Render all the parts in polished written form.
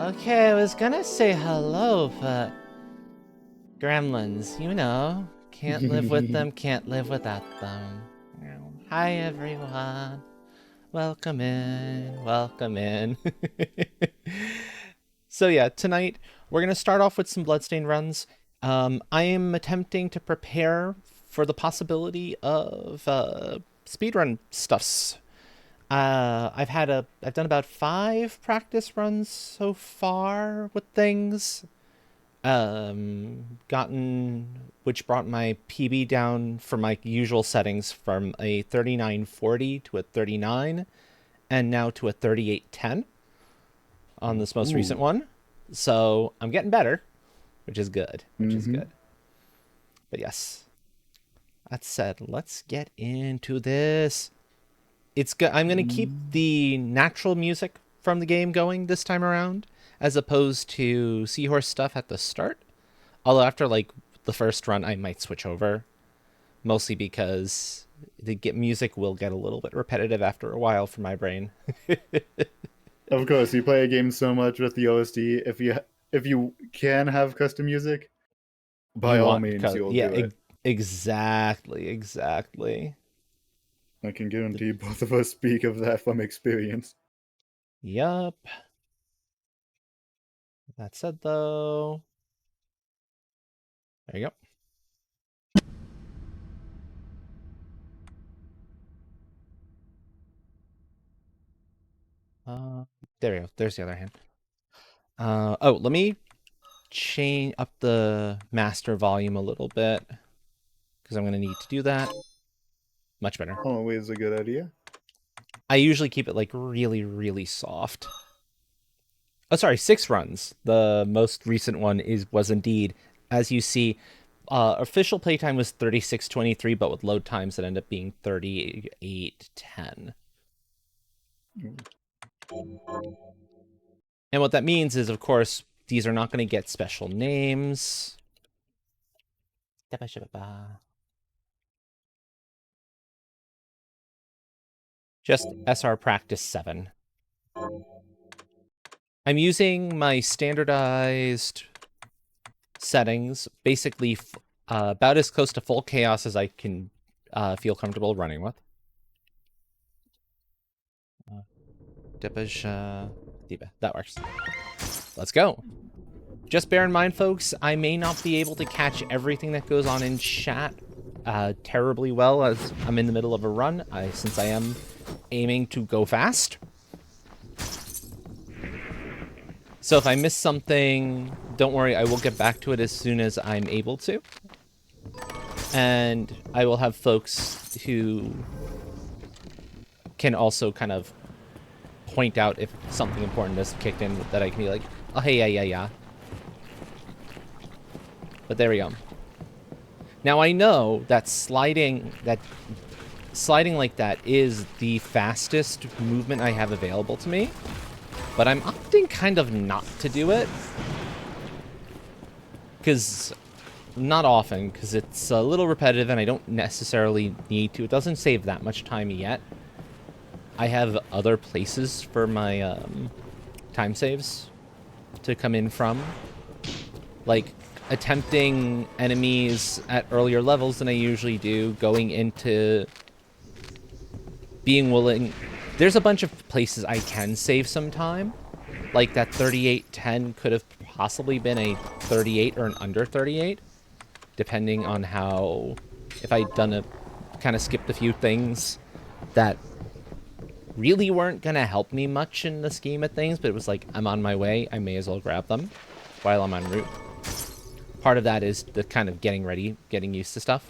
Okay, I was gonna say hello, but gremlins, can't live with them, can't live without them. Hi everyone. Welcome in, welcome in. So yeah, tonight we're gonna start off with some Bloodstained runs. I am attempting to prepare for the possibility of speedrun stuffs. I've done about 5 practice runs so far with things. Gotten which brought my PB down from my usual settings from a 3940 to a 39, and now to a 3810 on this most recent one. So I'm getting better, which is good. But yes, that said, let's get into this. I'm going to keep the natural music from the game going this time around, as opposed to Seahorse stuff at the start. Although after like the first run, I might switch over, mostly because the music will get a little bit repetitive after a while for my brain. Of course, you play a game so much with the OSD. If you can have custom music, by You all want, means, you'll yeah, do it. exactly. I can guarantee both of us speak of that from experience. Yup. That said, though, there you go. There we go. There's the other hand. Oh, let me change up the master volume a little bit, because I'm going to need to do that. Much better. Always a good idea. I usually keep it like really, really soft. Oh, sorry, 6 runs. The most recent one was indeed, as you see, official playtime was 36:23, but with load times it ended up being 38:10. And what that means is, of course, these are not going to get special names. Just SR Practice 7. I'm using my standardized settings, basically about as close to full chaos as I can feel comfortable running with. That works. Let's go. Just bear in mind, folks, I may not be able to catch everything that goes on in chat terribly well as I'm in the middle of a run, since I am aiming to go fast. So if I miss something, don't worry, I will get back to it as soon as I'm able to. And I will have folks who can also kind of point out if something important has kicked in that I can be like, oh, hey, yeah. But there we go. Now I know that sliding like that is the fastest movement I have available to me, but I'm opting kind of not to do it. Not often, because it's a little repetitive and I don't necessarily need to. It doesn't save that much time yet. I have other places for my time saves to come in from. Like attempting enemies at earlier levels than I usually do, going into being willing. There's a bunch of places I can save some time. Like that 3810 could have possibly been a 38 or an under 38, depending on how, if I'd kind of skipped a few things that really weren't going to help me much in the scheme of things, but it was like, I'm on my way, I may as well grab them while I'm en route. Part of that is the kind of getting ready, getting used to stuff.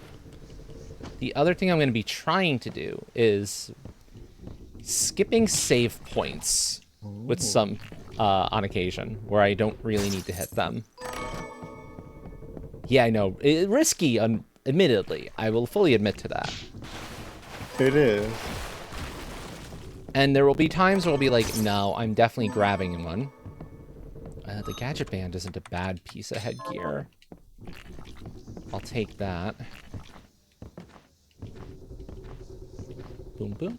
The other thing I'm going to be trying to do is skipping save points with some, on occasion, where I don't really need to hit them. Yeah, I know. Risky, admittedly. I will fully admit to that. It is. And there will be times where I'll be like, no, I'm definitely grabbing one. The gadget band isn't a bad piece of headgear. I'll take that. Boom, boom.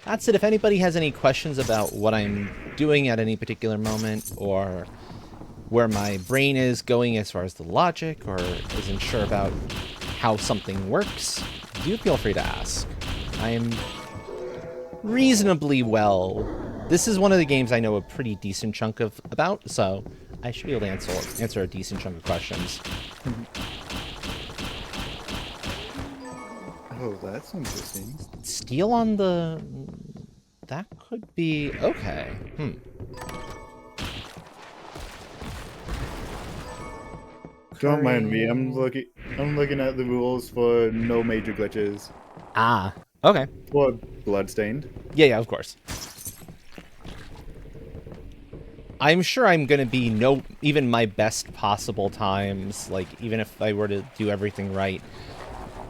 That's it. If anybody has any questions about what I'm doing at any particular moment, or where my brain is going as far as the logic, or isn't sure about how something works, do feel free to ask. I am reasonably well. This is one of the games I know a pretty decent chunk of about, so I should be able to answer a decent chunk of questions. Oh, that's interesting. Steel on the... That could be... Okay. Don't mind me. I'm looking at the rules for no major glitches. Ah. Okay. Or bloodstained. Yeah, of course. I'm sure I'm going to be even my best possible times, like, even if I were to do everything right,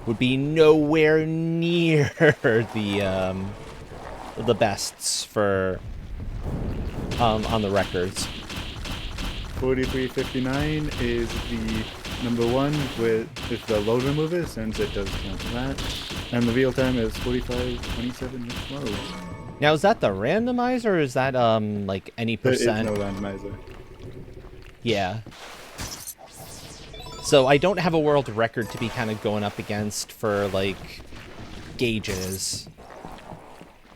would be nowhere near the bests for, on the records. 4359 is the number one with the load remover, since it does count for that. And the real time is 4527 with loads. Now, is that the randomizer, or is that, like, any percent? There is no randomizer. Yeah. So I don't have a world record to be kind of going up against for, like, gauges.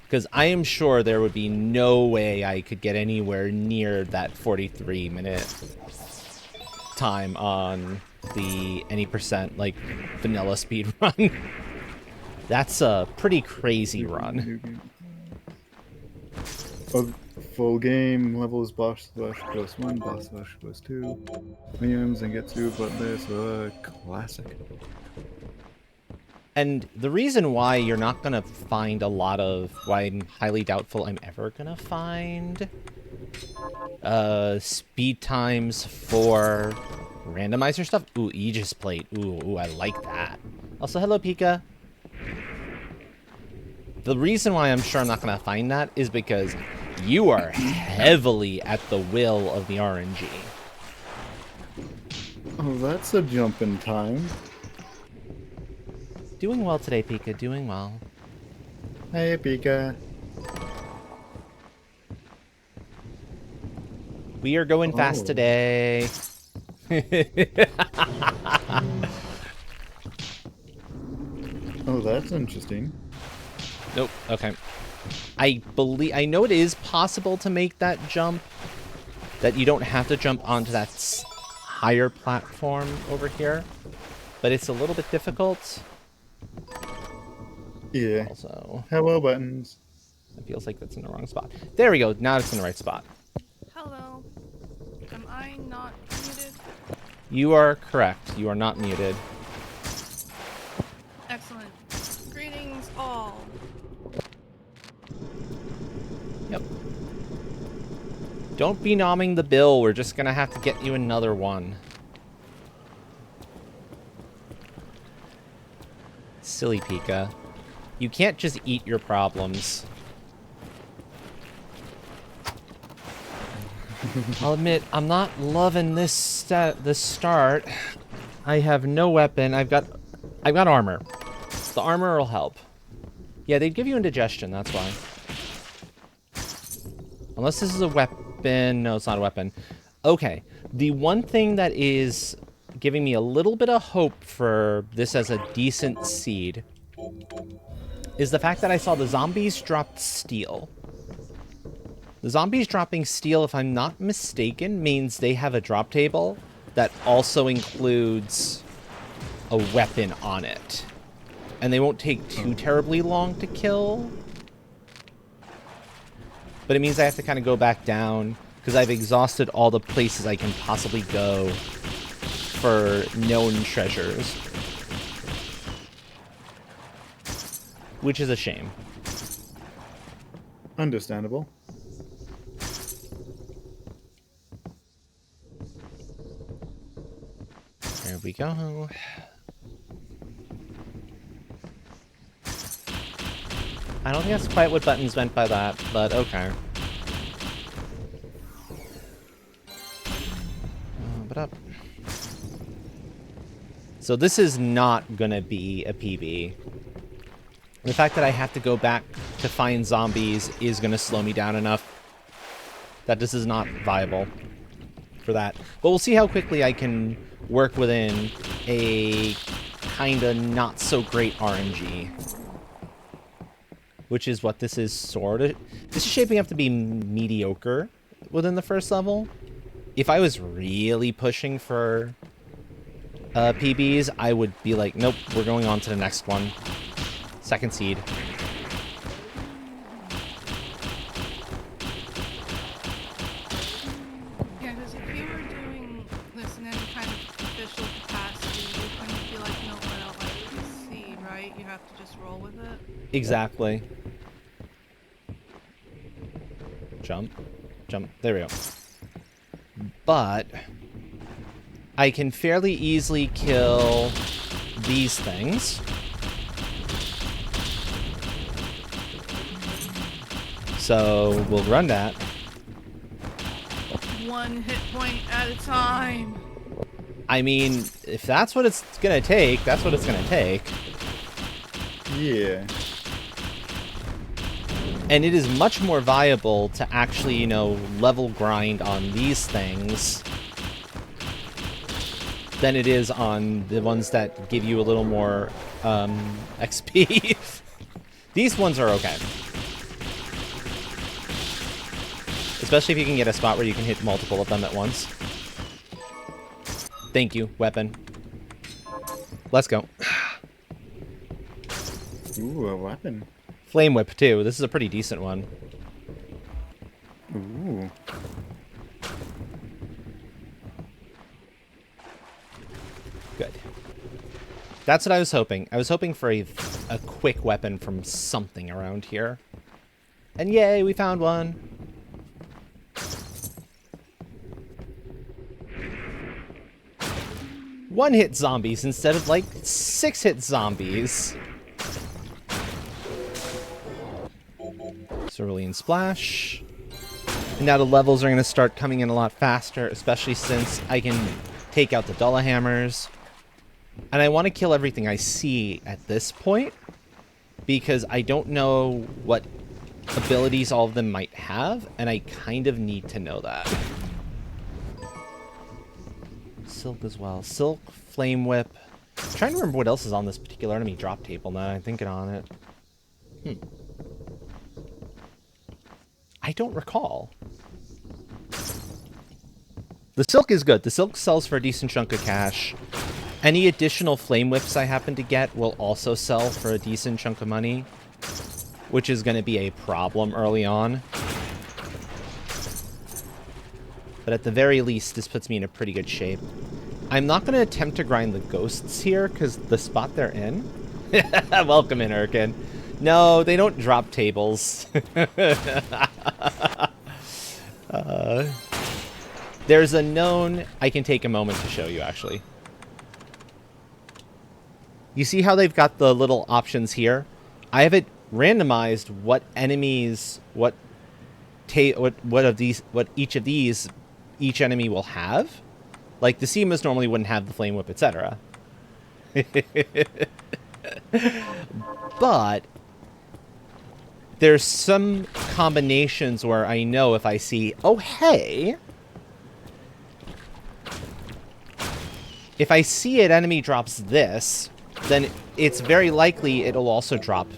Because I am sure there would be no way I could get anywhere near that 43-minute time on the any percent, like, vanilla speed run. That's a pretty crazy run. A full game levels boss slash plus 1, boss slash plus 2, minions and Getsu, but there's a classic. And the reason why you're not going to find a lot of... Why I'm highly doubtful I'm ever going to find... speed times for randomizer stuff. Ooh, Aegis plate. Ooh, I like that. Also, hello, Pika. The reason why I'm sure I'm not going to find that is because you are heavily at the will of the RNG. Oh, that's a jump in time. Doing well today, Pika. Doing well. Hey, Pika. We are going fast today. Oh, that's interesting. Nope. Okay. I know it is possible to make that jump. That you don't have to jump onto that higher platform over here. But it's a little bit difficult. Yeah. Also, Hello, buttons. it feels like that's in the wrong spot. There we go. Now it's in the right spot. Hello. Am I not muted? You are correct. You are not muted. Excellent. Greetings all. Yep. Don't be nomming the bill. We're just gonna have to get you another one. Silly Pika. You can't just eat your problems. I'll admit, I'm not loving this start. I have no weapon. I've got armor. The armor will help. Yeah, they'd give you indigestion, that's why. Unless this is a weapon. No, it's not a weapon. Okay. The one thing that is giving me a little bit of hope for this as a decent seed is the fact that I saw the zombies dropped steel. The zombies dropping steel, if I'm not mistaken, means they have a drop table that also includes a weapon on it. And they won't take too terribly long to kill. But it means I have to kind of go back down because I've exhausted all the places I can possibly go for known treasures. Which is a shame. Understandable. There we go. I don't think that's quite what Buttons meant by that, but okay. But up. So this is not gonna be a PB. The fact that I have to go back to find zombies is going to slow me down enough that this is not viable for that. But we'll see how quickly I can work within a kind of not so great RNG. Which is what this is sort of. This is shaping up to be mediocre within the first level. If I was really pushing for PBs, I would be like, nope, we're going on to the next one. Second seed. Yeah, because if you were doing this in any kind of official capacity, you wouldn't be like, no, I don't like this seed, right? You have to just roll with it. Exactly. Jump. Jump. There we go. But I can fairly easily kill these things. So we'll run that. One hit point at a time. I mean, if that's what it's gonna take, that's what it's gonna take. Yeah. And it is much more viable to actually, you know, level grind on these things than it is on the ones that give you a little more XP. These ones are okay. Especially if you can get a spot where you can hit multiple of them at once. Thank you, weapon. Let's go. Ooh, a weapon. Flame whip, too. This is a pretty decent one. Ooh. Good. That's what I was hoping. I was hoping for a quick weapon from something around here. And yay, we found one. One-hit zombies instead of, like, 6-hit zombies. Cerulean Splash. And now the levels are going to start coming in a lot faster, especially since I can take out the Dullahammers. And I want to kill everything I see at this point, because I don't know what abilities all of them might have, and I kind of need to know that. Silk as well. Silk, Flame Whip. I'm trying to remember what else is on this particular enemy drop table now that I'm thinking on it. I don't recall. The Silk is good. The Silk sells for a decent chunk of cash. Any additional Flame Whips I happen to get will also sell for a decent chunk of money, which is going to be a problem early on. But at the very least, this puts me in a pretty good shape. I'm not going to attempt to grind the ghosts here, because the spot they're in... Welcome in, Erkin. No, they don't drop tables. There's a known... I can take a moment to show you, actually. You see how they've got the little options here? I have it randomized what enemies, what each of these each enemy will have. Like the Seamas normally wouldn't have the Flame Whip, etc. But there's some combinations where I know if I see, oh hey, if I see an enemy drops this, then it's very likely it'll also drop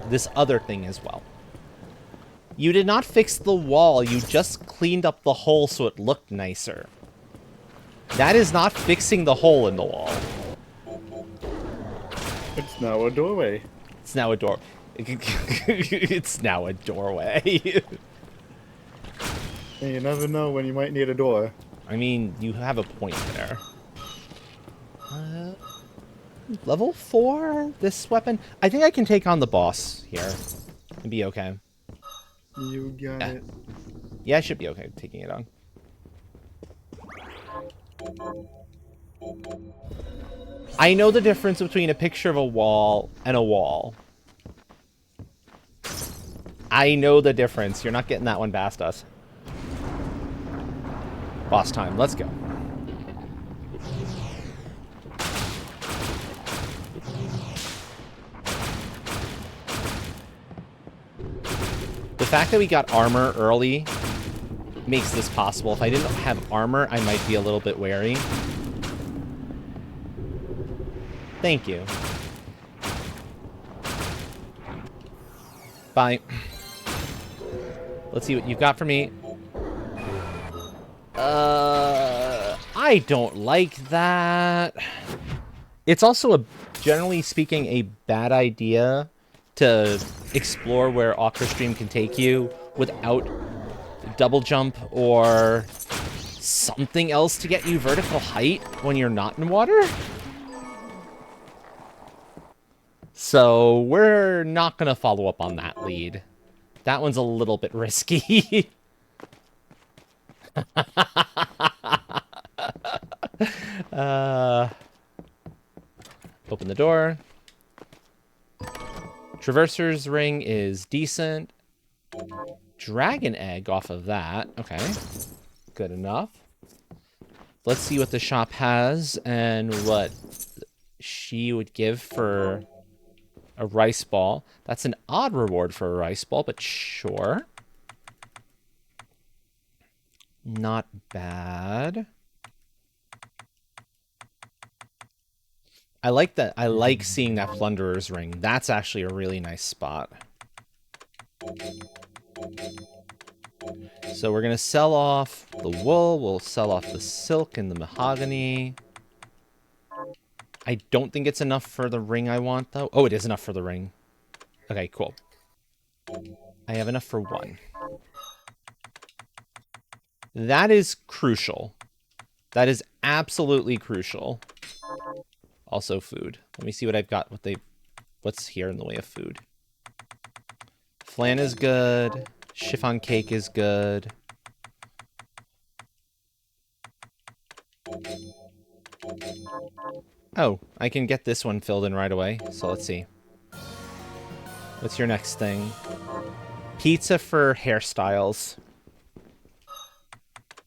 this other thing as well. You did not fix the wall, you just cleaned up the hole so it looked nicer. That is not fixing the hole in the wall. It's now a doorway. It's now a door. It's now a doorway. And you never know when you might need a door. I mean, you have a point there. Level 4? This weapon? I think I can take on the boss here. And be okay. You got it. Yeah, I should be okay taking it on. I know the difference between a picture of a wall and a wall. I know the difference. You're not getting that one past us. Boss time. Let's go. The fact that we got armor early makes this possible. If I didn't have armor, I might be a little bit wary. Thank you. Bye. Let's see what you've got for me. I don't like that. It's also, generally speaking, a bad idea to explore where Aquastream can take you without double jump or something else to get you vertical height when you're not in water. So we're not going to follow up on that lead. That one's a little bit risky. Open the door. Traverser's ring is decent. Dragon egg off of that. Okay. Good enough. Let's see what the shop has and what she would give for a rice ball. That's an odd reward for a rice ball, but sure. Not bad. I like that. I like seeing that Plunderer's Ring. That's actually a really nice spot. So we're going to sell off the wool. We'll sell off the silk and the mahogany. I don't think it's enough for the ring I want, though. Oh, it is enough for the ring. Okay, cool. I have enough for one. That is crucial. That is absolutely crucial. Also food. Let me see what I've got. What's here in the way of food. Flan is good. Chiffon cake is good. Oh, I can get this one filled in right away. So let's see. What's your next thing? Pizza for hairstyles.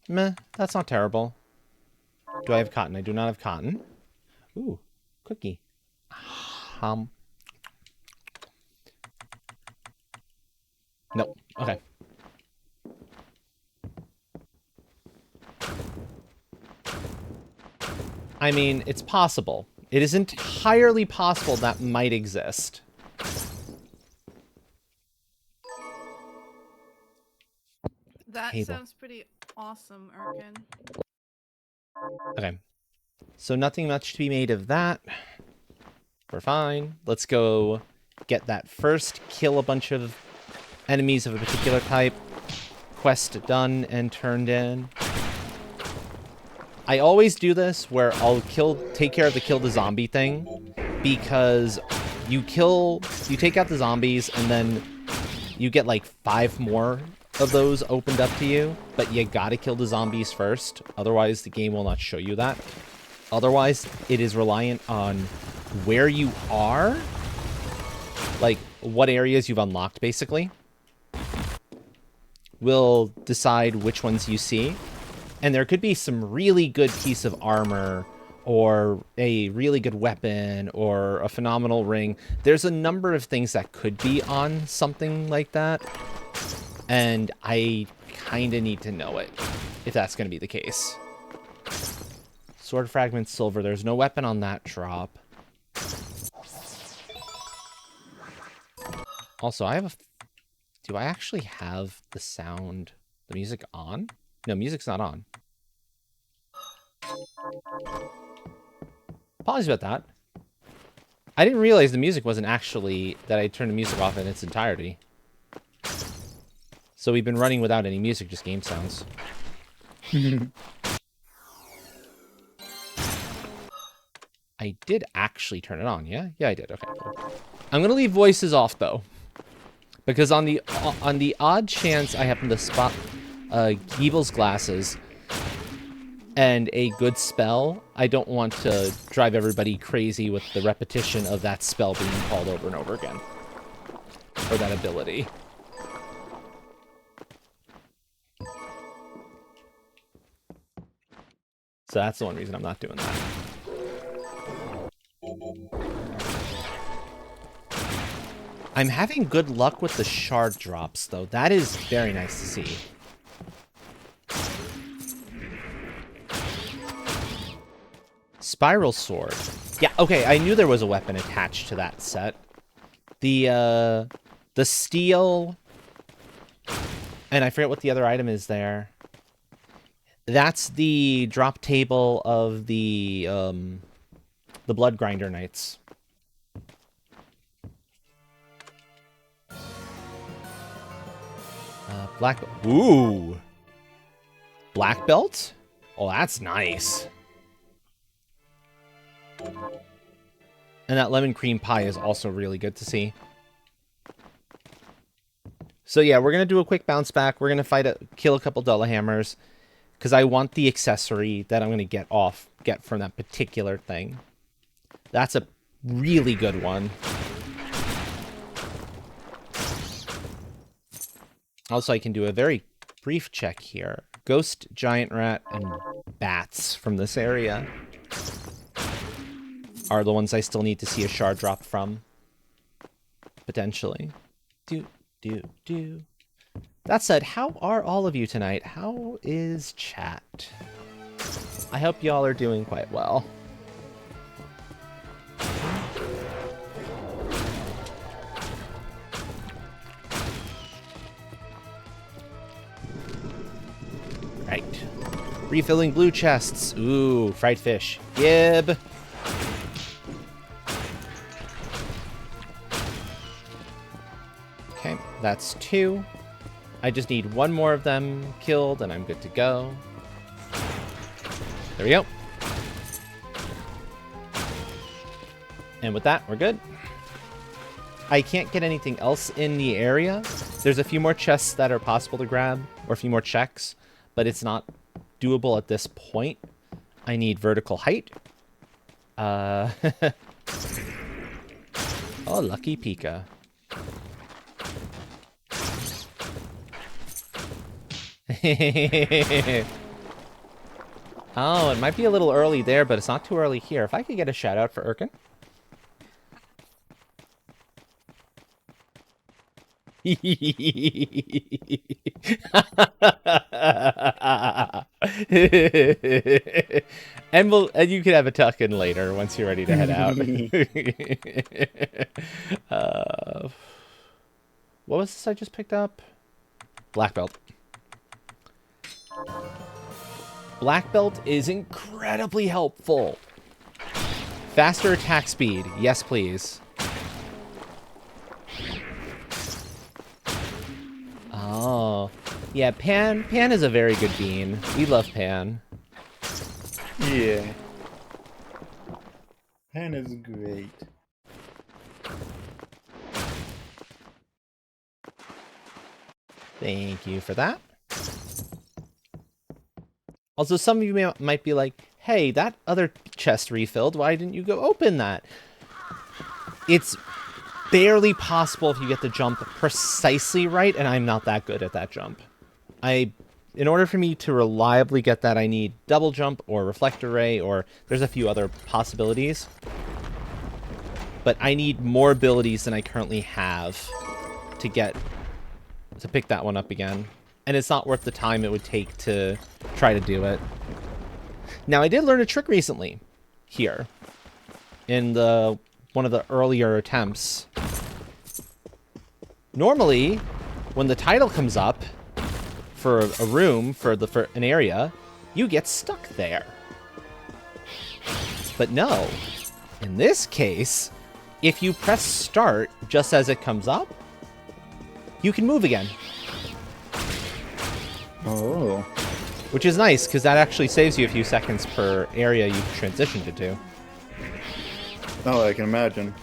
Meh, that's not terrible. Do I have cotton? I do not have cotton. Ooh, cookie. Nope. Okay. I mean, it's possible. It is entirely possible that might exist. That Table. sounds pretty awesome, Erkin. Okay. So nothing much to be made of that. We're fine. Let's go get that first. Kill a bunch of enemies of a particular type. Quest done and turned in. I always do this where I'll take care of the kill the zombie thing, because you take out the zombies and then you get like 5 more of those opened up to you, but you gotta kill the zombies first. Otherwise, the game will not show you that. Otherwise, it is reliant on where you are, like what areas you've unlocked, basically, will decide which ones you see. And there could be some really good piece of armor or a really good weapon or a phenomenal ring. There's a number of things that could be on something like that. And I kind of need to know it if that's going to be the case. Sword fragment silver. There's no weapon on that drop. Also, do I actually have the music on? No, music's not on. Apologies about that. I didn't realize the music wasn't actually, that I turned the music off in its entirety. So we've been running without any music, just game sounds. I did actually turn it on, yeah? Yeah, I did. Okay, cool. I'm gonna leave voices off, though. Because on the odd chance I happen to spot Giebel's glasses and a good spell, I don't want to drive everybody crazy with the repetition of that spell being called over and over again. Or that ability. So that's the one reason I'm not doing that. I'm having good luck with the shard drops, though. That is very nice to see. Spiral sword. Yeah, okay, I knew there was a weapon attached to that set. The steel... And I forget what the other item is there. That's the drop table of the Blood Grinder Knights. Black... Ooh! Black belt? Oh, that's nice. And that lemon cream pie is also really good to see. So yeah, we're going to do a quick bounce back. We're going to kill a couple Dullahammers. Because I want the accessory that I'm going to get from that particular thing. That's a really good one. Also, I can do a very brief check here. Ghost, giant rat, and bats from this area are the ones I still need to see a shard drop from. Potentially. That said, how are all of you tonight? How is chat? I hope y'all are doing quite well. Right. Refilling blue chests. Ooh, fried fish. Gib. Okay, that's 2. I just need 1 more of them killed, and I'm good to go. There we go. And with that, we're good. I can't get anything else in the area. There's a few more chests that are possible to grab, or a few more checks, but it's not doable at this point. I need vertical height. Oh, lucky Pika. Oh, it might be a little early there, but it's not too early here. If I could get a shout out for Erkin. And you can have a tuck in later once you're ready to head out. What was this I just picked up? Black belt. Black belt is incredibly helpful. Faster attack speed. Yes, please. Oh. Yeah, Pan is a very good bean. We love Pan. Yeah. Pan is great. Thank you for that. Also, some of you might be like, hey, that other chest refilled. Why didn't you go open that? It's barely possible if you get the jump precisely right, and I'm not that good at that jump. In order for me to reliably get that, I need double jump or reflector ray, or there's a few other possibilities. But I need more abilities than I currently have to pick that one up again. And it's not worth the time it would take to try to do it. Now, I did learn a trick recently here in one of the earlier attempts. Normally, when the title comes up for a room, for an area, you get stuck there. But no. In this case, if you press start just as it comes up, you can move again. Oh. Which is nice, because that actually saves you a few seconds per area you've transitioned into. Oh, I can imagine.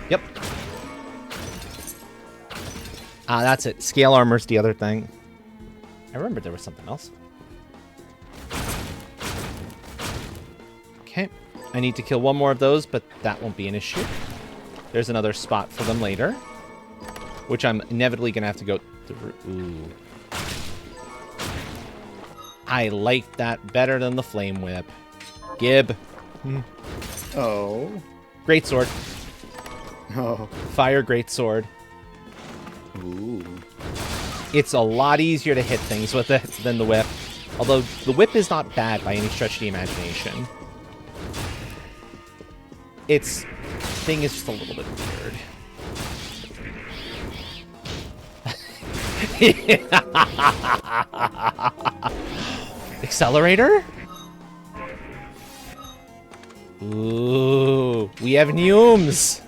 Yep. Ah, that's it. Scale armor's the other thing. I remember there was something else. Okay. I need to kill 1 more of those, but that won't be an issue. There's another spot for them later, which I'm inevitably going to have to go through. Ooh. I like that better than the flame whip. Gib. Oh. Great sword. Oh. Fire greatsword. Ooh. It's a lot easier to hit things with it than the whip. Although the whip is not bad by any stretch of the imagination. Its thing is just a little bit weird. Accelerator? Ooh, we have Neumes.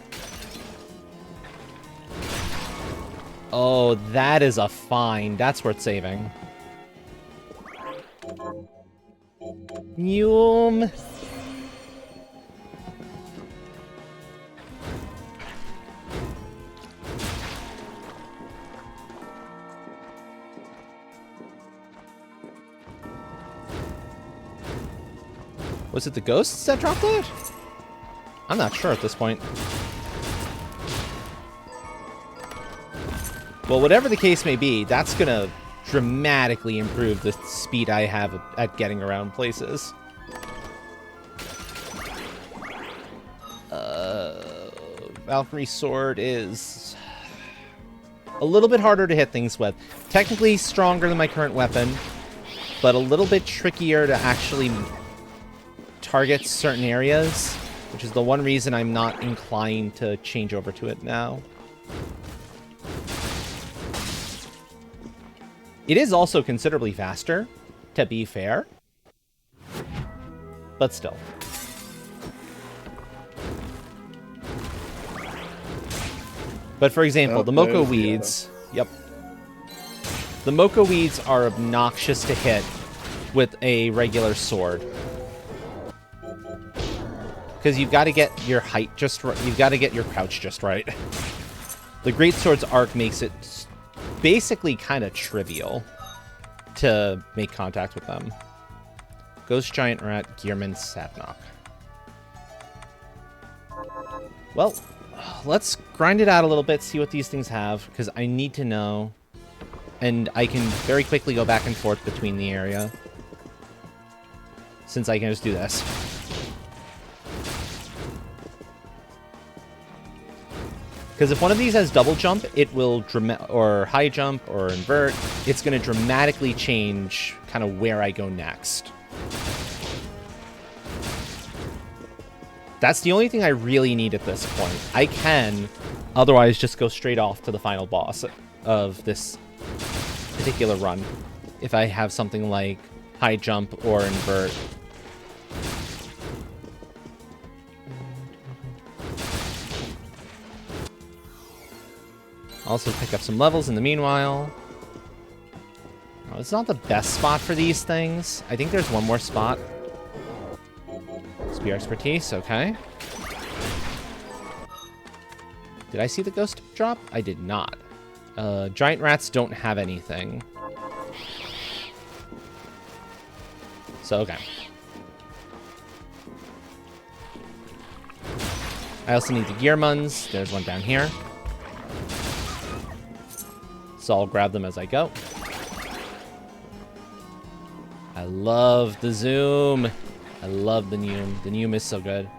Oh, that is a fine. That's worth saving. Neume. Was it the ghosts that dropped it? I'm not sure at this point. Well, whatever the case may be, that's gonna dramatically improve the speed I have at getting around places. Valkyrie sword is a little bit harder to hit things with. Technically stronger than my current weapon, but a little bit trickier to actually target certain areas, which is the one reason I'm not inclined to change over to it now. It is also considerably faster, to be fair, but still. But for example, the Moko weeds, yep. The Moko weeds are obnoxious to hit with a regular sword. Because you've got to get your height just right. You've got to get your crouch just right. The Greatsword's arc makes it basically kind of trivial to make contact with them. Ghost Giant Rat, Gearman, Sapnok. Well, let's grind it out a little bit, see what these things have, because I need to know. And I can very quickly go back and forth between the area, since I can just do this. Because if one of these has double jump, it will or high jump or invert. It's going to dramatically change kind of where I go next. That's the only thing I really need at this point. I can otherwise just go straight off to the final boss of this particular run if I have something like high jump or invert. Also pick up some levels in the meanwhile. Oh, it's not the best spot for these things. I think there's one more spot. Spear expertise, okay. Did I see the ghost drop? I did not. Giant rats don't have anything. So, okay. I also need the Gearmuns. There's one down here. So I'll grab them as I go. I love the zoom. I love the Neume. The Neume is so good.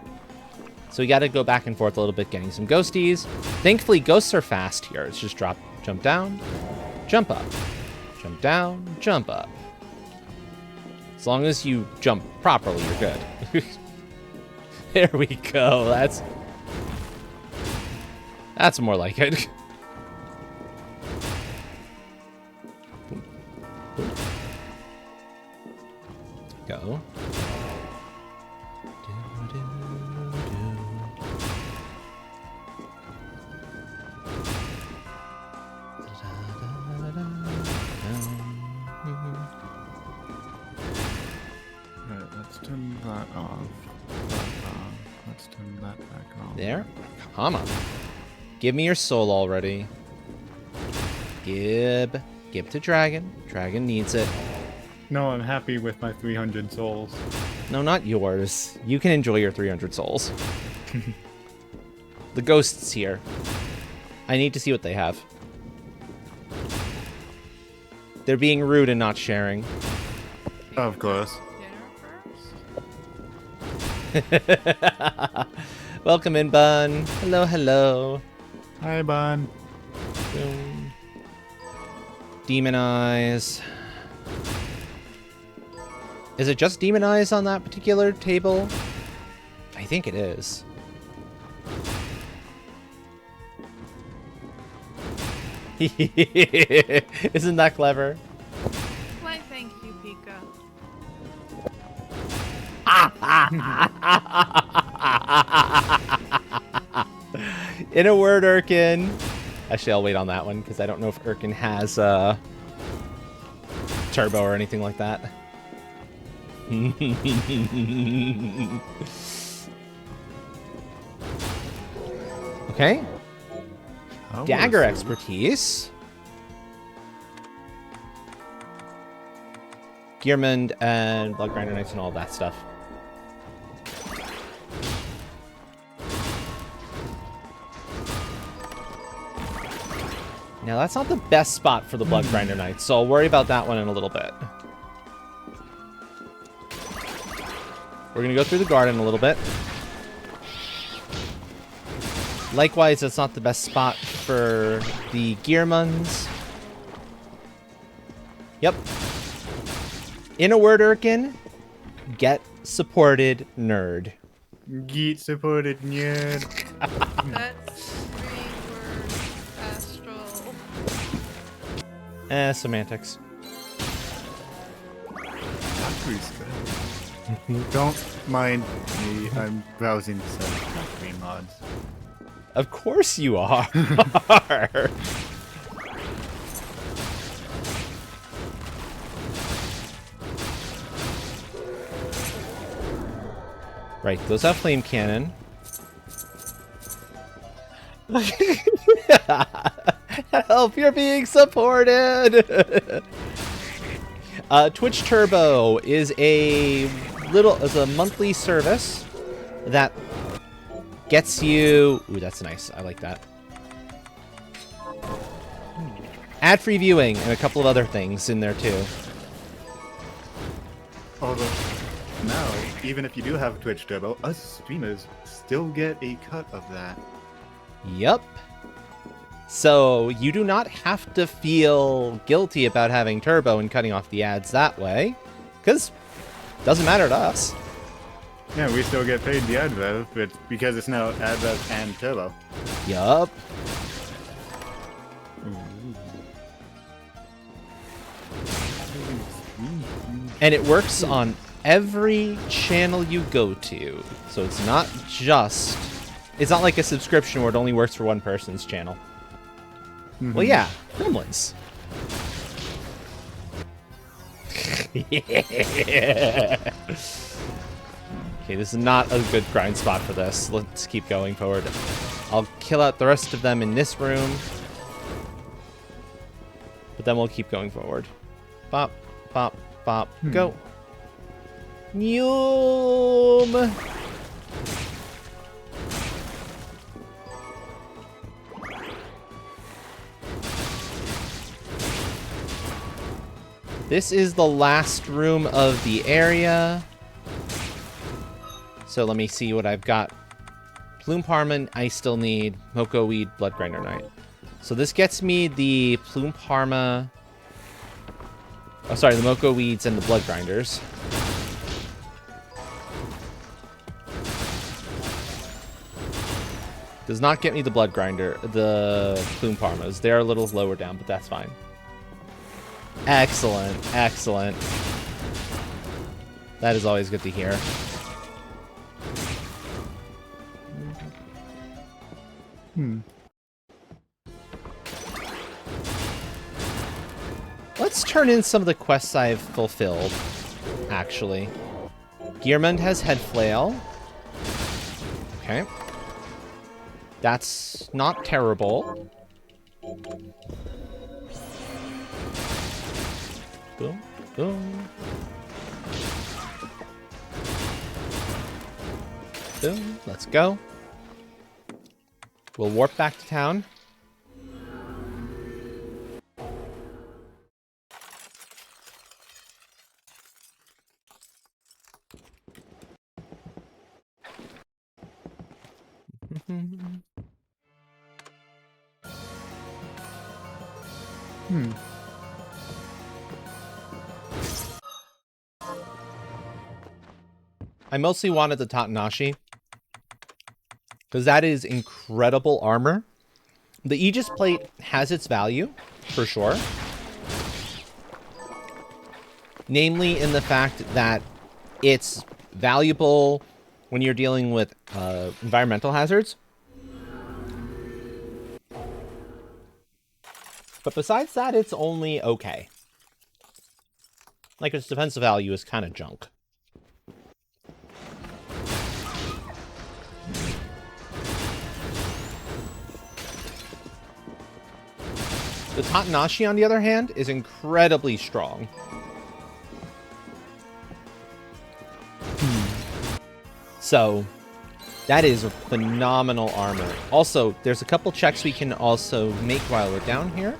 So we got to go back and forth a little bit, getting some ghosties. Thankfully, ghosts are fast here. It's just drop, jump down, jump up, jump down, jump up. As long as you jump properly, you're good. There we go. That's more like it. Go. Alright, let's turn that off. Let's turn that back on. There? Come on. Give me your soul already. Give to Dragon. Dragon needs it. No, I'm happy with my 300 souls. No, not yours. You can enjoy your 300 souls. The ghosts here. I need to see what they have. They're being rude and not sharing. Of course. Dinner first? Welcome in, Bun. Hello, hello. Hi, Bon. Boom. Demon Eyes. Is it just Demon Eyes on that particular table? I think it is. Isn't that clever? Why, thank you, Pika. In a word, Irkin. Actually, I'll wait on that one because I don't know if Irkin has turbo or anything like that. Okay. Dagger expertise. Gearmond and Blood Grinder Knights and all that stuff. Now, that's not the best spot for the Blood Grinder Knights, so I'll worry about that one in a little bit. We're going to go through the garden a little bit. Likewise, it's not the best spot for the Gearmunds. Yep. In a word, Irkin, get supported, nerd. Get supported, nerd. That's 3 words, Astral. Semantics. Don't mind me. I'm browsing some factory mods. Of course you are. Right, those have flame cannon. Help, you're being supported. Twitch Turbo is a monthly service that gets you. Ooh, that's nice. I like that. Ad-free viewing and a couple of other things in there too. Although, now, even if you do have Twitch Turbo, us streamers still get a cut of that. Yep. So you do not have to feel guilty about having Turbo and cutting off the ads that way, because it doesn't matter to us. Yeah, we still get paid the ad rev, but because it's now ad rev and Turbo. Yup. And it works on every channel you go to. So it's not just... It's not like a subscription where it only works for one person's channel. Well, yeah, Gremlins. Okay, this is not a good grind spot for this. Let's keep going forward. I'll kill out the rest of them in this room. But then we'll keep going forward. Bop, bop, bop, go. Nyum! This is the last room of the area. So let me see what I've got. Plume Parma, I still need. Moko Weed, Blood Grinder Knight. So this gets me the Plume Parma... Oh, sorry, the Moko Weeds and the Blood Grinders. Does not get me the Blood Grinder, the Plume Parmas. They're a little lower down, but that's fine. Excellent, excellent. That is always good to hear. Let's turn in some of the quests I've fulfilled, actually. Gearmund has Head Flail. Okay. That's not terrible. Boom, boom. Boom, let's go. We'll warp back to town. Hmm. I mostly wanted the Tatanashi, because that is incredible armor. The Aegis plate has its value, for sure. Namely in the fact that it's valuable when you're dealing with environmental hazards. But besides that, it's only okay. Like, its defensive value is kind of junk. The Tatanashi, on the other hand, is incredibly strong. So, that is a phenomenal armor. Also, there's a couple checks we can also make while we're down here.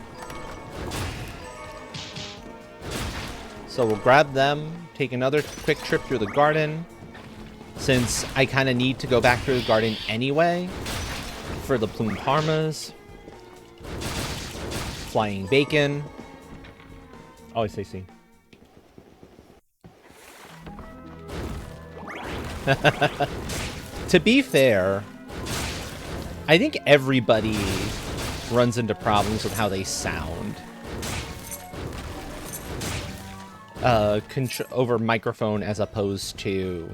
So we'll grab them, take another quick trip through the garden, since I kind of need to go back through the garden anyway for the plume parmas. Flying bacon. Always say C. To be fair, I think everybody runs into problems with how they sound. Over microphone as opposed to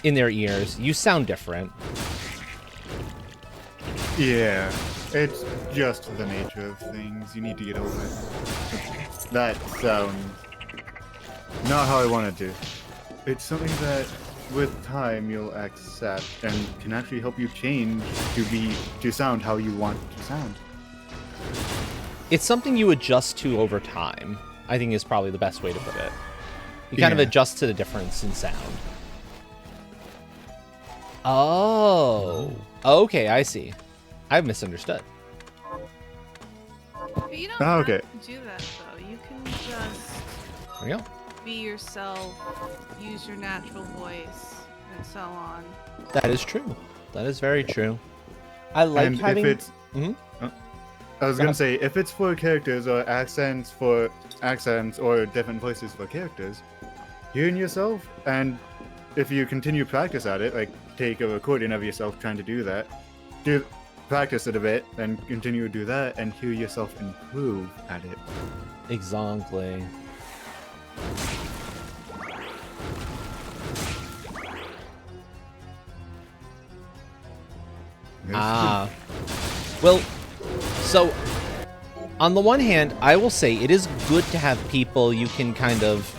in their ears. You sound different. Yeah, it's just the nature of things. You need to get over it. That sounds not how I want to do. It's something that, with time, you'll accept and can actually help you change to sound how you want to sound. It's something you adjust to over time, I think is probably the best way to put it. You kind of adjust to the difference in sound. Oh. Okay, I see. I've misunderstood. But you don't have to do that, though. You can just There you go. be yourself, use your natural voice, and so on. That is true. That is very true. I like and having... if it's... Mhm. I was going to say, if it's for characters or accents or different voices for characters, hearing yourself, and if you continue practice at it, like take a recording of yourself trying to do that, practice it a bit, then continue to do that, and hear yourself improve at it. Exactly. Ah. Well, so, on the one hand, I will say it is good to have people you can kind of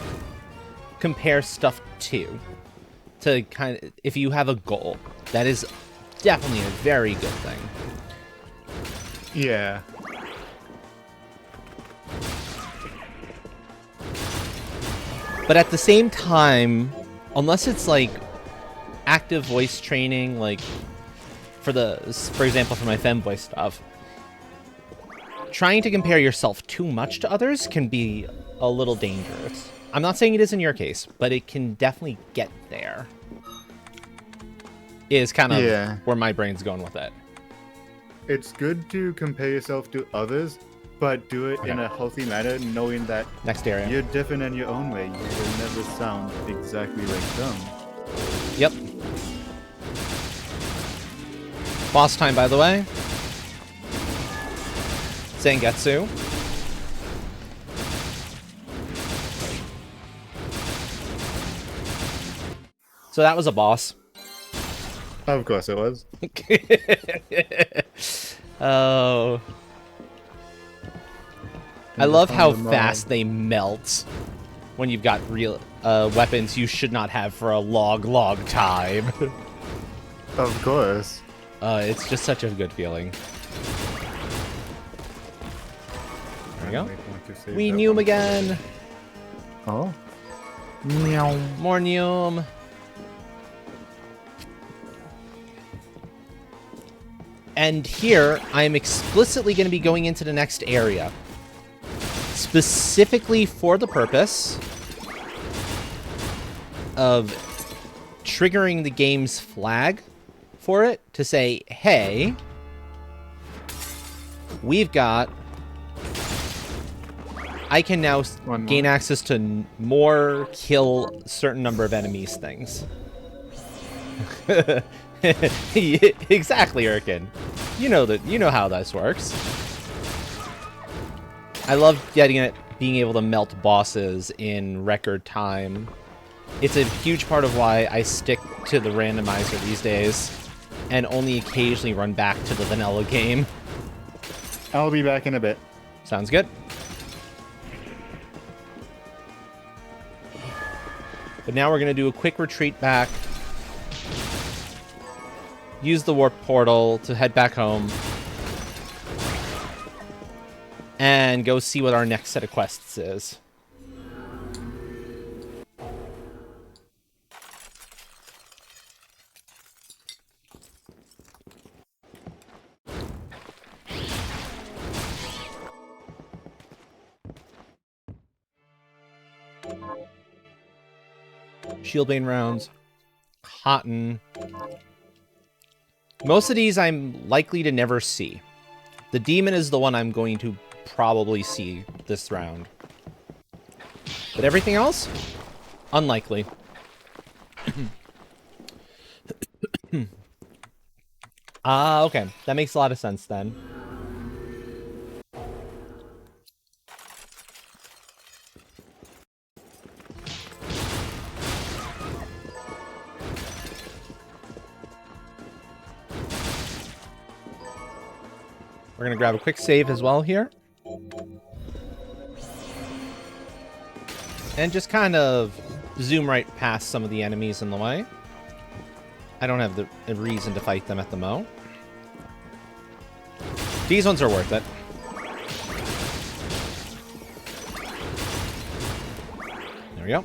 compare stuff to kind of, if you have a goal. That is definitely a very good thing. Yeah. But at the same time, unless it's like active voice training, like for example, for my femboy stuff, trying to compare yourself too much to others can be a little dangerous. I'm not saying it is in your case, but it can definitely get there. Is kind of where my brain's going with it. It's good to compare yourself to others, but do it in a healthy manner, knowing that next area you're different in your own way. You will never sound exactly like them. Yep. Boss time, by the way. Zangetsu. So that was a boss. Of course it was. Oh. I love how fast they melt when you've got real weapons you should not have for a long time. Of course. It's just such a good feeling. There we go. We Neum again. Oh. Meow. More Neum. And here, I am explicitly going to be going into the next area. Specifically for the purpose of triggering the game's flag for it to say, hey, we've got... I can now One more. gain access to more kill certain number of enemies things. Exactly, Erkin. You know how this works. I love being able to melt bosses in record time. It's a huge part of why I stick to the randomizer these days and only occasionally run back to the vanilla game. I'll be back in a bit. Sounds good. But now we're going to do a quick retreat back. Use the warp portal to head back home. And go see what our next set of quests is. Shieldbane rounds. Cotton. Most of these I'm likely to never see. The demon is the one I'm going to probably see this round. But everything else? Unlikely. Okay. That makes a lot of sense then. We're going to grab a quick save as well here. And just kind of zoom right past some of the enemies in the way. I don't have the reason to fight them at the mo. These ones are worth it. There we go.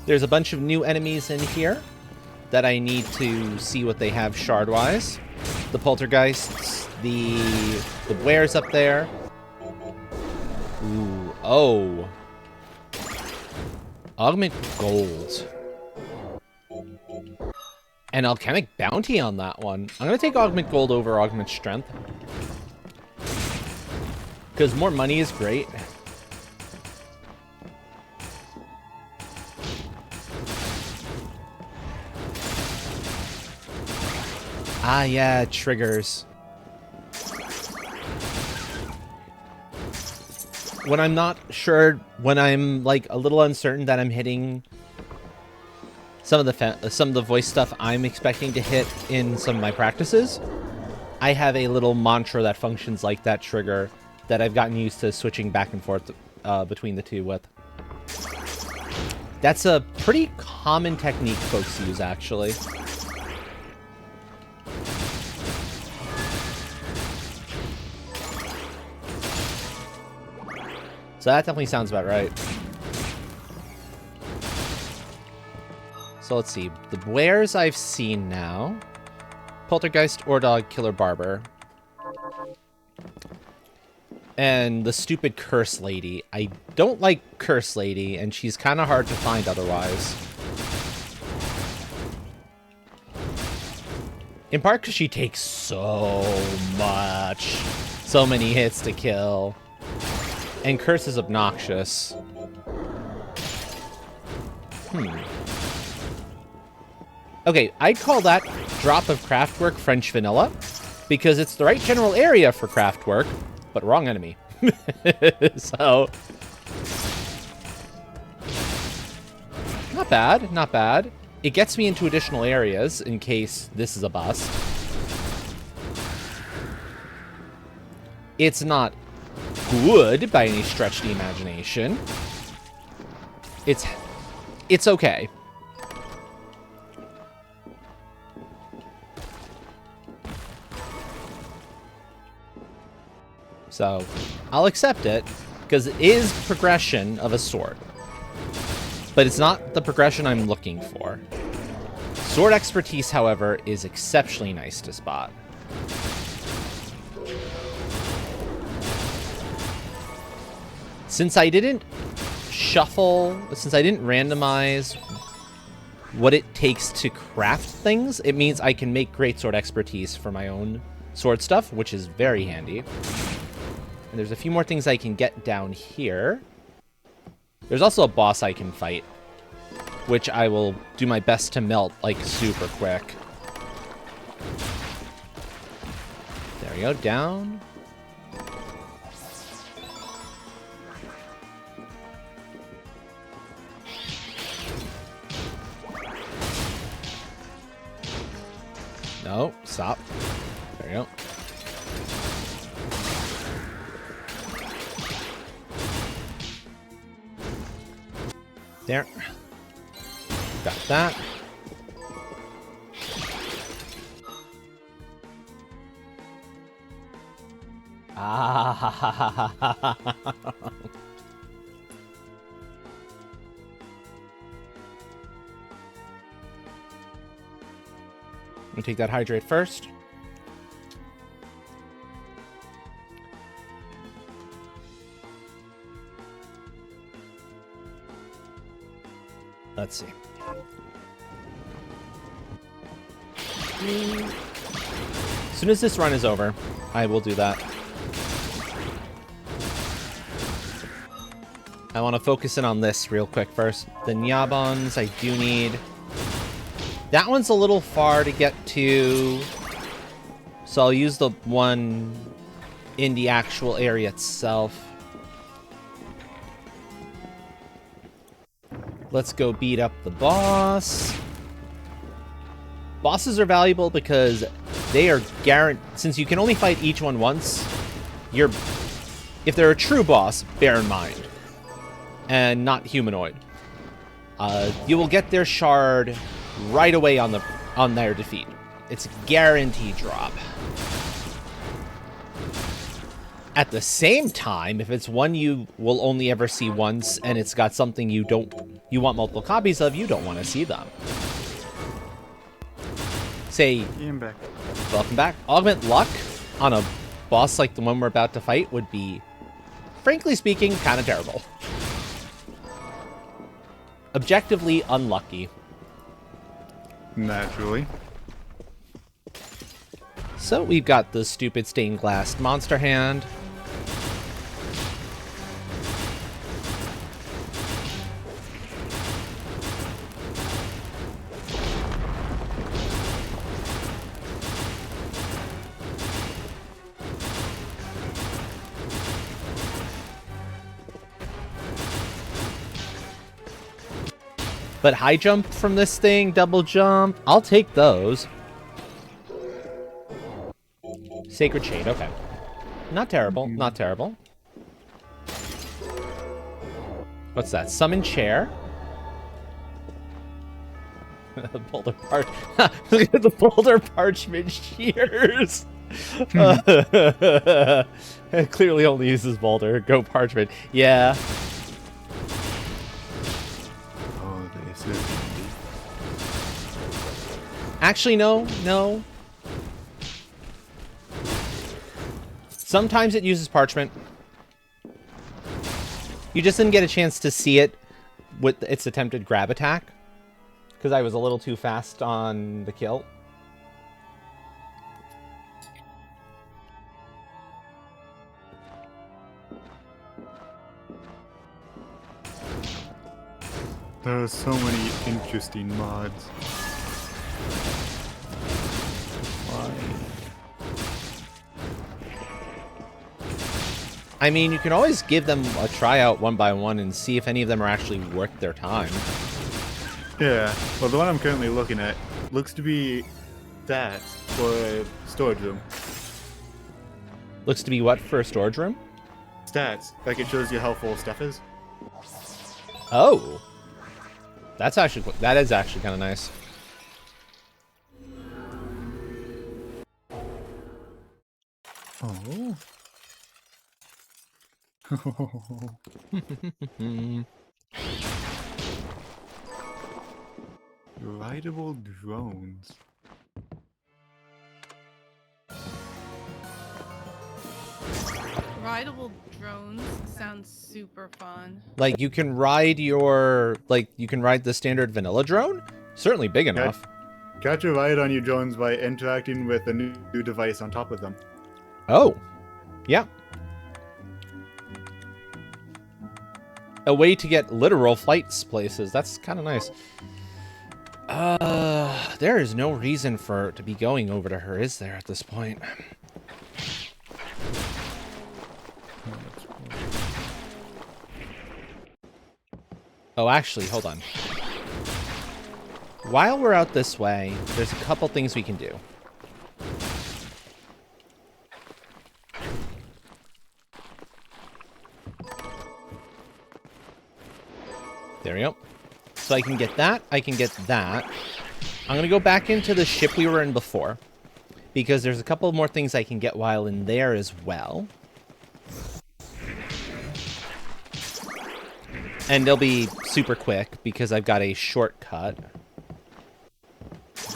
There's a bunch of new enemies in here that I need to see what they have shard-wise. The poltergeists, the wares up there. Ooh, oh. Augment gold. An alchemic bounty on that one. I'm gonna take augment gold over augment strength. Because more money is great. Ah, yeah, triggers. When I'm not sure, when I'm like a little uncertain that I'm hitting some of the voice stuff I'm expecting to hit in some of my practices, I have a little mantra that functions like that trigger that I've gotten used to switching back and forth between the two with. That's a pretty common technique folks use, actually. So that definitely sounds about right. So let's see. The wares I've seen now. Poltergeist, Ordog, Killer Barber. And the stupid Curse Lady. I don't like Curse Lady, and she's kind of hard to find otherwise. In part because she takes so much. So many hits to kill. And Curse is obnoxious. Okay, I'd call that drop of Craftwork French vanilla, because it's the right general area for Craftwork, but wrong enemy. So... not bad, not bad. It gets me into additional areas in case this is a bust. It's not good by any stretch of the imagination. It's okay. So, I'll accept it, because it is progression of a sort. But it's not the progression I'm looking for. Sword expertise, however, is exceptionally nice to spot. Since I didn't since I didn't randomize what it takes to craft things, it means I can make greatsword expertise for my own sword stuff, which is very handy. And there's a few more things I can get down here. There's also a boss I can fight, which I will do my best to melt, like, super quick. There we go, down. No, stop. There we go. There. Got that. Ah. We'll take that hydrate first. Let's see. As soon as this run is over, I will do that. I want to focus in on this real quick first. The Nyabons I do need. That one's a little far to get to, so I'll use the one in the actual area itself. Let's go beat up the boss. Bosses are valuable because they are guaranteed, since you can only fight each one once, if they're a true boss, bear in mind, and not humanoid, you will get their shard right away on their defeat. It's a guaranteed drop. At the same time, if it's one you will only ever see once and it's got something you want multiple copies of, you don't want to see them. Say, Ian back. welcome back. Augment luck on a boss like the one we're about to fight would be, frankly speaking, kind of terrible. Objectively unlucky. Naturally. So we've got the stupid stained glass monster hand. But high jump from this thing, double jump, I'll take those. Sacred Shade, okay. Not terrible, not terrible. What's that? Summon Chair. Boulder Parch. Look at the Boulder Parchment Shears. It clearly only uses Boulder. Go Parchment. Yeah. Oh, this is... Actually, no. Sometimes it uses Parchment. You just didn't get a chance to see it with its attempted grab attack, because I was a little too fast on the kill. There are so many interesting mods. Why? I mean, you can always give them a tryout one by one and see if any of them are actually worth their time. Yeah, well, the one I'm currently looking at looks to be that for storage room. Looks to be what for a storage room? Stats, like it shows you how full stuff is. Oh. That is actually kind of nice. Oh. Rideable drones. Rideable drones sounds super fun. Like, you can ride you can ride the standard vanilla drone? Certainly big enough. Catch a ride on your drones by interacting with a new device on top of them. Oh. Yeah. A way to get literal flights places. That's kind of nice. There is no reason to be going over to her, is there, at this point? Oh, actually, hold on. While we're out this way, there's a couple things we can do. There we go. So I can get that. I can get that. I'm going to go back into the ship we were in before, because there's a couple more things I can get while in there as well. And they'll be super quick, because I've got a shortcut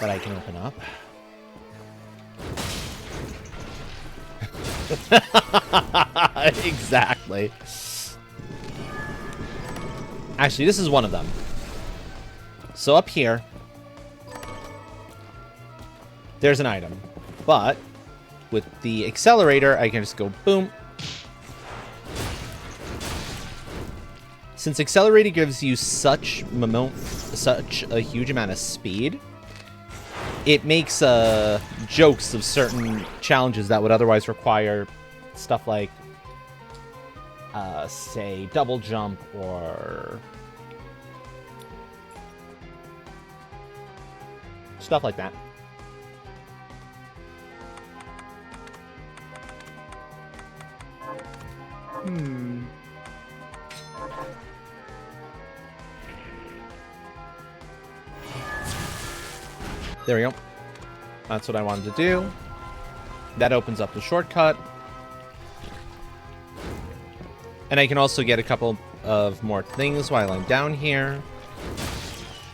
that I can open up. Exactly. Actually, this is one of them. So up here, there's an item. But with the accelerator, I can just go boom. Since accelerator gives you such a huge amount of speed, it makes jokes of certain challenges that would otherwise require stuff like, say, double jump or stuff like that. There we go. That's what I wanted to do. That opens up the shortcut. And I can also get a couple of more things while I'm down here.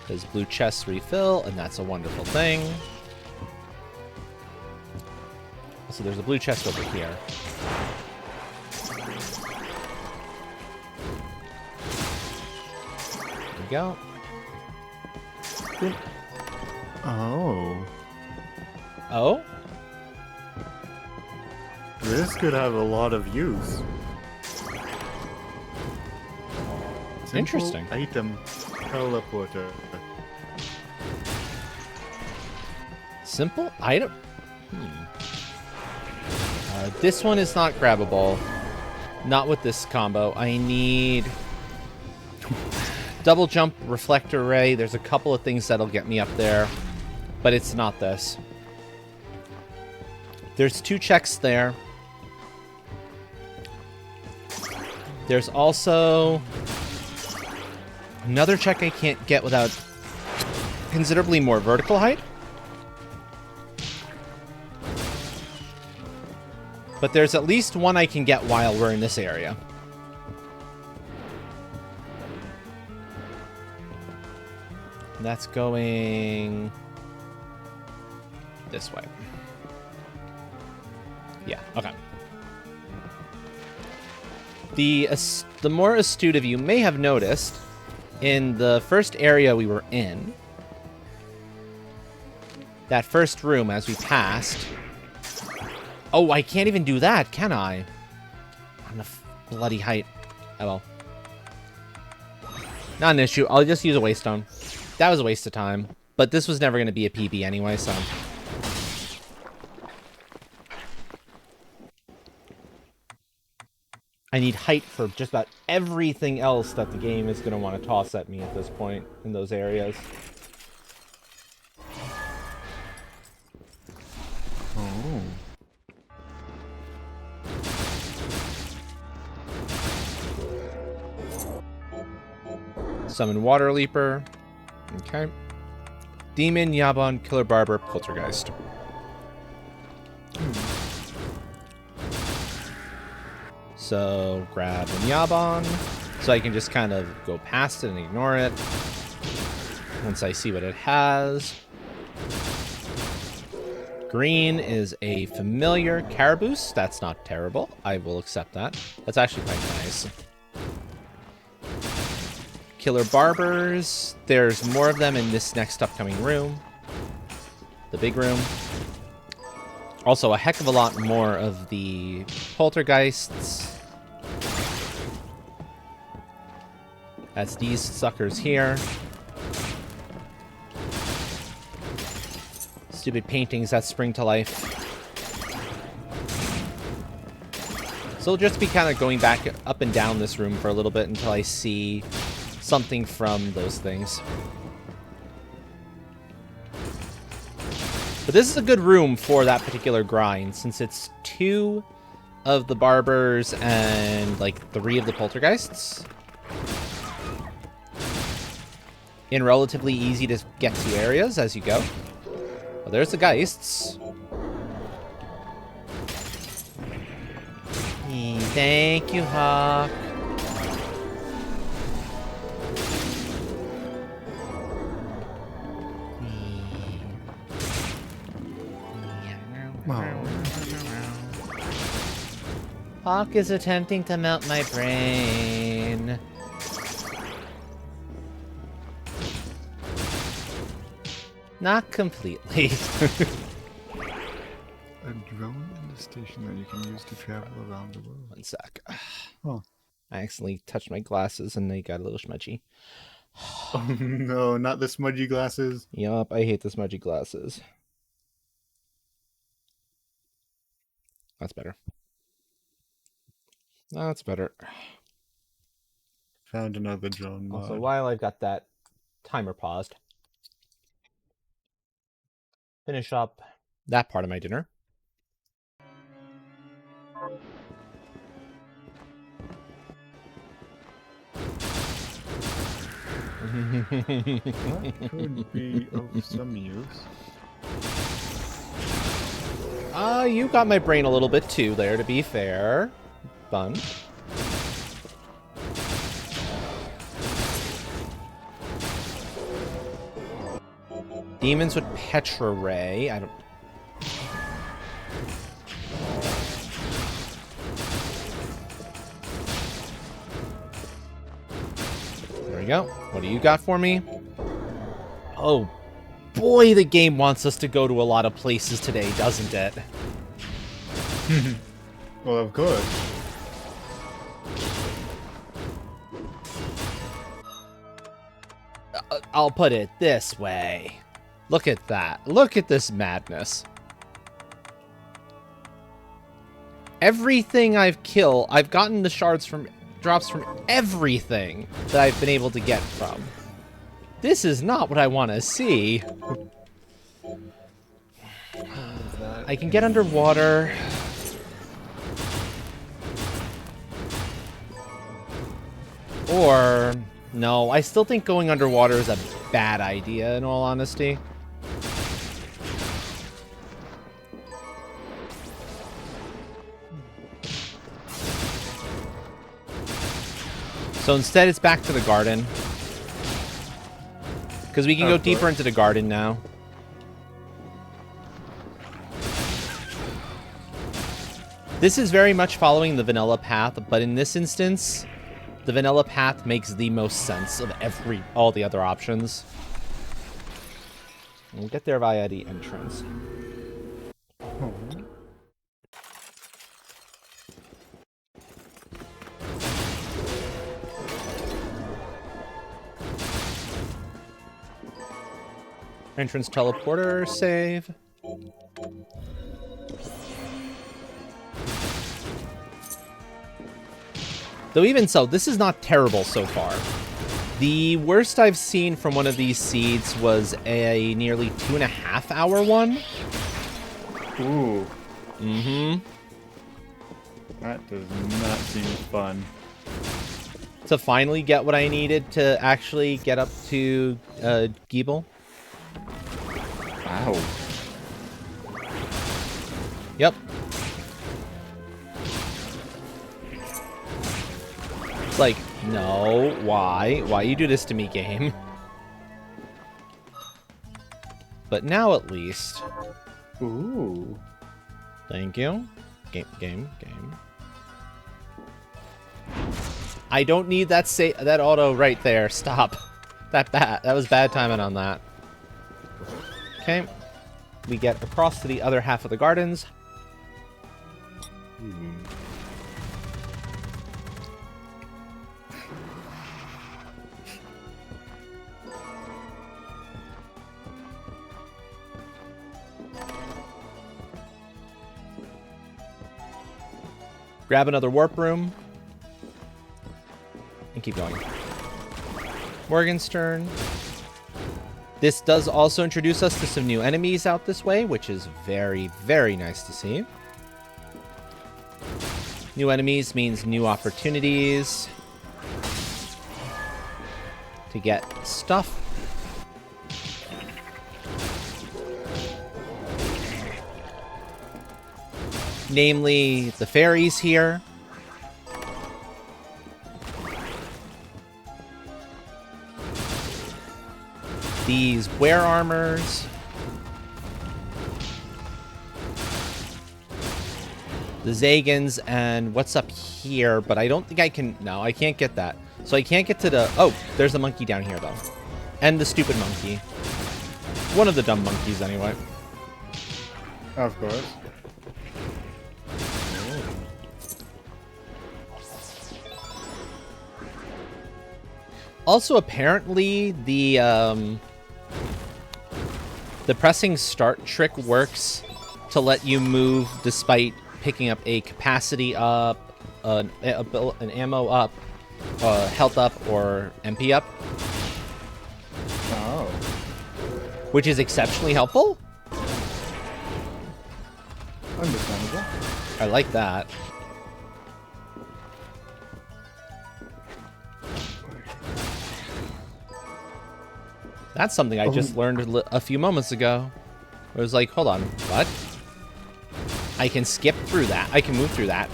There's blue chests refill, and that's a wonderful thing. So there's a blue chest over here. There we go. Boom. Oh. Oh? This could have a lot of use. Simple Interesting. Item teleporter. Simple item? This one is not grabbable. Not with this combo. I need double jump, reflector ray. There's a couple of things that'll get me up there, but it's not this. There's 2 checks there. There's also another check I can't get without considerably more vertical height. But there's at least one I can get while we're in this area. And that's going this way. Yeah, okay. The more astute of you may have noticed, in the first area we were in, that first room as we passed... Oh, I can't even do that, can I? On the bloody height. Oh well. Not an issue. I'll just use a waste stone. That was a waste of time. But this was never going to be a PB anyway, so... I need height for just about everything else that the game is going to want to toss at me at this point in those areas. Oh. Summon Water Leaper. Okay. Demon, Yabon, Killer Barber, Poltergeist. So, grab an Yabon. So I can just kind of go past it and ignore it. Once I see what it has. Green is a familiar Caraboose. That's not terrible. I will accept that. That's actually quite nice. Killer Barbers. There's more of them in this next upcoming room. The big room. Also, a heck of a lot more of the poltergeists. That's these suckers here. Stupid paintings that spring to life. So I'll just be kind of going back up and down this room for a little bit until I see something from those things. But this is a good room for that particular grind, since it's 2 of the barbers and like 3 of the poltergeists. In relatively easy to get to areas as you go. Well, there's the geists. Thank you, Hawk. Hawk is attempting to melt my brain. Not completely. A drone in the station that you can use to travel around the world. One sec. Oh. I accidentally touched my glasses and they got a little smudgy. Oh no, not the smudgy glasses. Yup, I hate the smudgy glasses. That's better. That's better. Found another drone mod. Also, while I've got that timer paused, finish up that part of my dinner. That could be of some use. You got my brain a little bit too there, to be fair. Fun. Demons with Petra Ray. I don't... There we go. What do you got for me? Oh, boy, the game wants us to go to a lot of places today, doesn't it? Well, of course. I'll put it this way. Look at that. Look at this madness. Everything I've killed, I've gotten the shards from, drops from everything that I've been able to get from. This is not what I want to see. I can get underwater. Or, no, I still think going underwater is a bad idea, in all honesty. So instead, it's back to the garden. Because we can go deeper into the garden now. This is very much following the vanilla path, but in this instance, the vanilla path makes the most sense of all the other options. We'll get there via the entrance. Oh. Entrance teleporter, save. Though even so, this is not terrible so far. The worst I've seen from one of these seeds was a nearly 2.5 hour one. Ooh. Mm-hmm. That does not seem fun. To finally get what I needed to actually get up to Giebel. Wow. Yep. It's like, no, why? Why you do this to me, game? But now at least, Ooh. Thank you. Game. I don't need that that auto right there. Stop. That was bad timing on that. Okay. We get across to the other half of the gardens. Grab another warp room. And keep going. Morgan's turn. This does also introduce us to some new enemies out this way, which is very, very nice to see. New enemies means new opportunities to get stuff. Namely, the fairies here. These wear armors. The Zagans and what's up here, but I don't think I can... No, I can't get that. So I can't get to the... Oh, there's the monkey down here, though. And the stupid monkey. One of the dumb monkeys, anyway. Of course. Also, apparently, the pressing start trick works to let you move despite picking up a capacity up, an ammo up, health up, or MP up. Oh. Which is exceptionally helpful. Understandable. I like that. That's something I just learned a few moments ago. It was like, hold on, what? I can skip through that. I can move through that.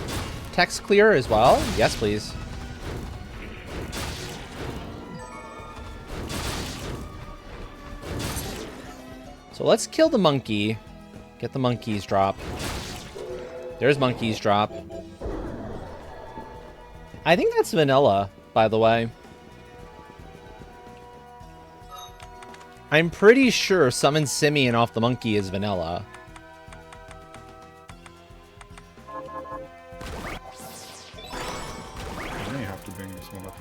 Text clear as well? Yes, please. So let's kill the monkey. Get the monkey's drop. There's monkey's drop. I think that's vanilla, by the way. I'm pretty sure summon Simeon off the monkey is vanilla. I may have to bring this one up.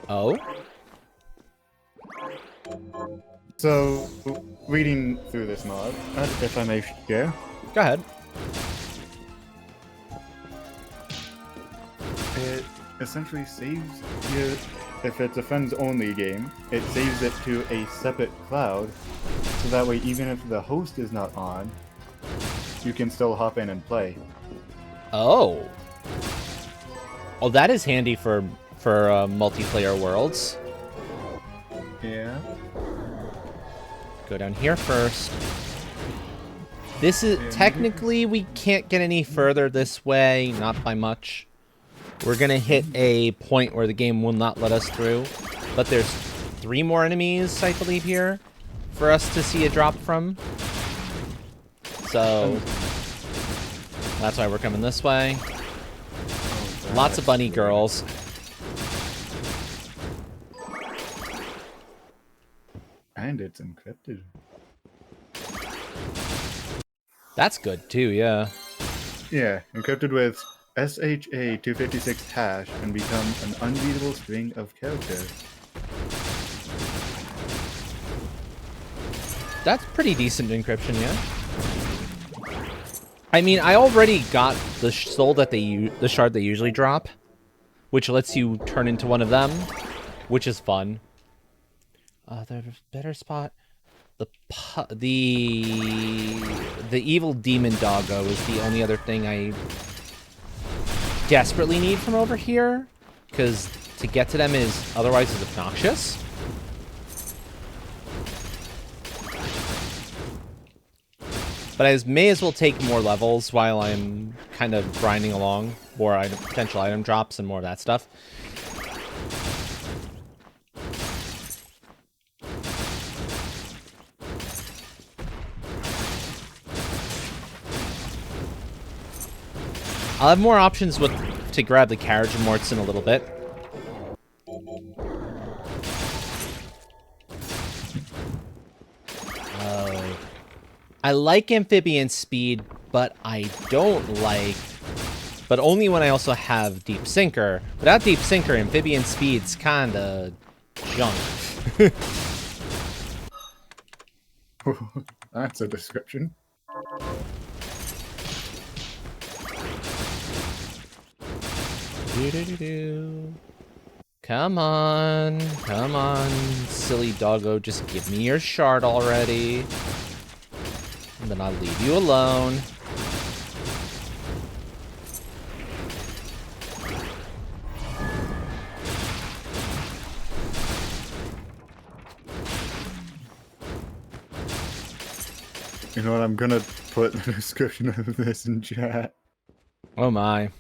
Oh? So, reading through this mod, if I may share. Go ahead. It essentially saves your... If it's a friends-only game, it saves it to a separate cloud, so that way even if the host is not on, you can still hop in and play. Oh. Oh, that is handy for multiplayer worlds. Yeah. Go down here first. This is... Technically, we can't get any further this way. Not by much. We're gonna hit a point where the game will not let us through. But there's 3 more enemies, I believe, here for us to see a drop from. So... That's why we're coming this way. Lots of bunny girls. And it's encrypted. That's good, too, yeah. Yeah, encrypted with SHA-256 hash and become an unreadable string of characters. That's pretty decent encryption, yeah. I mean, I already got the soul that the shard they usually drop, which lets you turn into one of them, which is fun. The better spot. The evil demon doggo is the only other thing I desperately need from over here, because to get to them is otherwise is obnoxious. But I may as well take more levels while I'm kind of grinding along. More potential item drops and more of that stuff. I'll have more options to grab the carriage morts in a little bit. I like amphibian speed, but I don't like... But only when I also have deep sinker. Without deep sinker, amphibian speed's kinda junk. That's a description. Come on, silly doggo, just give me your shard already. And then I'll leave you alone. You know what? I'm gonna put the description of this in chat. Oh my.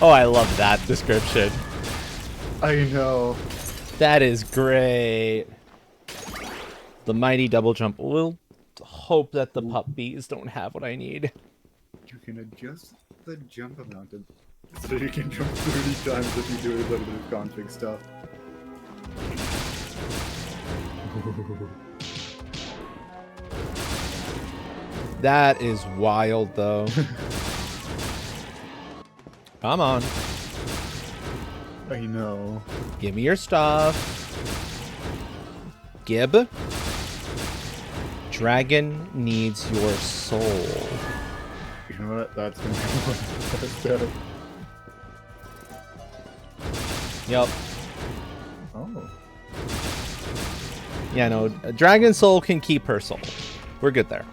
Oh, I love that description. I know. That is great. The mighty double jump. We'll hope that the puppies don't have what I need. You can adjust the jump amount so you can jump 30 times if you do a little bit of config stuff. That is wild, though. Come on. I know. Give me your stuff. Gib. Dragon needs your soul. You know what? That's gonna be one. Yep. Oh. Yeah, no. A dragon soul can keep her soul. We're good there.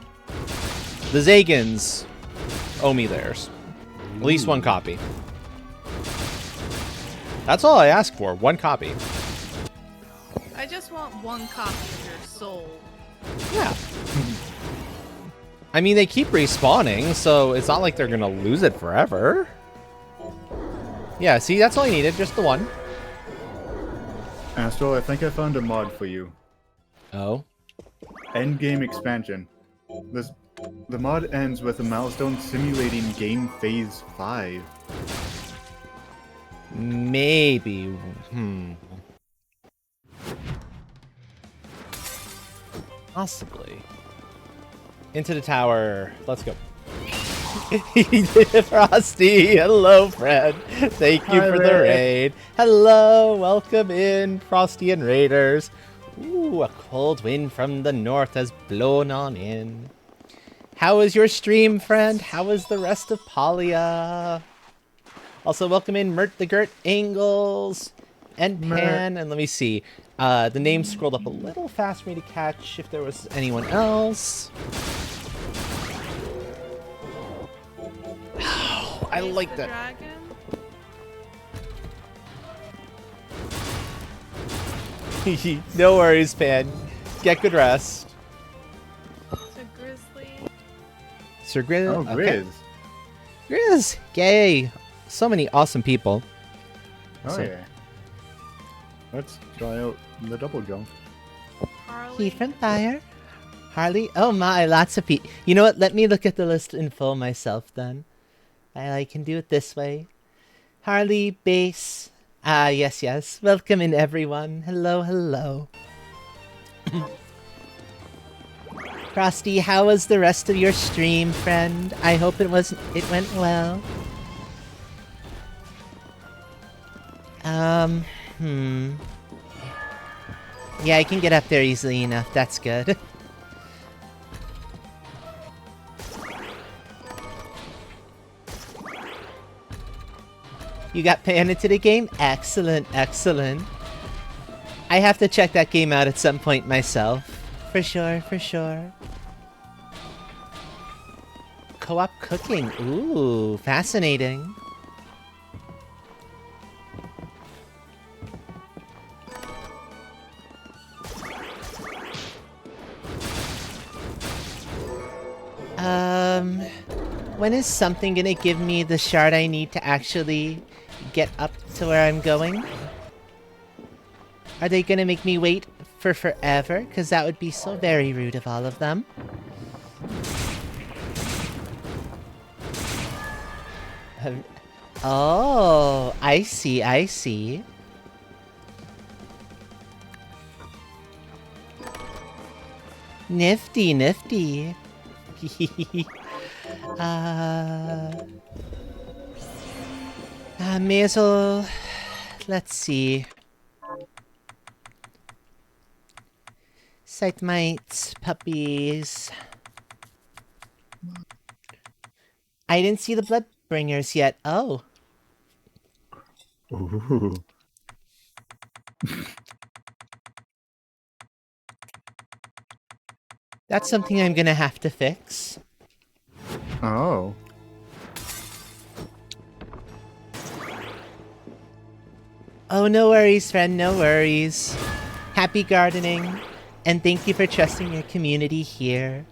The Zagans owe me theirs. At least one copy. That's all I ask for. One copy. I just want one copy of your soul. Yeah. I mean, they keep respawning, so it's not like they're gonna lose it forever. Yeah, see, that's all I needed. Just the one. Astral, I think I found a mod for you. Oh. Endgame expansion. The mod ends with a milestone simulating game phase 5. Maybe. Possibly. Into the tower. Let's go. Frosty, hello, friend. Thank you Hi, for the Ray. raid. Hello, welcome in, Frosty and Raiders. Ooh, a cold wind from the north has blown on in. How was your stream, friend? How was the rest of Polia? Also, welcome in Mert the Gert, Angles, and Pan. And let me see. The name scrolled up a little fast for me to catch if there was anyone else. Oh, I Face like the that. Dragon? No worries, Pan. Get good rest. It's a grizzly. Sir Grizz. Oh, Grizz. Grizz. Yay. So many awesome people. Oh, So- yeah. Let's try out the double jump. Harley. Heat from fire. Harley. Oh my, lots of people. You know what? Let me look at the list in full myself then. I can do it this way. Harley, Base. Ah, yes, yes. Welcome in, everyone. Hello, hello. Frosty, how was the rest of your stream, friend? I hope it went well. Yeah, I can get up there easily enough. That's good. You got Pan into the game? Excellent, excellent. I have to check that game out at some point myself. For sure, for sure. Co-op cooking. Ooh, fascinating. When is something gonna give me the shard I need to actually get up to where I'm going? Are they gonna make me wait for forever? Because that would be so very rude of all of them. Oh, I see, I see. Nifty, nifty. May as well... Let's see. Sight mites, puppies. I didn't see the Bloodbringers yet. Oh. Ooh. That's something I'm gonna have to fix. Oh. Oh, no worries, friend, no worries. Happy gardening, and thank you for trusting your community here.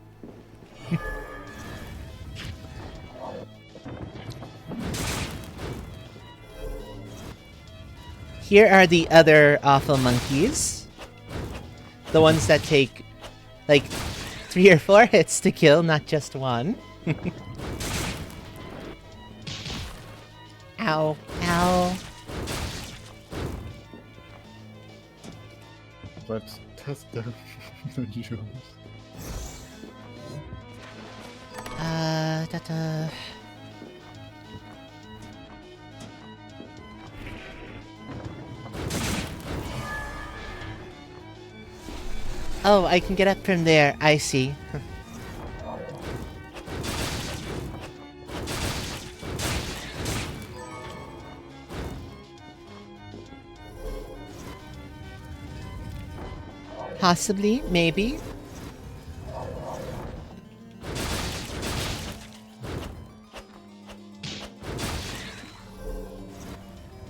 Here are the other awful monkeys. The ones that take, like, 3 or 4 hits to kill, not just one. Ow, ow. Let's test the jewels. Da-da. Oh, I can get up from there. I see. Possibly, maybe.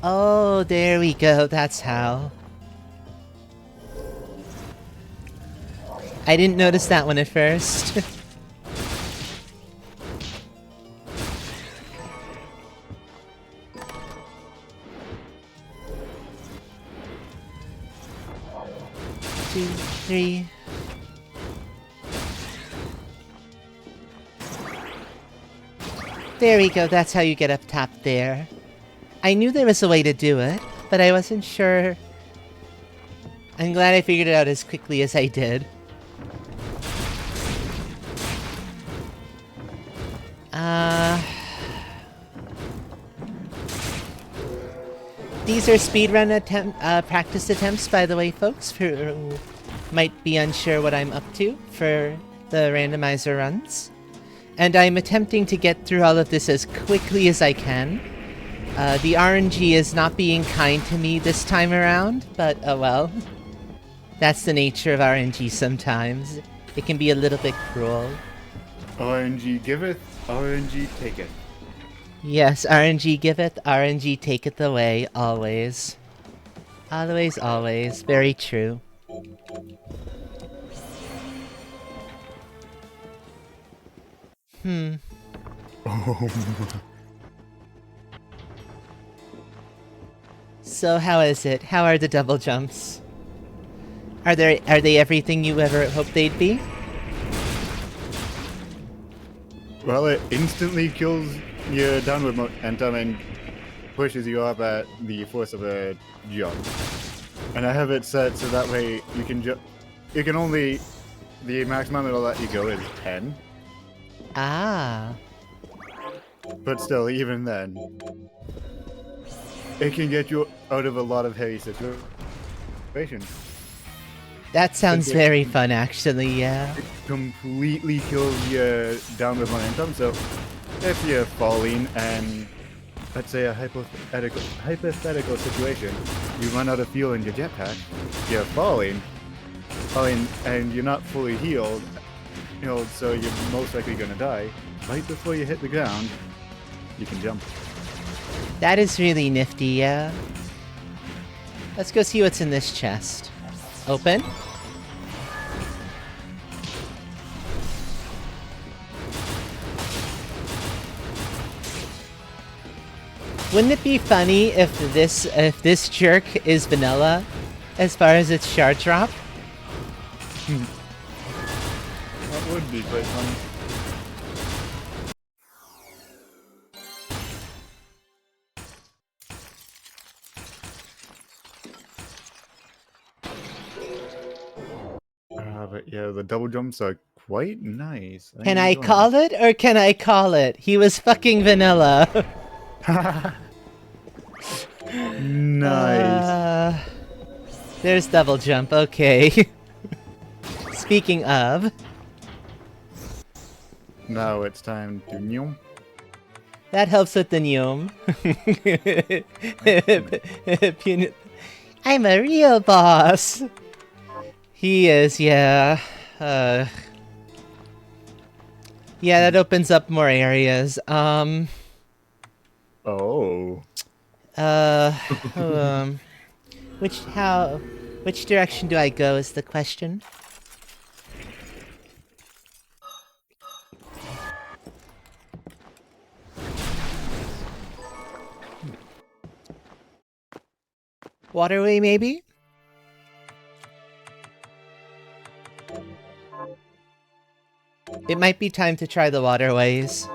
Oh, there we go. That's how. I didn't notice that one at first. Two, three. There we go, that's how you get up top there. I knew there was a way to do it, but I wasn't sure. I'm glad I figured it out as quickly as I did. These are speedrun practice attempts, by the way, folks, who might be unsure what I'm up to for the randomizer runs. And I'm attempting to get through all of this as quickly as I can. The RNG is not being kind to me this time around, but oh well. That's the nature of RNG sometimes. It can be a little bit cruel. RNG giveth, RNG taketh. Yes, RNG giveth, RNG taketh away, always. Always, always. Very true. Oh my. So how is it? How are the double jumps? Are they everything you ever hoped they'd be? Well, it instantly kills your downward momentum and pushes you up at the force of a jump. And I have it set so that way you can jump. You can only. The maximum it'll let you go is 10. Ah. But still, even then, it can get you out of a lot of heavy situations. That sounds very fun, actually, yeah. It completely kills your downward momentum, so if you're falling and, let's say a hypothetical situation, you run out of fuel in your jetpack, you're falling, and you're not fully healed, so you're most likely gonna die, right before you hit the ground, you can jump. That is really nifty, yeah. Let's go see what's in this chest. Open. Wouldn't it be funny if this jerk is vanilla as far as its shard drop. That would be quite funny. But yeah, the double jumps are quite nice. Can I call it or can I call it? He was fucking vanilla. Nice. There's double jump, okay. Speaking of, Now it's time to new. that helps with the gnome. I'm a real boss. He is, yeah. Yeah, that opens up more areas. Oh. Which direction do I go is the question. Waterway, maybe? It might be time to try the waterways.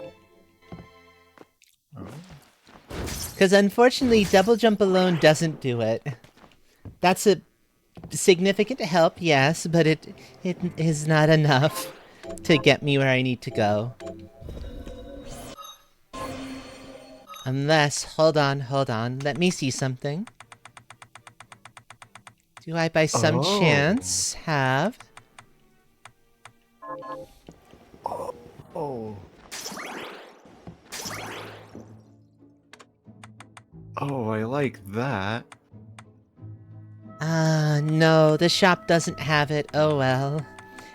Because unfortunately, double jump alone doesn't do it. That's a significant help, yes, but it is not enough to get me where I need to go. Unless, hold on, let me see something. Do I by some chance have... Oh. Oh, I like that. No, the shop doesn't have it. Oh well.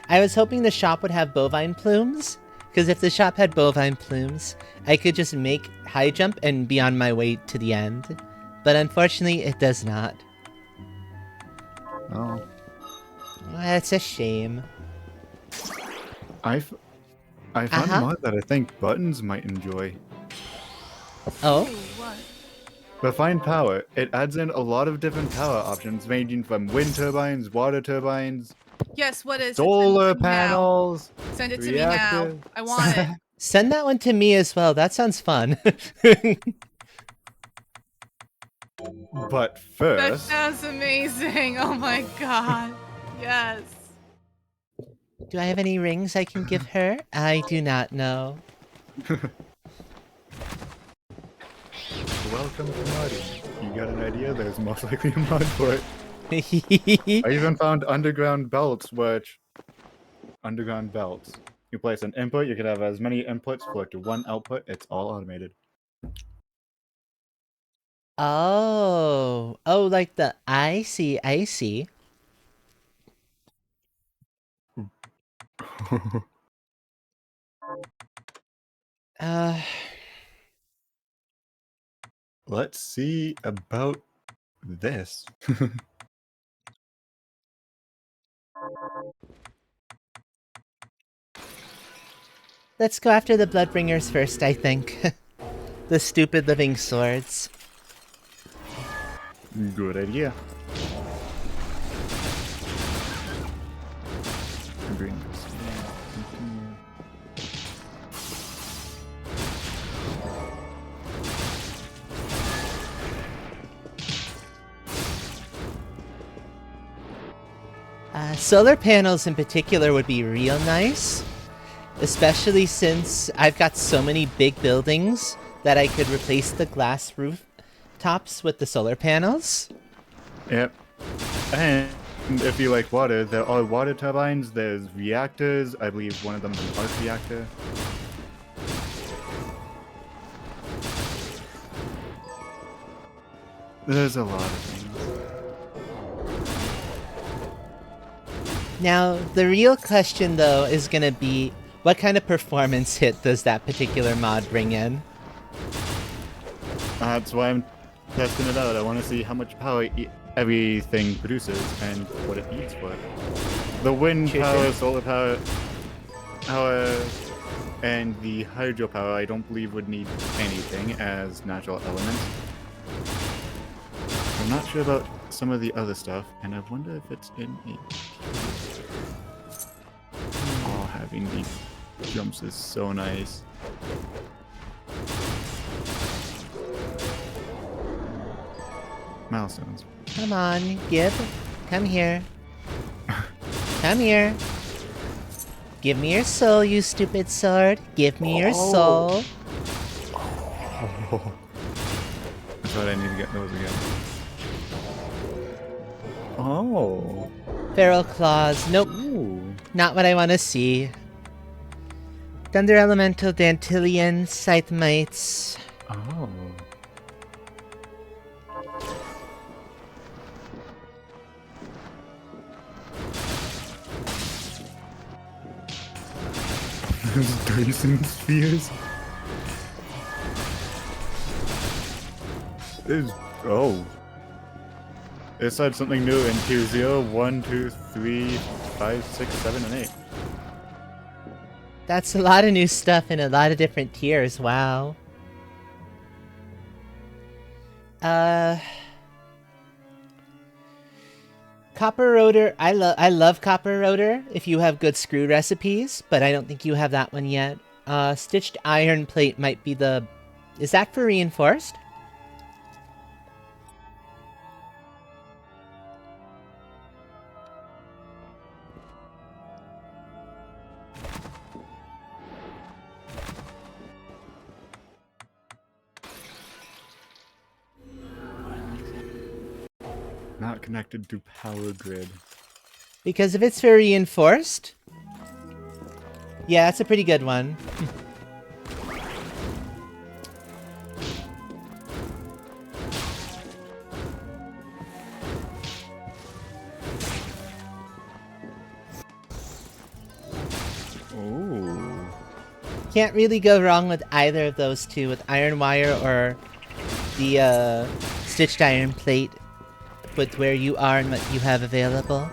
I was hoping the shop would have bovine plumes, because if the shop had bovine plumes, I could just make high jump and be on my way to the end. But unfortunately, it does not. Oh. That's a shame. I found a mod that I think Buttons might enjoy. Oh? Ooh, what? Refine power. It adds in a lot of different power options, ranging from wind turbines, water turbines, Yes, what is it? solar Send it to me now. panels. Send it to me now. reactor. I want it. Send that one to me as well. That sounds fun. But That first, sounds amazing. Oh my god. Yes. Do I have any rings I can give her? I do not know. welcome to modding. You got an idea? There's most likely a mod for it. I even found underground belts, You place an input, you can have as many inputs for to one output. It's all automated. Oh, like the I see. Uh, Let's see about this. let's go after the Bloodbringers first, I think. The stupid living swords. Good idea. Bring this. Continue. Solar panels in particular would be real nice. Especially since I've got so many big buildings that I could replace the glass roof tops with the solar panels. Yep. And if you like water, there are water turbines, there's reactors. I believe one of them is an arc reactor. There's a lot of things. Now, the real question though is gonna be, what kind of performance hit does that particular mod bring in? That's why I'm testing it out. I want to see how much power everything produces and what it needs for it. The wind power, solar power, and the hydropower I don't believe would need anything as natural elements. I'm not sure about some of the other stuff, and I wonder if it's in a... Oh, having these jumps is so nice. Milestones. Come on, Gib. Come here. Come here. Give me your soul, you stupid sword. Give me your soul. Oh. I thought I need to get those again. Oh. Feral claws. Nope. Ooh. Not what I want to see. Thunder Elemental, Dantillion, Scythe Mites. Oh. Those Dyson spheres. Oh. It said something new in tier 0, 1, 2, 3, 5, 6, 7, and 8. That's a lot of new stuff in a lot of different tiers. Wow. Copper Rotor. I love Copper Rotor if you have good screw recipes, but I don't think you have that one yet. Stitched Iron Plate might be the... Is that for reinforced? Not connected to power grid. Because if it's for reinforced... Yeah, that's a pretty good one. Oh. Can't really go wrong with either of those two, with Iron Wire or the Stitched Iron Plate, with where you are and what you have available.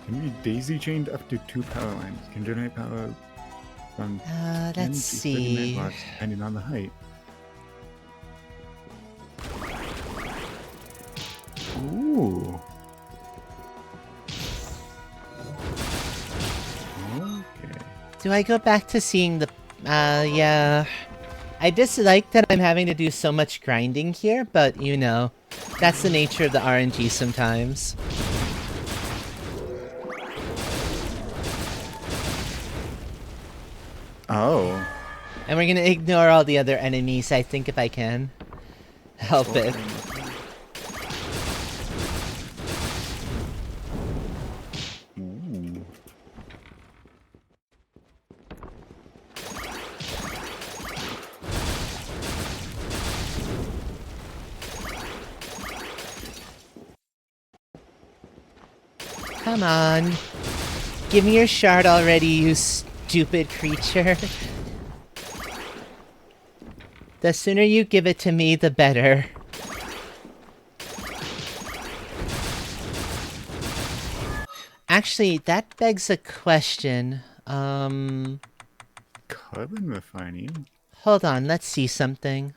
Can be daisy chained up to 2 power lines. Can generate power from 10 to Let's 30 see. megawatts, depending on the height. Ooh. Okay. Do I go back to seeing the... yeah... I dislike that I'm having to do so much grinding here, but you know, that's the nature of the RNG sometimes. Oh. And we're gonna ignore all the other enemies, I think, if I can. Help it. Ooh. Come on. Give me your shard already, you stupid creature. The sooner you give it to me, the better. Actually, that begs a question. Carbon refining? Hold on, let's see something.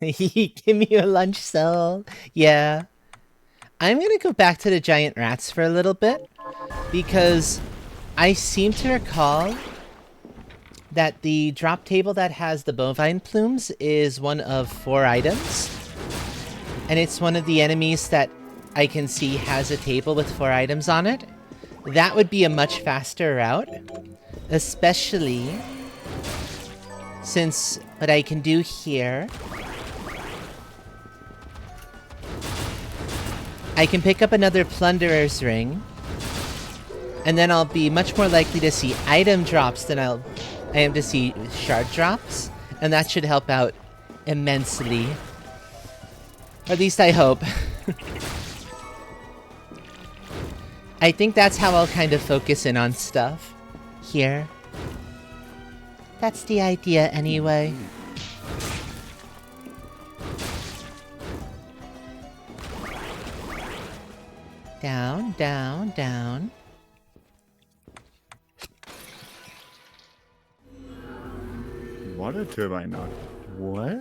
Give me your lunch cell. Yeah. I'm gonna go back to the giant rats for a little bit, because I seem to recall that the drop table that has the bovine plumes is one of 4 items, and it's one of the enemies that I can see has a table with 4 items on it. That would be a much faster route, especially since what I can do here, I can pick up another Plunderer's Ring, and then I'll be much more likely to see item drops than I am to see shard drops, and that should help out immensely. Or at least I hope. I think that's how I'll kind of focus in on stuff. Here. That's the idea anyway. Down, down, down. Water turbine node. What?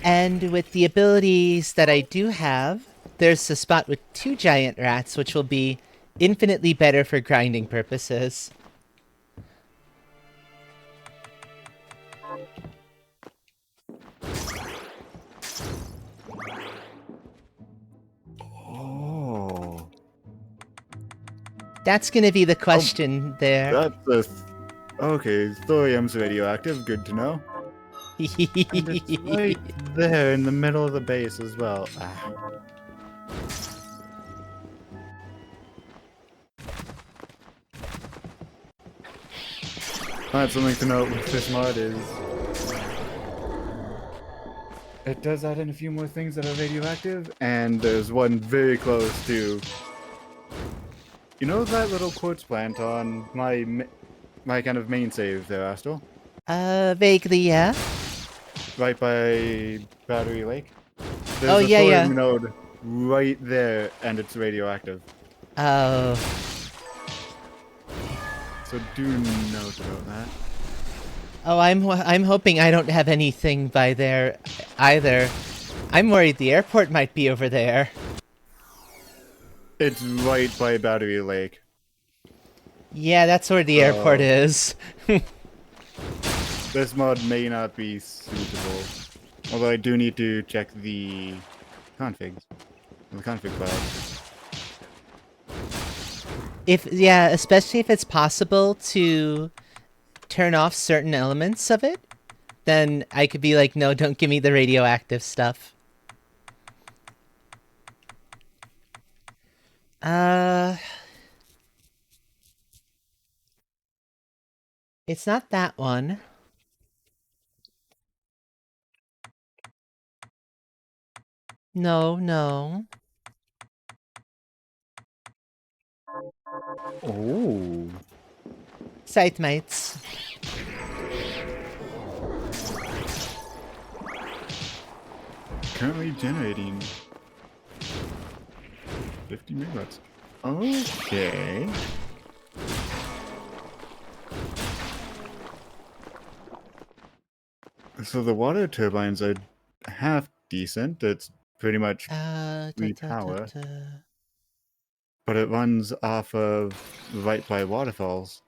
And with the abilities that I do have, there's a spot with 2 giant rats, which will be infinitely better for grinding purposes. Oh. That's gonna be the question there. That's a... Okay, thorium's radioactive, good to know. And it's right there in the middle of the base as well. Ah. That's something to note with this mod is... It does add in a few more things that are radioactive, and there's one very close to... You know that little quartz plant on my kind of main save there, Astral? Vaguely, yeah. Right by Battery Lake? There's Oh, a yeah, yeah. thorium node right there, and it's radioactive. Oh. So do note about that. Oh, I'm hoping I don't have anything by there either. I'm worried the airport might be over there. It's right by Battery Lake. Yeah, that's where the airport is. This mod may not be suitable. Although I do need to check the configs. The config file. Yeah, especially if it's possible to turn off certain elements of it, then I could be like, no, don't give me the radioactive stuff. It's not that one. No, no. Oh. Site mates. Currently generating 50 megawatts. Okay. So the water turbines are half decent. It's pretty much free power. But it runs off of right by waterfalls.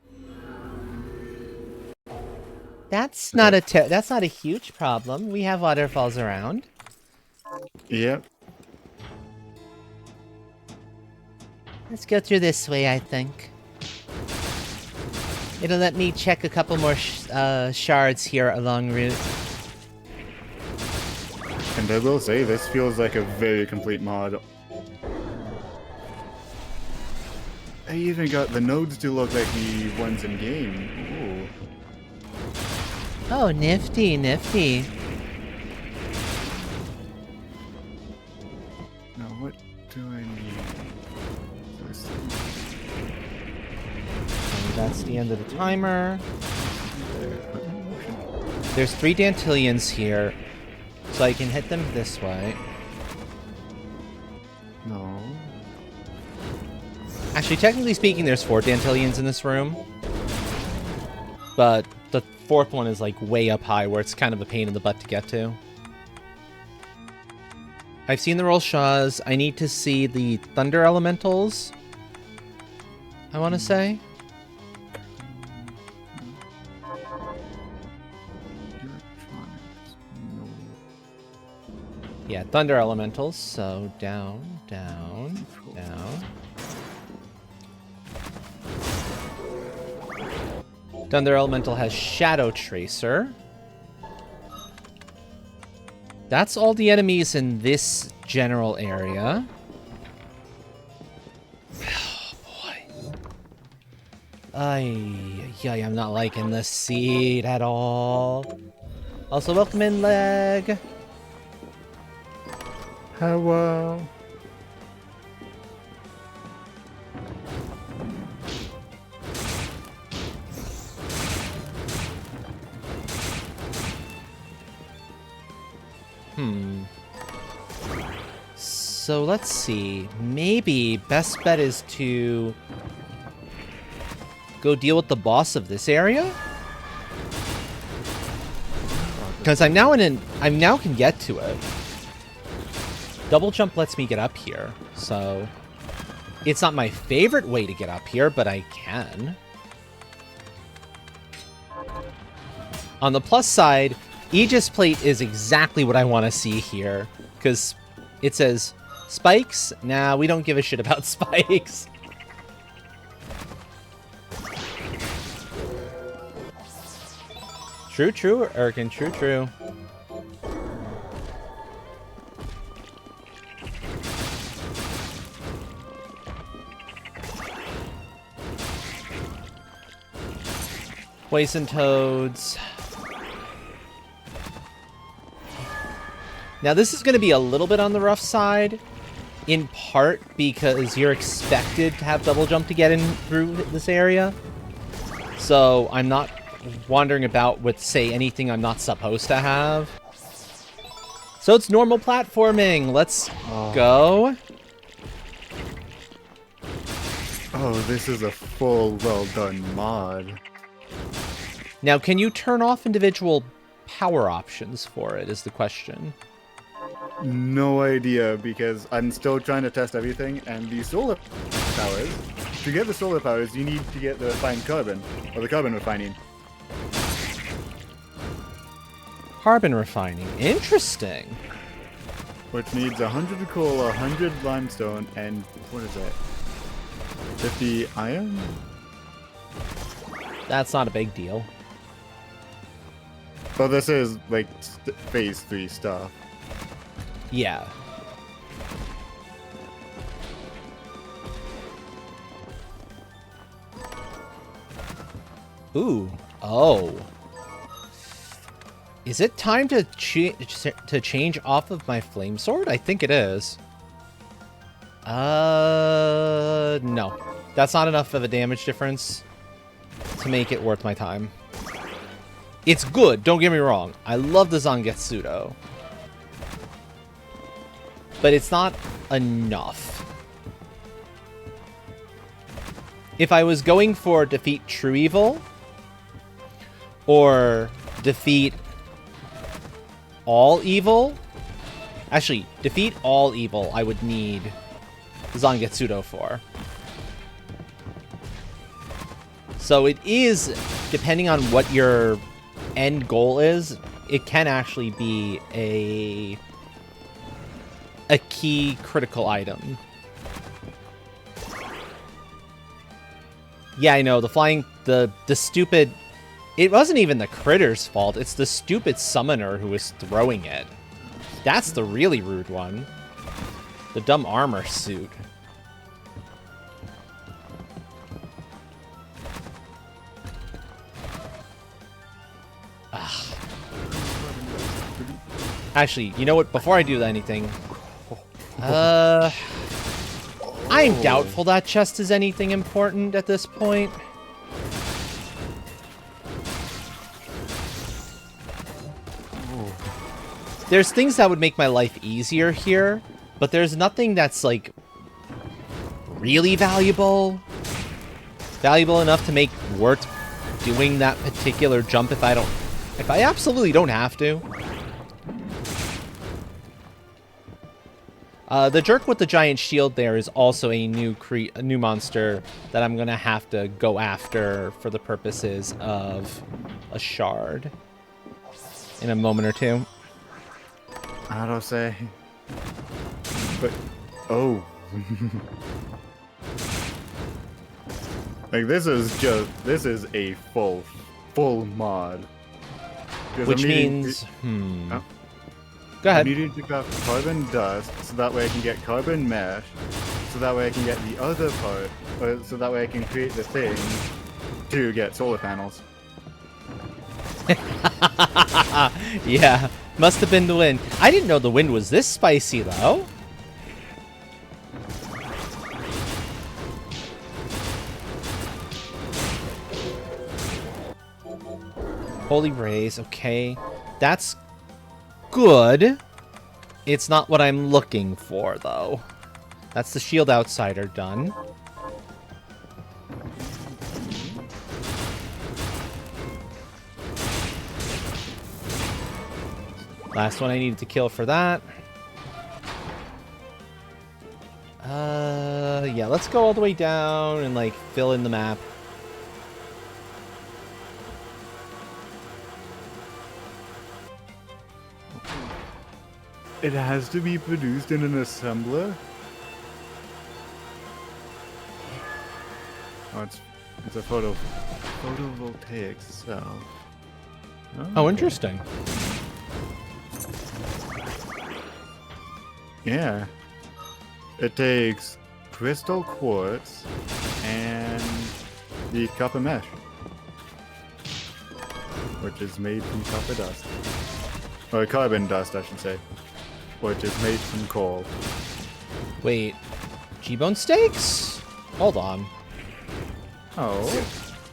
That's not that's not a huge problem. We have waterfalls around. Yep. Let's go through this way, I think. It'll let me check a couple more shards here along route. And I will say, this feels like a very complete mod. I even got the nodes to look like the ones in game. Ooh. Oh, nifty, nifty. Now what do I need? And that's the end of the timer. There's 3 Dantillions here, so I can hit them this way. No. Actually, technically speaking, there's 4 Dantillions in this room. But the 4th one is like way up high where it's kind of a pain in the butt to get to. I've seen the roll shaws. I need to see the thunder elementals, I want to say. Yeah, thunder elementals. So down, down, down. Thunder elemental has shadow tracer. That's all the enemies in this general area. Oh boy. I'm not liking this seed at all. Also, welcome in, Leg. Hello. So let's see. Maybe best bet is to go deal with the boss of this area. Because I'm now can get to it. Double jump lets me get up here, so it's not my favorite way to get up here, but I can. On the plus side, Aegis plate is exactly what I want to see here, because it says spikes. Nah, we don't give a shit about spikes. True, true, Erkin, true, true. Poison toads. Now this is going to be a little bit on the rough side, in part because you're expected to have double jump to get in through this area. So I'm not wandering about with, say, anything I'm not supposed to have. So it's normal platforming. Let's go. Oh, this is a full, well done mod. Now, can you turn off individual power options for it, is the question. No idea, because I'm still trying to test everything, and the solar powers, to get the solar powers, you need to get the refined carbon, or the carbon refining. Carbon refining. Interesting. Which needs 100 coal, 100 limestone, and what is that? 50 iron? That's not a big deal. Well, this is, like, phase 3 stuff. Yeah. Ooh. Oh. Is it time to change off of my flame sword? I think it is. No. That's not enough of a damage difference to make it worth my time. It's good, don't get me wrong. I love the Zangetsudo. But it's not enough. If I was going for defeat true evil, or defeat all evil, actually, defeat all evil, I would need Zangetsudo for. So it is, depending on what your end goal is, it can actually be a key critical item. Yeah, I know, the flying, the stupid, it wasn't even the critter's fault, it's the stupid summoner who was throwing it. That's the really rude one. The dumb armor suit. Ugh. Actually, you know what? Before I do anything, I'm doubtful that chest is anything important at this point. There's things that would make my life easier here, but there's nothing that's, like, really valuable. Valuable enough to make worth doing that particular jump if I absolutely don't have to. The jerk with the giant shield there is also a new monster that I'm gonna have to go after for the purposes of a shard in a moment or two. I don't say. But, oh. Like, this is a full mod. Which means, Oh. Go ahead. I need to craft carbon dust, so that way I can get carbon mesh, so that way I can get the other part, so that way I can create the thing to get solar panels. Yeah, must have been the wind. I didn't know the wind was this spicy, though. Holy rays, okay. That's good. It's not what I'm looking for, though. That's the shield outsider done. Last one I needed to kill for that. Yeah, let's go all the way down and, like, fill in the map. It has to be produced in an assembler? Oh, it's a photovoltaic cell. Oh, interesting. Yeah. It takes crystal quartz and the copper mesh, which is made from copper dust. Or carbon dust, I should say. Which is made from coal. Wait, G-bone steaks? Hold on. Oh.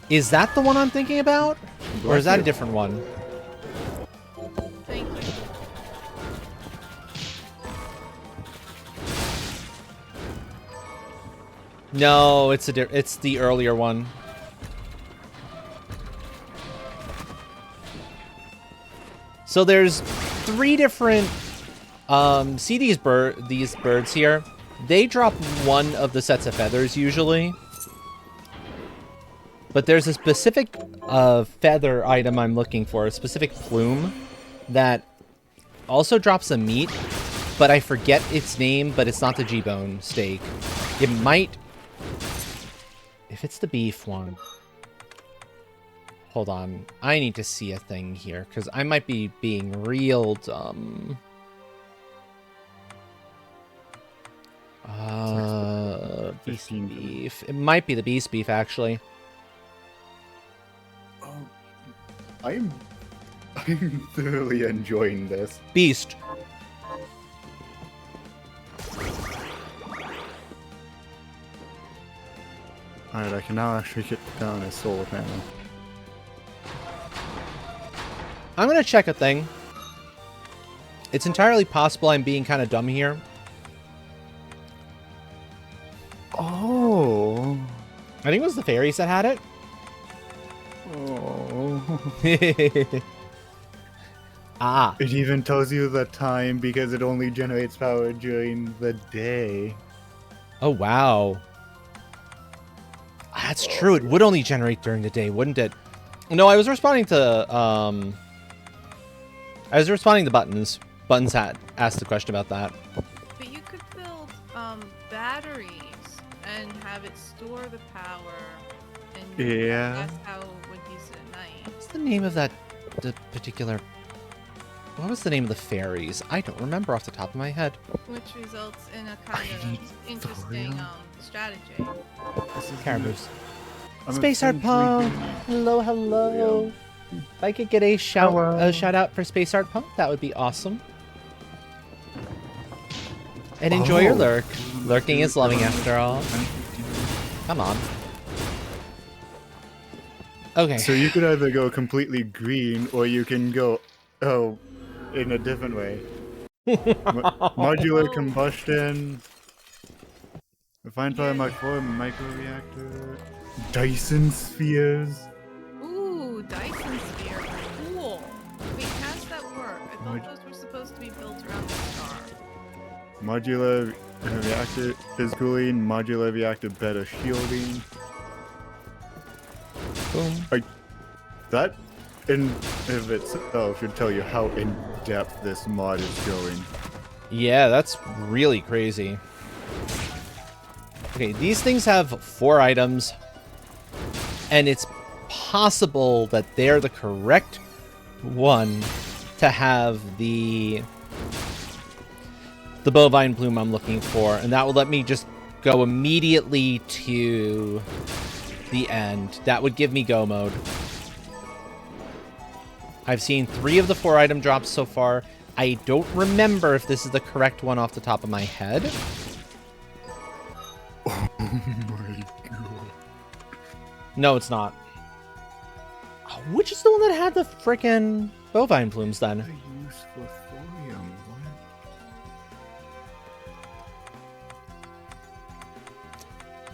Is that the one I'm thinking about? Or is that a different one? Thank you. No, it's the earlier one. So there's 3 different see these birds here? They drop one of the sets of feathers usually. But there's a specific feather item I'm looking for, a specific plume that also drops a meat, but I forget its name, but it's not the G-bone steak. It might... If it's the beef one... Hold on. I need to see a thing here, because I might be being real dumb. Beef. It might be the beast beef, actually. Oh, I'm thoroughly enjoying this. Beast. Alright, I can now actually get down a solar panel. I'm going to check a thing. It's entirely possible I'm being kind of dumb here. Oh. I think it was the fairies that had it. Oh. Ah. It even tells you the time because it only generates power during the day. Oh, wow. That's true. It would only generate during the day, wouldn't it? No, I was responding to, Buttons. Buttons had asked a question about that. But you could build batteries and have it store the power. And Yeah. that's how it would use it at night. What's the name of that particular... What was the name of the fairies? I don't remember off the top of my head. Which results in a kind of interesting strategy. Caraboos. I'm Space Art Punk! Hello, hello! If I could get a shout out for Space Art Punk, that would be awesome. And enjoy your lurk. Lurking is loving after all. Come on. Okay. So you could either go completely green, or you can go, in a different way. Modular combustion. Refined power Mark 4 microreactor. Dyson spheres. Ooh, Dyson sphere. Cool. Wait, how does that work? I thought those were supposed to be built around the star. Modular reactor is cooling. Modular reactor better shielding. Boom. That in of itself should tell you how in depth this mod is going. Yeah, that's really crazy. Okay, these things have 4 items, and it's possible that they're the correct one to have the bovine plume I'm looking for, and that will let me just go immediately to the end. That would give me go mode. I've seen 3 of the 4 item drops so far. I don't remember if this is the correct one off the top of my head. Oh my god. No, it's not. Oh, which is the one that had the frickin' bovine plumes then? A useful thorium.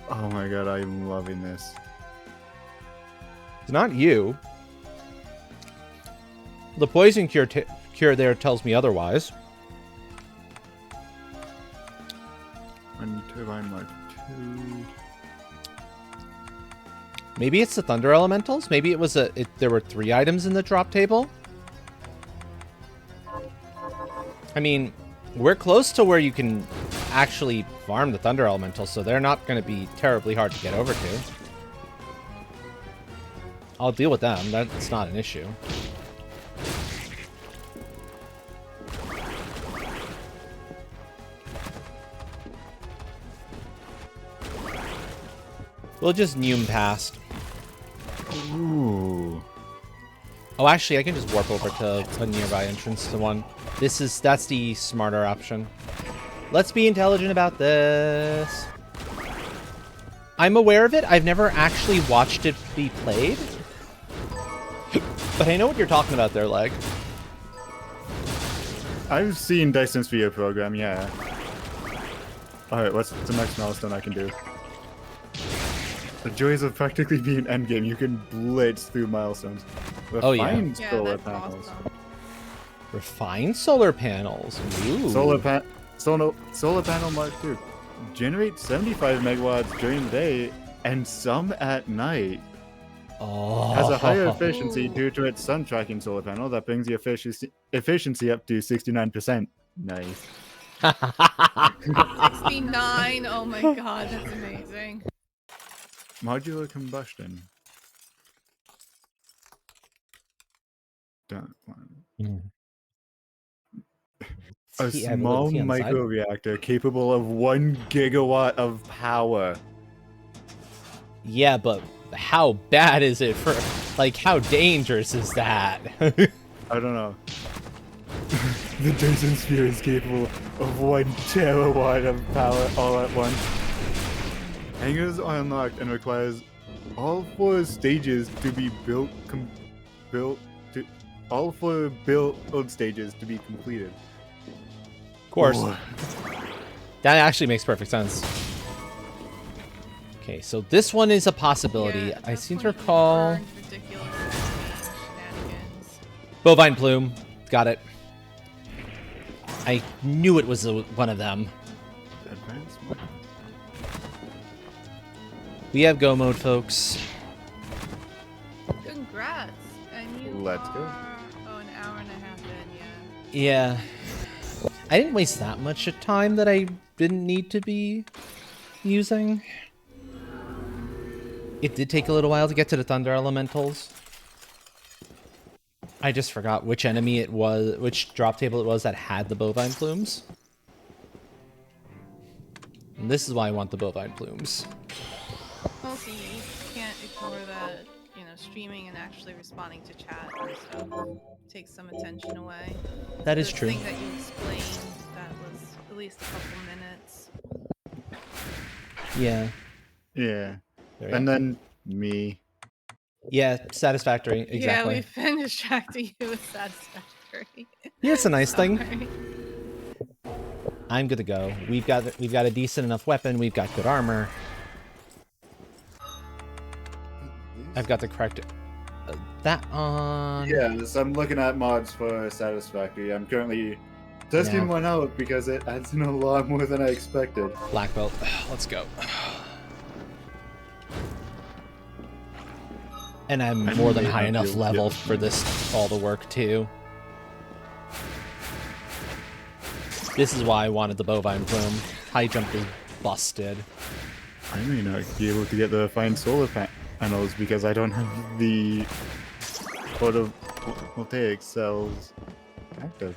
What? Oh my god, I'm loving this. It's not you. The poison cure there tells me otherwise. Wind turbine mark 2. Maybe it's the thunder elementals. Maybe it was there were 3 items in the drop table. I mean, we're close to where you can actually farm the thunder elementals, so they're not going to be terribly hard to get over to. I'll deal with them. That's not an issue. We'll just Neum past. Ooh. Oh, actually, I can just warp over to a nearby entrance to one. That's the smarter option. Let's be intelligent about this. I'm aware of it. I've never actually watched it be played. But I know what you're talking about there, Leg. I've seen Dyson's video program, yeah. Alright, what's the next milestone I can do? The joys of practically being endgame. You can blitz through milestones. Oh, yeah. Refined Yeah, solar that's panels. awesome. Refined solar panels. Ooh. Solar panel mark 2. Generate 75 megawatts during the day and some at night. Oh. Has a higher efficiency Ooh. due to its sun tracking solar panel that brings the efficiency up to 69%. Nice. 69. Oh my god, that's amazing. Modular combustion. Done. Mm. A See, I have small little tea on the side. microreactor capable of 1 gigawatt of power. Yeah, but how bad is it for... Like, how dangerous is that? I don't know. The Dyson Sphere is capable of 1 terawatt of power all at once. Hangars are unlocked and requires all 4 stages to be all 4 build stages to be completed. Of course. Oh. That actually makes perfect sense. Okay, so this one is a possibility. Yeah, I that's seem to when you recall... earned ridiculous shenanigans. Bovine plume. Got it. I knew it was one of them. Advanced mode. We have go mode, folks. Congrats! And you Let's go. are... Oh, an hour and a half in, yeah. Yeah. I didn't waste that much time that I didn't need to be using. It did take a little while to get to the thunder elementals. I just forgot which enemy it was, which drop table it was that had the bovine plumes. And this is why I want the bovine plumes. Also, you can't ignore that, you know, streaming and actually responding to chat and stuff takes some attention away. That is The true. thing that you explained that was at least a couple minutes. Yeah. Yeah. There you And go. then me. Yeah, satisfactory. Exactly. Yeah, we finished tracking you with satisfactory. Here's a nice thing. Sorry. I'm good to go. We've got a decent enough weapon. We've got good armor. I've got the correct that on. Yes, I'm looking at mods for Satisfactory. I'm currently testing Yeah. one out because it adds in a lot more than I expected. Black belt. Let's go. And I'm I more than may high not enough be able to level get- for this all the work too. This is why I wanted the bovine plume. High jump is busted. I may not be able to get the refined solar panels because I don't have the photovoltaic cells active.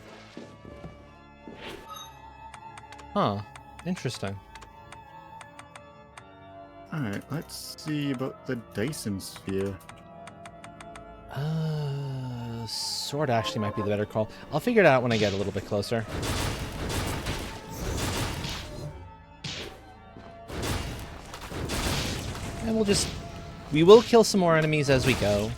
Huh. Interesting. Alright, let's see about the Dyson Sphere. Sword actually might be the better call. I'll figure it out when I get a little bit closer. And we will kill some more enemies as we go.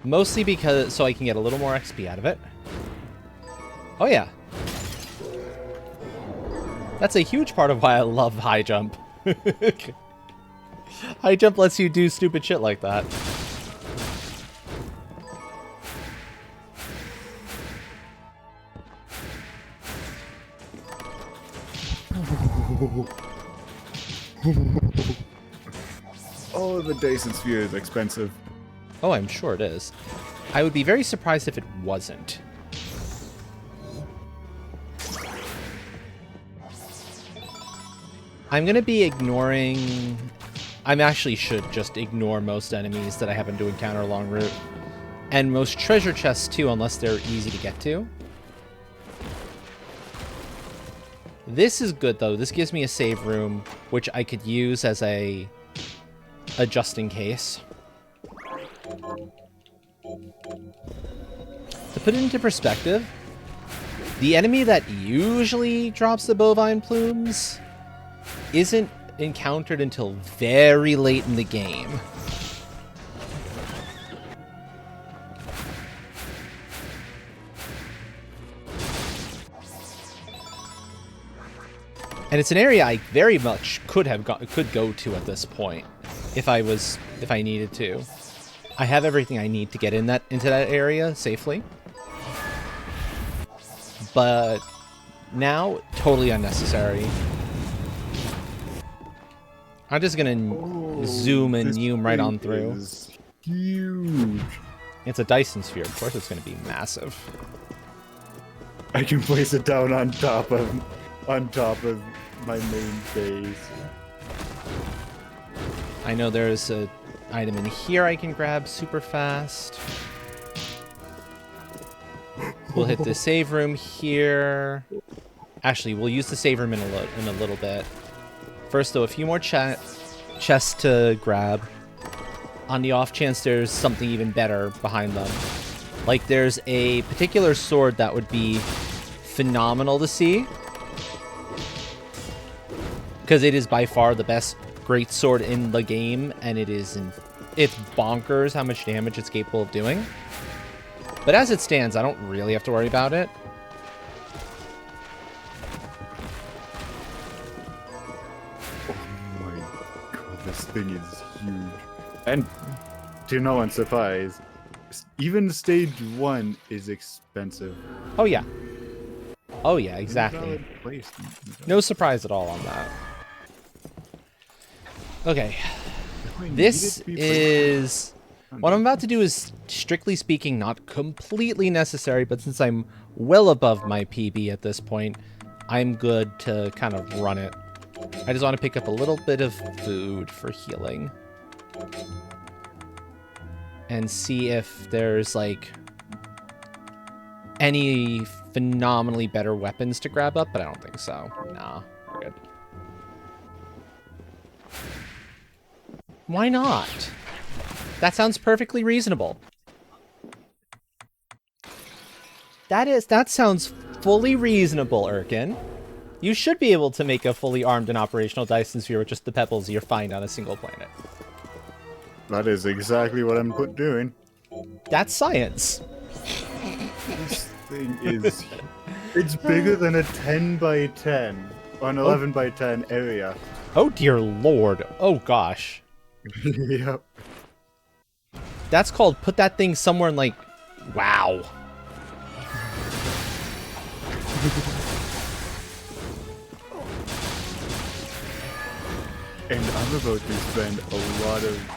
Mostly so I can get a little more XP out of it. Oh yeah. That's a huge part of why I love high jump. High jump lets you do stupid shit like that. Oh, the Dyson Sphere is expensive. Oh, I'm sure it is. I would be very surprised if it wasn't. I'm going to be ignoring... I actually should just ignore most enemies that I happen to encounter along route. And most treasure chests too, unless they're easy to get to. This is good though. This gives me a save room, which I could use as a just in case. To put it into perspective, the enemy that usually drops the bovine plumes isn't encountered until very late in the game. And it's an area I very much could go to at this point if I needed to. I have everything I need to get into that area safely. But now, totally unnecessary. I'm just gonna zoom and zoom right on through. Is huge. It's a Dyson Sphere, of course it's gonna be massive. I can place it down on top of my main base. I know there's an item in here I can grab super fast. We'll hit the save room here. Actually, we'll use the save room in a little bit. First, though, a few more chests to grab. On the off chance there's something even better behind them. Like, there's a particular sword that would be phenomenal to see. Because it is by far the best great sword in the game, and it's bonkers how much damage it's capable of doing. But as it stands, I don't really have to worry about it. Oh my god, this thing is huge. And to no one's surprise, even stage 1 is expensive. Oh yeah. Oh yeah, exactly. No surprise at all on that. Okay. This is... What I'm about to do is, strictly speaking, not completely necessary, but since I'm well above my PB at this point, I'm good to kind of run it. I just want to pick up a little bit of food for healing. And see if there's, like, any phenomenally better weapons to grab up, but I don't think so. Nah, we're good. Why not? That sounds perfectly reasonable. That sounds fully reasonable, Erkin. You should be able to make a fully armed and operational Dyson Sphere with just the pebbles you find on a single planet. That is exactly what I'm doing. That's science. This thing is... It's bigger than a 10 by 10 or an 11 by 10 area. Oh dear lord. Oh gosh. Yep. That's called put that thing somewhere in, like, wow. And I'm about to spend a lot of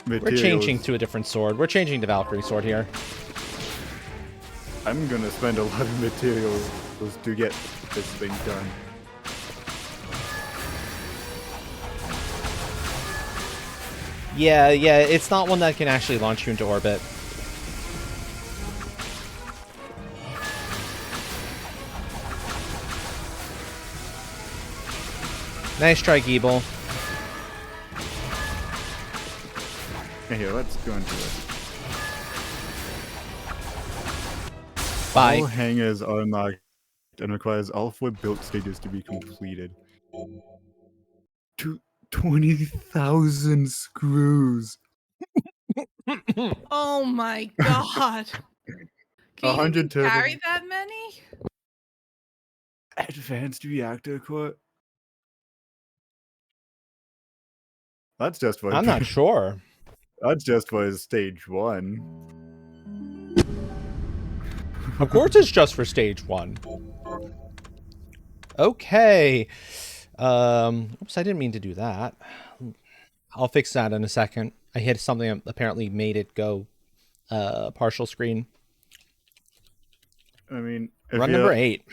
materials. We're changing to a different sword. We're changing to Valkyrie sword here. I'm gonna spend a lot of materials to get this thing done. Yeah, it's not one that can actually launch you into orbit. Nice try, Geeble. And here, let's go into it. Bye. All hangars are unlocked and requires all 4 built stages to be completed. 20,000 screws. Oh my god. Can you 100 even turbo. carry that many? Advanced reactor core. That's just for I'm not sure. that's just for stage 1. Of course it's just for stage 1. Okay. Oops, I didn't mean to do that. I'll fix that in a second. I hit something that apparently made it go partial screen. I mean, if Run you- number 8.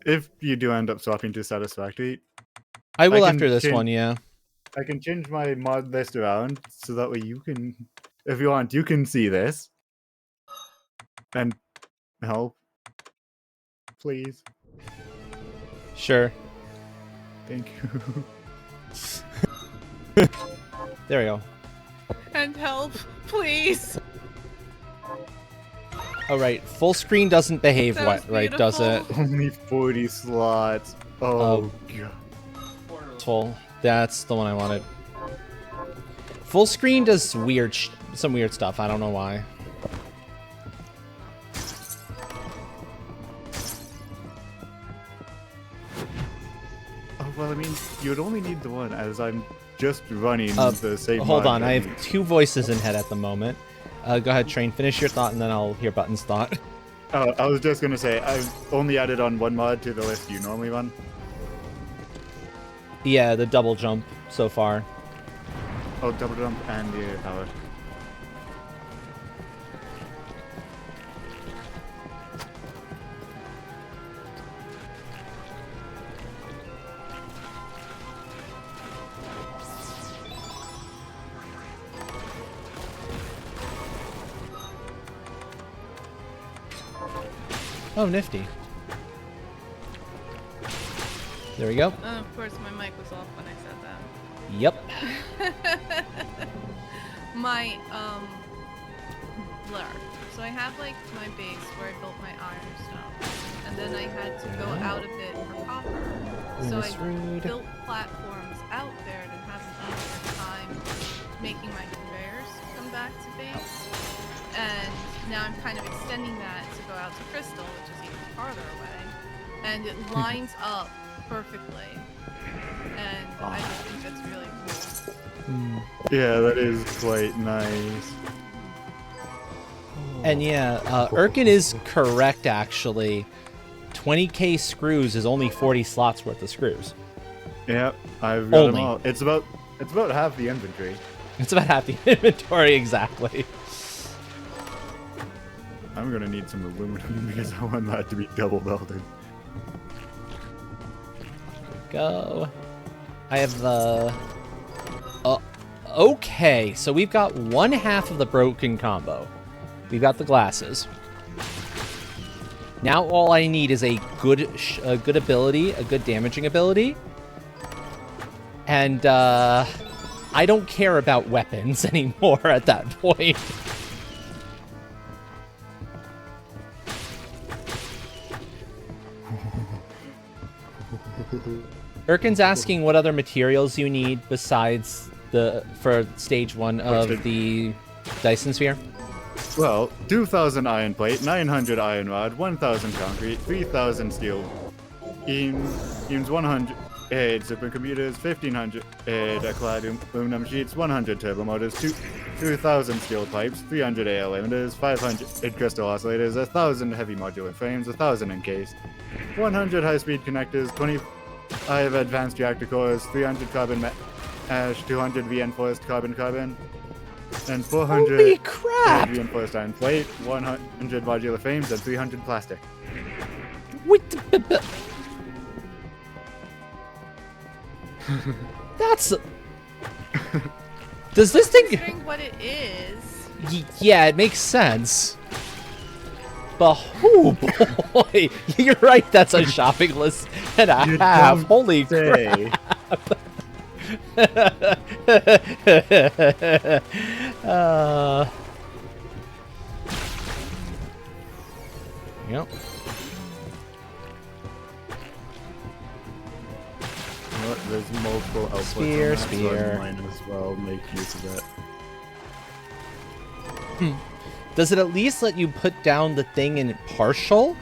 If you do end up swapping to satisfactory, I will can after this change- one, yeah. I can change my mod list around so that way you can, if you want, you can see this and help, please. Sure. Thank you. There we go. And help, please. All right, full screen doesn't behave That was right, does it? beautiful. Only 40 slots. Oh god. Full. That's the one I wanted. Full screen does some weird stuff. I don't know why. Oh well, I mean, you'd only need the one as I'm just running the same. Hold mod on, I and- have 2 voices in head at the moment. Go ahead, Train. Finish your thought, and then I'll hear Button's thought. Oh, I was just gonna say I've only added on 1 mod to the list you normally run. Yeah, the double jump so far. Oh, double jump and the power. Oh, nifty. There we go. Of course, my mic was off when I said that. Yep. My blur. So I have like my base where I built my iron stuff, and then I had to go out a bit for copper. So Miss I Rude. built platforms out there to have an easier time making my conveyors come back to base. And now I'm kind of extending that to go out to Crystal, which is even farther away, and it lines up perfectly. And I just think that's really cool. Yeah, that is quite nice. And yeah, Erkin is correct, actually. 20k screws is only 40 slots worth of screws. Yep, I've got them Only. all. It's about half the inventory. It's about half the inventory, exactly. I'm gonna need some aluminum because I want that to be double welded. Go. I have the... okay, so we've got 1/2 of the broken combo. We've got the glasses. Now all I need is a good ability, a good damaging ability. And, I don't care about weapons anymore at that point. Erkin's asking what other materials you need besides for stage 1 of the Dyson Sphere. Well, 2,000 iron plate, 900 iron rod, 1,000 concrete, 3,000 steel, beams 100 supercomputers, 1,500 clad aluminum sheets, 100 turbo motors, 2,000 steel pipes, 300 AL limiters, 500 crystal oscillators, 1,000 heavy modular frames, 1,000 encased, 100 high-speed connectors, 20 I have advanced reactor cores, 300 carbon ash, 200 reinforced carbon, and 400 Holy crap! reinforced iron plate, 100 modular frames, and 300 plastic. What That's... Does this thing... Considering what it is, Yeah, it makes sense. But, oh boy, you're right, that's a shopping list and a You half. don't Holy crap. say. Yep. There's multiple outputs. Spear, on that, so spear. I might as well make use of that. Does it at least let you put down the thing in partial?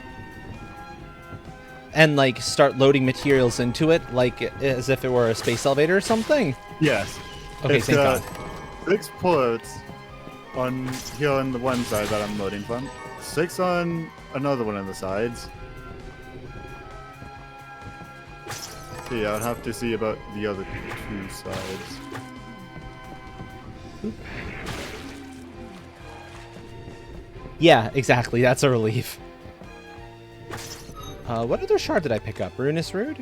And, like, start loading materials into it, like, as if it were a space elevator or something? Yes. Okay, It's thank got God. 6 ports on here on the one side that I'm loading from. 6 on another one of the sides. So yeah, I'd have to see about the other 2 sides. Yeah, exactly. That's a relief. What other shard did I pick up? Ruinous Root?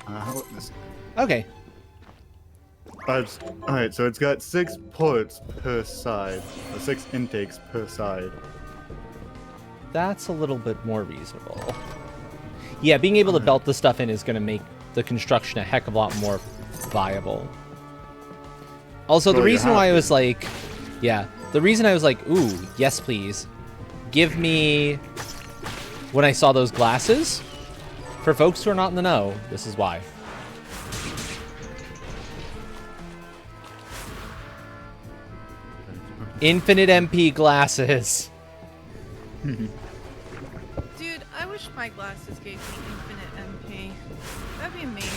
How about this? Okay. Alright, so it's got 6 ports per side, or 6 intakes per side. That's a little bit more reasonable. Yeah, being able to belt the stuff in is going to make the construction a heck of a lot more viable. Also, the Well, you reason have why I to. was like... Yeah, the reason I was like, ooh, yes please. Give me... When I saw those glasses, for folks who are not in the know, this is why. Infinite MP glasses. Dude, I wish my glasses gave me infinite MP. That'd be amazing.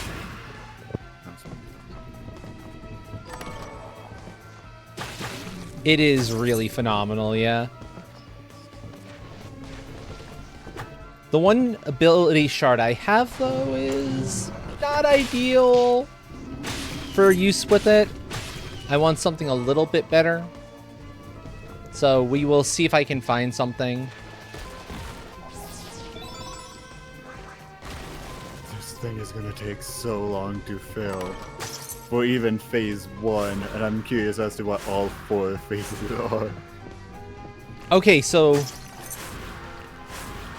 It is really phenomenal, yeah. The one ability shard I have, though, is not ideal for use with it. I want something a little bit better. So we will see if I can find something. This thing is gonna take so long to fill. For even phase 1, and I'm curious as to what all 4 phases are. Okay, so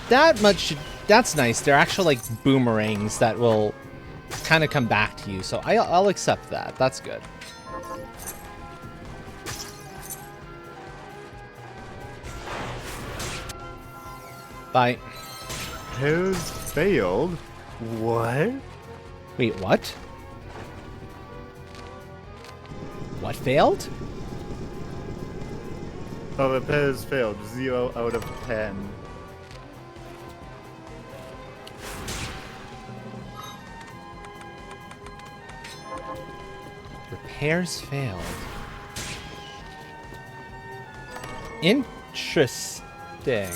that's nice. They're actually like boomerangs that will kind of come back to you. So I'll accept that. That's good. Bye. Has failed? What? Wait, what? What failed? Oh, repairs failed. 0 out of 10. Repairs failed. Interesting.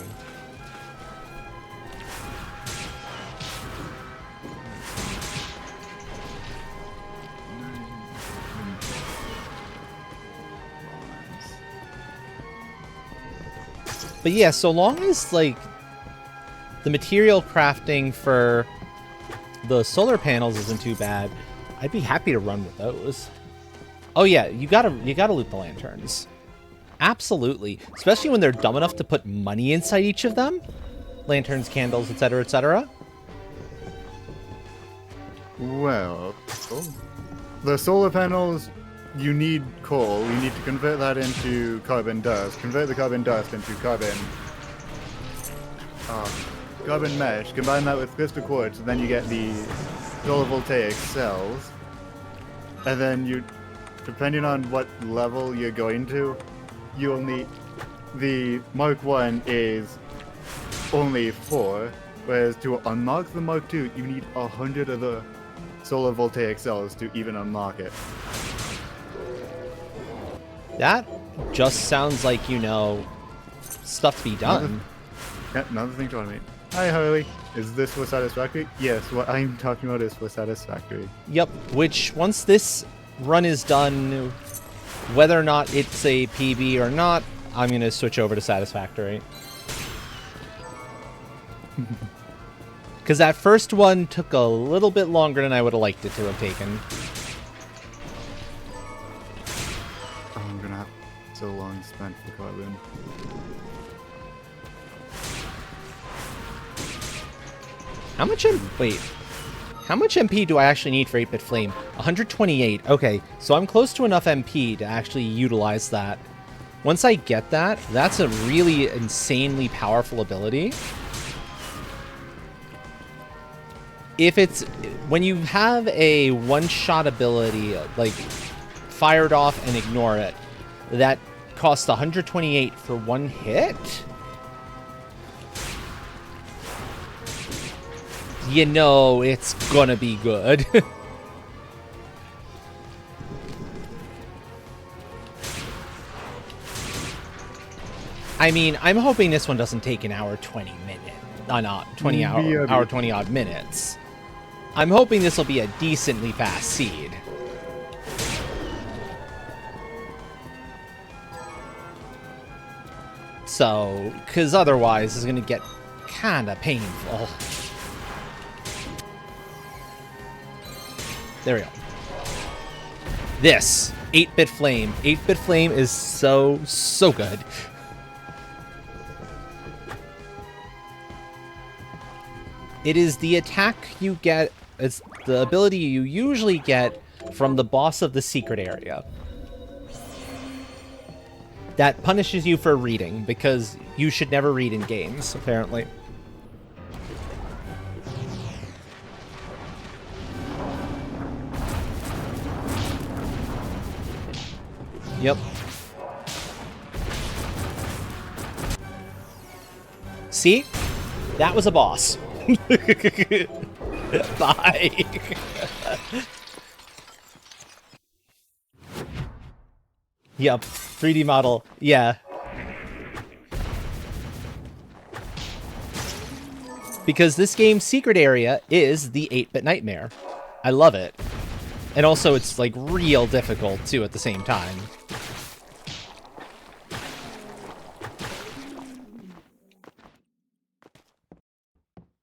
But yeah, so long as, like, the material crafting for the solar panels isn't too bad, I'd be happy to run with those. Oh yeah, you gotta loot the lanterns. Absolutely. Especially when they're dumb enough to put money inside each of them. Lanterns, candles, etc., etc. Well, the solar panels, you need coal. You need to convert that into carbon dust. Convert the carbon dust into carbon mesh. Combine that with crystal quartz, and then you get the solar voltaic cells. And then you, depending on what level you're going to, you'll need the Mark 1 is only 4, whereas to unlock the Mark 2, you need 100 of the solar voltaic cells to even unlock it. That just sounds like, you know, stuff to be done. Yeah, another thing to automate. Hi Harley, is this for satisfactory? Yes, what I'm talking about is for satisfactory. Yep, which once this run is done, whether or not it's a PB or not, I'm going to switch over to satisfactory. Because that first one took a little bit longer than I would have liked it to have taken. Oh, I'm gonna have so long spent for carbon. How much Wait. How much MP do I actually need for 8-bit flame? 128. Okay, so I'm close to enough MP to actually utilize that. Once I get that, that's a really insanely powerful ability. If it's... When you have a one-shot ability, like, fired off and ignore it, that costs 128 for one hit? You know it's gonna be good. I mean, I'm hoping this one doesn't take an hour 20 minutes. Not 20 hour 20 odd minutes. I'm hoping this will be a decently fast seed. So, because otherwise it's gonna get kinda painful. There we go. This 8-bit flame. 8-bit flame is so good. It is the attack you get, it's the ability you usually get from the boss of the secret area. That punishes you for reading, because you should never read in games, apparently. Yep. See? That was a boss. Bye. Yep. 3D model. Yeah. Because this game's secret area is the 8-bit nightmare. I love it. And also it's like real difficult too at the same time.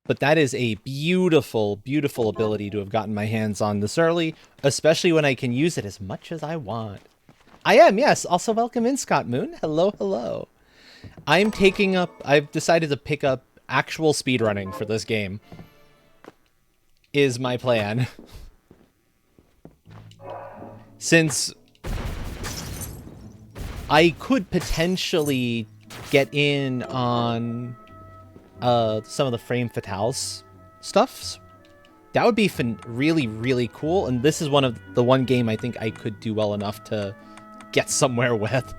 But that is a beautiful, beautiful ability to have gotten my hands on this early, especially when I can use it as much as I want. I am, yes. Also, welcome in, Scott Moon. Hello, hello. I've decided to pick up actual speedrunning for this game. Is my plan. Since I could potentially get in on some of the frame fatales stuffs. That would be really, really cool. And this is one game I think I could do well enough to get somewhere with.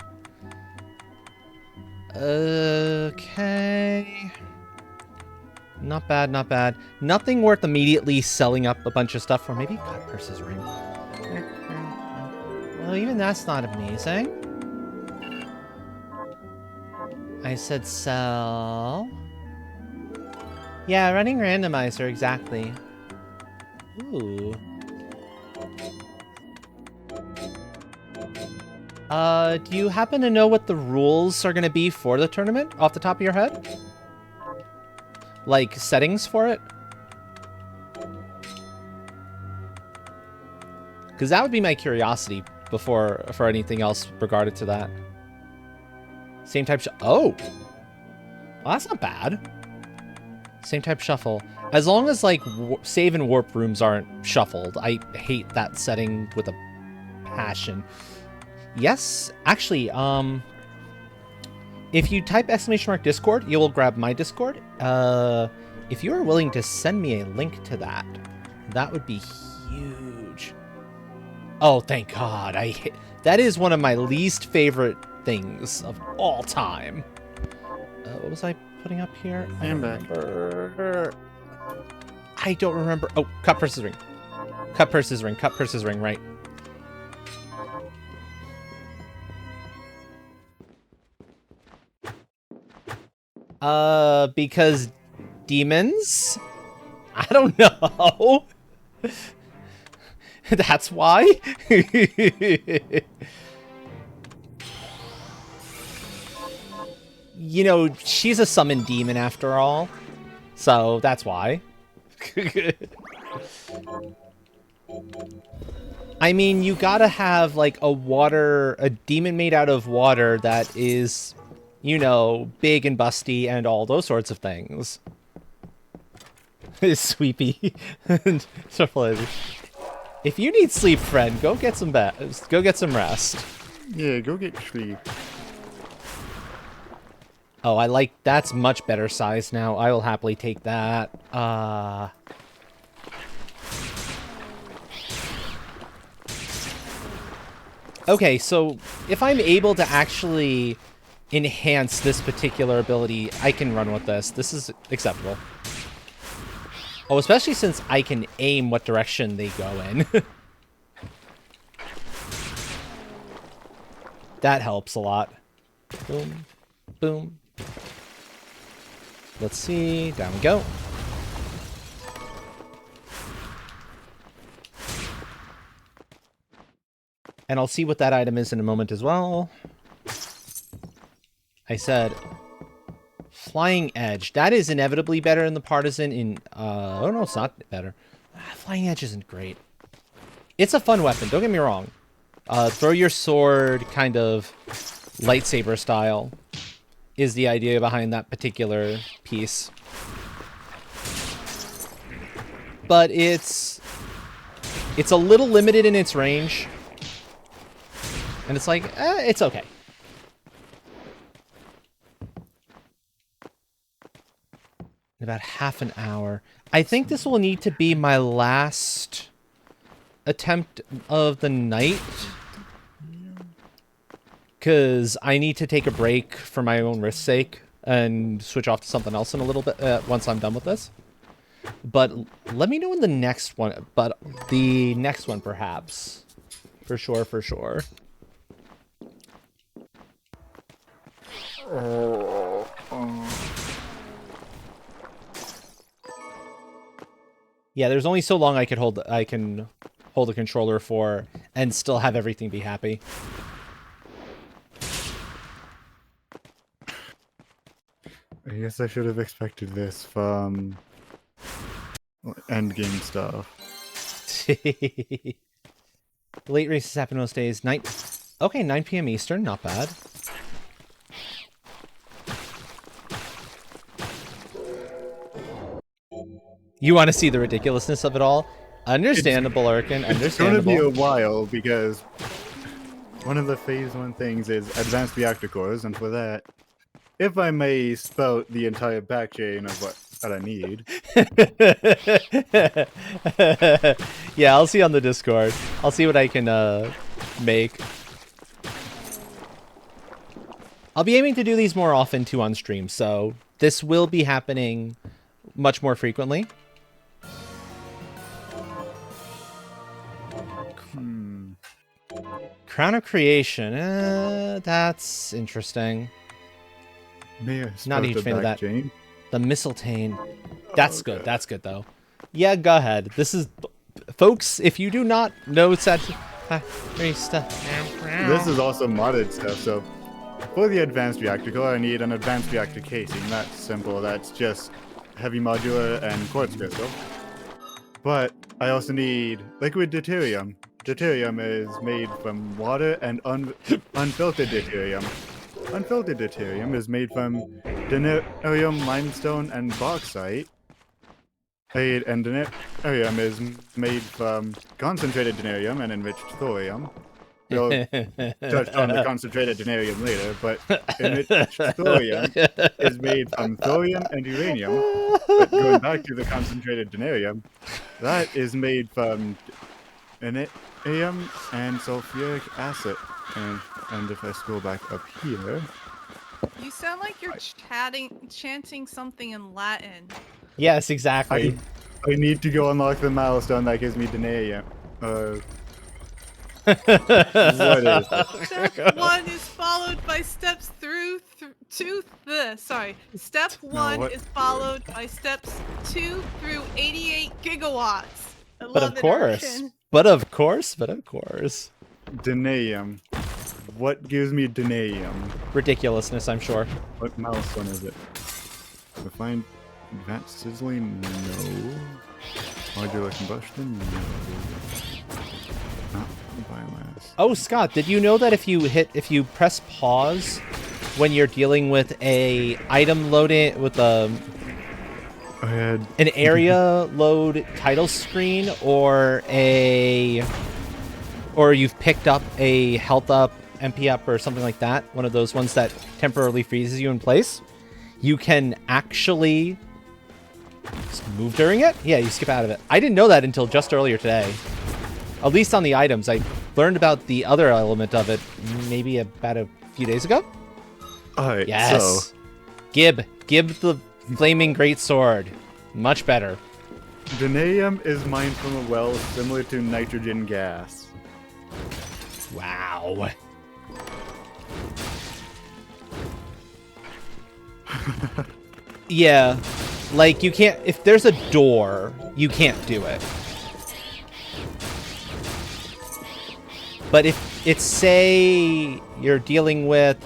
Okay. Not bad, not bad. Nothing worth immediately selling up a bunch of stuff for. Maybe cut purses ring. Well, even that's not amazing. I said sell. Yeah, running randomizer, exactly. Ooh. Do you happen to know what the rules are gonna be for the tournament off the top of your head? Like, settings for it? Because that would be my curiosity for anything else regarded to that. Same type oh! Well, that's not bad. Same type shuffle. As long as, like, save and warp rooms aren't shuffled. I hate that setting with a passion. Yes, actually, if you type !Discord, you will grab my Discord. If you are willing to send me a link to that, that would be huge. Oh, thank God. That is one of my least favorite things of all time. What was I putting up here? I'm back. I don't remember. Oh, cut purses ring. Cut purses ring. Cut purses ring, right. Because demons? I don't know. That's why? You know, she's a summoned demon after all. So, that's why. I mean, you gotta have, like, a demon made out of water that is, you know, big and busty and all those sorts of things. Sweepy. If you need sleep, friend, go get some go get some rest. Yeah, go get sleep. Oh, I like that's much better size now. I will happily take that. Okay, so if I'm able to actually enhance this particular ability, I can run with this. This is acceptable. Oh, especially since I can aim what direction they go in. That helps a lot. Boom, boom. Let's see. Down we go. And I'll see what that item is in a moment as well. I said Flying Edge. That is inevitably better in the Partisan in... oh, no, it's not better. Flying Edge isn't great. It's a fun weapon, don't get me wrong. Throw your sword kind of lightsaber style is the idea behind that particular piece. But it's a little limited in its range. And it's like, it's okay. In about half an hour. I think this will need to be my last attempt of the night. Because I need to take a break for my own risk's sake and switch off to something else in a little bit once I'm done with this. But let me know in the next one. But the next one, perhaps. For sure, for sure. Yeah, there's only so long I can hold a controller for and still have everything be happy. I guess I should have expected this from endgame stuff. Late races happen most days. Okay, 9 p.m. Eastern, not bad. You want to see the ridiculousness of it all? Understandable, Urkin. Understandable. It's going to be a while because one of the Phase 1 things is advanced reactor cores, and for that, if I may spout the entire backchain of what I need. Yeah, I'll see on the Discord. I'll see what I can make. I'll be aiming to do these more often too on stream, so this will be happening much more frequently. Crown of Creation. That's interesting. Not a huge fan of that. Chain? The Mistletoe. That's good. That's good, though. Yeah, go ahead. This is... Folks, if you do not know such... This is also modded stuff, so... For the advanced reactor core, I need an advanced reactor casing. That's simple. That's just heavy modular and quartz crystal. But I also need liquid deuterium. Deuterium is made from water and unfiltered deuterium. Unfiltered deuterium is made from denarium, limestone, and bauxite. And denarium is made from concentrated denarium and enriched thorium. We'll touch on the concentrated denarium later, but enriched thorium is made from thorium and uranium. But going back to the concentrated denarium, that is made from Am and sulfuric acid. And if I scroll back up here... You sound like you're chanting something in Latin. Yes, exactly. I need to go unlock the milestone that gives me denarium. What is it? Step 1 is followed by steps Step 1 is followed by steps 2 through 88 gigawatts. But of course. But of course. Denarium. What gives me denarium? Ridiculousness, I'm sure. What milestone is it? Refined advanced sizzling? No. Modular combustion? No. Not biomass. Oh, Scott, did you know that if you press pause when you're dealing with a item loading with a ahead. An area load title screen or you've picked up a health up, MP up, or something like that, one of those ones that temporarily freezes you in place, you can actually move during it? Yeah, you skip out of it. I didn't know that until just earlier today. At least on the items. I learned about the other element of it maybe about a few days ago. Alright, Yes. so Gib the flaming greatsword. Much better. vanadium is mined from a well similar to nitrogen gas. Wow. Yeah. Like, you can't... If there's a door, you can't do it. But if it's, say, you're dealing with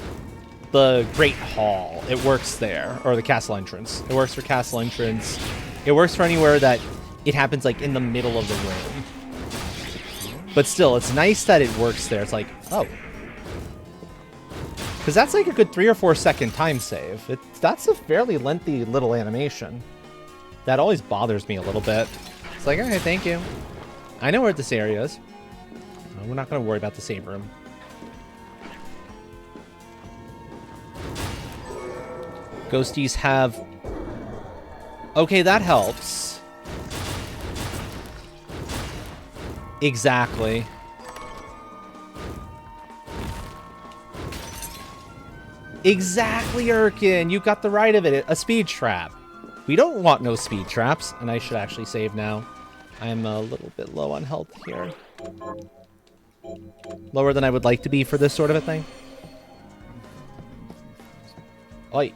the Great Hall, it works there. Or the castle entrance. It works for castle entrance. It works for anywhere that it happens, like, in the middle of the room. But still, it's nice that it works there. It's like, oh. Because that's like a good 3 or 4 second time save. That's a fairly lengthy little animation. That always bothers me a little bit. It's like, okay, thank you. I know where this area is. No, we're not going to worry about the save room. Ghosties have... Okay, that helps. Exactly. Exactly, Urkin. You got the right of it. A speed trap. We don't want no speed traps. And I should actually save now. I'm a little bit low on health here. Lower than I would like to be for this sort of a thing. Oi.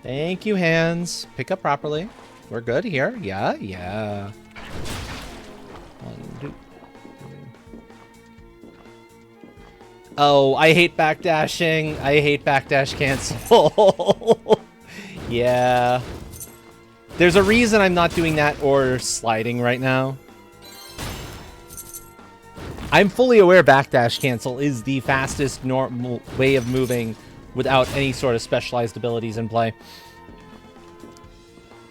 Thank you, hands. Pick up properly. We're good here. Yeah, yeah. 1, 2. Oh, I hate backdashing. I hate backdash cancel. Yeah. There's a reason I'm not doing that or sliding right now. I'm fully aware backdash cancel is the fastest normal way of moving without any sort of specialized abilities in play.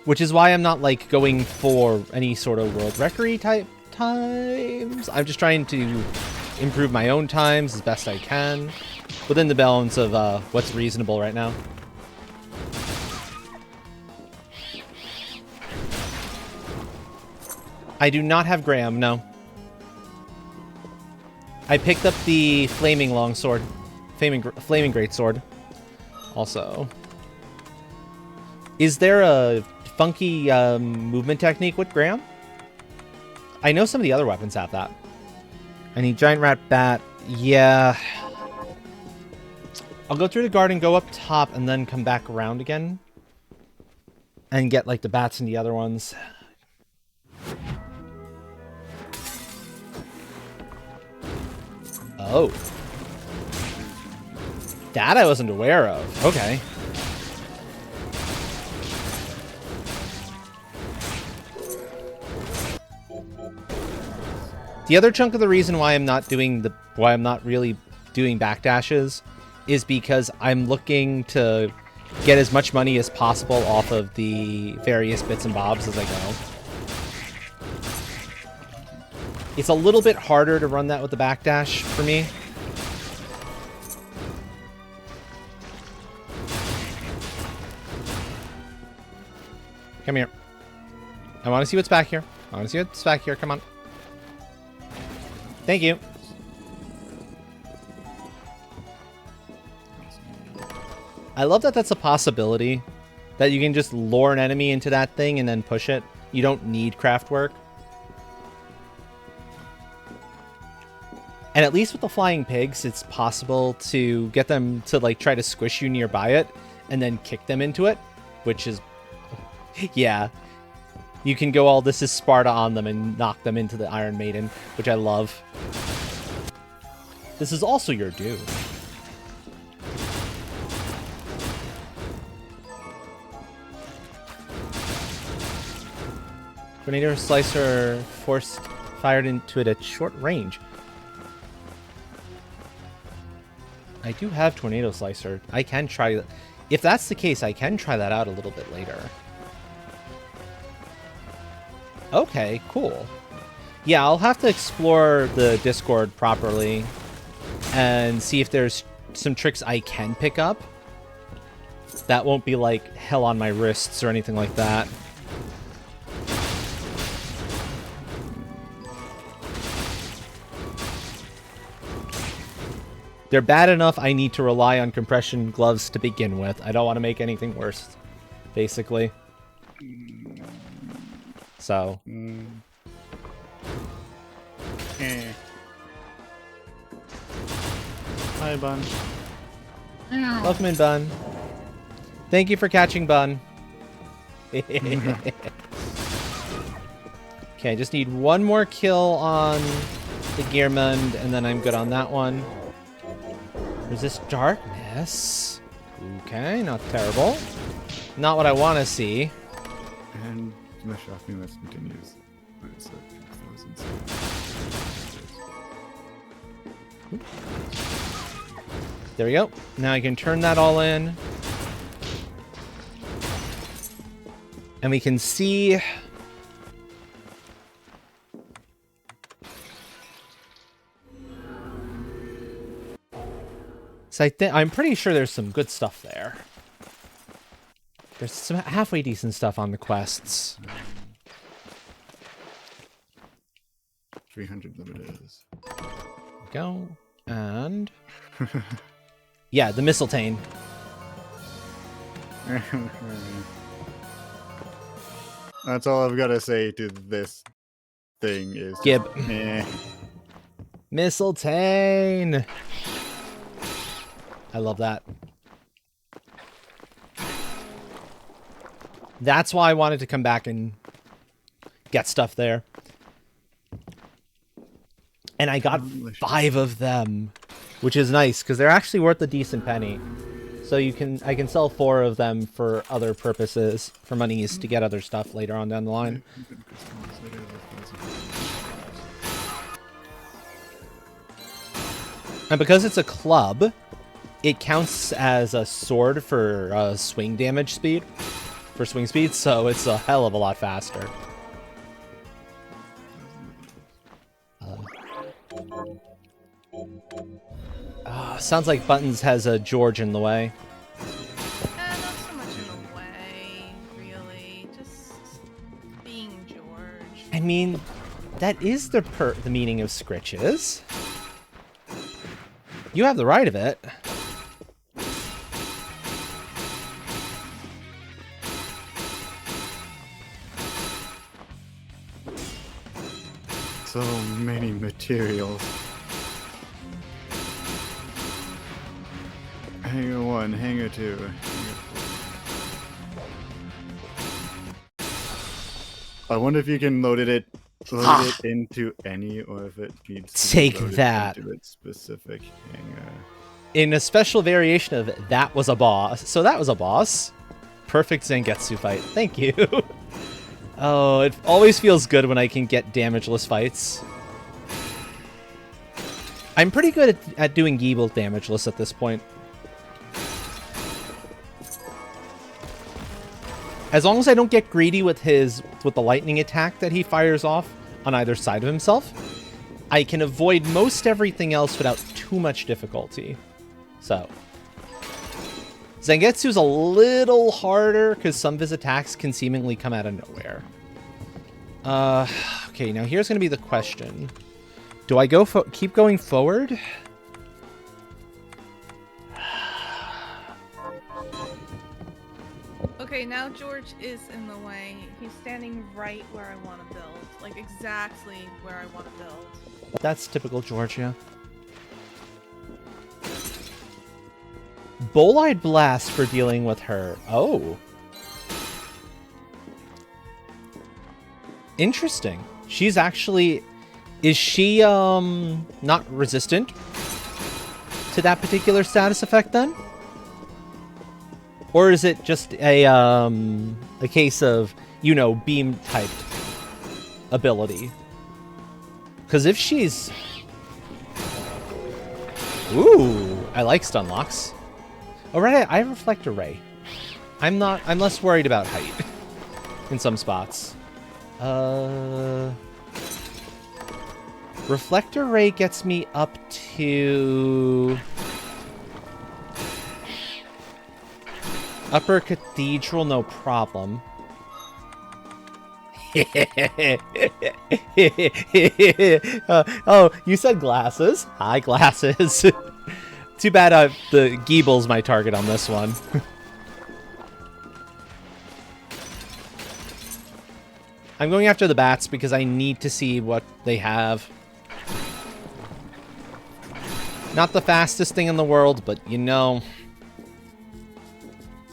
Which is why I'm not, like, going for any sort of world record type times. I'm just trying to improve my own times as best I can within the balance of what's reasonable right now. I do not have Graham, no. I picked up the flaming longsword, flaming greatsword. Also, is there a funky movement technique with Graham? I know some of the other weapons have that. I need giant rat bat. Yeah. I'll go through the garden, go up top, and then come back around again. And get, like, the bats and the other ones. Oh. That I wasn't aware of. Okay. The other chunk of the reason why I'm not really doing backdashes is because I'm looking to get as much money as possible off of the various bits and bobs as I go. It's a little bit harder to run that with the backdash for me. Come here. I want to see what's back here. I want to see what's back here. Come on. Thank you. I love that that's a possibility. That you can just lure an enemy into that thing and then push it. You don't need craft work. And at least with the flying pigs, it's possible to get them to, like, try to squish you nearby it and then kick them into it, which is... yeah. You can go all this is Sparta on them and knock them into the Iron Maiden, which I love. This is also your doom. Tornado Slicer forced fired into it at short range. I do have Tornado Slicer. I can try... If that's the case, I can try that out a little bit later. Okay, cool. Yeah, I'll have to explore the Discord properly and see if there's some tricks I can pick up. That won't be like hell on my wrists or anything like that. They're bad enough I need to rely on compression gloves to begin with. I don't want to make anything worse, basically. So. Hi, Bun. Welcome in, Bun. Thank you for catching Bun. Okay, I just need one more kill on the Gearmund, and then I'm good on that one. Resist darkness. Okay, not terrible. Not what I want to see. And the shocking list continues. So, that was insane. There we go. Now I can turn that all in. And we can see... So I'm pretty sure there's some good stuff there. There's some halfway decent stuff on the quests. 300 limiters. Go. And... yeah, the mistletoe. That's all I've got to say to this thing is... Gib. Eh. Mistletoe! I love that. That's why I wanted to come back and get stuff there. And I got 5 of them, which is nice because they're actually worth a decent penny. So I can sell 4 of them for other purposes, for monies to get other stuff later on down the line. And because it's a club, it counts as a sword for swing damage speed, for swing speed, so it's a hell of a lot faster. Sounds like Buttons has a George in the way. Not so much in the way, really. Just being George. I mean, that is the meaning of scritches. You have the right of it. So many materials. Hanger 1, Hanger 2, Hanger 4. I wonder if you can load it into any, or if it needs to Take be loaded that. into its specific hanger. In a special variation of that was a boss. So that was a boss. Perfect Zangetsu fight. Thank you. Oh, it always feels good when I can get damageless fights. I'm pretty good at doing Geeble damageless at this point. As long as I don't get greedy with the lightning attack that he fires off on either side of himself, I can avoid most everything else without too much difficulty. So, Zangetsu's a little harder because some of his attacks can seemingly come out of nowhere. Okay, now here's going to be the question. Do I keep going forward? Okay, now George is in the way. He's standing right where I want to build. Like, exactly where I want to build. That's typical Georgia. Bolide Blast for dealing with her. Oh. Interesting. She's actually... Is she, not resistant to that particular status effect, then? Or is it just a case of, beam-type ability? Because if she's... Ooh, I like stun locks. Oh, right, I reflect array. I'm less worried about height in some spots. Reflector Ray gets me up to Upper Cathedral, no problem. Oh, you said glasses. Hi, glasses. Too bad the Geeble's my target on this one. I'm going after the bats because I need to see what they have. Not the fastest thing in the world, but you know,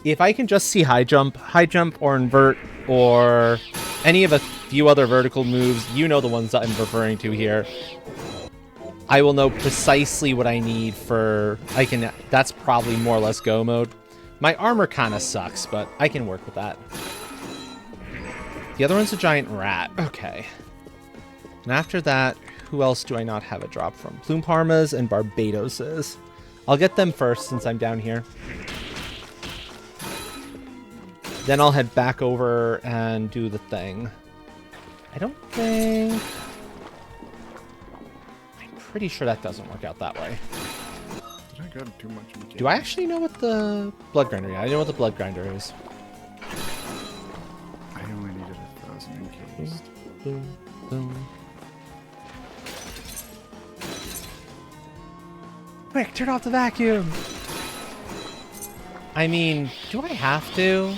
if I can just see high jump or invert, or any of a few other vertical moves, you know the ones that I'm referring to here, I will know precisely what I need for, that's probably more or less go mode. My armor kind of sucks, but I can work with that. The other one's a giant rat. Okay. And after that, who else do I not have a drop from? Plume Parmas and Barbadoses. I'll get them first since I'm down here. Then I'll head back over and do the thing. I don't think... I'm pretty sure that doesn't work out that way. Did I grab too much mechanics? Do I actually know what the blood grinder is? Yeah, I know what the blood grinder is. I only needed 1,000 in case. Boom, boom. Quick, turn off the vacuum! I mean, do I have to?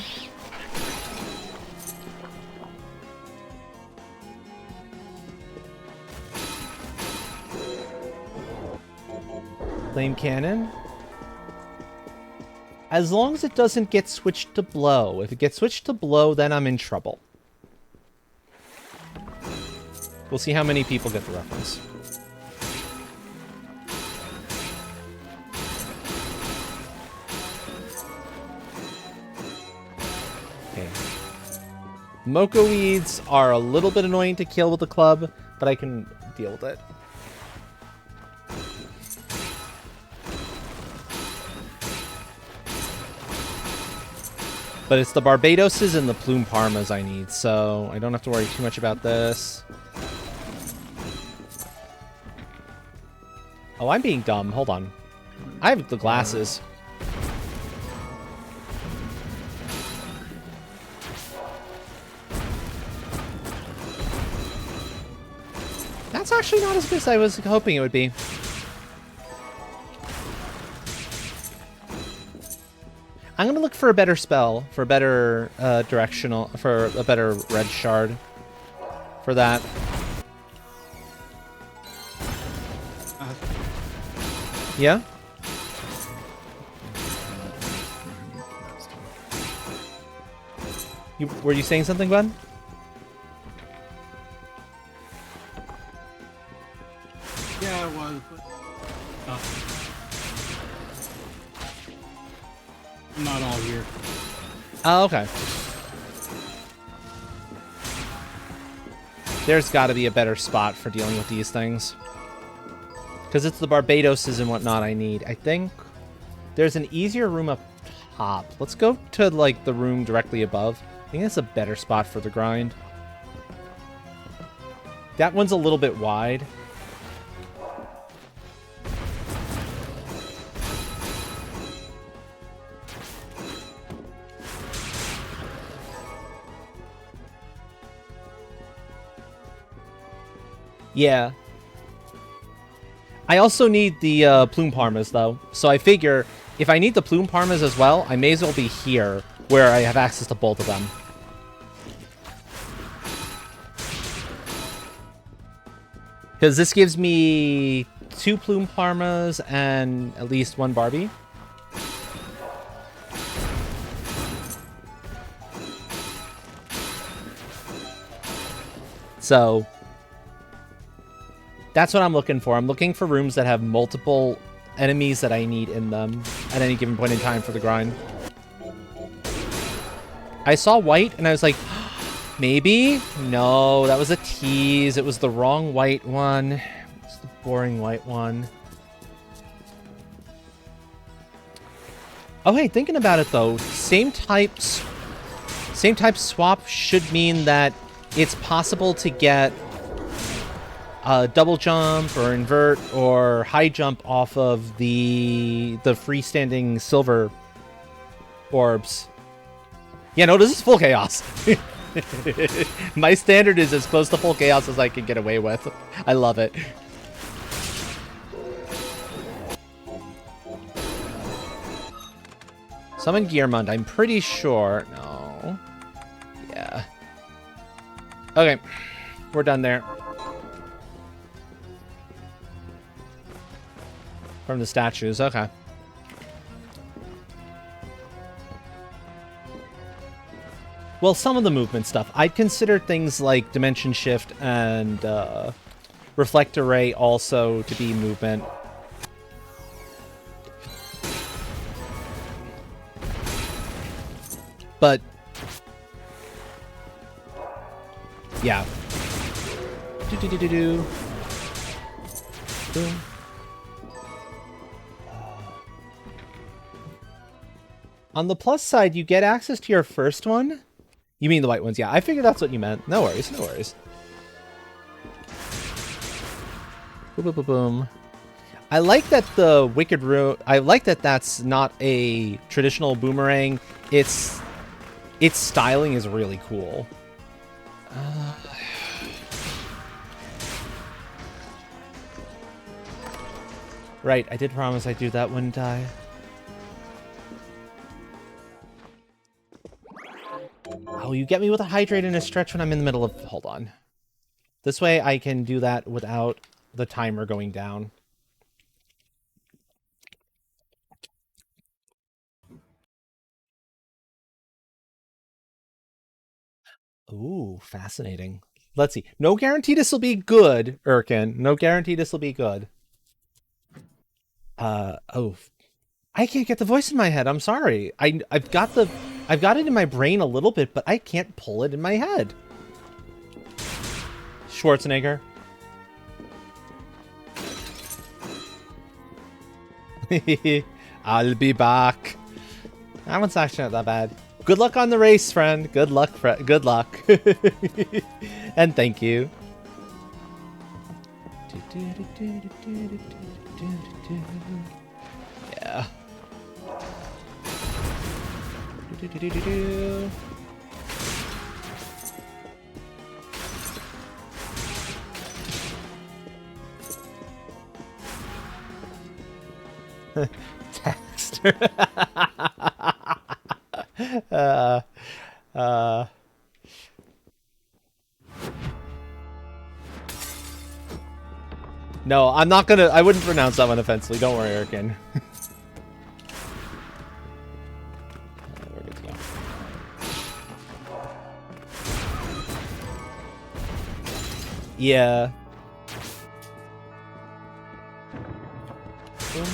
Flame cannon? As long as it doesn't get switched to blow. If it gets switched to blow, then I'm in trouble. We'll see how many people get the reference. Okay. Mocha weeds are a little bit annoying to kill with the club, but I can deal with it. But it's the Barbadoses and the Plume Parmas I need, so I don't have to worry too much about this. Oh, I'm being dumb. Hold on. I have the glasses. That's actually not as good as I was hoping it would be. I'm gonna look for a better spell, for a better directional, for a better red shard. For that. Yeah? Were you saying something, bud? Yeah, I was. But, I'm not all here. Oh, okay. There's got to be a better spot for dealing with these things. Because it's the Barbadoses and whatnot I need. I think there's an easier room up top. Let's go to, like, the room directly above. I think that's a better spot for the grind. That one's a little bit wide. Yeah. I also need the Plume Parmas, though. So I figure if I need the Plume Parmas as well, I may as well be here, where I have access to both of them. Because this gives me 2 Plume Parmas and at least 1 Barbie. So that's what I'm looking for. I'm looking for rooms that have multiple enemies that I need in them at any given point in time for the grind. I saw white and I was like, maybe? No, that was a tease. It was the wrong white one. It's the boring white one. Oh, hey, thinking about it though, same type swap should mean that it's possible to get double jump or invert or high jump off of the freestanding silver orbs. Yeah, no, this is full chaos. My standard is as close to full chaos as I can get away with. I love it. Summon Gearmund, I'm pretty sure. No. Yeah. Okay. We're done there. From the statues, okay. Well, some of the movement stuff. I'd consider things like Dimension Shift and Reflect Array also to be movement. But yeah. Do. Boom. On the plus side, you get access to your first one. You mean the white ones? Yeah, I figured that's what you meant. No worries, no worries. Boom, boom, boom, boom. I like that the Wicked Rune. I like that that's not a traditional boomerang. Its styling is really cool. Right, I did promise I'd do that, wouldn't I? Oh, you get me with a hydrate and a stretch when I'm in the middle of... Hold on. This way I can do that without the timer going down. Ooh, fascinating. Let's see. No guarantee this will be good, Erkin. No guarantee this will be good. Oh. I can't get the voice in my head. I'm sorry. I've got it in my brain a little bit, but I can't pull it in my head. Schwarzenegger. I'll be back. That one's actually not that bad. Good luck on the race, friend. Good luck, good luck. And thank you. Yeah. Text. No, I'm not gonna. I wouldn't pronounce that one offensively. Don't worry, Erkin. We're good to go. Yeah. Boom.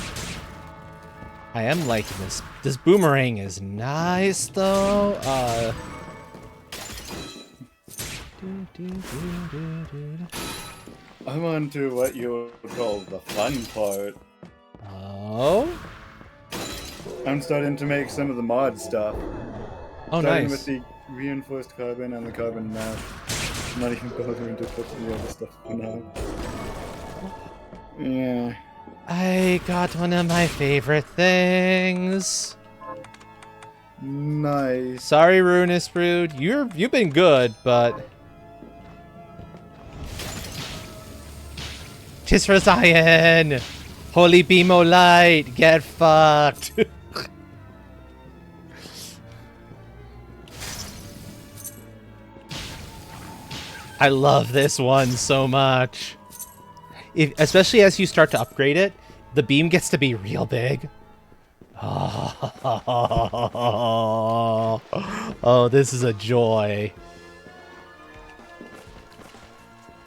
I am liking this. This boomerang is nice, though. I'm on to what you would call the fun part. Oh? I'm starting to make some of the mod stuff. Oh, Starting nice. with the reinforced carbon and the carbon mask. I'm not even bothering to put the other stuff for now. Yeah. I got one of my favorite things. Nice. Sorry, Ruinous Brood. You've been good, but... Tis for Zion! Holy beam o' light! Get fucked! I love this one so much. Especially as you start to upgrade it, the beam gets to be real big. Oh, this is a joy.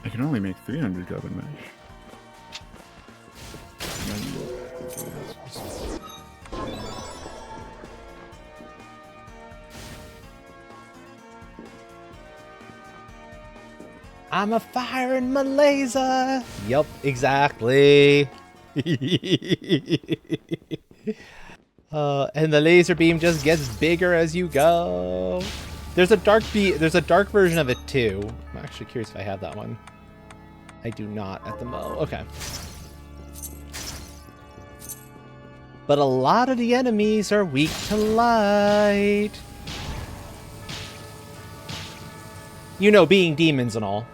I can only make 300 carbon mesh. I'm a fire in my laser. Yup, exactly. And the laser beam just gets bigger as you go. There's a dark version of it too. actually curious if I have that one. I do not at the mo. Okay. But a lot of the enemies are weak to light. You know, being demons and all.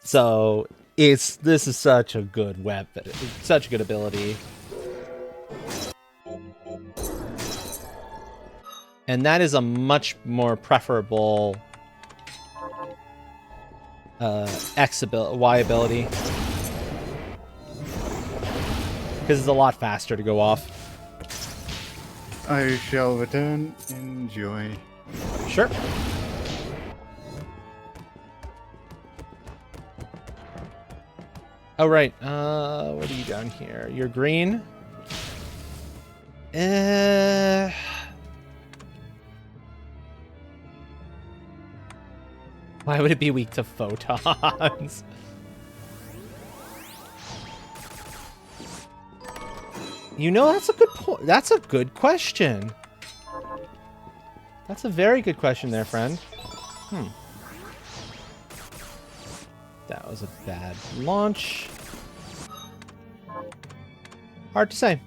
So, this is such a good weapon. Such a good ability. And that is a much more preferable Y ability. Because it's a lot faster to go off. I shall return. Enjoy. Sure. Oh, right. What are you down here? You're green? Why would it be weak to photons? You know, that's a good point. That's a good question. That's a very good question there, friend. That was a bad launch. Hard to say.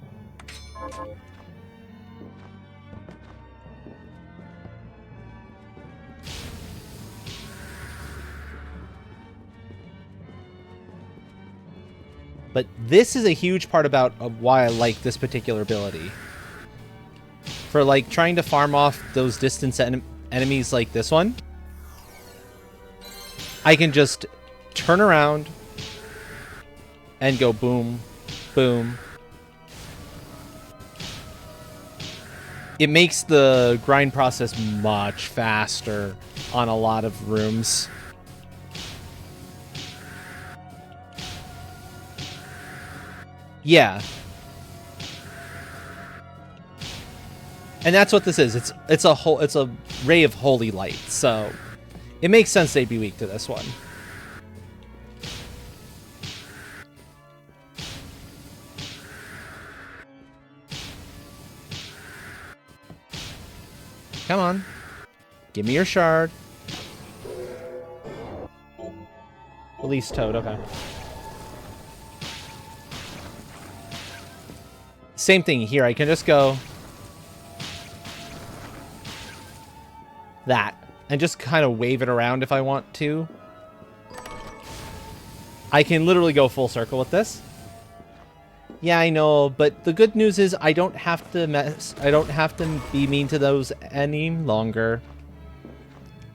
But this is a huge part about why I like this particular ability. For like trying to farm off those distance enemies like this one, I can just turn around and go boom, boom. It makes the grind process much faster on a lot of rooms. Yeah. And that's what this is. It's a ray of holy light. So it makes sense they'd be weak to this one. Come on. Give me your shard. Release Toad, okay. Same thing here. I can just go that and just kind of wave it around if I want to. I can literally go full circle with this. Yeah, I know, but the good news is I don't have to be mean to those any longer.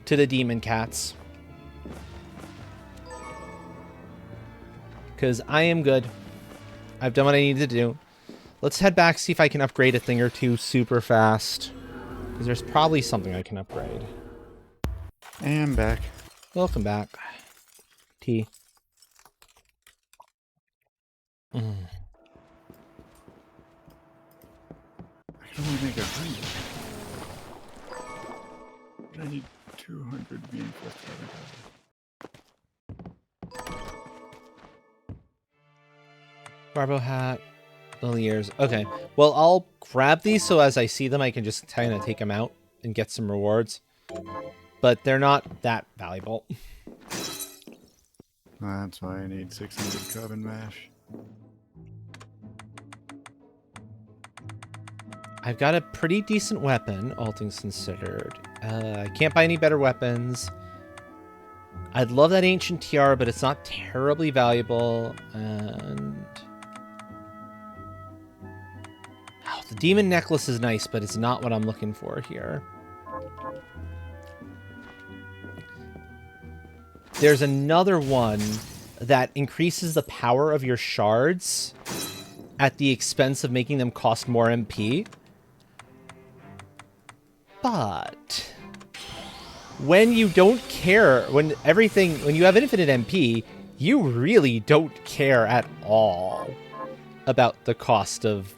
To the demon cats. Because I am good. I've done what I need to do. Let's head back, see if I can upgrade a thing or two super fast. Because there's probably something I can upgrade. And back. Welcome back. T. I can only make 100. But I need 200 reinforced rubber. Barbo hat. Lily ears. Okay. Well, I'll grab these so as I see them, I can just kind of take them out and get some rewards. But they're not that valuable. That's why I need 600 carbon mash. I've got a pretty decent weapon, all things considered. I can't buy any better weapons. I'd love that ancient tiara, but it's not terribly valuable. And oh, the demon necklace is nice, but it's not what I'm looking for here. There's another one that increases the power of your shards at the expense of making them cost more MP. But when you don't care, when you have infinite MP, you really don't care at all about the cost of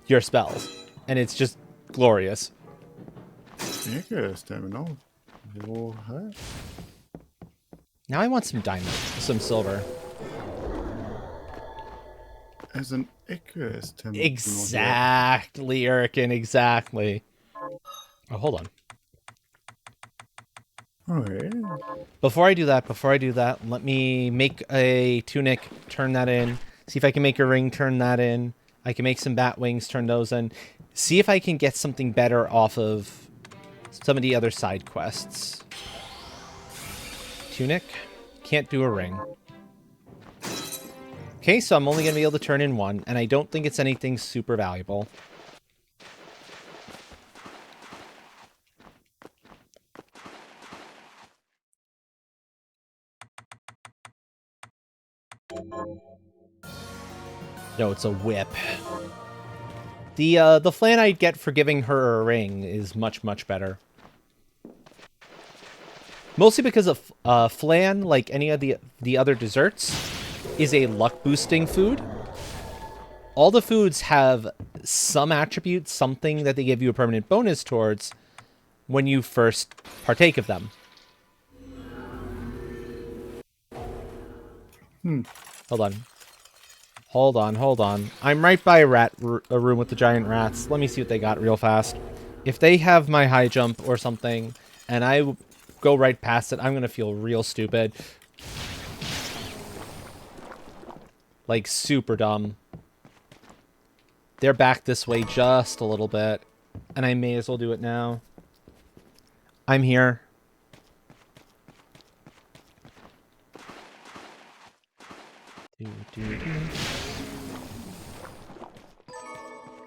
your spells. And it's just glorious. Icarus terminal. What? Now I want some diamond, some silver. As an Icarus terminal. Exactly, Erican, exactly. Oh, hold on. Alright. Before I do that, let me make a tunic, turn that in. See if I can make a ring, turn that in. I can make some bat wings, turn those in. See if I can get something better off of some of the other side quests. Tunic. Can't do a ring. Okay, so I'm only going to be able to turn in one, and I don't think it's anything super valuable. No, it's a whip. The flan I'd get for giving her a ring is much, much better. Mostly because of flan, like any of the other desserts, is a luck boosting food. All the foods have some attribute, something that they give you a permanent bonus towards when you first partake of them. Hold on. Hold on. I'm right by a room with the giant rats. Let me see what they got real fast. If they have my high jump or something, and I go right past it, I'm going to feel real stupid. Like, super dumb. They're back this way just a little bit, and I may as well do it now. I'm here.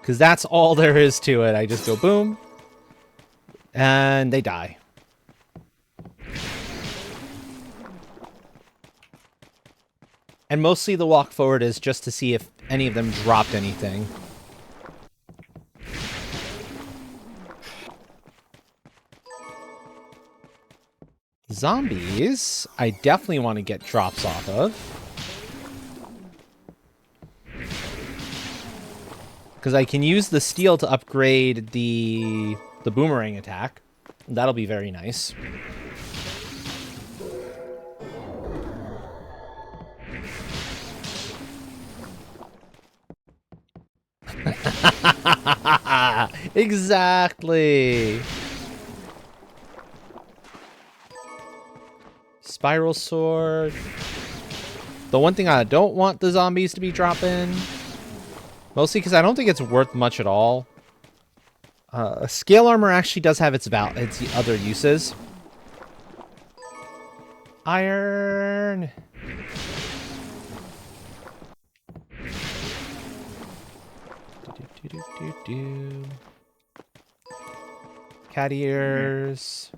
Because that's all there is to it. I just go boom, and they die. And mostly the walk forward is just to see if any of them dropped anything. Zombies, I definitely want to get drops off of. Because I can use the steel to upgrade the boomerang attack. That'll be very nice. Exactly. Spiral sword. The one thing I don't want the zombies to be dropping, mostly because I don't think it's worth much at all. Scale armor actually does have its other uses. Iron. Cat ears.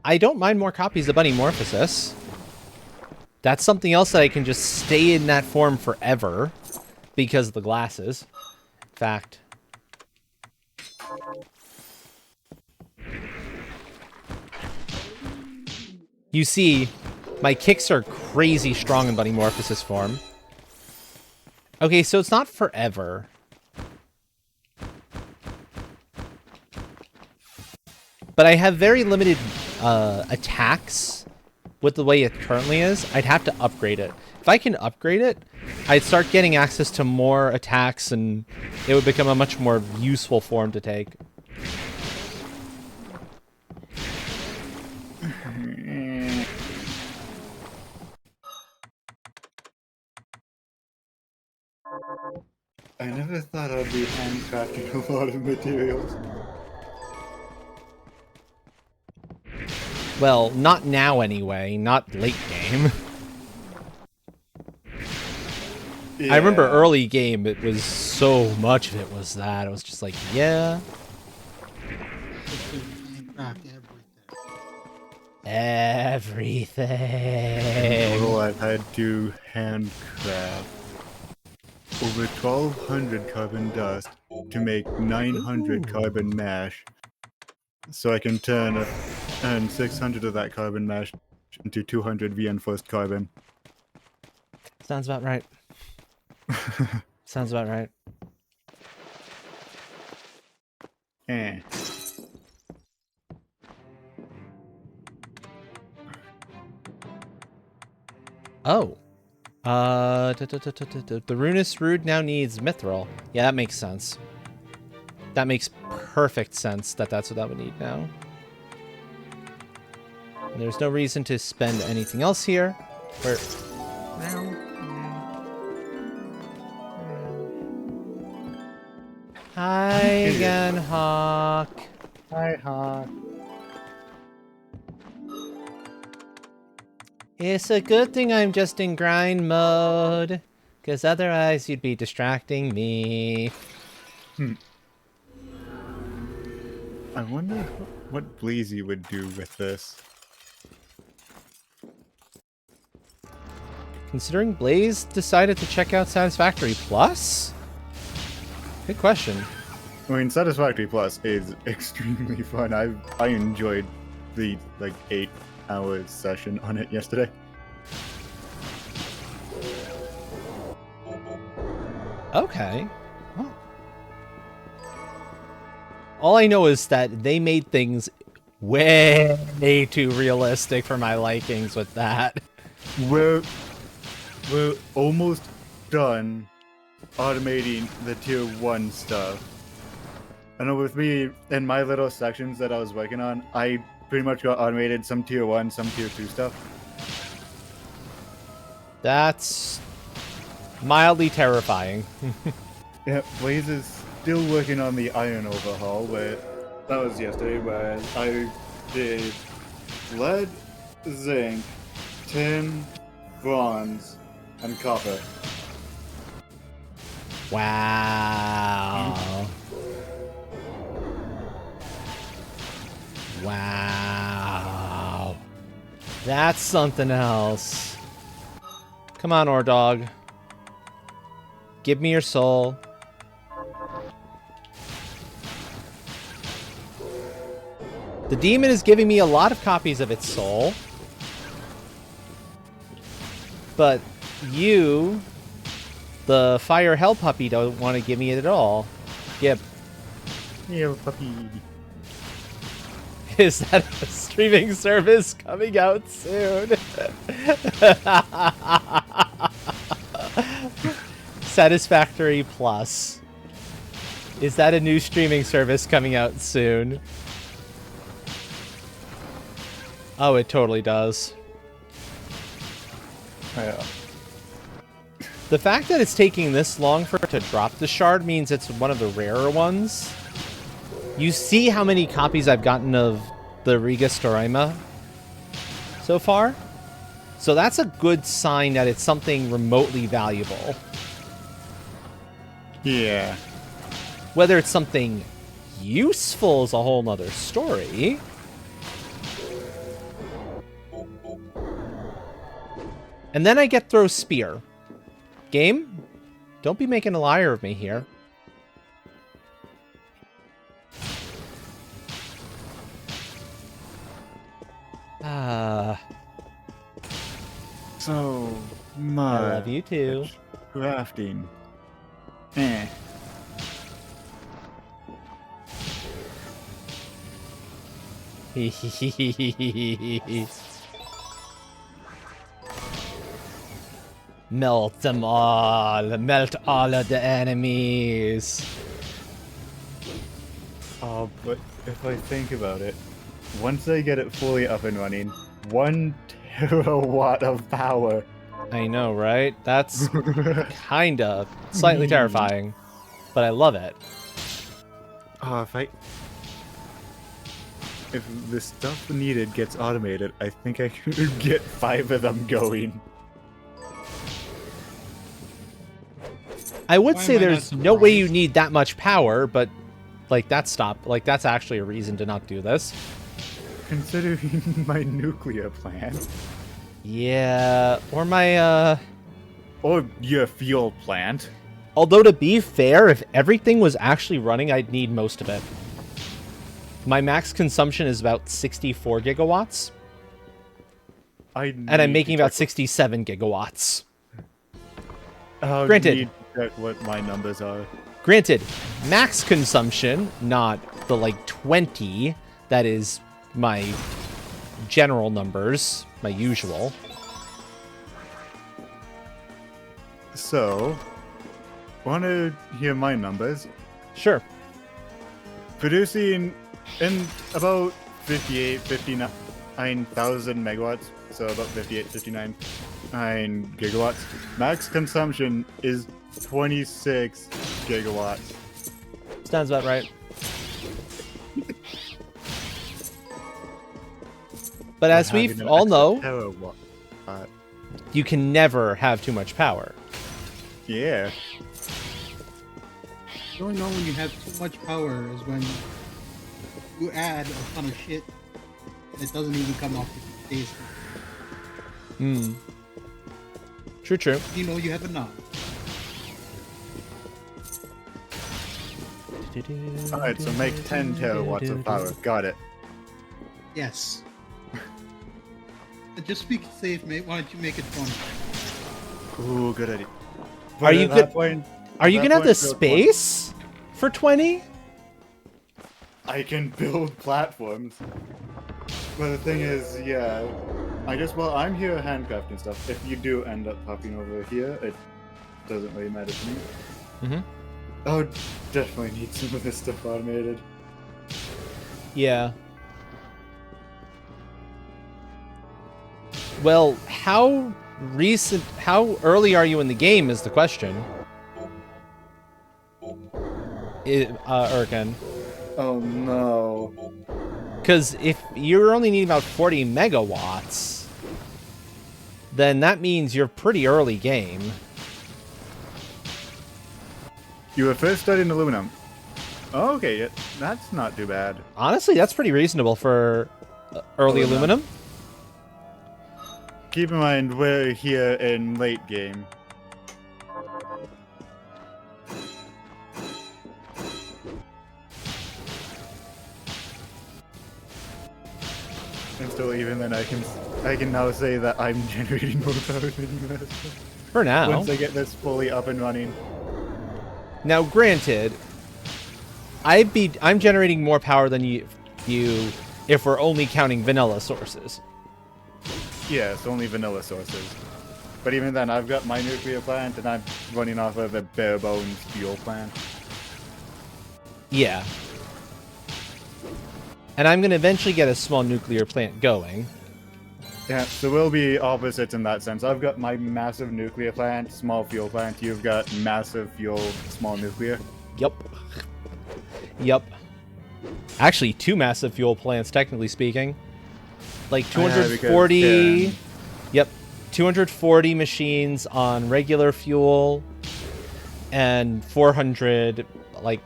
I don't mind more copies of Bunny Morphosis. That's something else that I can just stay in that form forever because of the glasses. In fact. You see, my kicks are crazy strong in Bunny Morphosis form. Okay, so it's not forever. But I have very limited attacks with the way it currently is. I'd have to upgrade it. If I can upgrade it, I'd start getting access to more attacks and it would become a much more useful form to take. I never thought I'd be handcrafting a lot of materials. Well, not now anyway, not late game. Yeah. I remember early game, it was so much of it was that. It was just like, yeah. Everything. In total, I've had to handcraft over 1,200 carbon dust to make 900 carbon mash. So I can turn 600 of that carbon mash into 200 reinforced carbon. Sounds about right. Sounds about right. Eh. Oh. The Runus Rood now needs Mithril. Yeah, that makes sense. That makes perfect sense that that's what that would need now. And there's no reason to spend anything else here. Where... Hi again, Hawk. Hi, Hawk. It's a good thing I'm just in grind mode, because otherwise you'd be distracting me. I wonder what Bleezy would do with this. Considering Blaze decided to check out Satisfactory Plus? Good question. I mean, Satisfactory Plus is extremely fun. I enjoyed the 8-hour session on it yesterday. Okay. Well. All I know is that they made things way too realistic for my likings with that. We're almost done automating the tier 1 stuff. I know with me in my little sections that I was working on, I pretty much got automated some tier 1, some tier 2 stuff. That's mildly terrifying. Yeah, Blaze is still working on the iron overhaul, where that was yesterday, where I did lead, zinc, tin, bronze, and copper. Wow. Wow. That's something else. Come on, Ordog. Give me your soul. The demon is giving me a lot of copies of its soul. But you, the fire hell puppy, don't want to give me it at all. Yep. Yeah, puppy. Is that a streaming service coming out soon? Satisfactory Plus. Is that a new streaming service coming out soon? Oh, it totally does. Yeah. The fact that it's taking this long for it to drop the shard means it's one of the rarer ones. You see how many copies I've gotten of the Riga Storaima so far? So that's a good sign that it's something remotely valuable. Yeah. Whether it's something useful is a whole nother story. And then I get throw spear. Game? Don't be making a liar of me here. So much. I love you too. Crafting. Eh. Melt them all. Melt all of the enemies. Oh, but if I think about it, once I get it fully up and running, 1 terawatt of power. I know, right? That's kinda slightly terrifying, but I love it. Oh, if the stuff needed gets automated, I think I could get 5 of them going. I would Why say am I there's not no way surprised? you need that much power, but like that's actually a reason to not do this. Considering my nuclear plant. Yeah, or my Or your fuel plant. although to be fair, if everything was actually running, I'd need most of it. My max consumption is about 64 gigawatts, and I'm making about 67 gigawatts. Granted. Need to check what my numbers are. Granted, max consumption, not the like 20 that is my general numbers, my usual. So, want to hear my numbers? Sure. Producing in about 59,000 megawatts, so about 59 gigawatts. Max consumption is 26 gigawatts. Sounds about right. But as we Having an all extra know, terawatt. you can never have too much power. Yeah. You only know when you have too much power is when you add a ton of shit that doesn't even come off the base. Hmm. True, true. You know you have enough. Alright, so make 10 terawatts of power. Got it. Yes. Just be safe, mate. Why don't you make it 20? Ooh, good idea. Are you at that good- point- Are at you that gonna have the point, build one. space for 20? I can build platforms. But the thing is, yeah, I guess while I'm here handcrafting stuff, if you do end up popping over here, it doesn't really matter to me. Mm-hmm. I would definitely need some of this stuff automated. Yeah. Well, how early are you in the game is the question. Urken. Oh no. Because if you're only needing about 40 megawatts, then that means you're pretty early game. You were first studying aluminum. Oh, okay, yeah, that's not too bad. Honestly, that's pretty reasonable for early aluminum. Keep in mind, we're here in late game. And still, even then, I can now say that I'm generating more power than you guys. For now. Once I get this fully up and running. Now, granted, I'm generating more power than you if we're only counting vanilla sources. Yeah, it's only vanilla sources. But even then, I've got my nuclear plant, and I'm running off of a bare bones fuel plant. Yeah. And I'm going to eventually get a small nuclear plant going. Yeah, so we'll be opposites in that sense. I've got my massive nuclear plant, small fuel plant. You've got massive fuel, small nuclear. Yep. Yep. Actually, two massive fuel plants, technically speaking. Like 240... Yeah, yep. 240 machines on regular fuel. And 400, like...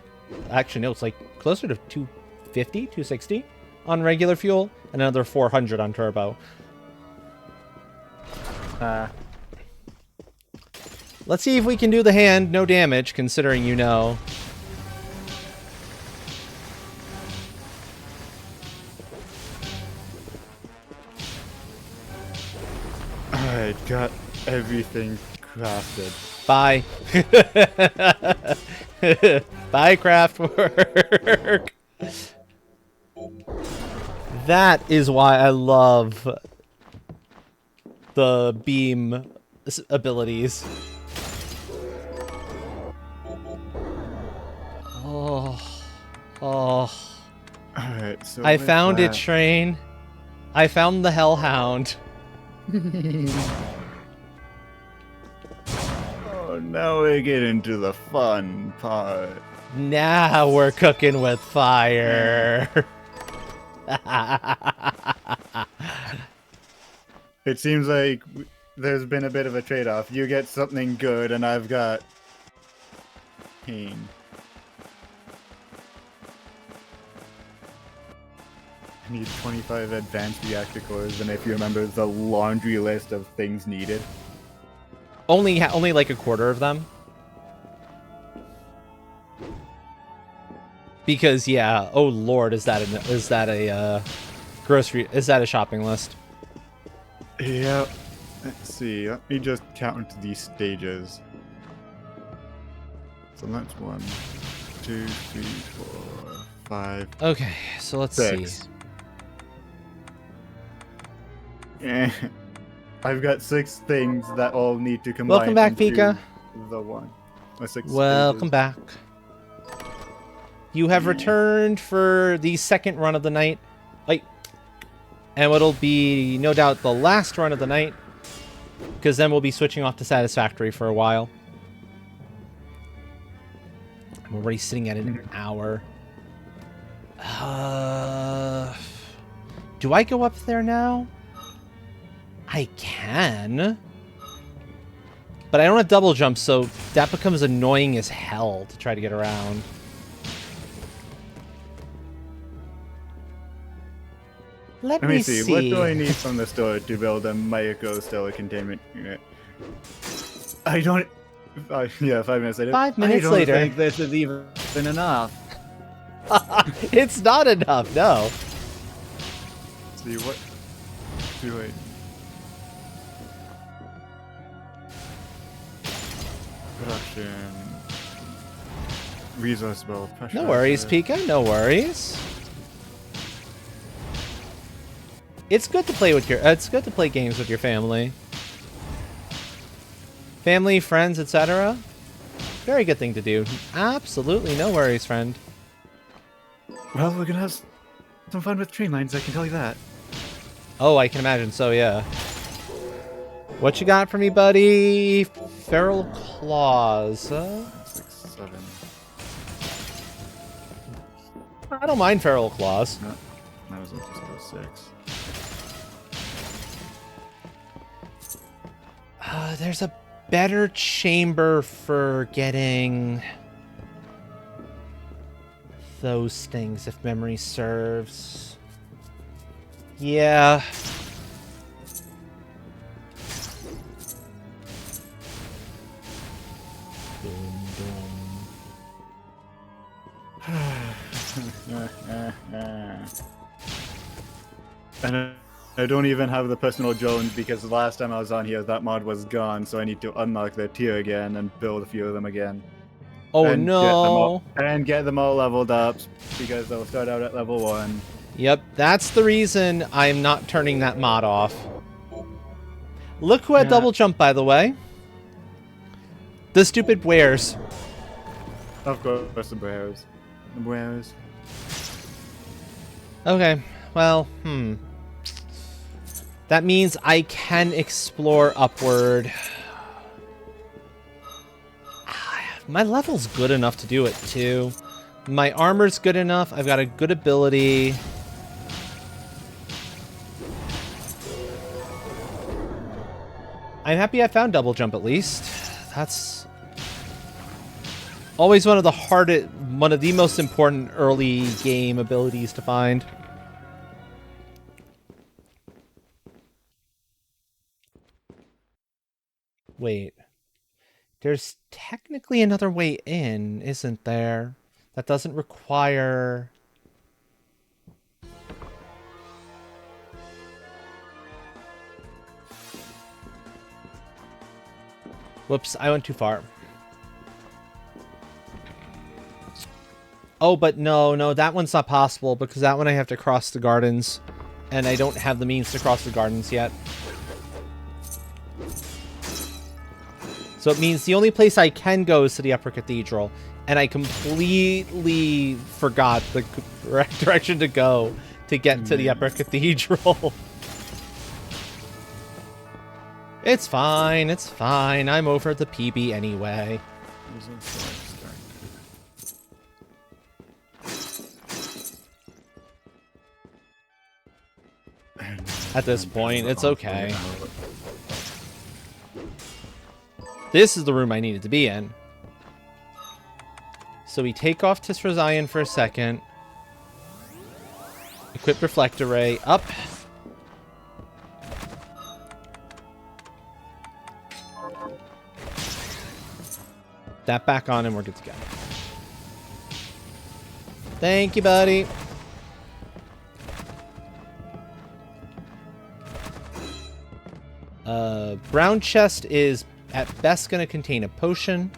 Actually, no, it's like closer to 250, 260 on regular fuel. And another 400 on turbo. Let's see if we can do the hand, no damage, considering you know. Alright, got everything crafted. Bye. Bye, Craftwork. That is why I love the beam abilities. Oh. Alright, so I with found it, that- Train. I found the Hellhound. Oh, now we get into the fun part. Now we're cooking with fire. It seems like there's been a bit of a trade-off. You get something good, and I've got pain. I need 25 advanced reactor cores, and if you remember the laundry list of things needed. Only like a quarter of them. Because yeah, oh lord, is that a grocery? Is that a shopping list? Yeah. Let's see. Let me just count these stages. So that's 1, 2, 3, 4, 5, Okay, so let's see. 6. I've got 6 things that all need to combine. Welcome back, into Pika. the one. Or 6 Welcome stages. back. You have returned for the second run of the night. Like, and what'll be no doubt the last run of the night. Because then we'll be switching off to Satisfactory for a while. I'm already sitting at an hour. Do I go up there now? I can. But I don't have double jump, so that becomes annoying as hell to try to get around. Let Let me see. What do I see. need from the store to build a micro-stellar containment unit? I don't... yeah, 5 minutes later. 5 minutes I later. don't think this is even enough. It's not enough, no. See, what do I... Production... Resource build, pressure... No worries, Pika, no worries. It's good to play with it's good to play games with your family. Family, friends, etc. Very good thing to do. Absolutely no worries, friend. Well, we're gonna have some fun with train lines, I can tell you that. Oh, I can imagine so, yeah. What you got for me, buddy? Feral claws. 6, 7... I don't mind feral claws. No, that was just go 6. There's a better chamber for getting those things, if memory serves. Yeah. Boom, boom. And I don't even have the personal drones because the last time I was on here, that mod was gone, so I need to unlock their tier again and build a few of them again. Oh and no! Get them all leveled up because they'll start out at level 1. Yep, that's the reason I'm not turning that mod off. Look who had Yeah. double jump, by the way. The stupid wares. Of course, the bears. The bears. Okay, well, that means I can explore upward. My level's good enough to do it, too. My armor's good enough. I've got a good ability. I'm happy I found double jump, at least. That's always one of the most important early game abilities to find. Wait. There's technically another way in, isn't there? That doesn't require... Whoops, I went too far. Oh, but no, that one's not possible, because that one I have to cross the gardens, and I don't have the means to cross the gardens yet. So it means the only place I can go is to the Upper Cathedral, and I completely forgot the correct direction to go to get to the Upper Cathedral. It's fine, it's fine. I'm over the PB anyway. At this point, it's okay. This is the room I needed to be in. So we take off Tisrazion for a second. Equip Reflect Array. Up. That back on and we're good to go. Thank you, buddy. Brown chest is at best going to contain a potion.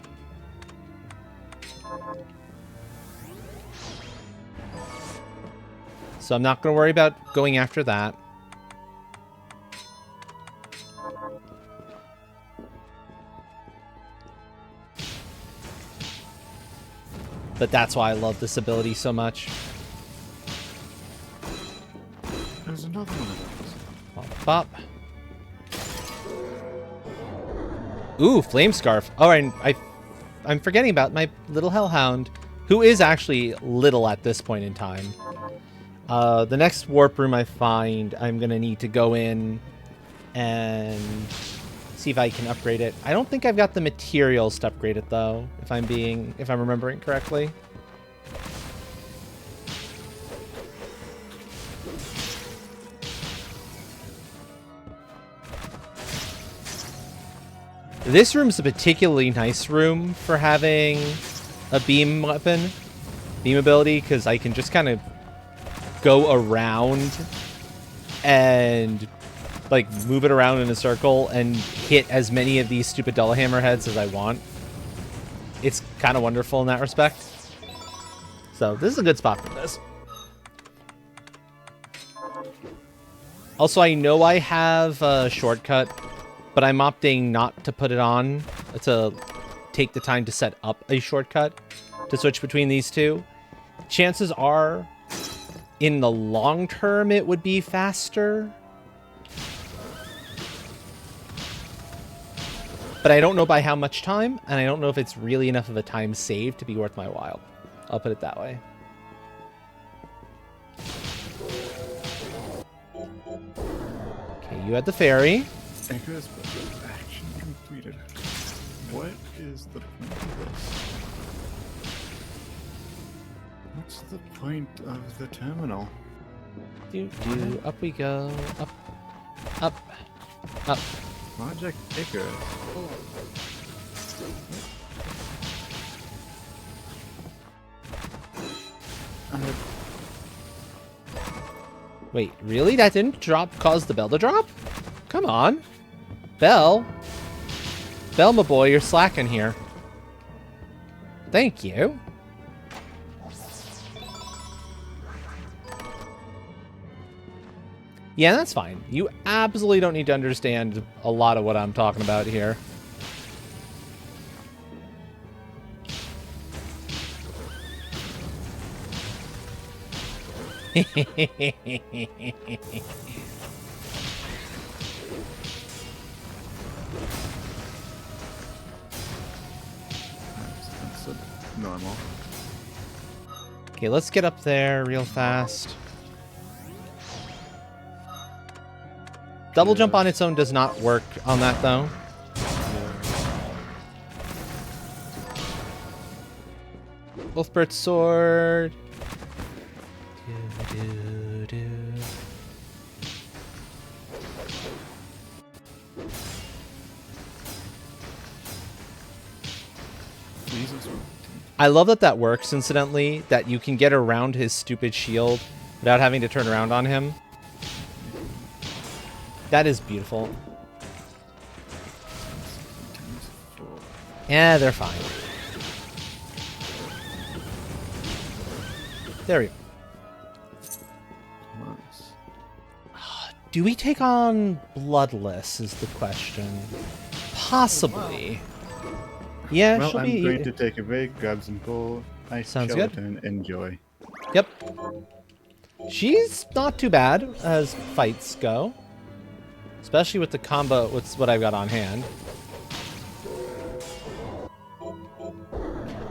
So I'm not going to worry about going after that. But that's why I love this ability so much. There's another one of those. Bop, bop. Ooh, Flame Scarf. Oh, and I'm forgetting about my little Hellhound, who is actually little at this point in time. The next warp room I find, I'm going to need to go in and see if I can upgrade it. I don't think I've got the materials to upgrade it, though, if I'm remembering correctly. This room's a particularly nice room for having a beam weapon, beam ability, because I can just kind of go around and like move it around in a circle and hit as many of these stupid Dullahammer heads as I want. It's kind of wonderful in that respect. So this is a good spot for this. Also, I know I have a shortcut, but I'm opting not to put it on to take the time to set up a shortcut to switch between these two. Chances are, in the long term, it would be faster. But I don't know by how much time, and I don't know if it's really enough of a time saved to be worth my while. I'll put it that way. Okay, you had the ferry. Anchor's action completed. What is the point of this? What's the point of the terminal? Up we go. Up. Up. Up. Project Icarus. Wait, really? That didn't cause the bell to drop? Come on. Bell. Bell, my boy, you're slacking here. Thank you. Yeah, that's fine. You absolutely don't need to understand a lot of what I'm talking about here. That's normal. Okay, let's get up there real fast. Double jump on its own does not work on that, though. Wolfbird's sword. I love that that works, incidentally, that you can get around his stupid shield without having to turn around on him. That is beautiful. Yeah, they're fine. There we go. Nice. Do we take on Bloodless is the question. Possibly. Yeah, Well, she'll I'm be... going to take a break, grab some coal, ice Sounds good. gelatin, enjoy. Yep. She's not too bad as fights go. Especially with the combo, with what I've got on hand.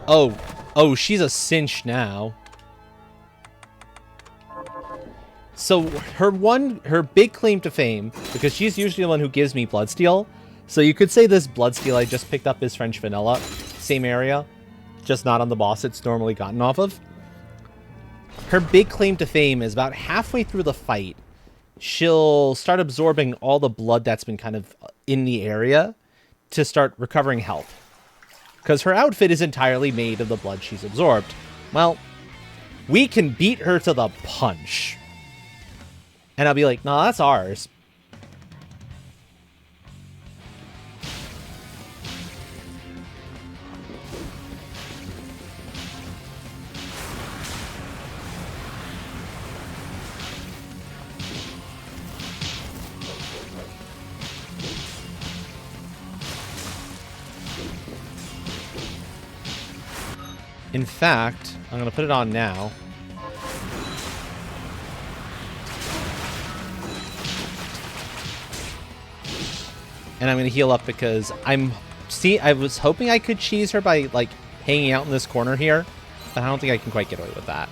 Oh, she's a cinch now. So her big claim to fame, because she's usually the one who gives me Bloodsteel. So you could say this Bloodsteel I just picked up is French Vanilla. Same area, just not on the boss it's normally gotten off of. Her big claim to fame is about halfway through the fight, she'll start absorbing all the blood that's been kind of in the area to start recovering health. Because her outfit is entirely made of the blood she's absorbed. Well, we can beat her to the punch. And I'll be like, no, that's ours. In fact, I'm going to put it on now. And I'm going to heal up because I was hoping I could cheese her by, like, hanging out in this corner here. But I don't think I can quite get away with that.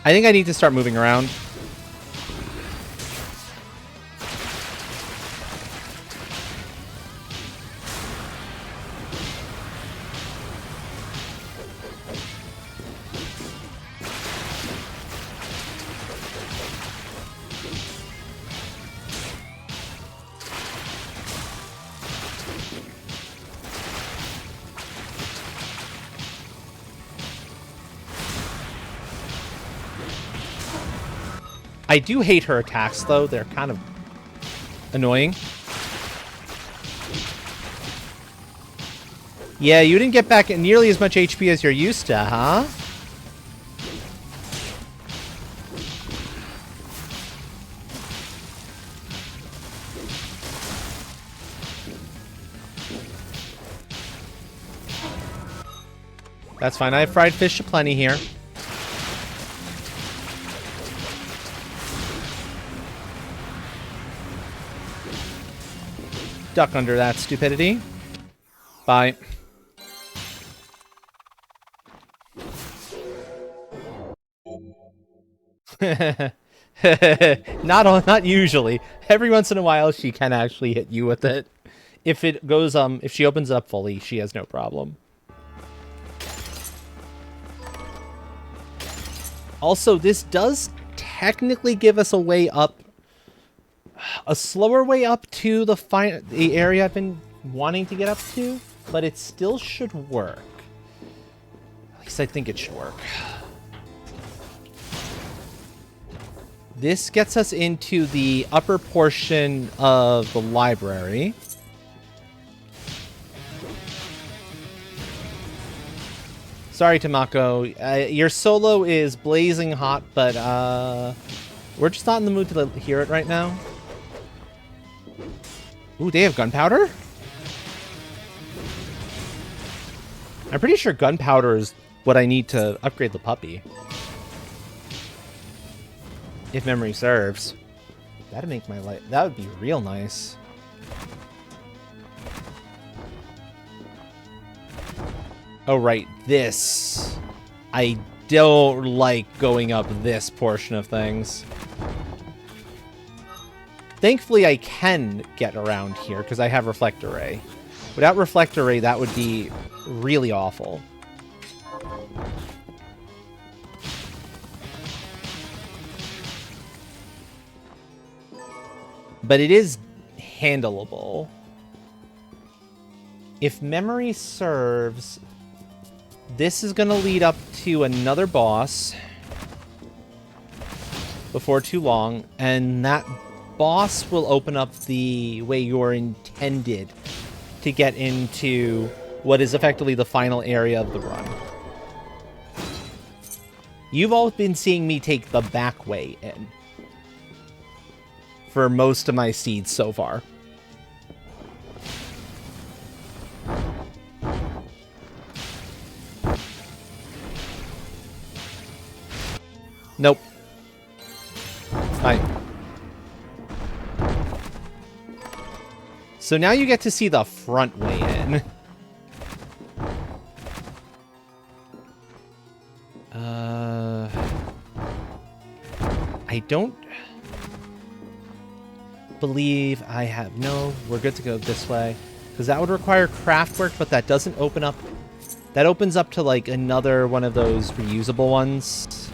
I think I need to start moving around. I do hate her attacks, though. They're kind of annoying. Yeah, you didn't get back nearly as much HP as you're used to, huh? That's fine. I have fried fish aplenty here. Duck under that stupidity. Bye. Not usually. Every once in a while she can actually hit you with it. If it goes if she opens it up fully, she has no problem. Also, this does technically give us a way up, a slower way up to the area I've been wanting to get up to, but it still should work. At least I think it should work. This gets us into the upper portion of the library. Sorry, Tamako. Your solo is blazing hot, but we're just not in the mood to hear it right now. Ooh, they have gunpowder? I'm pretty sure gunpowder is what I need to upgrade the puppy. If memory serves. That'd make my life... That would be real nice. Oh, right. This. I don't like going up this portion of things. Thankfully, I can get around here because I have Reflector Ray. Without Reflector Ray, that would be really awful. But it is handleable. If memory serves, this is going to lead up to another boss before too long, and that boss will open up the way you're intended to get into what is effectively the final area of the run. You've all been seeing me take the back way in for most of my seeds so far. Nope. Fine. So now you get to see the front way in. I don't believe I have... No, we're good to go this way. Because that would require craft work, but that doesn't open up... That opens up to, like, another one of those reusable ones.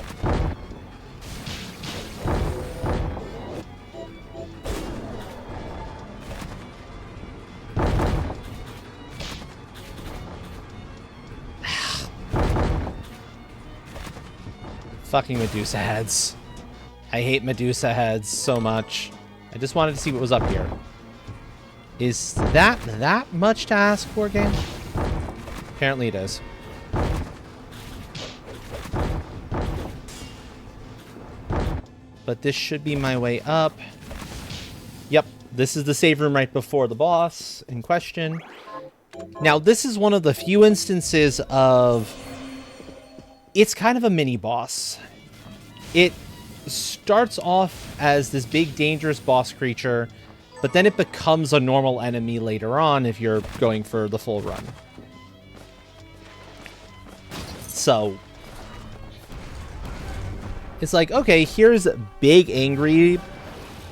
Fucking Medusa heads. I hate Medusa heads so much. I just wanted to see what was up here. Is that much to ask for, game? Apparently it is. But this should be my way up. Yep, This is the save room right before the boss in question. Now, this is one of the few instances of... It's kind of a mini-boss. It starts off as this big, dangerous boss creature, but then it becomes a normal enemy later on if you're going for the full run. So... It's like, okay, here's a big, angry,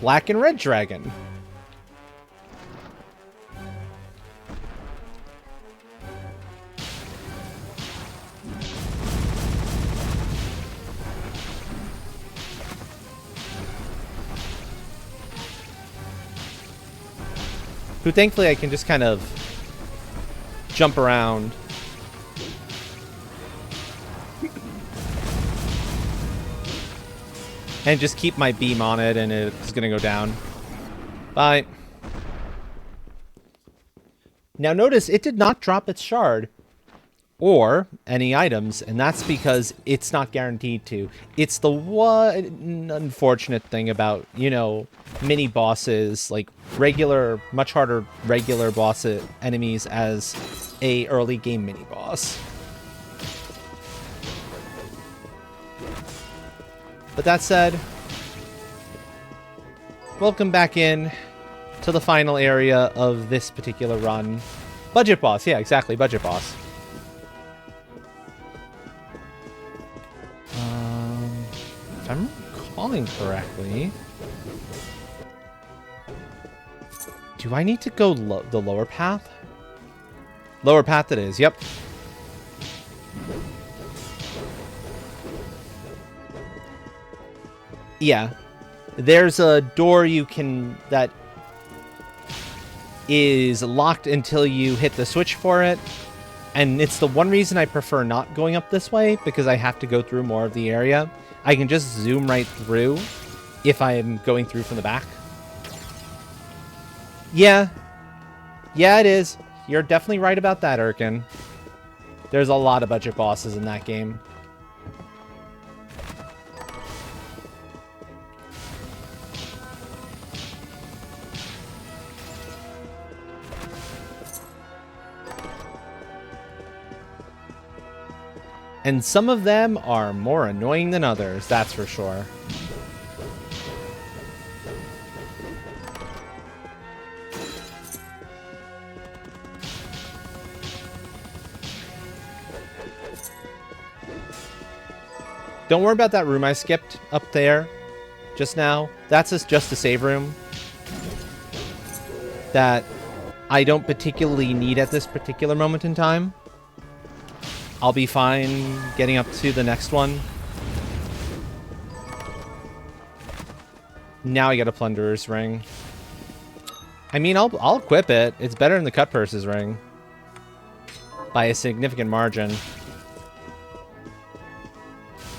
black and red dragon. Who thankfully I can just kind of jump around. And just keep my beam on it, and it's going to go down. Bye. Now notice, it did not drop its shard. Or any items, and that's because it's not guaranteed to. It's the one unfortunate thing about, you know, mini bosses, like regular, much harder regular boss enemies as a early game mini boss. But that said, welcome back in to the final area of this particular run. Budget boss, yeah, exactly, budget boss. If I'm recalling correctly, do I need to go the lower path? Lower path it is, yep. Yeah. There's a door you can... that is locked until you hit the switch for it. And it's the one reason I prefer not going up this way, because I have to go through more of the area. I can just zoom right through if I'm going through from the back. Yeah. Yeah, it is. You're definitely right about that, Erkin. There's a lot of budget bosses in that game. And some of them are more annoying than others, that's for sure. Don't worry about that room I skipped up there just now. That's just a save room that I don't particularly need at this particular moment in time. I'll be fine getting up to the next one. Now I get a Plunderer's Ring. I mean, I'll equip it. It's better than the Cut Purse's Ring. By a significant margin.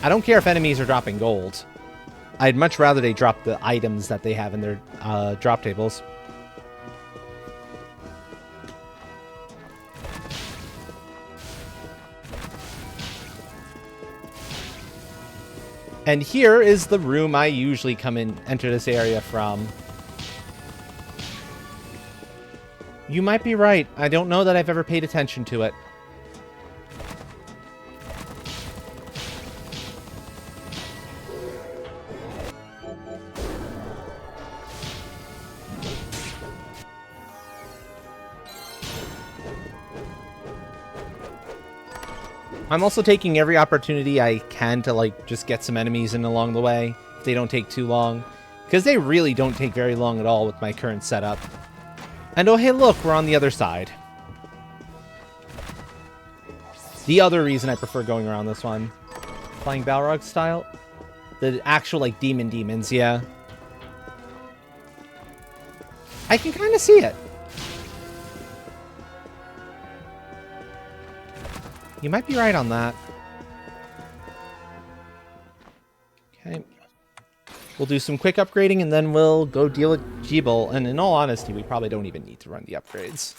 I don't care if enemies are dropping gold. I'd much rather they drop the items that they have in their drop tables. And here is the room I usually enter this area from. You might be right. I don't know that I've ever paid attention to it. I'm also taking every opportunity I can to, like, just get some enemies in along the way, if they don't take too long. Because they really don't take very long at all with my current setup. And oh hey look, we're on the other side. The other reason I prefer going around this one. Flying Balrog style? The actual, like, demons, yeah. I can kind of see it. You might be right on that. Okay. We'll do some quick upgrading, and then we'll go deal with Jeeble. And in all honesty, we probably don't even need to run the upgrades.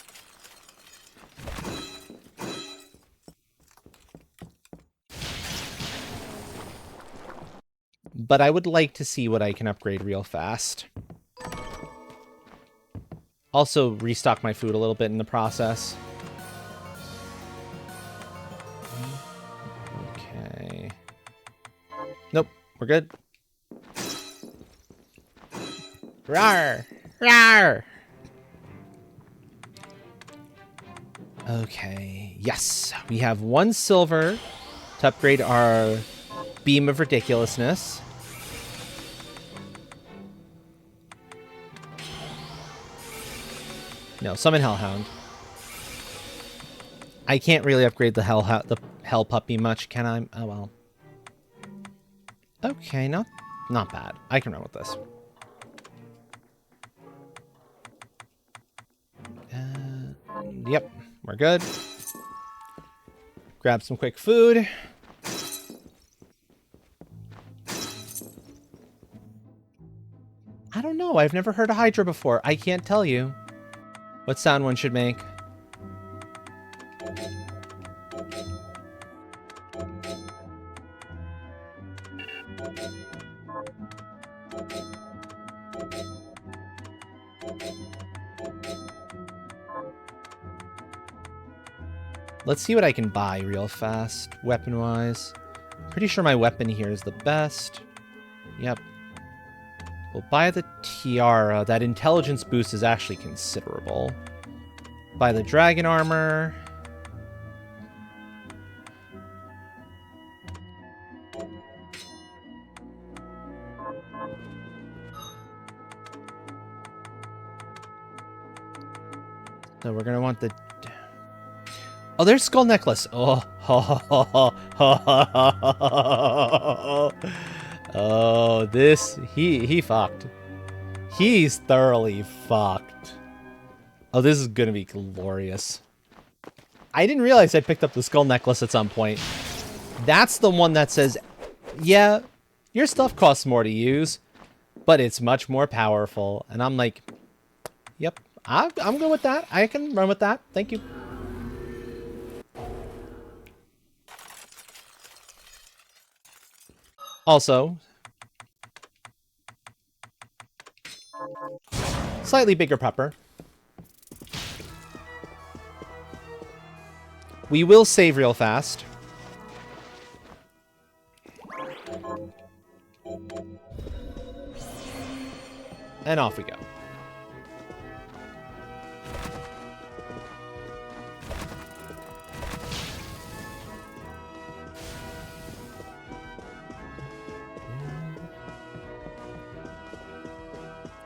But I would like to see what I can upgrade real fast. Also restock my food a little bit in the process. Okay. Nope, we're good. Rawr! Rawr! Okay, yes. We have 1 silver to upgrade our Beam of Ridiculousness. No, summon Hellhound. I can't really upgrade the Hell Puppy much, can I? Oh well. Okay, not bad. I can run with this. Yep, we're good. Grab some quick food. I don't know. I've never heard a Hydra before. I can't tell you what sound one should make. Let's see what I can buy real fast, weapon-wise. Pretty sure my weapon here is the best. Yep. We'll buy the tiara. That intelligence boost is actually considerable. Buy the dragon armor. So we're gonna want the... Oh, there's Skull Necklace. Oh, oh, this he fucked. He's thoroughly fucked. Oh, this is gonna be glorious. I didn't realize I picked up the Skull Necklace at some point. That's the one that says, yeah, your stuff costs more to use, but it's much more powerful. And I'm like, yep, I'm good with that. I can run with that. Thank you. Also, slightly bigger pupper. We will save real fast. And off we go.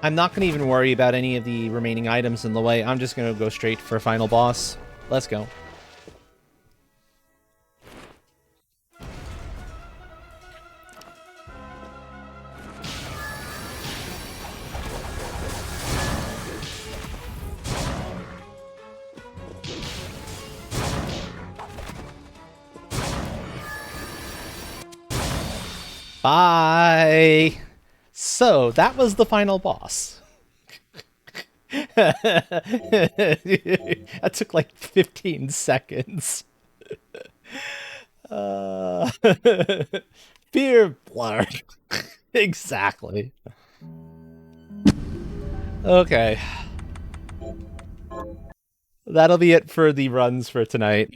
I'm not going to even worry about any of the remaining items in the way. I'm just going to go straight for final boss. Let's go. Bye! So, that was the final boss. That took like 15 seconds. Fear blur. Exactly. Okay. That'll be it for the runs for tonight.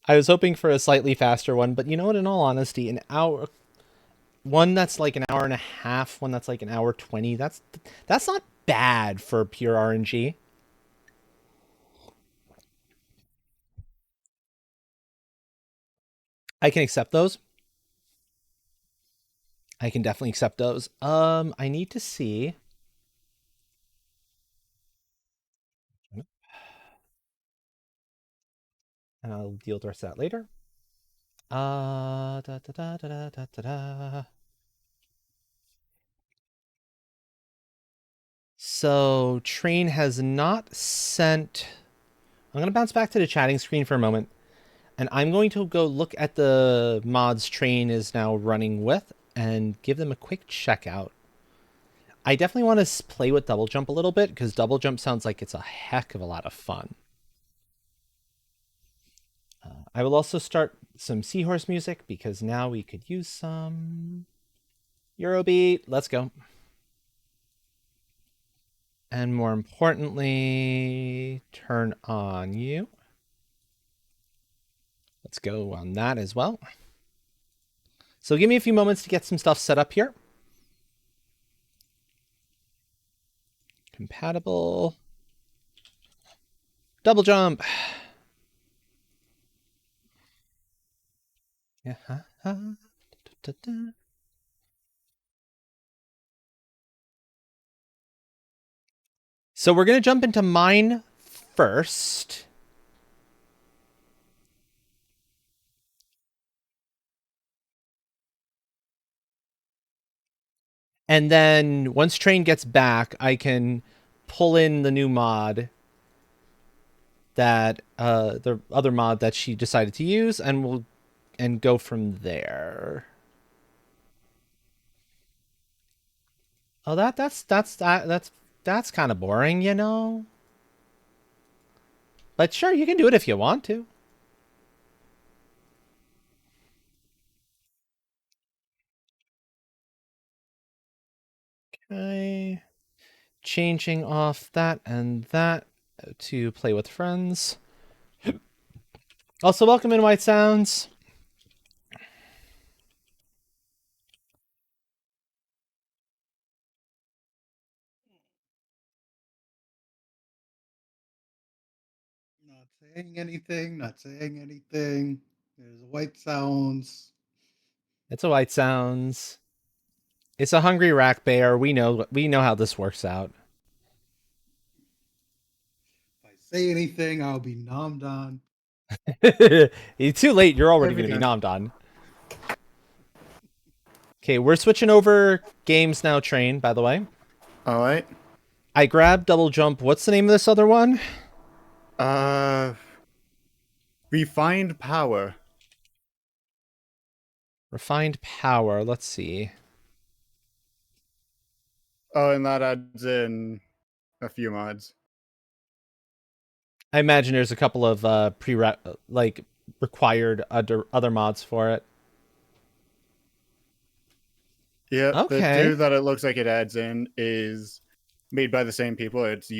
I was hoping for a slightly faster one, but you know what, in all honesty, an hour... One that's like an hour and a half, one that's like an hour 20. That's not bad for pure RNG. I can accept those. I can definitely accept those. I need to see. And I'll deal with the rest of that later. Da, da, da, da, da, da, da. So, Train has not sent... I'm going to bounce back to the chatting screen for a moment. And I'm going to go look at the mods Train is now running with and give them a quick checkout. I definitely want to play with Double Jump a little bit because Double Jump sounds like it's a heck of a lot of fun. I will also start some Seahorse music because now we could use some Eurobeat. Let's go. And more importantly, turn on you. Let's go on that as well. So give me a few moments to get some stuff set up here. Compatible. Double jump. Yeah. So we're going to jump into mine first. And then once Train gets back, I can pull in the new mod that the other mod that she decided to use, and we'll go from there. Oh, that's kind of boring, you know. But sure, you can do it if you want to. Okay. Changing off that and that to play with friends. Also, welcome in White Sounds. Not saying anything. Not saying anything. There's white sounds. It's a White Sounds. It's a hungry rack bear. We know how this works out. If I say anything, I'll be nommed on. It's too late. You're already going to be nommed on. Okay, we're switching over games now, Train, by the way. All right. I grabbed double jump. What's the name of this other one? Refined power. Refined power. Let's see. Oh, and that adds in a few mods. I imagine there's a couple of required other mods for it. Yeah, Okay. the two that it looks like it adds in is made by the same people. It's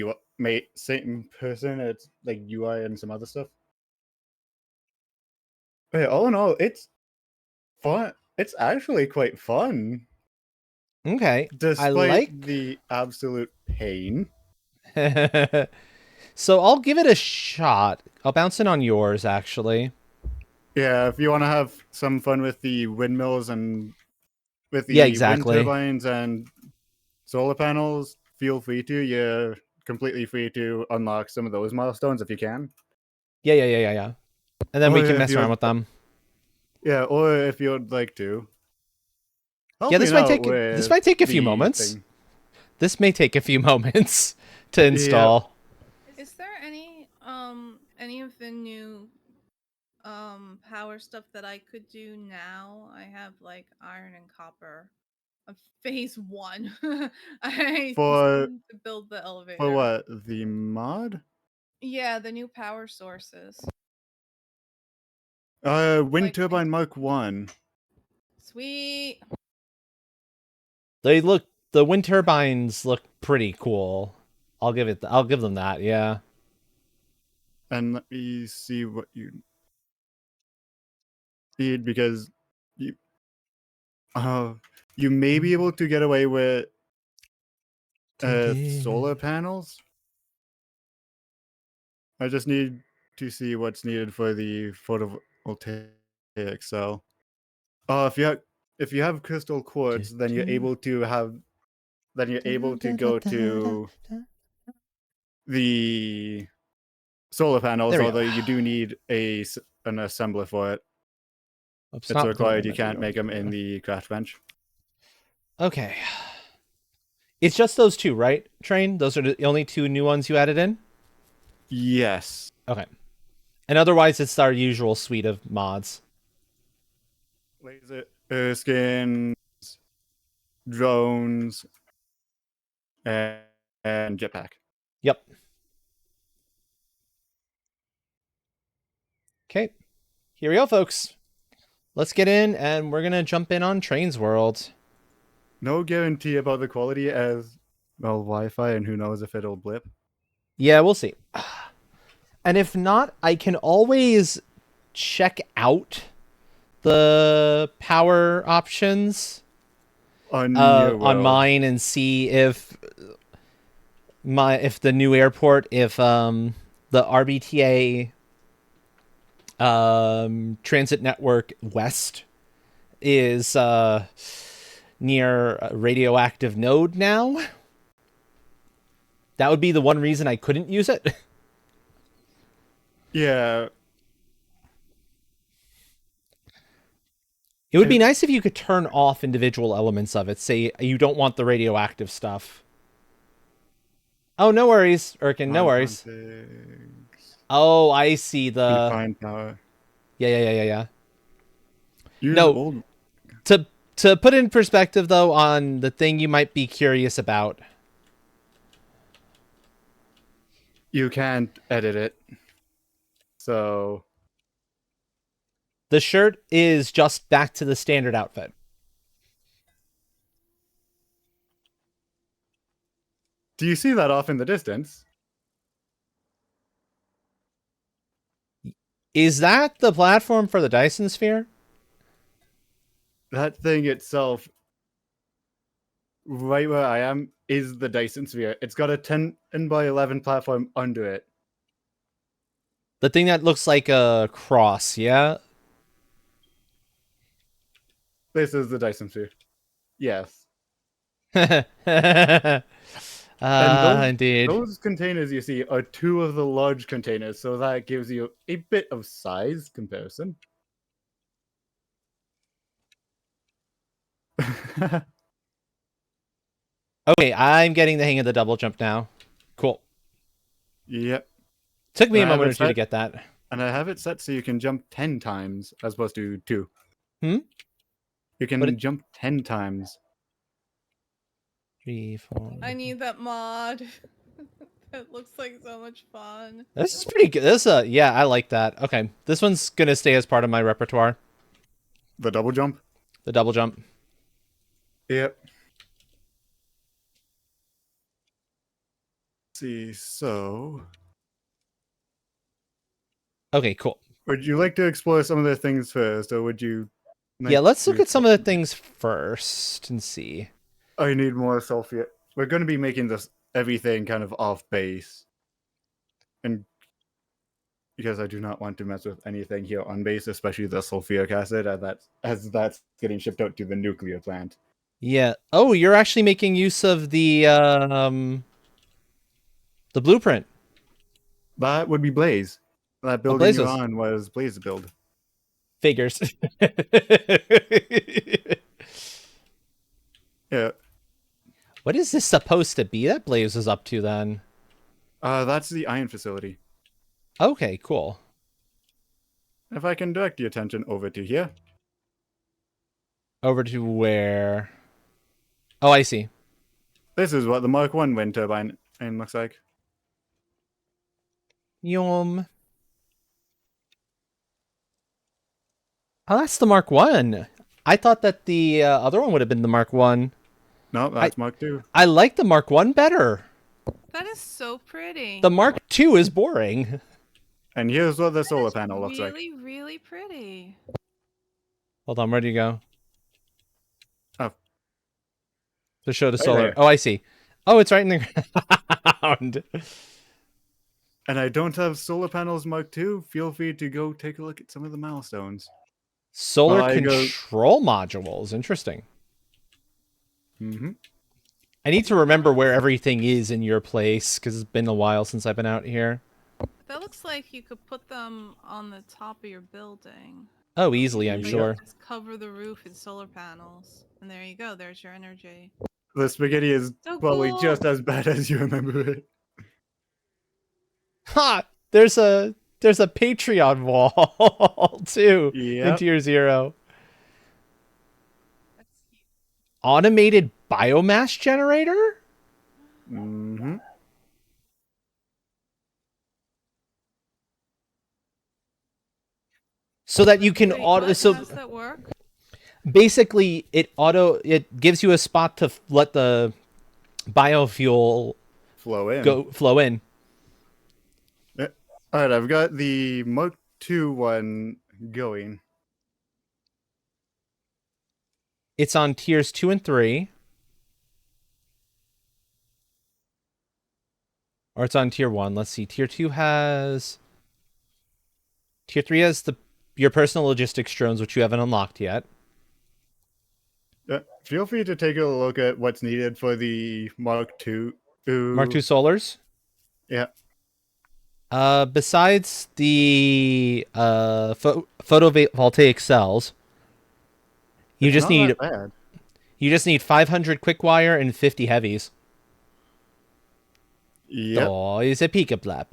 same person. It's like UI and some other stuff. But yeah, all in all, it's fun. It's actually quite fun, Okay. I despite like the absolute pain. So I'll give it a shot. I'll bounce in on yours, actually. Yeah, if you want to have some fun with the windmills and with the Yeah, wind exactly. turbines and solar panels, feel free to. You're completely free to unlock some of those milestones if you can. Yeah. And then we Or can if mess you around would- with them. Yeah, or if you'd like to. Yeah, Help this me might out take with a few the moments. thing. This may take a few moments to install. Is there any of the new power stuff that I could do now? I have like iron and copper. Phase 1. I just For need to build the elevator. for what? The mod? Yeah, the new power sources. Wind Like- turbine Mark 1. Sweet. The wind turbines look pretty cool. I'll give them that, yeah. And let me see what you need because you you may be able to get away with solar panels. I just need to see what's needed for the photovoltaic cell. If you have crystal quartz, then you're able to go to the solar panels. There we Although go. you do need an assembler for it. Oops, It's not the one required. I You meant can't to make do. them in the craft bench. Okay. It's just those two, right, Train? Those are the only two new ones you added in? Yes. Okay. And otherwise, it's our usual suite of mods. Laser skins, drones, and jetpack. Yep. Okay. Here we go, folks. Let's get in, and we're going to jump in on Train's World. No guarantee about the quality as well, Wi-Fi, and who knows if it'll blip. Yeah, we'll see. And if not, I can always check out the power options On your on world. mine and see if the new airport, if the RBTA transit network west is near a radioactive node now. That would be the one reason I couldn't use it. Yeah. It would be nice if you could turn off individual elements of it. Say you don't want the radioactive stuff. Oh, no worries, Erkin, no worries. Oh, I see the... Find power. Yeah. Use No, old. to put in perspective, though, on the thing you might be curious about. You can't edit it. So The shirt is just back to the standard outfit. do you see that off in the distance? Is that the platform for the Dyson Sphere? That thing itself, right where I am, is the Dyson Sphere. It's got a 10 by 11 platform under it. The thing that looks like a cross, yeah? This is the Dyson Sphere. Yes. And Indeed. those containers you see are two of the large containers, so that gives you a bit of size comparison. Okay, I'm getting the hang of the double jump now. Cool. Yep. Took me a I have moment it or two to set- get that. And I have it set so you can jump 10 times as opposed to 2. Hmm? You can What it- jump 10 times. 3, 4. I need that mod. That looks like so much fun. This is pretty good. Yeah, I like that. Okay, this one's gonna stay as part of my repertoire. The double jump? The double jump. Yep. See, so Okay, cool. would you like to explore some of the things first, or would you? Yeah, let's look at some of the things first and see. I need more sulfur. We're going to be making this everything kind of off base, and because I do not want to mess with anything here on base, especially the sulfuric acid, as that's getting shipped out to the nuclear plant. Yeah. Oh, you're actually making use of the blueprint. That would be Blaze. That building Blaze you're was- on was Blaze build. Figures. Yeah. What is this supposed to be that Blaze is up to then? That's the iron facility. Okay, cool. If I can direct your attention over to here. Over to where? Oh, I see. This is what the Mark 1 wind turbine looks like. Yum. Oh, that's the Mark 1. I thought that the other one would have been the Mark 1. No, that's Mark 2. I like the Mark 1 better. That is so pretty. The Mark 2 is boring. And here's what the That solar is panel looks like. Really, really pretty. Hold on, where do you go? Oh. To show the Right solar. there. Oh, I see. Oh, it's right in the ground. And I don't have solar panels Mark 2. Feel free to go take a look at some of the milestones. Solar I go- control modules. Interesting. Mm-hmm. I need to remember where everything is in your place because it's been a while since I've been out here. That looks like you could put them on the top of your building. Oh, easily, I'm Like, sure. Just cover the roof in solar panels, and there you go. There's your energy. The spaghetti is So probably cool. just as bad as you remember it. Ha! There's a Patreon wall too. Yep. Into your zero. Automated biomass generator? Mm-hmm. So that you can Wait, auto. what? So How does that work? basically, it gives you a spot to let the biofuel Flow in. flow in. All right, I've got the Mark II one going. It's on tiers 2 and 3. Or it's on tier 1. Let's see. Tier 2 has... Tier 3 has your personal logistics drones, which you haven't unlocked yet. Feel free to take a look at what's needed for the Mark II. Mark II Solars. Yeah. Besides the photovoltaic cells, you It's just not need that bad. 500 quick wire and 50 heavies. Yep. Oh, is a pika blap.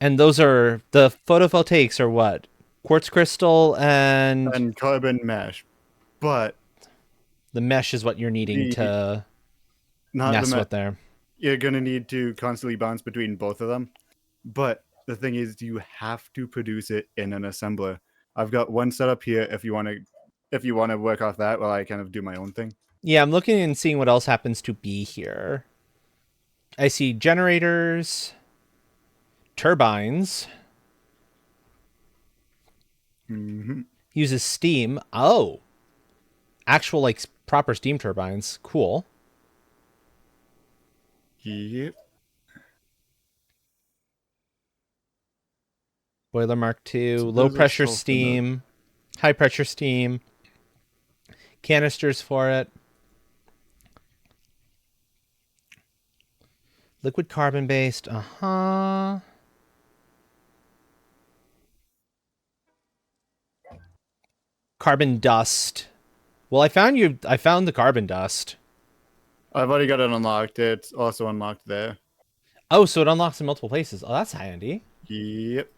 And those are the photovoltaics are what? Quartz crystal and And carbon mesh. But the mesh is what you're needing the to not mess the with there. you're gonna need to constantly bounce between both of them. But the thing is, you have to produce it in an assembler. I've got one set up here. If you want to work off that, while I kind of do my own thing. Yeah, I'm looking and seeing what else happens to be here. I see generators, turbines, Mm-hmm. uses steam. Oh, actual like proper steam turbines. Cool. Yep. Boiler Mark II, So low those are pressure sulfur nodes. steam, high pressure steam, canisters for it, liquid carbon based. Carbon dust. Well, I found you. I found the carbon dust. I've already got it unlocked. It's also unlocked there. Oh, so it unlocks in multiple places. Oh, that's handy. Yep.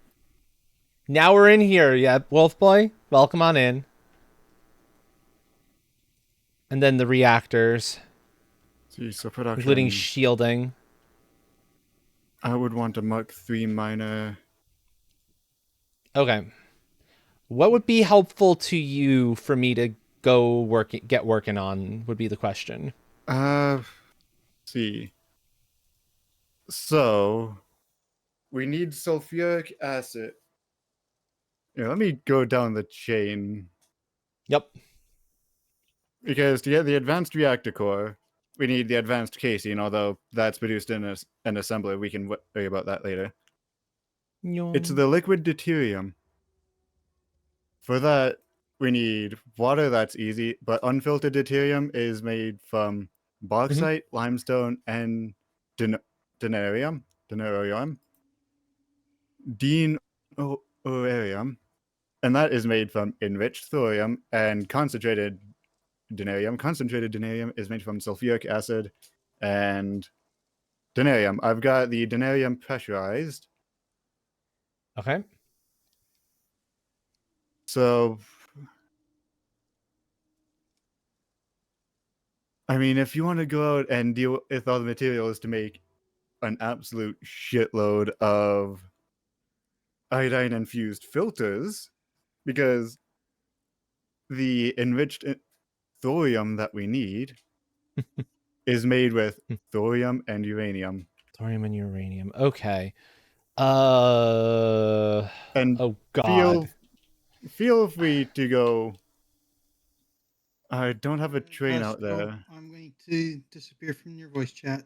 Now we're in here. Yeah, Wolf Boy, welcome on in. And then the reactors, See, so production. including shielding. I would want a Mark III miner. Okay. What would be helpful to you for me to get working on would be the question. See. So, we need sulfuric acid. Yeah, let me go down the chain. Yep. Because to get the advanced reactor core, we need the advanced casing, although that's produced in an assembler. We can worry about that later. It's the liquid deuterium. For that, we need water, that's easy, but unfiltered deuterium is made from bauxite, limestone, and denarium. Denarium. And that is made from enriched thorium and concentrated denarium. Concentrated denarium is made from sulfuric acid and denarium. I've got the denarium pressurized. Okay. So, I mean, if you want to go out and deal with all the materials to make an absolute shitload of iodine infused filters, because the enriched thorium that we need is made with thorium and uranium. Thorium and uranium. Okay. And Oh God. feel free to go. I don't have a train out Astro, there. I'm going to disappear from your voice chat.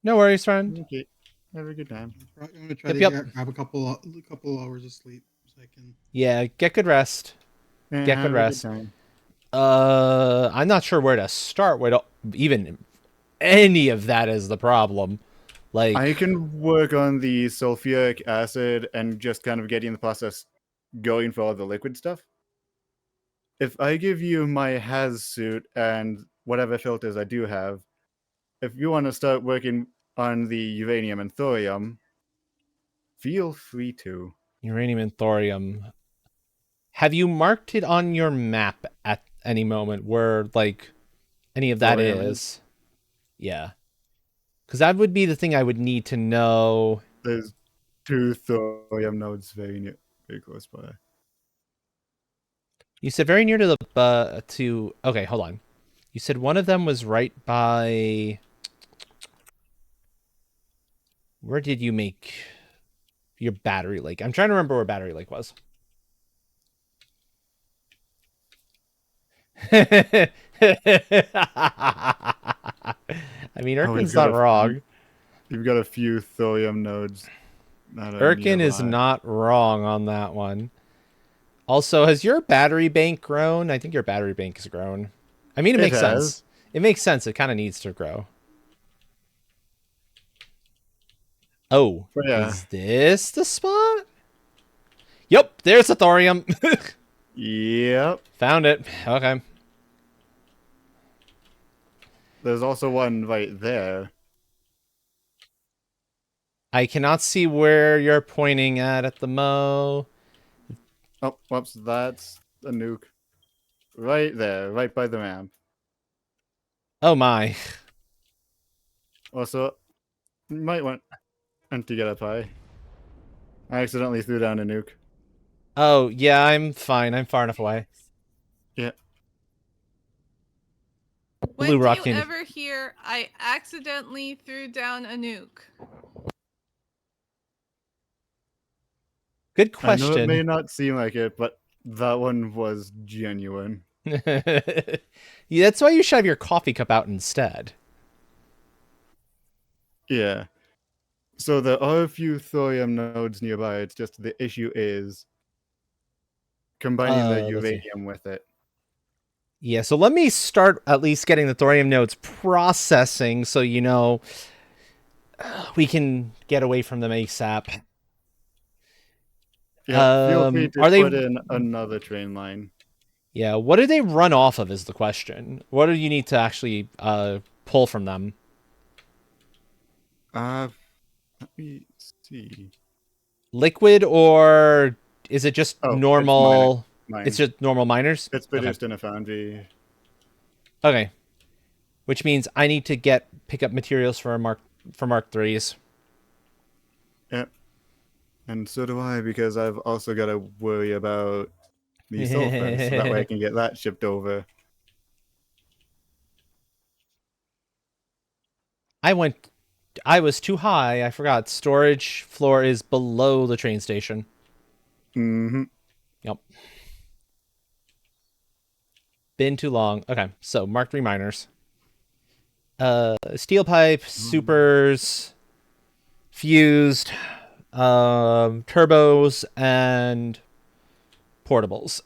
No worries, friend. Okay. Have a good time. I'm going to try Yep, to yep. grab a couple hours of sleep so I can. Yeah. Get good rest. And Get have good a rest. good time. I'm not sure where to start. Where to even any of that is the problem. Like I can work on the sulfuric acid and just kind of getting the process going for all the liquid stuff. If I give you my Haz suit and whatever filters I do have, if you want to start working on the uranium and thorium, feel free to. uranium and thorium. Have you marked it on your map at any moment where like any of that Thorium is? Yeah. Because that would be the thing I would need to know. There's 2 thorium nodes very close by. You said very near to the to. Okay, hold on. You said one of them was right by... Where did you make your battery lake? I'm trying to remember where battery lake was. I mean, Oh, Erkin's not wrong. you've got a few thorium nodes that are Erkin is nearby. not wrong on that one. Also, has your battery bank grown? I think your battery bank has grown. I mean, it It makes has. sense. It makes sense. It kind of needs to grow. Oh, But yeah. is this the spot? Yep, there's the thorium. Yep. Found it. Okay. There's also one right there. I cannot see where you're pointing at the mo. Oh, whoops, that's a nuke. Right there, right by the ramp. Oh my. Also, you might want to get up high. I accidentally threw down a nuke. Oh, yeah, I'm fine. I'm far enough away. Yeah. When Blue do rock you candy. ever hear I accidentally threw down a nuke? Good I know it may question. not seem like it, but that one was genuine. Yeah, that's why you should have your coffee cup out instead. Yeah. So there are a few thorium nodes nearby. It's just the issue is combining the Let's see. uranium with it. Yeah, so let me start at least getting the thorium nodes processing so you know we can get away from them ASAP. Yeah, feel free to Are they... put in another train line. Yeah, what do they run off of is the question. What do you need to actually pull from them? Let me see. Liquid, or is it just Oh, normal? Mine. It's just normal miners? It's produced in a foundry. Okay. Which means I need to pick up materials for Mark 3s. Yep. And so do I, because I've also got to worry about the sulfur, so that way I can get that shipped over. I was too high. I forgot. Storage floor is below the train station. Mm-hmm. Yep. Been too long. Okay, so Mark 3 miners. Steel pipe, supers, fused, turbos, and portables.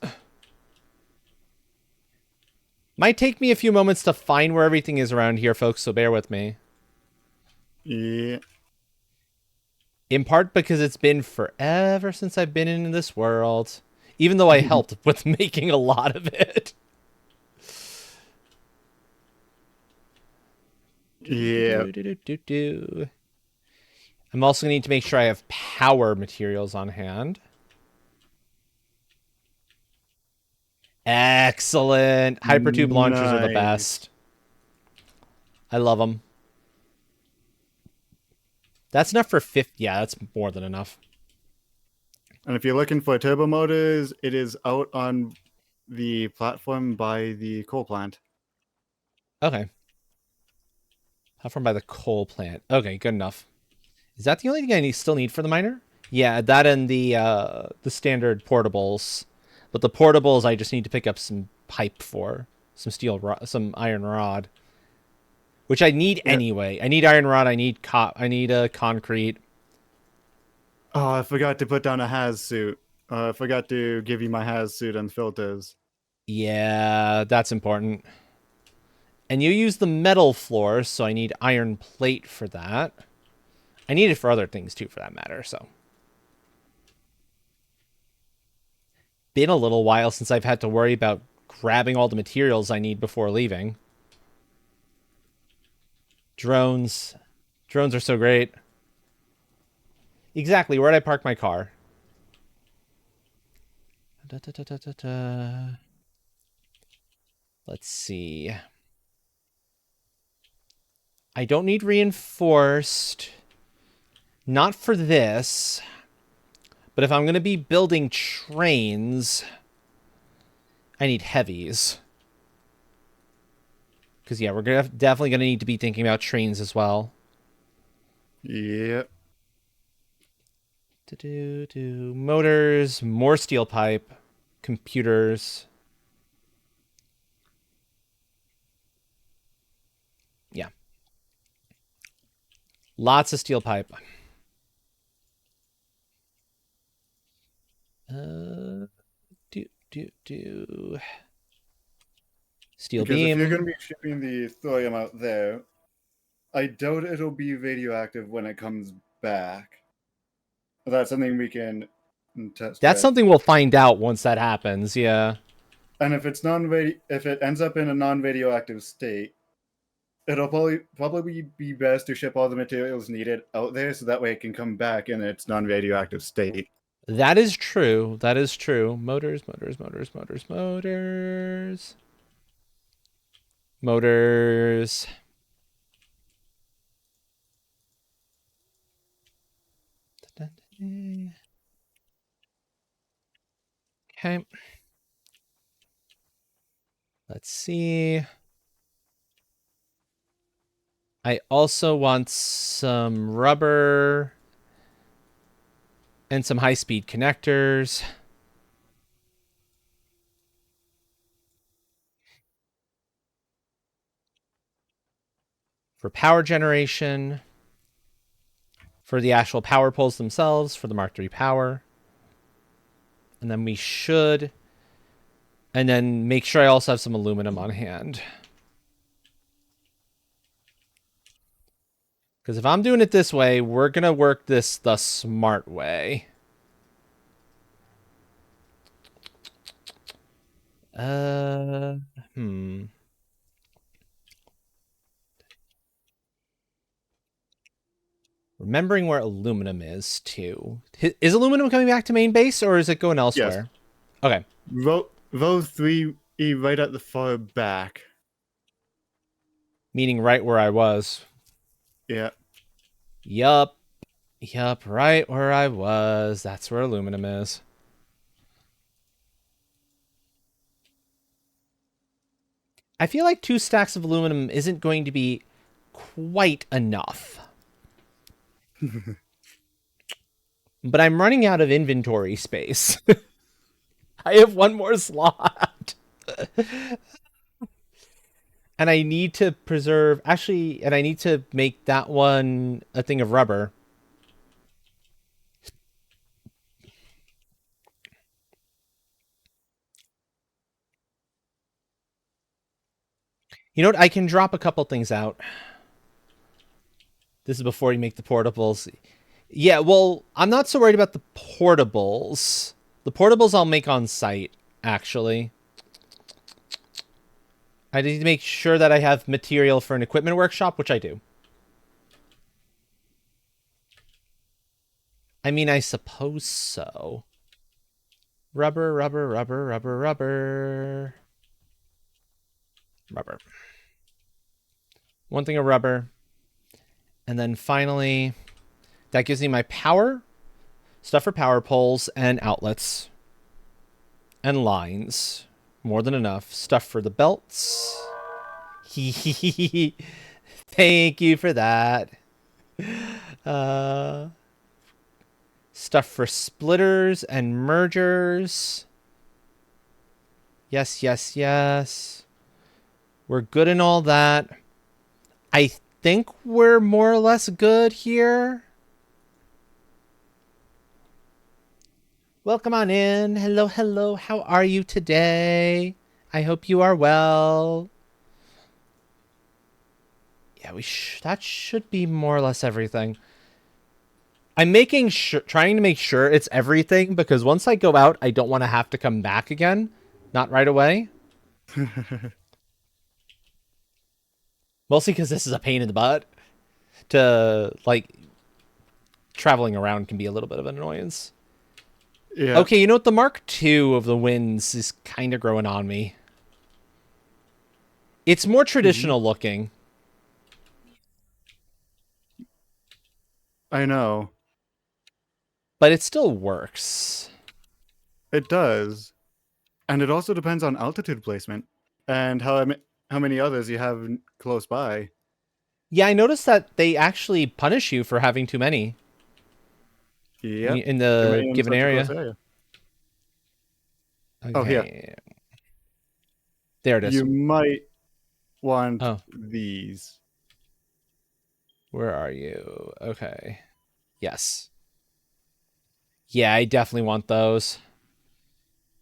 Might take me a few moments to find where everything is around here, folks, so bear with me. Yeah. In part because it's been forever since I've been in this world. Even though I helped with making a lot of it. Yeah. I'm also going to need to make sure I have power materials on hand. Excellent. Hypertube launchers are the Nice. best. I love them. That's enough for 50. Yeah, that's more than enough. And if you're looking for turbo motors, it is out on the platform by the coal plant. Okay. Platform by the coal plant. Okay, good enough. Is that the only thing I still need for the miner? Yeah, that and the standard portables. But the portables, I just need to pick up some pipe for. Some iron rod. Which I need anyway. I need iron rod, I need concrete. Oh, I forgot to put down a Haz suit. I forgot to give you my Haz suit and filters. Yeah, that's important. And you use the metal floor, so I need iron plate for that. I need it for other things too, for that matter, so. Been a little while since I've had to worry about grabbing all the materials I need before leaving. Drones. Drones are so great. Exactly, where'd I park my car? Let's see. I don't need reinforced. Not for this. But if I'm going to be building trains, I need heavies. Because, yeah, we're definitely going to need to be thinking about trains as well. Yep. Motors, more steel pipe, computers. Yeah. Lots of steel pipe. Uh, Steel Because if you're beam. going to be shipping the thorium out there, I doubt it'll be radioactive when it comes back. That's something we can test. That's something we'll find out once that happens. Yeah. And if it's if it ends up in a non-radioactive state, it'll probably be best to ship all the materials needed out there, so that way it can come back in its non-radioactive state. That is true. That is true. Motors. Motors. Okay. Let's see. I also want some rubber and some high-speed connectors. For power generation. For the actual power poles themselves, for the Mark III power. And then we should... And then make sure I also have some aluminum on hand. Because if I'm doing it this way, we're going to work this the smart way. Hmm. Remembering where aluminum is, too. Is aluminum coming back to main base, or is it going elsewhere? Yes. Okay. Row 3 right at the far back. Meaning right where I was. Yeah. Yup, right where I was. That's where aluminum is. I feel like 2 stacks of aluminum isn't going to be quite enough. But I'm running out of inventory space. I have 1 more slot. And I need to preserve... Actually, and I need to make that one a thing of rubber. You know what? I can drop a couple things out. This is before you make the portables. Yeah, well, I'm not so worried about the portables. The portables I'll make on site, actually. I need to make sure that I have material for an equipment workshop, which I do. I mean, I suppose so. Rubber. Rubber. 1 thing of rubber. And then finally, that gives me my power, stuff for power poles and outlets. And lines. More than enough. Stuff for the belts. Thank you for that. Stuff for splitters and mergers. Yes. We're good in all that. I think we're more or less good here. Welcome on in. Hello. How are you today? I hope you are well. Yeah, that should be more or less everything. I'm trying to make sure it's everything, because once I go out, I don't want to have to come back again. Not right away. Mostly because this is a pain in the butt. Traveling around can be a little bit of an annoyance. Yeah. Okay, you know what? The Mark II of the Winds is kind of growing on me. It's more traditional looking. I know. But it still works. It does. And it also depends on altitude placement and how how many others you have close by. Yeah, I noticed that they actually punish you for having too many Yep. in Too the many in given such a close area. area. Oh, here. Okay. There it is. You might want Oh, these. where are you? Okay. Yes. Yeah, I definitely want those.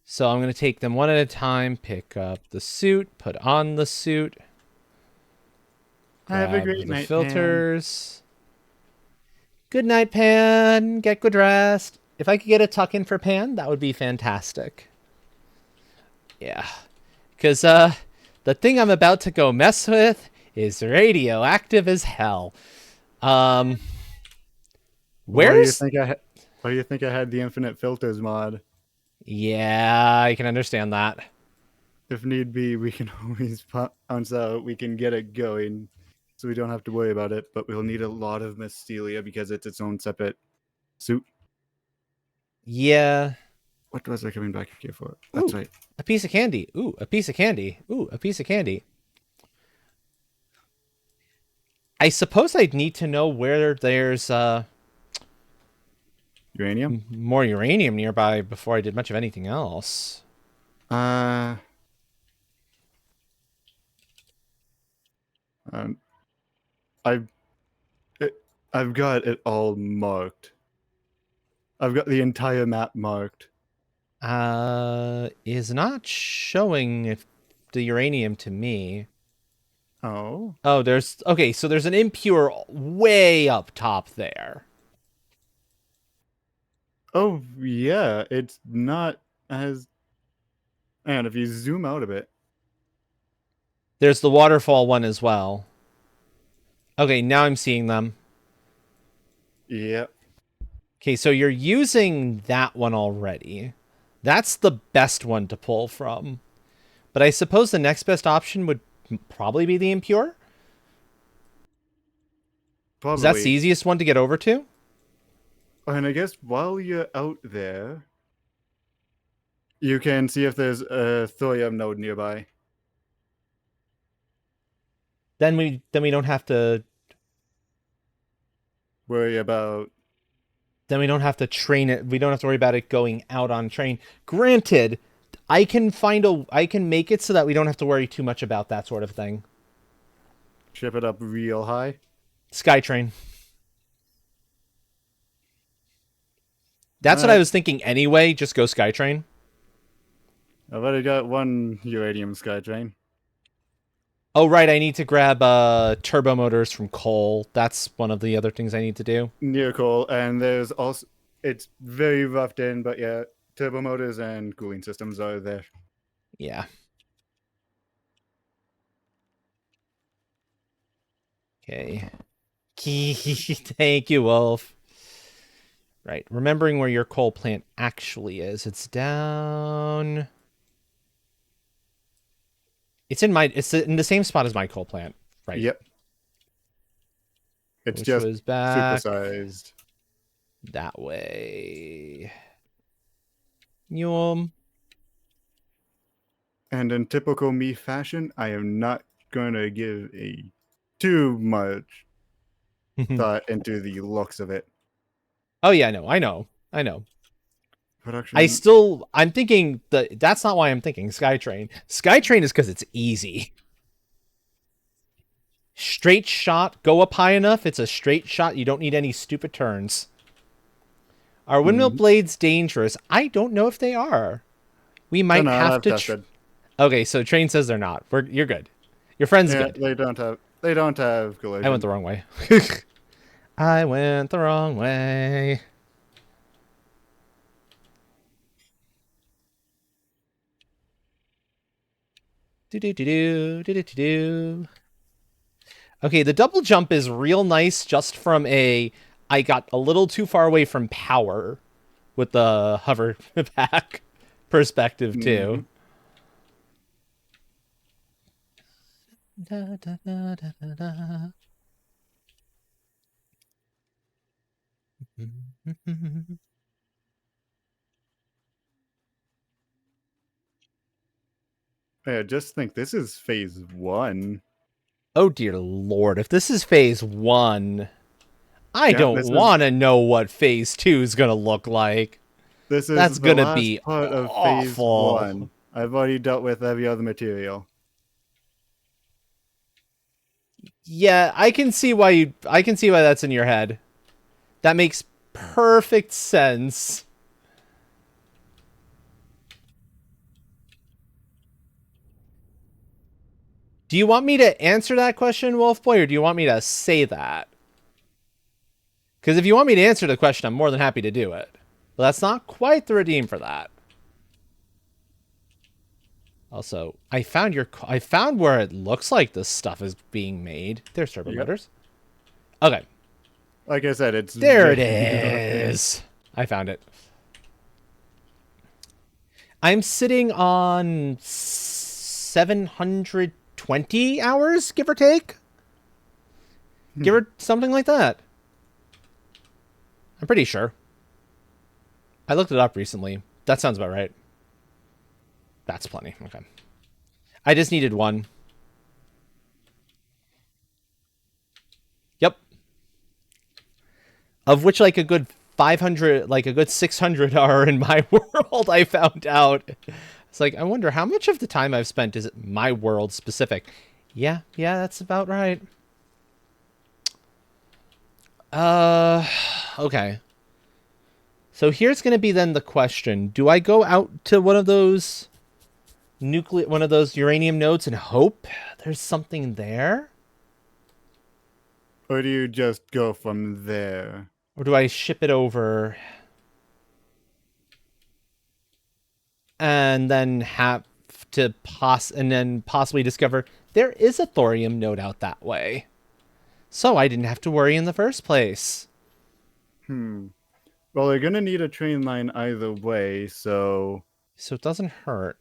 So I'm going to take them one at a time, pick up the suit, put on the suit, Have a grab great the night, Pan. filters. Good night, Pan. Get good rest. If I could get a tuck in for Pan, that would be fantastic. Yeah. Because the thing I'm about to go mess with is radioactive as hell. Um, Why do you where's... think why do you think I had the infinite filters mod? Yeah, I can understand that. If need be, we can always bounce out. We can get it going, so we don't have to worry about it. But we'll need a lot of Mystelia because it's its own separate suit. Yeah. What was I coming back here for? That's Ooh, right. a piece of candy. Ooh, a piece of candy. Ooh, a piece of candy. I suppose I'd need to know where there's Uranium. more uranium nearby before I did much of anything else. Uh, um, I've I've got it all marked. I've got the entire map marked. Is not showing if the uranium to me. Oh. Oh, there's okay, so there's an impure way up top there. Oh yeah, it's not as. And if you zoom out a bit, There's the waterfall one as well. Okay, now I'm seeing them. yep. Okay, so you're using that one already. That's the best one to pull from. But I suppose the next best option would probably be the impure. Because that's the Probably. easiest one to get over to. And I guess while you're out there, you can see if there's a thorium node nearby. Then we don't have to Worry about. train it. We don't have to worry about it going out on train. Granted, I can make it so that we don't have to worry too much about that sort of thing. Ship it up real high. Skytrain. That's what I Alright. was thinking anyway. Just go Skytrain. I've already got one uranium skytrain. Oh right, I need to grab turbo motors from Cole. That's one of the other things I need to do. Near coal, and there's also. It's very roughed in, but yeah, turbo motors and cooling systems are there. Yeah. Okay. Thank you, Wolf. Right. Remembering where your coal plant actually is. It's down. It's in the same spot as my coal plant. Right. Yep. It's Which just was back supersized. that way. Yum. And in typical me fashion, I am not going to give a too much thought into the looks of it. Oh yeah, I know. Production. I'm thinking that's not why I'm thinking Skytrain. Skytrain is because it's easy. Straight shot, go up high enough, it's a straight shot, you don't need any stupid turns. Are windmill blades dangerous? I don't know if they are. We might have I've to tested. Okay, so train says they're not. You're good. Your friend's Yeah, good. they don't have collision. I went the wrong way. I went the wrong way. Do do do do do do do. Okay, the double jump is real nice just from I got a little too far away from power with the hover back perspective too. Da, da, da, da, da, da. Yeah, just think this is phase 1. Oh dear lord, if this is phase 1, I Yeah, don't want to know what phase 2 is going to look like. this That's is the going to last be part of phase awful. 1. I've already dealt with every other material. Yeah, I can see why that's in your head. That makes perfect sense. Do you want me to answer that question, Wolfboy, or do you want me to say that? Because if you want me to answer the question, I'm more than happy to do it. But that's not quite the redeem for that. Also, I found where it looks like this stuff is being made. There's turbo Yep. motors. Okay, Like I said, it's there it very is. I found it. I'm sitting on 720 hours, give or take. Give or something like that. I'm pretty sure. I looked it up recently. That sounds about right. That's plenty. Okay. I just needed one. Yep. Of which like a good 500, like a good 600 are in my world, I found out. It's like, I wonder how much of the time I've spent is it my world specific. Yeah, that's about right. Okay. So here's going to be then the question. Do I go out to one of those uranium nodes and hope there's something there? Or do you just go from there? Or do I ship it over and then have to possibly discover there is a thorium node out that way? So I didn't have to worry in the first place. Well, they're gonna need a train line either way, so So it doesn't hurt.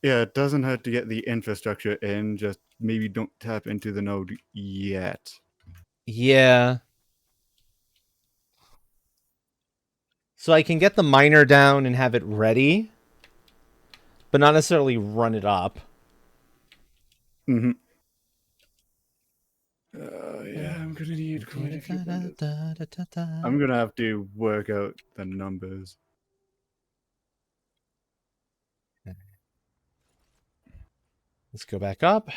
yeah, it doesn't hurt to get the infrastructure in, just maybe don't tap into the node yet. Yeah. So I can get the miner down and have it ready, but not necessarily run it up. Mm-hmm. Yeah, I'm gonna need quite a few minutes. I'm gonna have to work out the numbers. Let's go back up.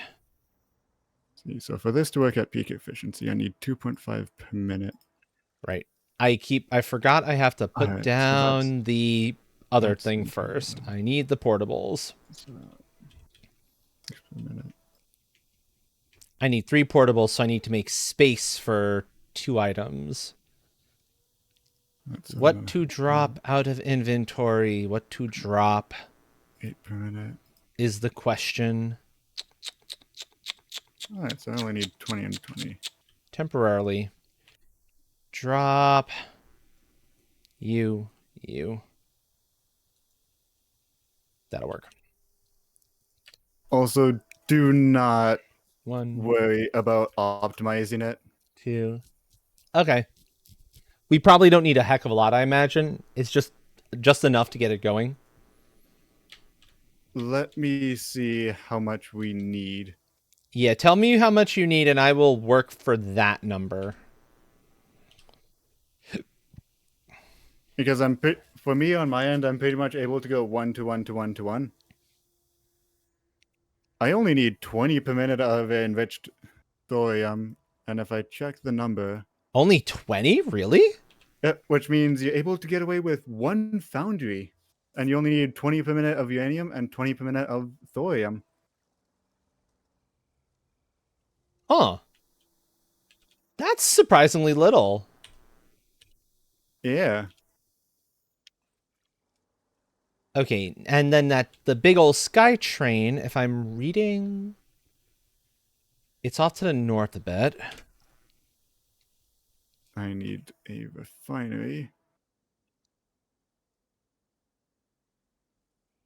See, so for this to work at peak efficiency, I need 2.5 per minute. Right. I forgot I have to put Alright, so down the other that's thing the first. I need the portables. Per minute. I need 3 portables, so I need to make space for 2 items. That's What to drop out of inventory? What to drop 8 per minute. is the question. Alright, so I only need 20 and 20. Temporarily. Drop. You. That'll work. Also, do not 1, worry about optimizing it. 2. Okay. We probably don't need a heck of a lot, I imagine. It's just enough to get it going. Let me see how much we need. Yeah, tell me how much you need and I will work for that number. Because for me on my end, I'm pretty much able to go 1 to 1 to 1 to 1. I only need 20 per minute of enriched thorium, and if I check the number, Only 20? Really? which means you're able to get away with 1 foundry, and you only need 20 per minute of uranium and 20 per minute of thorium. Huh. That's surprisingly little. Yeah. Okay, and then the big old sky train, if I'm reading, it's off to the north a bit. I need a refinery.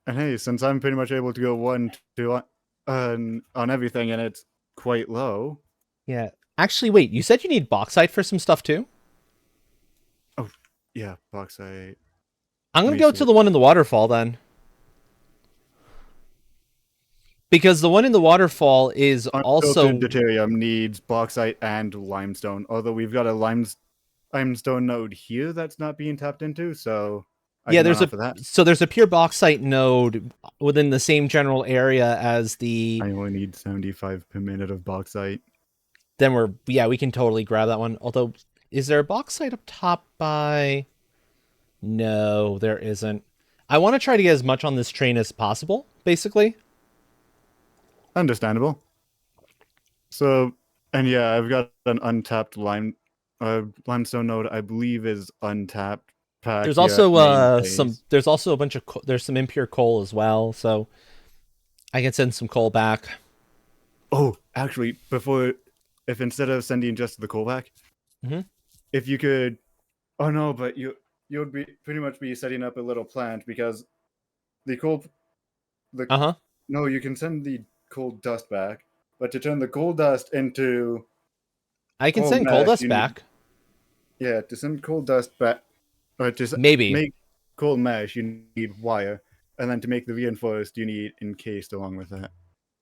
And hey, since I'm pretty much able to go 1 to 1 on everything, and it's quite low. Yeah. Actually, wait, you said you need bauxite for some stuff too? Oh, yeah, bauxite. I'm going Let to me go see. to the one in the waterfall then. Because the one in the waterfall is also... Unfiltered deuterium needs bauxite and limestone. Although we've got a limestone node here that's not being tapped into, so I Yeah, can run off of that. there's a pure bauxite node within the same general area as the... I only need 75 per minute of bauxite. Then we can totally grab that one. Although, is there a bauxite up top by... No, there isn't. I want to try to get as much on this train as possible, basically. Understandable. So, and yeah, I've got an untapped limestone node. I believe is untapped. There's also there's also a bunch of there's some impure coal as well, so I can send some coal back. Oh, actually, if instead of sending just the coal back, if you could, oh no, but you would be pretty much be setting up a little plant because the coal, no, you can send the coal dust back, but to turn the coal dust into, I can send coal dust back. Yeah, to send coal dust back, or to maybe make coal mesh, you need wire, and then to make the reinforced, you need encased along with that.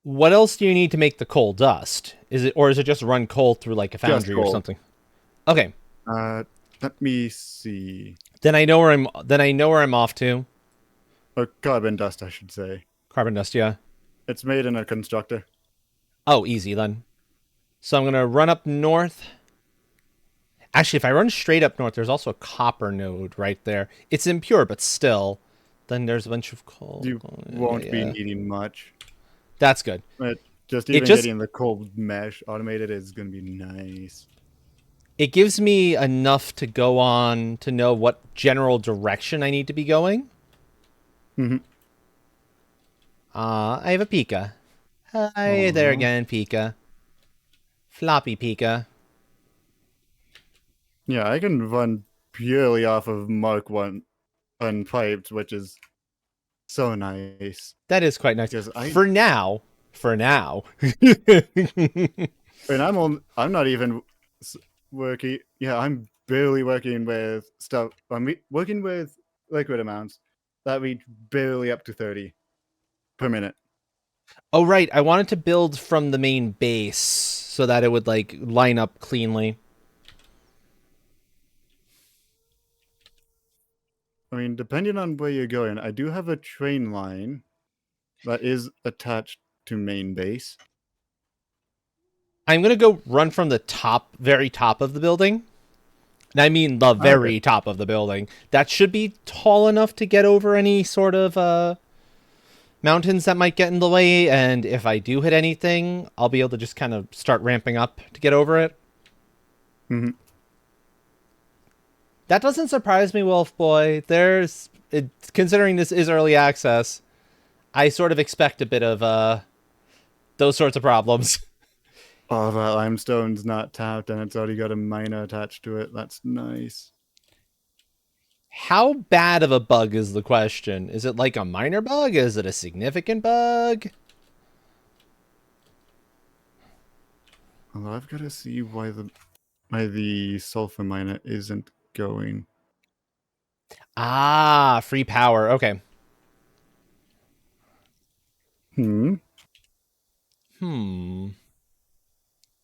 What else do you need to make the coal dust? Is it just run coal through like a foundry or something? Okay. Let me see. Then I know where I'm off to. Or carbon dust, I should say. Carbon dust, yeah. It's made in a constructor. Oh, easy then. So I'm gonna run up north. Actually, if I run straight up north, there's also a copper node right there. It's impure, but still. Then there's a bunch of coal. You won't be needing much. That's good. But getting the coal mesh automated is going to be nice. It gives me enough to go on to know what general direction I need to be going. I have a Pika. Hi there again, Pika. Floppy Pika. Yeah, I can run purely off of Mark 1 unpiped, which is so nice. That is quite nice. For now. And I'm not even working. Yeah, I'm barely working with stuff. I'm working with liquid amounts that reach barely up to 30 per minute. Oh, right. I wanted to build from the main base so that it would like line up cleanly. I mean, depending on where you're going, I do have a train line that is attached to main base. I'm going to go run from the very top of the building. And I mean the very top of the building. That should be tall enough to get over any sort of mountains that might get in the way. And if I do hit anything, I'll be able to just kind of start ramping up to get over it. That doesn't surprise me, Wolf Boy. Considering this is early access, I sort of expect a bit of those sorts of problems. Oh, that limestone's not tapped and it's already got a miner attached to it. That's nice. How bad of a bug is the question? Is it like a minor bug? Is it a significant bug? Well, I've got to see why the sulfur miner isn't going. Ah, free power. Okay.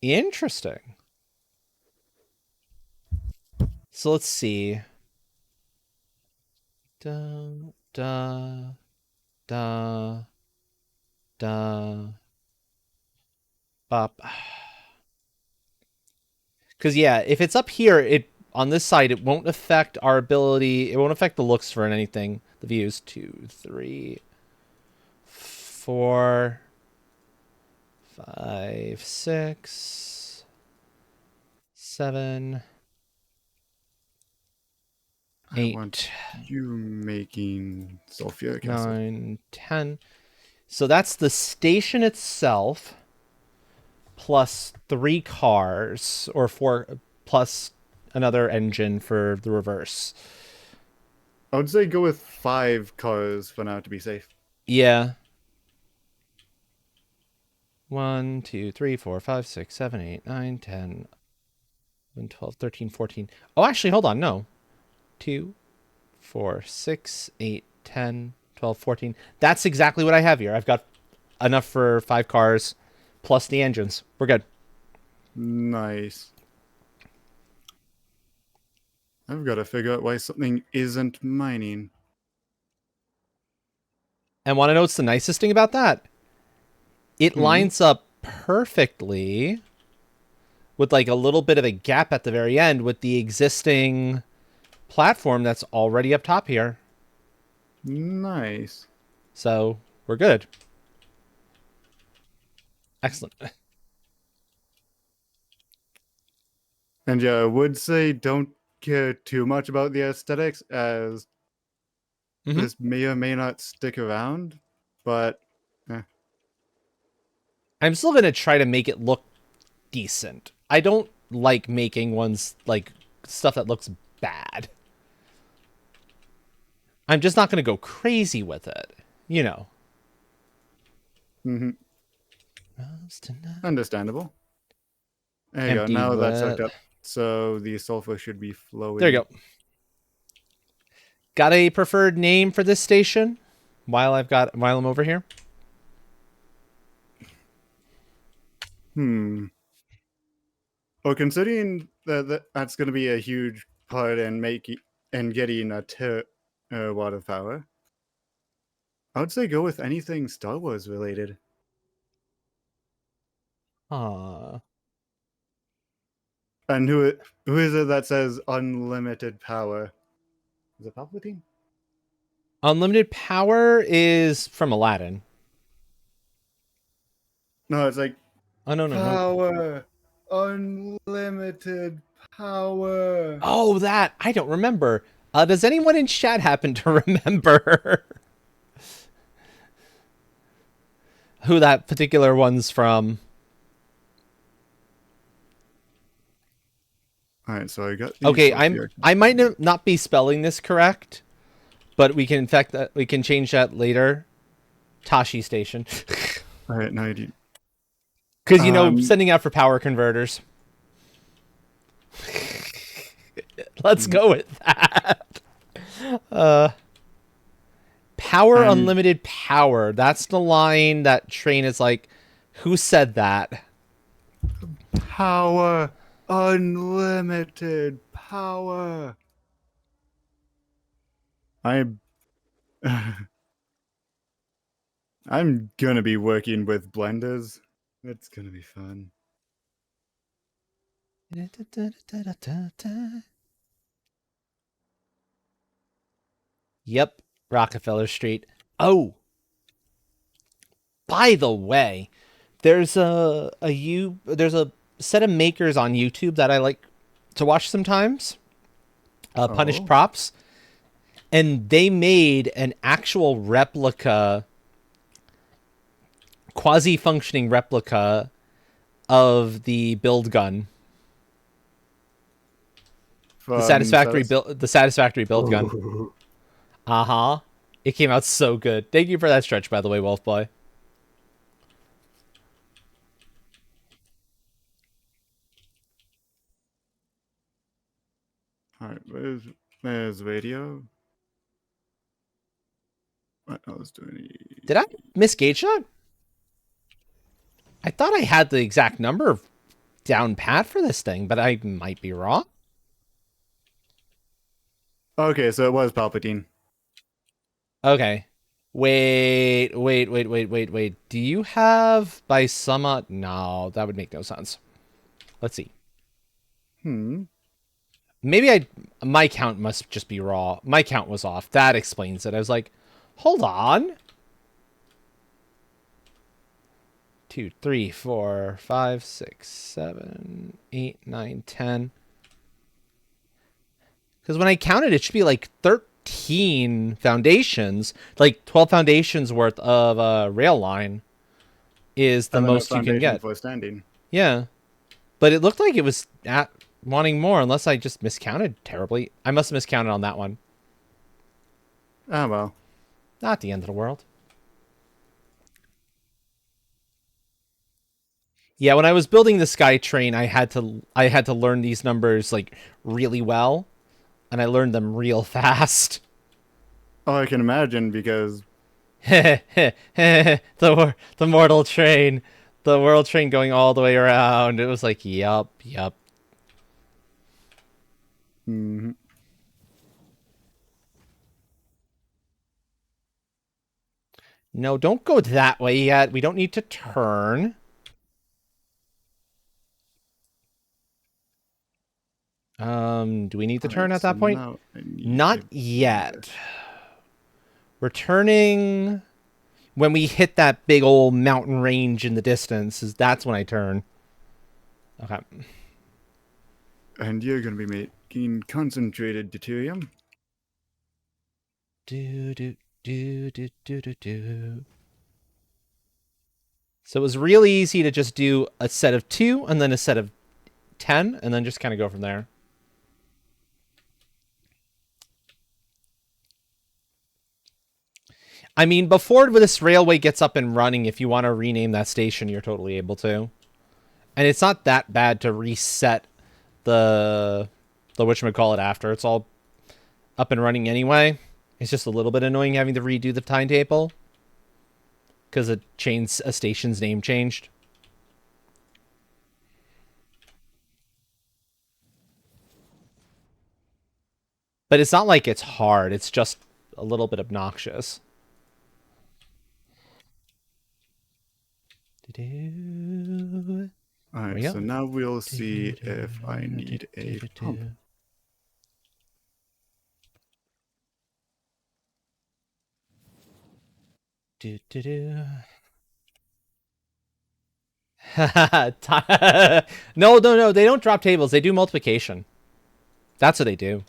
Interesting. So let's see. Bop. Because yeah, if it's up here, on this side, it won't affect our ability. It won't affect the looks for anything. The views 2, 3, 4, 5, 6, 7, 8. I want you making sulfuric acid. 9, 10. So that's the station itself, plus 3 cars, or 4, plus another engine for the reverse. I would say go with 5 cars for now to be safe. Yeah. 1, 2, 3, 4, 5, 6, 7, 8, 9, 10, 11, 12, 13, 14. Oh, actually, hold on. No. 2, 4, 6, 8, 10, 12, 14. That's exactly what I have here. I've got enough for 5 cars, plus the engines. We're good. Nice. I've got to figure out why something isn't mining. And want to know what's the nicest thing about that? It Hmm. lines up perfectly with like a little bit of a gap at the very end with the existing platform that's already up top here. Nice. So we're good. Excellent. And yeah, I would say don't care too much about the aesthetics, as Mhm. this may or may not stick around, but I'm still going to try to make it look decent. I don't like making ones like stuff that looks bad. I'm just not going to go crazy with it. You know. mhm, understandable. There you go. Empty Now that's hooked wet. up, so the sulfur should be flowing. There you go. Got a preferred name for this station while I'm over here? Well, considering that's going to be a huge part in making and getting a water power, I would say go with anything Star Wars related. Aw. And who is it that says unlimited power? Is it Palpatine? Unlimited power is from Aladdin. No, it's like Oh, no. power, unlimited power. Oh, that. I don't remember. Does anyone in chat happen to remember who that particular one's from? All right, so I got these Okay, up here. I might not be spelling this correct, but we can in fact we can change that later. Tashi Station. All right, now you. Because, sending out for power converters. Let's go with that. Power unlimited power. That's the line that Train is like, who said that? Power, unlimited power. I'm I'm gonna be working with blenders. It's gonna be fun. Yep, Rockefeller Street. Oh, by the way, there's there's a set of makers on YouTube that I like to watch sometimes. Punished Oh. Props, and they made an actual replica, quasi-functioning replica of the build gun, the satisfactory build gun. Ooh. Uh-huh. It came out so good. Thank you for that stretch, by the way, Wolf Boy. All right, there's radio. What else do we need? Did I misgauge that? I thought I had the exact number down pat for this thing, but I might be wrong. Okay, so it was Palpatine. Okay. Wait. Do you have by some... No, that would make no sense. Let's see. Maybe my count must just be raw. My count was off. That explains it. I was like, hold on. 2, 3, 4, 5, 6, 7, 8, 9, 10. Because when I counted, it should be like 13 foundations. Like 12 foundations worth of rail line is the most you can get. For standing. Yeah. But it looked like it was wanting more, unless I just miscounted terribly. I must have miscounted on that one. Ah, well. Not the end of the world. Yeah, when I was building the SkyTrain, I had to learn these numbers like really well, and I learned them real fast. Oh, I can imagine, because The mortal train. The world train going all the way around. It was like, yup, yup. Hmm. No, don't go that way yet. We don't need to turn. Do we need to turn Alright, at so that point? now I need Not a- yet. We're turning when we hit that big old mountain range in the distance. That's when I turn. Okay. And you're gonna be making concentrated deuterium. Do do do do do do do. So it was really easy to just do a set of 2 and then a set of 10 and then just kind of go from there. I mean, before this railway gets up and running, if you want to rename that station, you're totally able to. And it's not that bad to reset the whatchamacallit after. It's all up and running anyway. It's just a little bit annoying having to redo the timetable because a station's name changed. But it's not like it's hard. It's just a little bit obnoxious. Alright, go. so now we'll see if I need a pump. No, no, no. They don't drop tables. They do multiplication. That's what they do.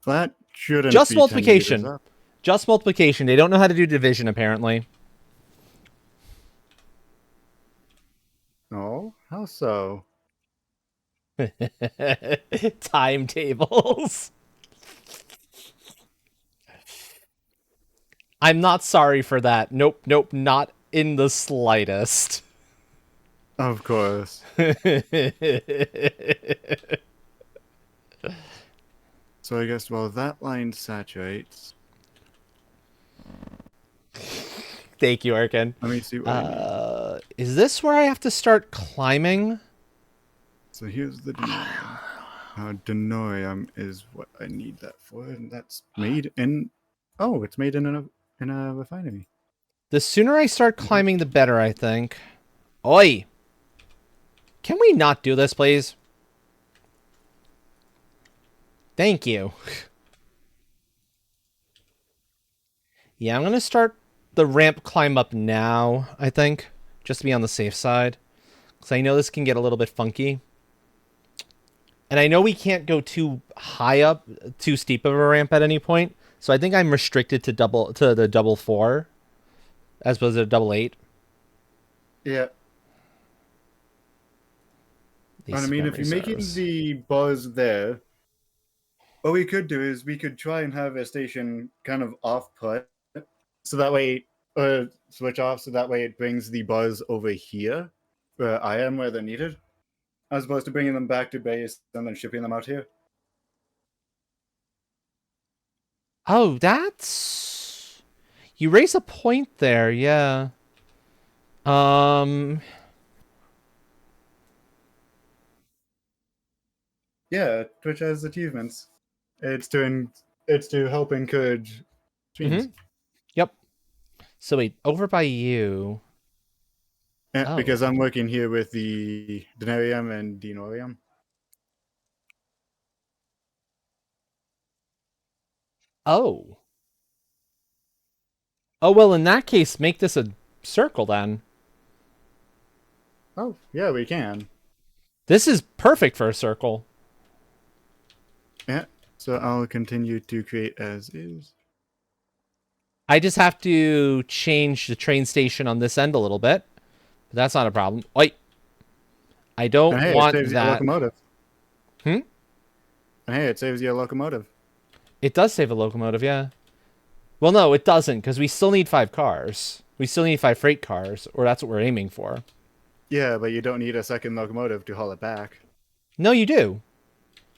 That shouldn't Just be 10 meters multiplication. up. Just multiplication. They don't know how to do division, apparently. Oh, how so? Timetables. I'm not sorry for that. Nope, nope, not in the slightest. Of course. So I guess while that line saturates, Thank you, Arkin. let me see what I need. Is this where I have to start climbing? So here's the denarium. Denarium is what I need that for, and that's made in. Oh, it's made in a refinery. The sooner I start climbing, the better, I think. Oi! Can we not do this, please? Thank you. Yeah, I'm going to start the ramp climb up now, I think. Just to be on the safe side. Because I know this can get a little bit funky. And I know we can't go too high up, too steep of a ramp at any point. So I think I'm restricted to the double 4. As opposed to double 8. Yeah. And I mean, if you're making the buzz there, what we could do is we could try and have a station kind of off put, so that way, switch off, so that way it brings the buzz over here, where I am, where they're needed, as opposed to bringing them back to base and then shipping them out here. Oh, that's... You raise a point there, yeah. Yeah, Twitch has achievements. It's to help encourage streams. Yep. So wait, over by you... Yeah, Oh. because I'm working here with the denarium and denorium. Oh. Oh, well, in that case, make this a circle, then. Oh, yeah, we can. This is perfect for a circle. Yeah, so I'll continue to create as is. I just have to change the train station on this end a little bit. But that's not a problem. Wait. I don't And hey, want it saves you a that. locomotive. Hmm? And hey, it saves you a locomotive. It does save a locomotive, yeah. Well, no, it doesn't, because we still need 5 cars. We still need 5 freight cars, or that's what we're aiming for. Yeah, but you don't need a second locomotive to haul it back. No, you do.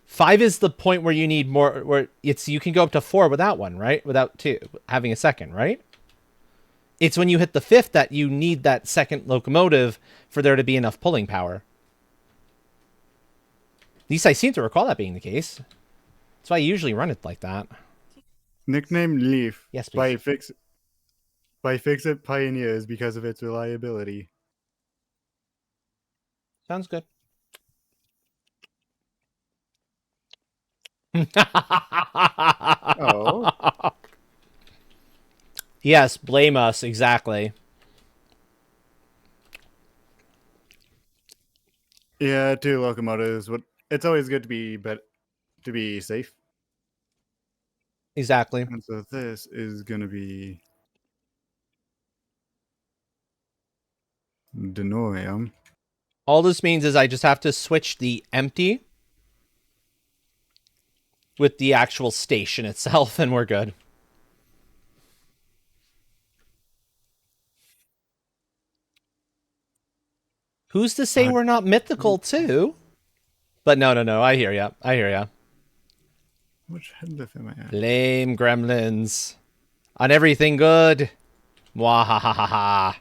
5 is the point where you need more, where you can go up to 4 without one, right? Without having a second, right? It's when you hit the 5th that you need that second locomotive for there to be enough pulling power. At least I seem to recall that being the case. That's why I usually run it like that. Nickname Leaf. Yes, please. By Fix-It Pioneers because of its reliability. Sounds good. Oh. Yes, blame us, exactly. Yeah, 2 locomotives. It's always good to be safe. Exactly. And so this is gonna be Denorium. All this means is I just have to switch the empty with the actual station itself, and we're good. Who's to say we're not mythical, too? But no, I hear ya. Which headlift am I at? Blame gremlins. On everything good. Mwahahaha.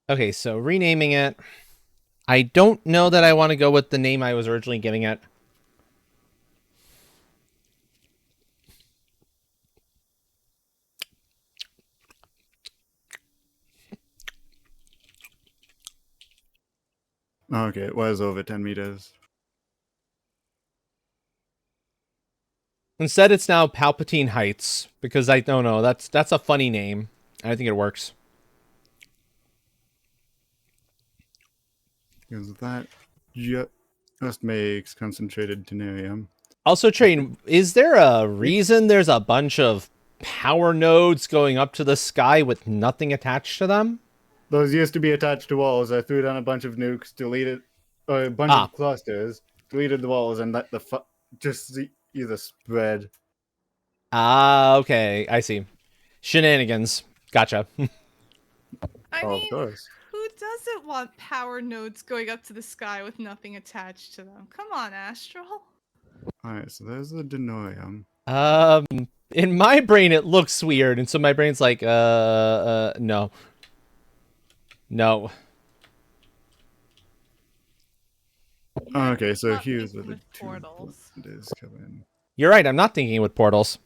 Okay, so renaming it. I don't know that I want to go with the name I was originally giving it. Okay, it was over 10 meters. Instead, it's now Palpatine Heights, because I don't know. That's a funny name. I think it works. Because that just makes concentrated denarium. Also, Train, is there a reason there's a bunch of power nodes going up to the sky with nothing attached to them? Those used to be attached to walls. I threw down a bunch of nukes, deleted a bunch of clusters, deleted the walls, and let the just either spread. Ah, okay. I see. Shenanigans. Gotcha. I Oh, mean, of course. who doesn't want power nodes going up to the sky with nothing attached to them? Come on, Astral. Alright, so there's the denarium. In my brain, it looks weird, and so my brain's like, no. No. Okay, so Not here's where thinking the with 2 portals. blenders come in. You're right, I'm not thinking with portals.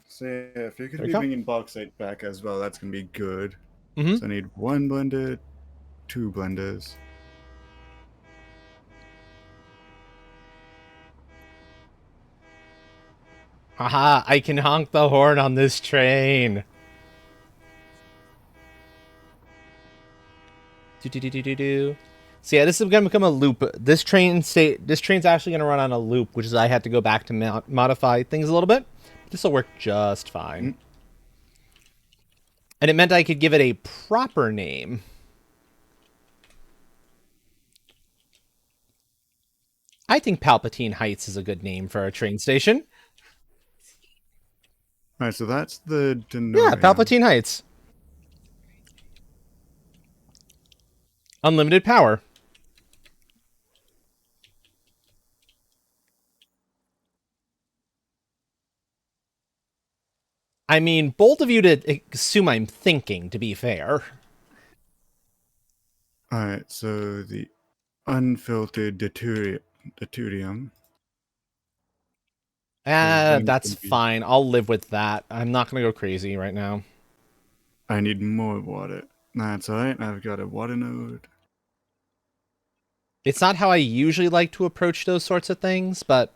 So yeah, if you're There gonna we be go. bringing bauxite back as well, that's gonna be good. Mm-hmm. So I need 1 blender, 2 blenders. Haha, I can honk the horn on this train. Do. So yeah, this is gonna become a loop. This train's actually gonna run on a loop, which is I had to go back to modify things a little bit. This will work just fine. And it meant I could give it a proper name. I think Palpatine Heights is a good name for a train station. Alright, so that's the denarium. Yeah, Palpatine Heights. Unlimited power. I mean, bold of you to assume I'm thinking, to be fair. Alright, so the unfiltered deuterium. That's fine. I'll live with that. I'm not going to go crazy right now. I need more water. That's alright, I've got a water node. It's not how I usually like to approach those sorts of things, but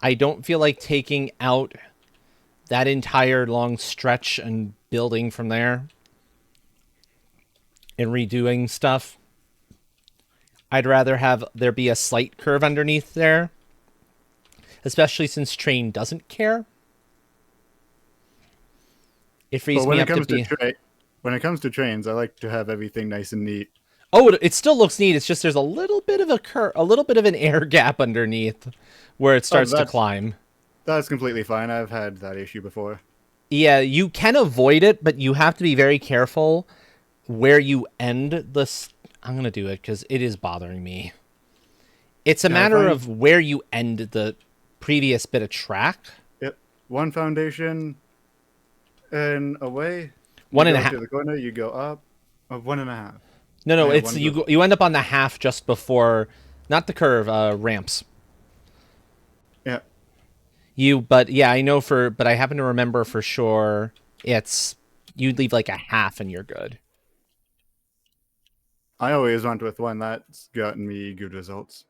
I don't feel like taking out that entire long stretch and building from there and redoing stuff. I'd rather have there be a slight curve underneath there, especially since train doesn't care. It frees But when me it up to comes be. when it comes to trains, I like to have everything nice and neat. Oh, it still looks neat. It's just there's a little bit of a little bit of an air gap underneath where it starts to climb. That's completely fine. I've had that issue before. Yeah, you can avoid it, but you have to be very careful where you end the. I'm gonna do it because it is bothering me. It's a matter of where you end the previous bit of track. Yep. One foundation and away. One and a half. To the corner, you go up. 1.5. No, Yeah, it's you end up on the half just before, not the curve, ramps. Yeah. But yeah, I know but I happen to remember for sure it's, you leave like a half and you're good. I always went with one that's gotten me good results.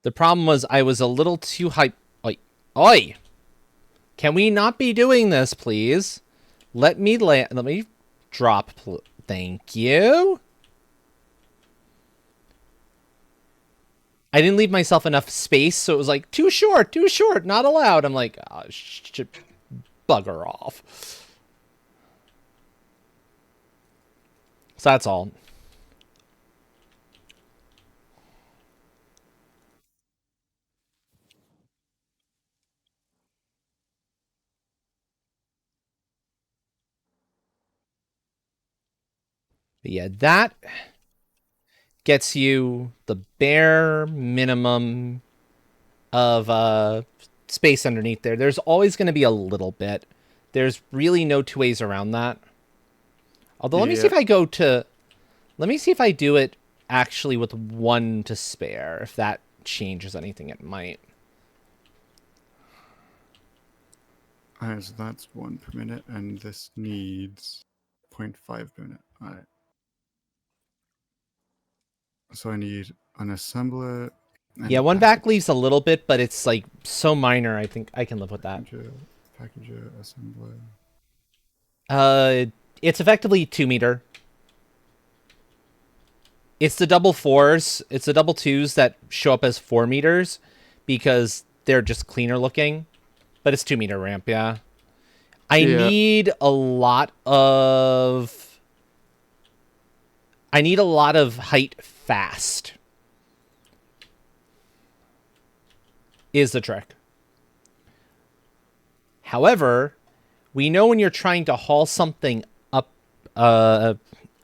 The problem was I was a little too hype. Oi! Can we not be doing this, please? Let me drop. Thank you. I didn't leave myself enough space, so it was like, too short, not allowed. I'm like, oh, bugger off. So that's all. But yeah, that gets you the bare minimum of space underneath there. There's always going to be a little bit. There's really no two ways around that. Although, let me see if I go to... Let me see if I do it actually with 1 to spare. If that changes anything, it might. So that's 1 per minute, and this needs 0.5 per minute. All right. So I need an assembler. Yeah, 1 back leaves a little bit, but it's like so minor. I think I can live with that. Packager, assembler. It's effectively 2 meter. It's the double 4s. It's the double 2s that show up as 4 meters because they're just cleaner looking. But it's 2 meter ramp, yeah. I need a lot of height fast. Is the trick. However, we know when you're trying to haul something up,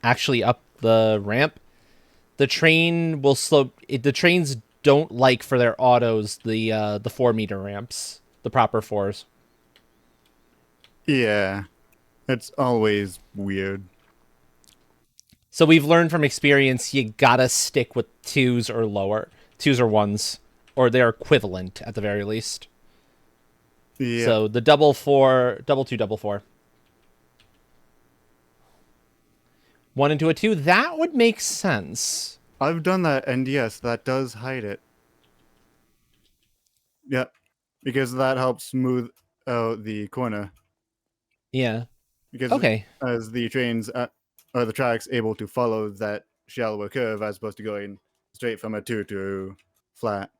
actually up the ramp, the train will slow. The trains don't like for their autos the 4 meter ramps, the proper 4s. Yeah, it's always weird. So we've learned from experience, you gotta stick with 2s or lower, 2s or 1s, or they're equivalent at the very least. Yeah. So the double 4, double 2, double 4. 1 into a 2, that would make sense. I've done that, and yes, that does hide it. Yep, because that helps smooth out the corner. Yeah. Because as the trains or the track's able to follow that shallower curve as opposed to going straight from a 2 to flat.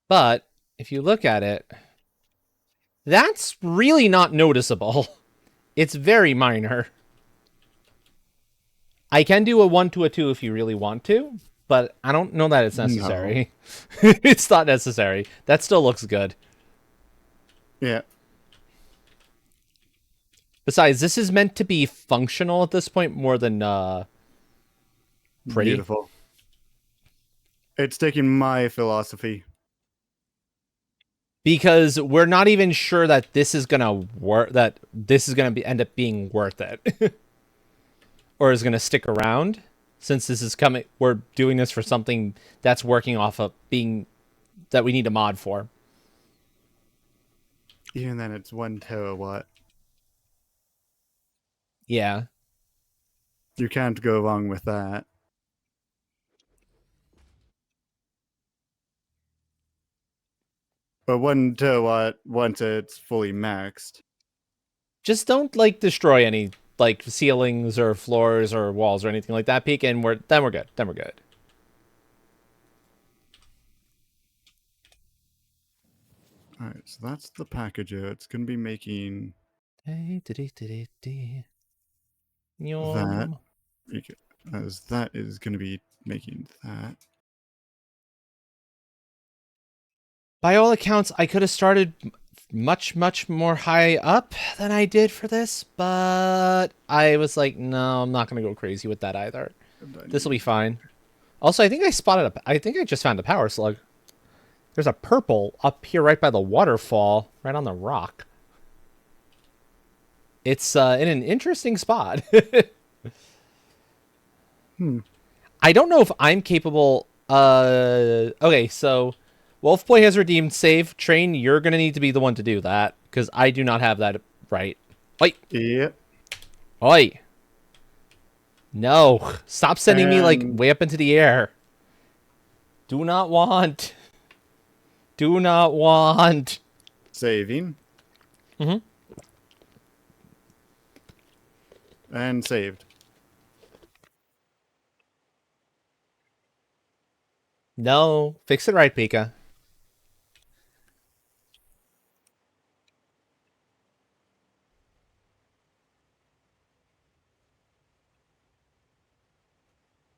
But if you look at it, that's really not noticeable. It's very minor. I can do a 1 to a 2 if you really want to, but I don't know that it's necessary. No. It's not necessary. That still looks good. Yeah. Besides, this is meant to be functional at this point more than pretty. Beautiful. It's taking my philosophy. Because we're not even sure that this is gonna work. That this is gonna end up being worth it, or is gonna stick around. Since this is coming, we're doing this for something that's working off of being that we need a mod for. Even then, it's 1 terawatt. Yeah. You can't go wrong with that. But once it's fully maxed. Just don't like destroy any like ceilings or floors or walls or anything like that, Peek, and we're good. Then we're good. All right, so that's the packager. It's gonna be making that Yum. as that is gonna be making that. By all accounts, I could have started much more high up than I did for this, but I was like, no, I'm not gonna go crazy with that either. And I This will be need- fine. Also, I think I think I just found a power slug. There's a purple up here right by the waterfall, right on the rock. It's in an interesting spot. I don't know if I'm capable. Okay, so Wolf Boy has redeemed save. Train, you're gonna need to be the one to do that because I do not have that right. Oi, Yep. oi. No, stop sending me like And way up into the air. Do not want. Do not want. saving. Mhm. And saved. No, fix it right, Pika.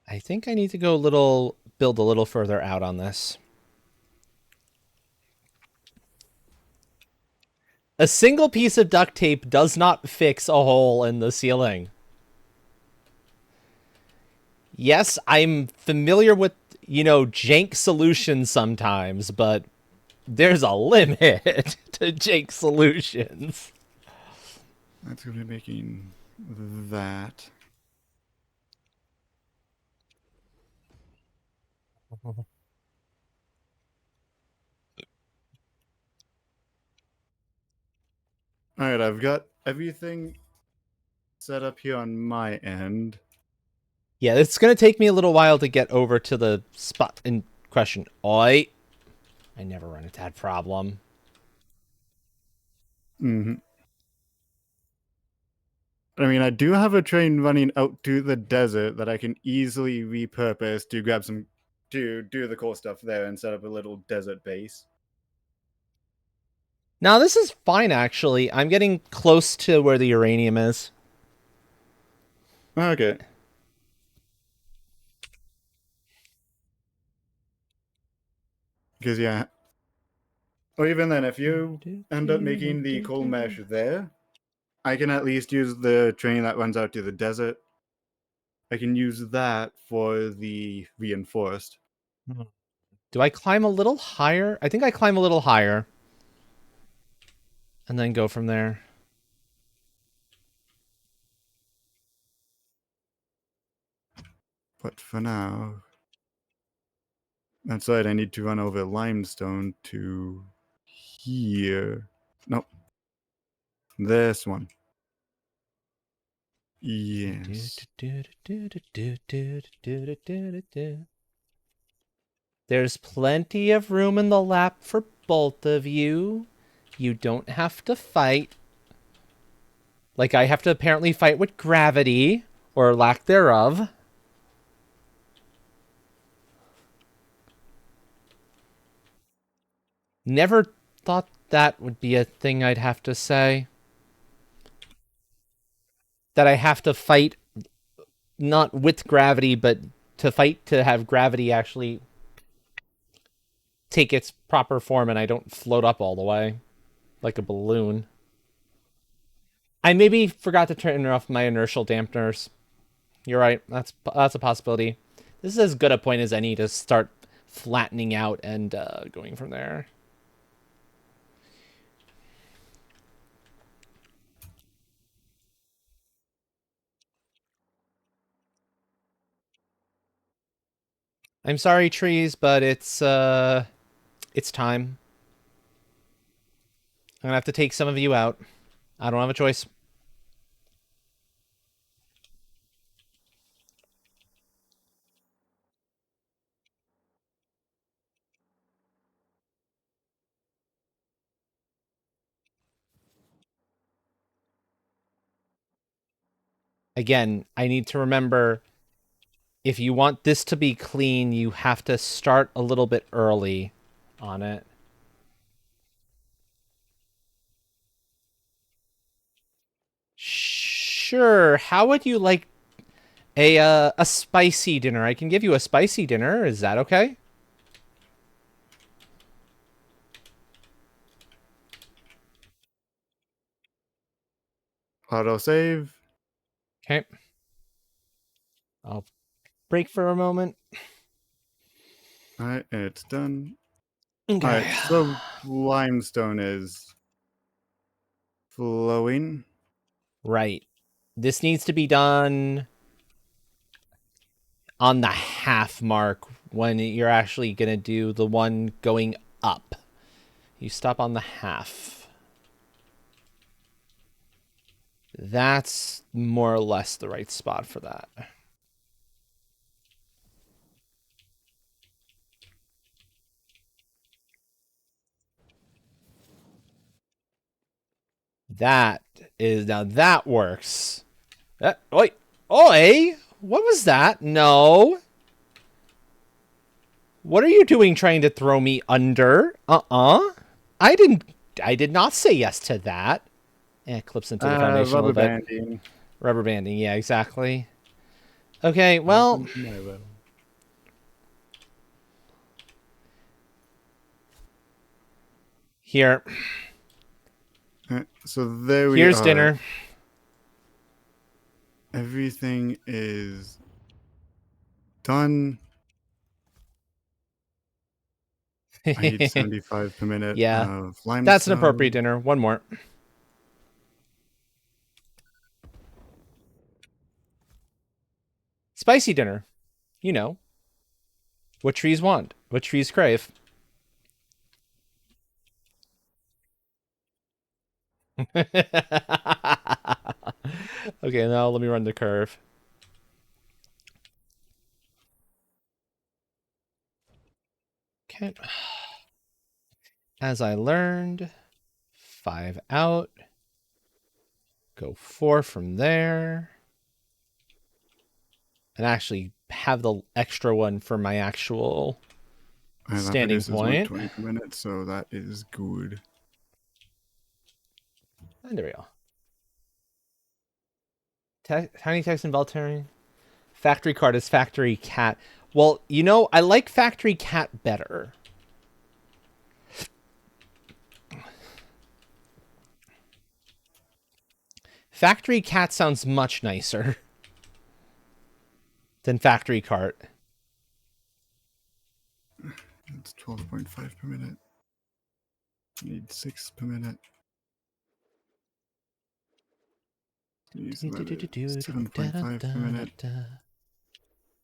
I think I need to go build a little further out on this. A single piece of duct tape does not fix a hole in the ceiling. Yes, I'm familiar with, jank solutions sometimes, but there's a limit to jank solutions. That's gonna be making that. All right, I've got everything set up here on my end. Yeah, it's going to take me a little while to get over to the spot in question. Oi. I never run into that problem. Hmm. I mean, I do have a train running out to the desert that I can easily repurpose to grab some, to do the cool stuff there and set up a little desert base. Now, this is fine, actually. I'm getting close to where the uranium is. Okay. Because, yeah. Or even then, if you end up making the coal mesh there, I can at least use the train that runs out to the desert. I can use that for the reinforced. Do I climb a little higher? I think I climb a little higher. And then go from there. But for now, that's right, I need to run over limestone to here. Nope. This one. Yes. There's plenty of room in the lap for both of you. You don't have to fight. Like I have to apparently fight with gravity, or lack thereof. Never thought that would be a thing I'd have to say. That I have to fight, not with gravity, but to fight to have gravity actually take its proper form and I don't float up all the way like a balloon. I maybe forgot to turn off my inertial dampeners. You're right. That's a possibility. This is as good a point as any to start flattening out and going from there. I'm sorry, trees, but it's time. I'm gonna have to take some of you out. I don't have a choice. again, I need to remember, if you want this to be clean, you have to start a little bit early on it. Sure. How would you like a spicy dinner? I can give you a spicy dinner. Is that okay? Auto save. Okay. I'll break for a moment. All right, it's done. Okay. All right, so limestone is flowing. Right. This needs to be done on the half mark when you're actually going to do the one going up. You stop on the half. That's more or less the right spot for that. That is, now that works. Oi, oi, what was that? No. What are you doing trying to throw me under? I did not say yes to that. It clips into the foundation a Rubber little bit. banding. Rubber banding, yeah, exactly. Okay, well, Welcome to my realm. here. All right, so there we Here's are. dinner. Everything is done. I need 75 per minute Yeah, of limestone. that's an appropriate dinner. One more. Spicy dinner. You know. What trees want. What trees crave. Okay, now let me run the curve. Okay. As I learned, 5 out. Go 4 from there. And actually have the extra one for my actual And that standing produces point. 120 per minute, so that is good. And there we go. Tiny text and Valtarian. Factory card is factory cat. Well, you know, I like factory cat better. Factory cat sounds much nicer than factory cart. That's 12.5 per minute. Need 6 per minute. Use 7.5 per minute.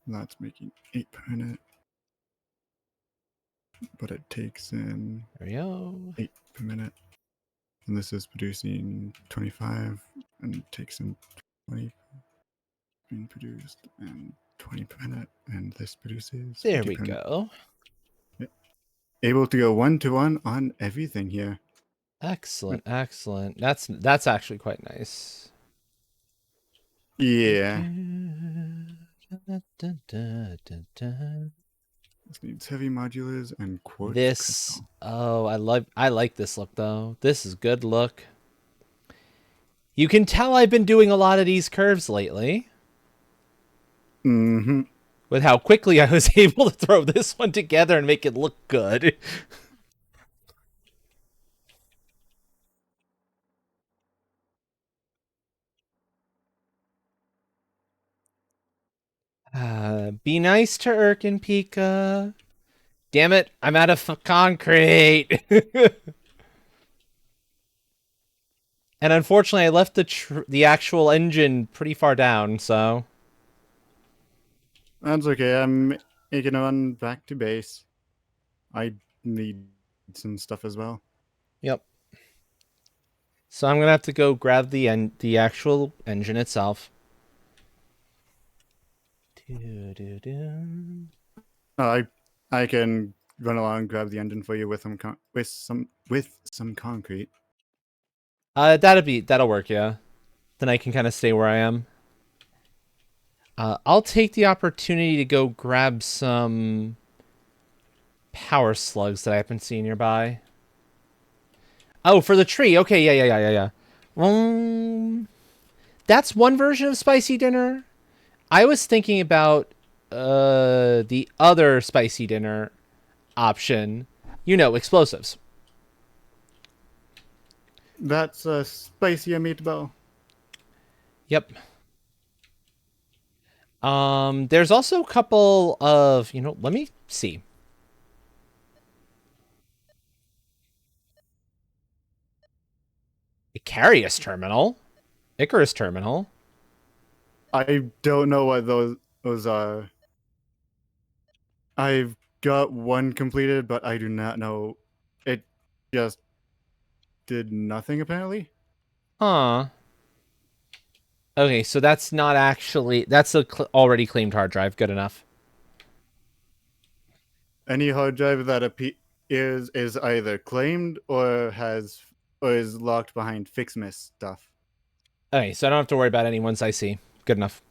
That's making 8 per minute. But it takes in There we go. 8 per minute. And this is producing 25 and it takes in 20 being produced and 20 per minute. And this produces There 50 we per minute. go. Yep. Able to go 1-to-1 on everything here. Excellent, excellent. That's actually quite nice. Yeah. This needs heavy modulars and quartz This, crystal. oh, I like this look though. This is good look. You can tell I've been doing a lot of these curves lately. Mm-hmm. With how quickly I was able to throw this one together and make it look good. Be nice to Urk and Pika. Damn it, I'm out of concrete. And unfortunately, I left the actual engine pretty far down, so... That's okay. I'm making a run back to base. I need some stuff as well. Yep. So I'm gonna have to go grab the actual engine itself. Oh, I can run along and grab the engine for you with some concrete. That'll work, yeah. Then I can kind of stay where I am. I'll take the opportunity to go grab some power slugs that I happen to see nearby. Oh, for the tree. Okay, yeah. That's one version of spicy dinner. I was thinking about the other spicy dinner option. You know, explosives. That's a spicier meatball. Yep. There's also a couple of, let me see. Icarius terminal. Icarus terminal. I don't know what those are. I've got one completed, but I do not know. It just did nothing apparently. Huh. Okay, so that's not actually... That's a already claimed hard drive. Good enough. Any hard drive that is either claimed or is locked behind fixmiss stuff. Okay, so I don't have to worry about any ones I see. Good enough.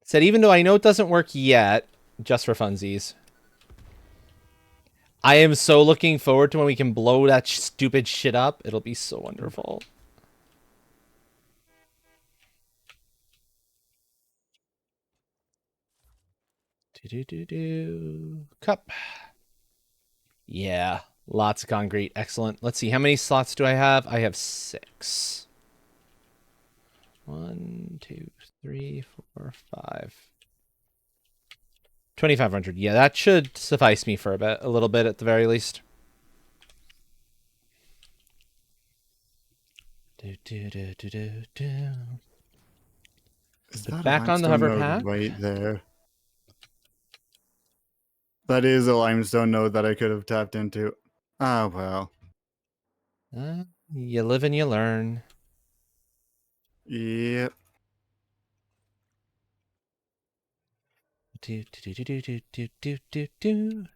Said even though I know it doesn't work yet, just for funsies. I am so looking forward to when we can blow that stupid shit up. It'll be so wonderful. Cup. Yeah, lots of concrete. Excellent. Let's see. How many slots do I have? I have 6. 1, 2, 3, 4, 5. 2,500. Yeah, that should suffice me for a little bit at the very least. Is Put that a back on the limestone hover node pack. right there? That is a limestone node that I could have tapped into. Ah, well. You live and you learn. Yep. Do, do, do, do, do, do, do, do, do.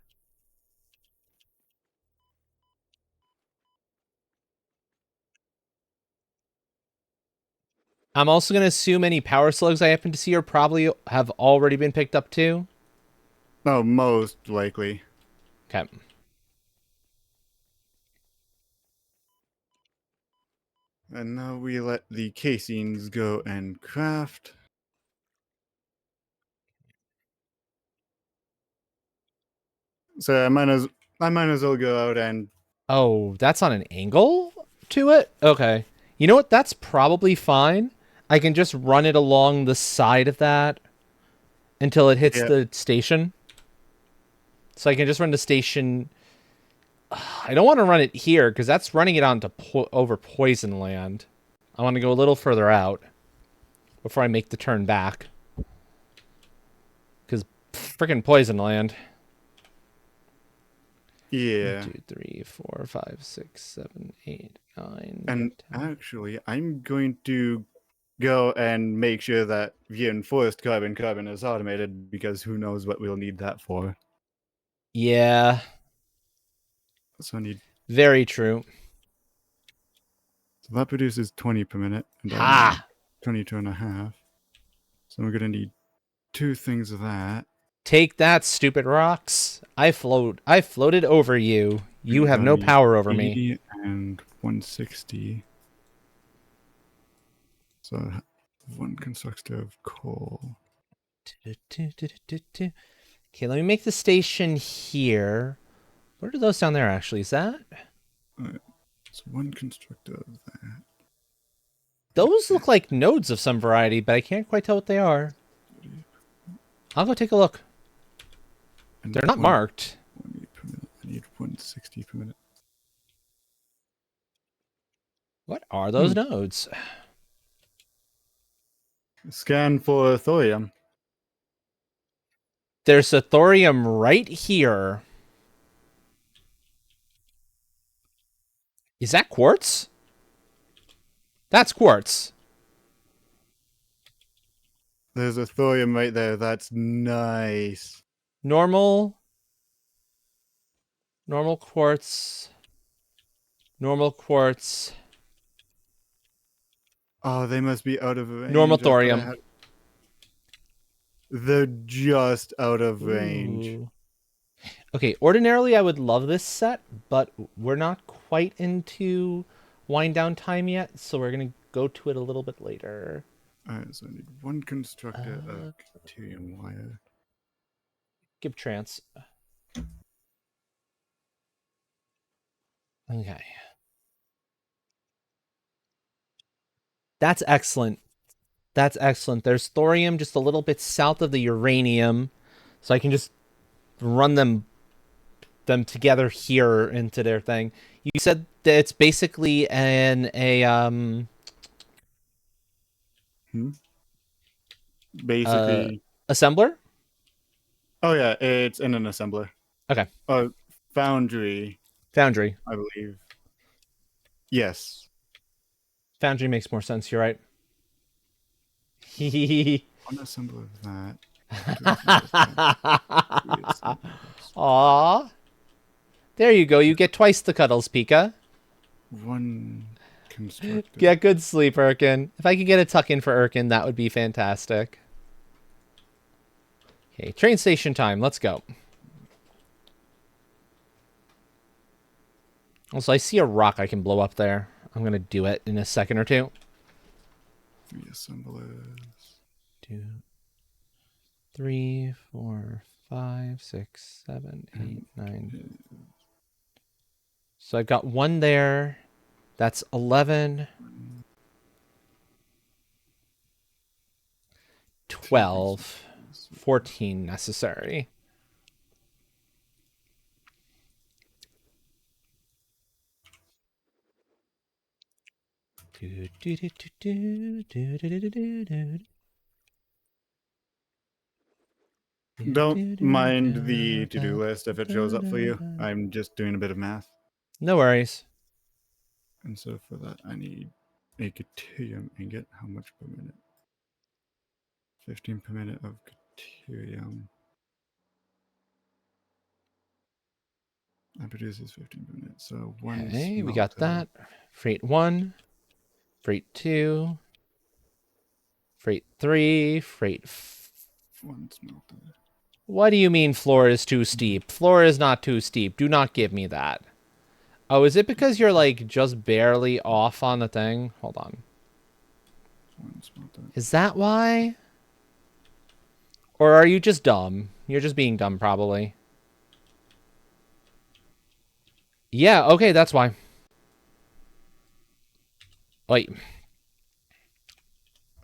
I'm also going to assume any power slugs I happen to see are probably have already been picked up too. Oh, most likely. Okay. And now we let the casings go and craft. So I might as well go out and Oh, that's on an angle to it? Okay. You know what? That's probably fine. I can just run it along the side of that until it hits yeah. the station. So I can just run the station. I don't want to run it here because that's running it onto over poison land. I want to go a little further out before I make the turn back. Because freaking poison land. Yeah. 1, 2, 3, 4, 5, 6, 7, 8, 9. And 10. actually, I'm going to go and make sure that reinforced carbon is automated because who knows what we'll need that for. Yeah, So I need very true. so that produces 20 per minute, and I need Ha! 22.5. So I'm gonna need 2 things of that. Take that, stupid rocks. I floated over you. You And have I no need power over me. 80 and 160. So 1 constructive coal. Okay, let me make the station here. What are those down there, actually? Is that? So 1 constructive that. Those look like nodes of some variety, but I can't quite tell what they are. I'll go take a look. And They're not marked. 20 per minute. I need 160 per minute. What are those nodes? Scan for thorium. There's a thorium right here. Is that quartz? That's quartz. There's a thorium right there. That's nice. Normal. Normal quartz. Normal quartz. Oh, they must be out of range. Normal I thought I thorium. had- They're just out of range. Ooh. Okay, ordinarily I would love this set, but we're not quite into wind down time yet, so we're gonna go to it a little bit later. Alright, so I need one constructor Uh, of Continuum wire. Give trance. Okay. That's excellent. That's excellent. There's thorium just a little bit south of the uranium, so I can just run them together here into their thing. You said that it's basically Basically, assembler? oh yeah, it's in an assembler. Okay. Foundry, Foundry. I believe. Yes. Foundry makes more sense, you're right. One assembler of that. Two assemblers of that. Aww. There you go. You get twice the cuddles, Pika. One constructor. Get good sleep, Erkin. If I could get a tuck in for Erkin, that would be fantastic. Okay, train station time. Let's go. Also, I see a rock I can blow up there. I'm going to do it in a second or two. 3 assemblers. 2, 3, 4, 5, 6, 7, 8, 9. So I've got one there. That's 11. 12. 14 necessary. Don't mind the to-do list if it shows up for you. I'm just doing a bit of math. No worries. And so for that, I need a Continuum ingot. How much per minute? 15 per minute of Continuum. That produces 15 per minute. So one Okay, we got that. Freight 1. Freight 2. Freight 3. One smelter. What do you mean floor is too steep? Floor is not too steep. Do not give me that. Oh, is it because you're like just barely off on the thing? Hold on. One smelter. Is that why? Or are you just dumb? You're just being dumb, probably. Yeah, okay, that's why. Wait.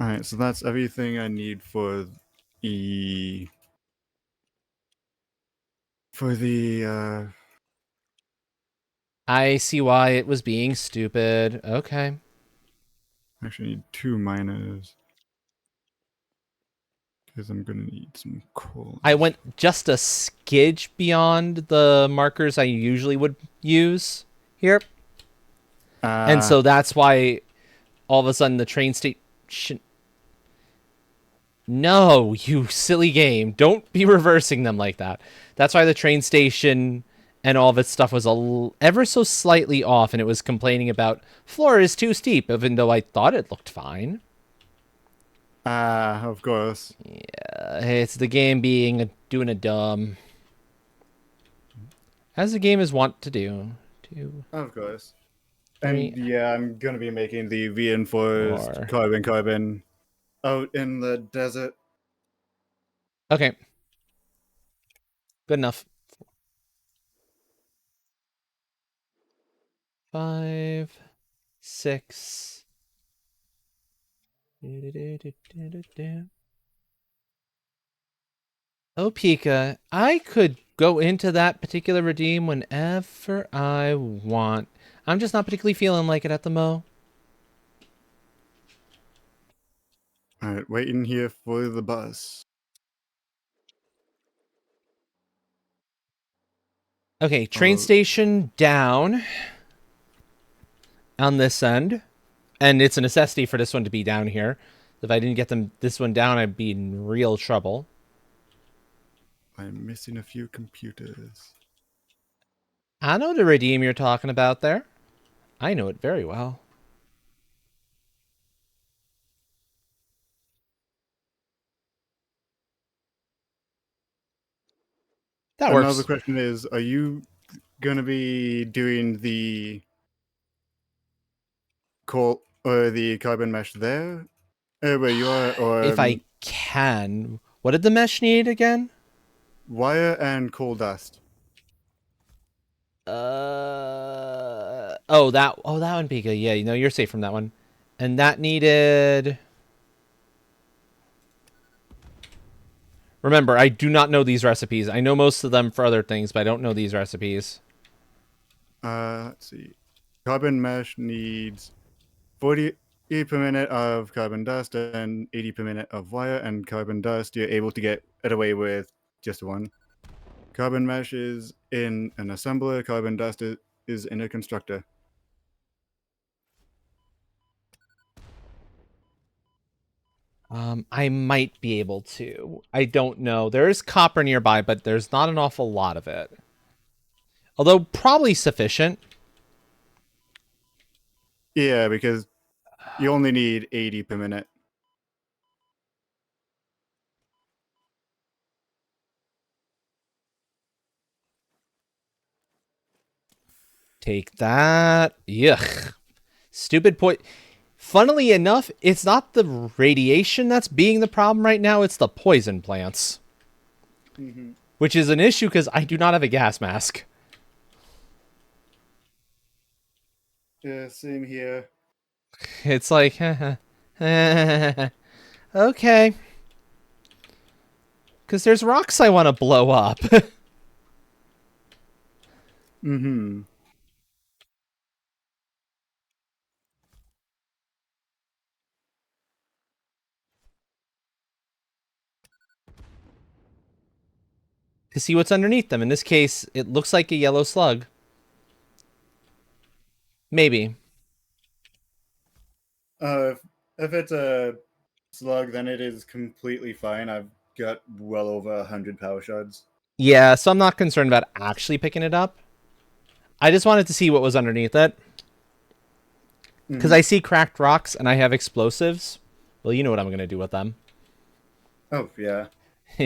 Alright, so that's everything I need for the I see why it was being stupid. Okay. actually need 2 miners. Because I'm gonna need some coal. I went just a skidge beyond the markers I usually would use here. And so that's why all of a sudden the train station... No, you silly game. Don't be reversing them like that. That's why the train station and all of its stuff was ever so slightly off, and it was complaining about floor is too steep, even though I thought it looked fine. of course. It's the game doing a dumb. As the game is wont to do. 2, Of course. 3, And yeah, I'm gonna be making the reinforced 4. carbon out in the desert. Okay. Good enough. 5, 6. Oh, Pika, I could go into that particular redeem whenever I want. I'm just not particularly feeling like it at the mo. Alright, waiting here for the bus. Okay, train station down on this end. And it's a necessity for this one to be down here. If I didn't get this one down, I'd be in real trouble. I'm missing a few computers. I know the redeem you're talking about there. I know it very well. That Another works. question is, are you gonna be doing the coal or the carbon mesh there, where you are, or If I can. What did the mesh need again? wire and coal dust? That would be good. Yeah, you're safe from that one. And that needed. Remember, I do not know these recipes. I know most of them for other things, but I don't know these recipes. Let's see. Carbon mesh needs 40 per minute of carbon dust and 80 per minute of wire, and carbon dust you're able to get it away with just one. Carbon mesh is in an assembler, carbon dust is in a constructor. I might be able to. I don't know. There is copper nearby, but there's not an awful lot of it. Although probably sufficient. Yeah, because you only need 80 per minute. Take that. Yuck. Stupid point. Funnily enough, it's not the radiation that's being the problem right now, it's the poison plants. Mm-hmm. Which is an issue because I do not have a gas mask. Yeah, same here. It's like, okay. Because there's rocks I want to blow up. Mm-hmm. To see what's underneath them. In this case, it looks like a yellow slug. Maybe. If it's a slug, then it is completely fine. I've got well over 100 power shards. Yeah, so I'm not concerned about actually picking it up. I just wanted to see what was underneath it. Because I see cracked rocks and I have explosives. Well, you know what I'm going to do with them. Oh, yeah. So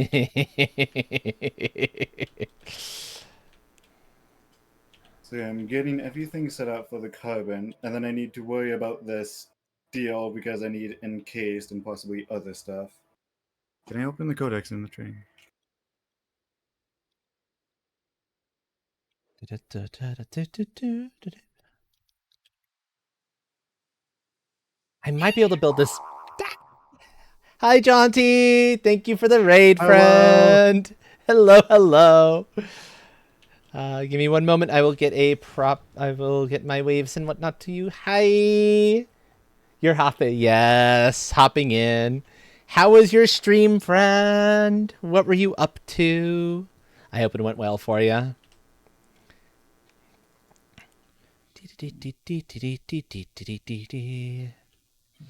yeah, I'm getting everything set up for the carbon, and then I need to worry about this steel because I need encased and possibly other stuff. Can I open the codex in the train? I might be able to build this. Hi, Jaunty. Thank you for the raid, Hello. friend. Hello, hello. Give me one moment. I will get a prop. I will get my waves and whatnot to you. Hi. You're hopping. Yes, hopping in. How was your stream, friend? What were you up to? I hope it went well for you.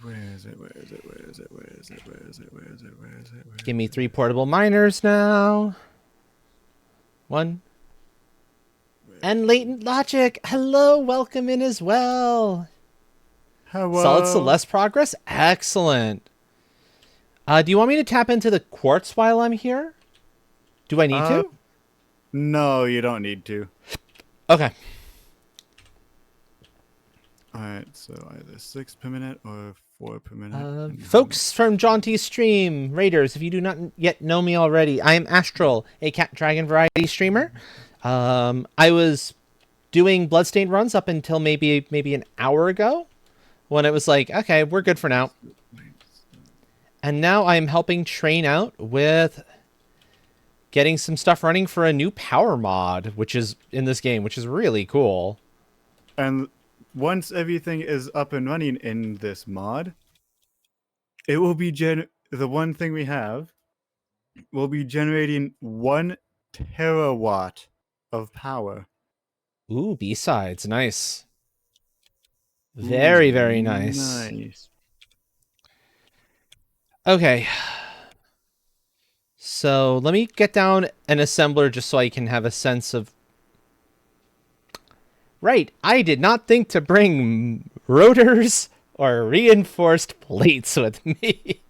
Where is it? Where is it? Where is it? Where is it? Where is it? Where is it? Where is it? Where Give me 3 portable miners now. 1. And latent logic. Hello, welcome in as well. Hello. Solid Celeste progress? Excellent. Do you want me to tap into the quartz while I'm here? Do I need to? No, you don't need to. Okay. Alright, so either 6 per minute or 4 per minute. Folks from Jaunty's stream, Raiders, if you do not yet know me already, I am Astral, a Cat Dragon variety streamer. I was doing Bloodstained runs up until maybe an hour ago, when it was like, okay, we're good for now. And now I'm helping train out with getting some stuff running for a new power mod, which is in this game, which is really cool. And once everything is up and running in this mod, it will be the one thing we have will be generating 1 terawatt of power. Ooh, B-sides, nice. Very, very nice. Nice. Okay. So let me get down an assembler just so I can have a sense of Right, I did not think to bring rotors or reinforced plates with me.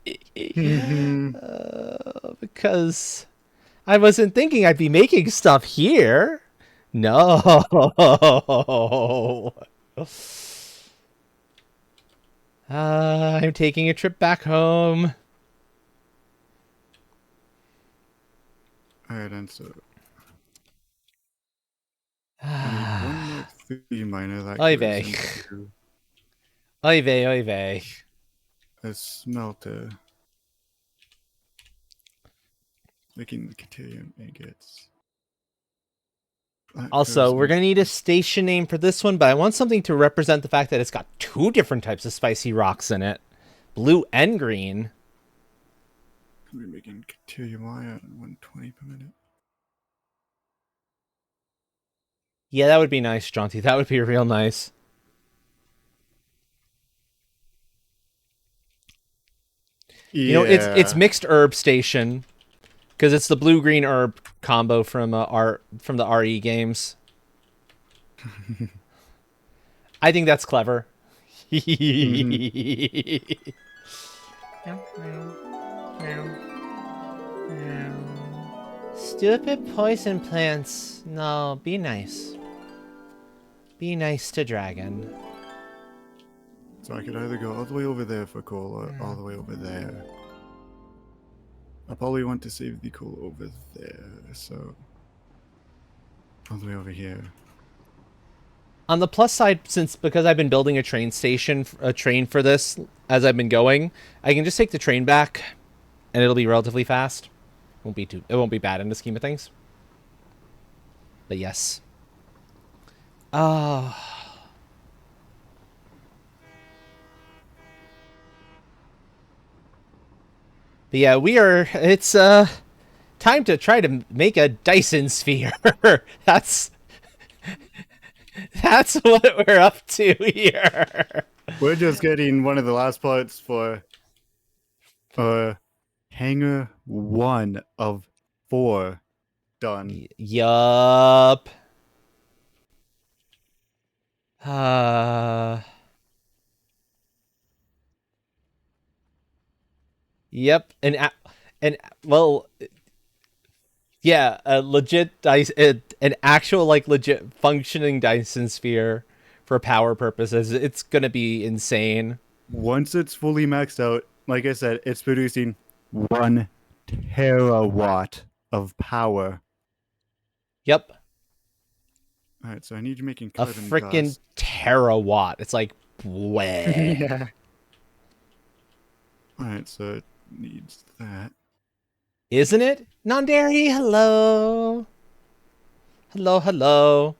Because I wasn't thinking I'd be making stuff here. No. I'm taking a trip back home. Alright, and so I need one more 3 miner that Oy goes vey. into Oy vey, oy vey. a smelter. Making the Caterium ingots. That Also, goes we're going to need a into- station name for this one, but I want something to represent the fact that it's got 2 different types of spicy rocks in it. Blue and green. We're making Caterium wire at 120 per minute. Yeah, that would be nice, Jaunty. That would be real nice. Yeah. You know, it's mixed herb station because it's the blue green herb combo from the RE games. I think that's clever. Stupid poison plants. No, be nice. Be nice to Dragon. So I could either go all the way over there for coal or all the way over there. I probably want to save the coal over there, so all the way over here. On the plus side, because I've been building a train for this as I've been going, I can just take the train back, and it'll be relatively fast. It won't be bad in the scheme of things. But yes. Oh. But yeah, it's time to try to make a Dyson sphere. That's what we're up to here. We're just getting one of the last parts for hangar 1 of 4 done. Yup. Yep. And well, yeah, a legit an actual like legit functioning Dyson sphere for power purposes. It's gonna be insane. Once it's fully maxed out, like I said, it's producing 1 terawatt of power. Yep. Alright, so I need you making A carbon freaking dust. terawatt. It's like way. Yeah. Alright, so it needs that. Isn't it? Non-dairy, hello. Hello, hello.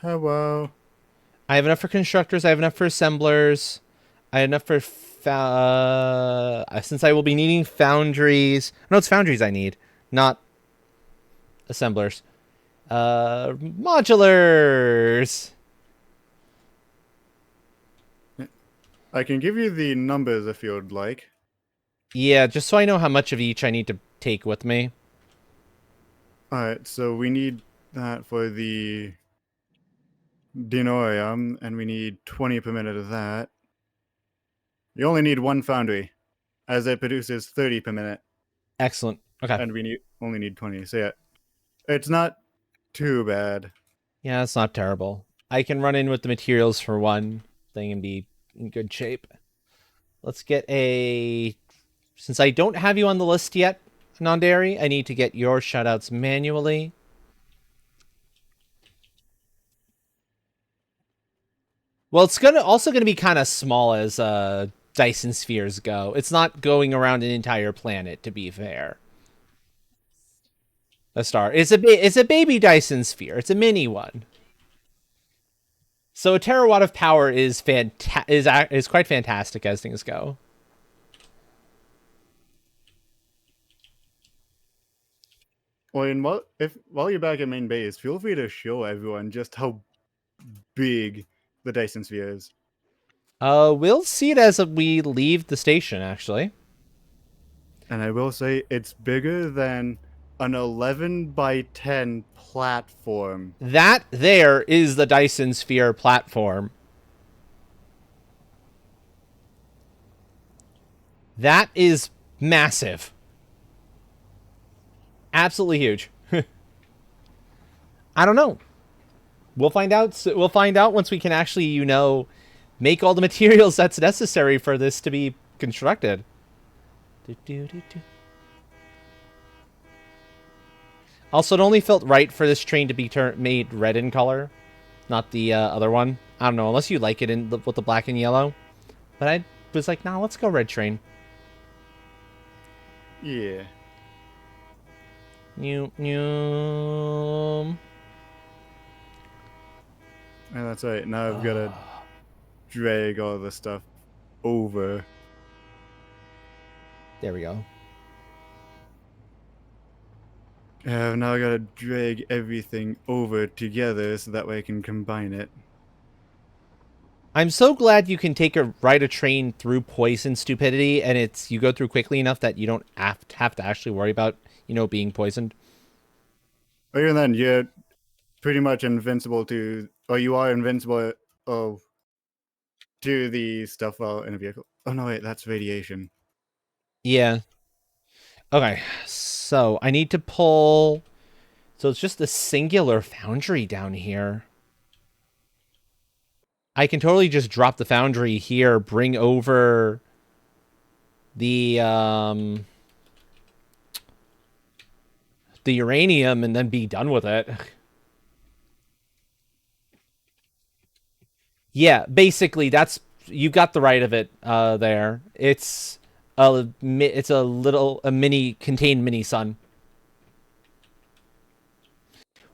Hello. I have enough for constructors. I have enough for assemblers. I have enough for since I will be needing foundries. No, it's foundries I need, not assemblers. Modulars. I can give you the numbers if you'd like. Yeah, just so I know how much of each I need to take with me. Alright, so we need that for the Dinorium, and we need 20 per minute of that. You only need 1 foundry, as it produces 30 per minute, Excellent. Okay. and we only need 20. So yeah, it's not too bad. Yeah, it's not terrible. I can run in with the materials for one thing and be in good shape. Let's get a... Since I don't have you on the list yet, Non-Dairy, I need to get your shoutouts manually. Well, it's also gonna be kind of small as Dyson spheres go. It's not going around an entire planet, to be fair. A star. It's a baby Dyson sphere. It's a mini one. So a terawatt of power is quite fantastic as things go. Well, while you're back at main base, feel free to show everyone just how big the Dyson sphere is. We'll see it as we leave the station, actually. And I will say it's bigger than an 11 by 10 platform. That there is the Dyson Sphere platform. That is massive. Absolutely huge. I don't know. We'll find out. We'll find out once we can actually, make all the materials that's necessary for this to be constructed. Also, it only felt right for this train to be made red in color, not the other one. I don't know, unless you like it with the black and yellow. But I was like, nah, let's go red train. Yeah. New. And that's right. Now I've got to drag all the stuff over. There we go. Now I got to drag everything over together so that way I can combine it. I'm so glad you can ride a train through poison stupidity, and you go through quickly enough that you don't have to actually worry about, being poisoned. Even then, you're pretty much invincible to, or you are invincible to the stuff while in a vehicle. Oh no, wait, that's radiation. Yeah. Okay, so I need to pull... So it's just a singular foundry down here. I can totally just drop the foundry here, bring over the uranium, and then be done with it. Yeah, basically, you got the right of it there. It's a mini contained mini sun.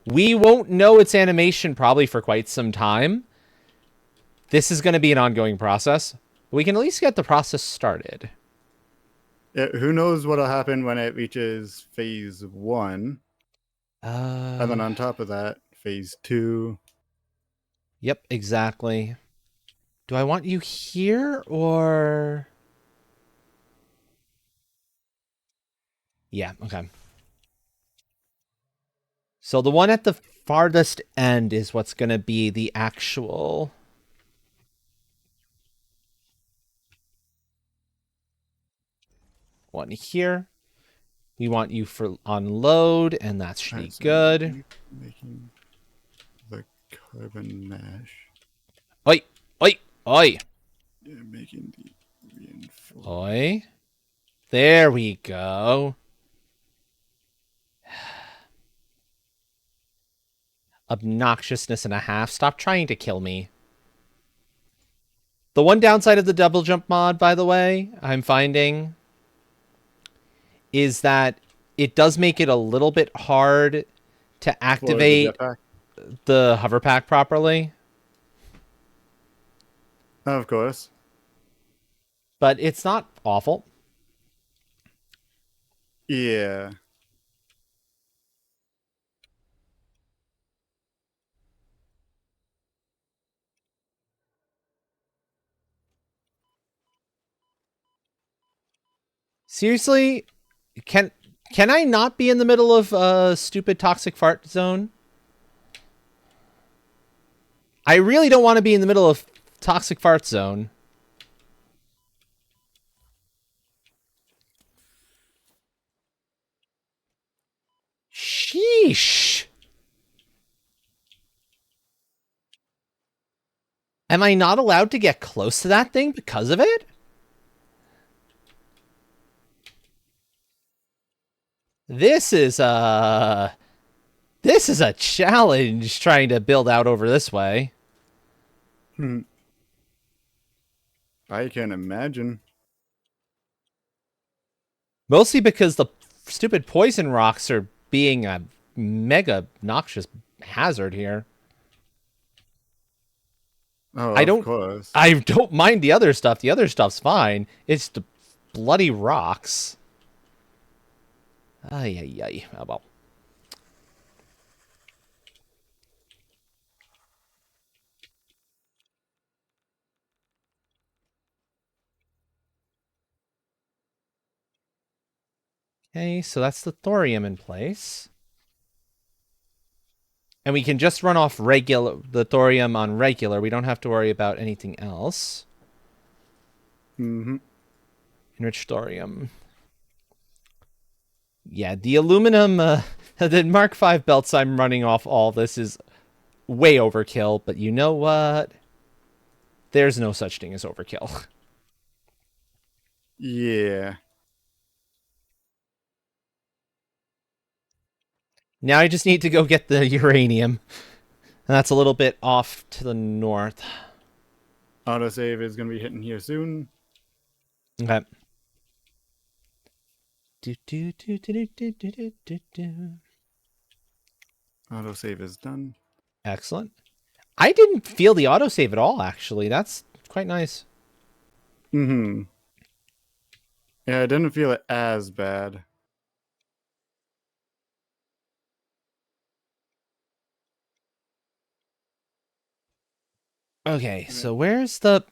We won't know its animation probably for quite some time. This is going to be an ongoing process. We can at least get the process started. Yeah, who knows what'll happen when it reaches phase 1. And then on top of that, phase 2. Yep, exactly. Do I want you here or... Yeah, okay. So the one at the farthest end is what's going to be the actual... one here. We want you for unload, and that should be good. Making the carbon mesh. Oi! Oi! Oi! Yeah, making the reinforcement. Oi. There we go. Obnoxiousness and a half. Stop trying to kill me. The one downside of the double jump mod, by the way, I'm finding, is that it does make it a little bit hard to activate the hover pack properly. Of course. But it's not awful. Yeah. Seriously? Can I not be in the middle of a stupid toxic fart zone? I really don't want to be in the middle of toxic fart zone. Sheesh. Am I not allowed to get close to that thing because of it? This is a challenge trying to build out over this way. I can imagine. Mostly because the stupid poison rocks are being a mega noxious hazard here. Oh, of course. I don't mind the other stuff. The other stuff's fine. It's the bloody rocks. Ay, ay, ay. Oh, well. Okay, so that's the thorium in place. And we can just run off the thorium on regular. We don't have to worry about anything else. Mm-hmm. Enriched thorium. Yeah, the aluminum, the Mark V belts I'm running off all this is way overkill, but you know what? There's no such thing as overkill. Yeah. Now I just need to go get the uranium. And that's a little bit off to the north. Autosave is going to be hitting here soon. Okay. Do, do, do, do, do, do, do, do, do. Autosave is done. Excellent. I didn't feel the autosave at all, actually. That's quite nice. Mm-hmm. Yeah, I didn't feel it as bad. Okay, so where's the...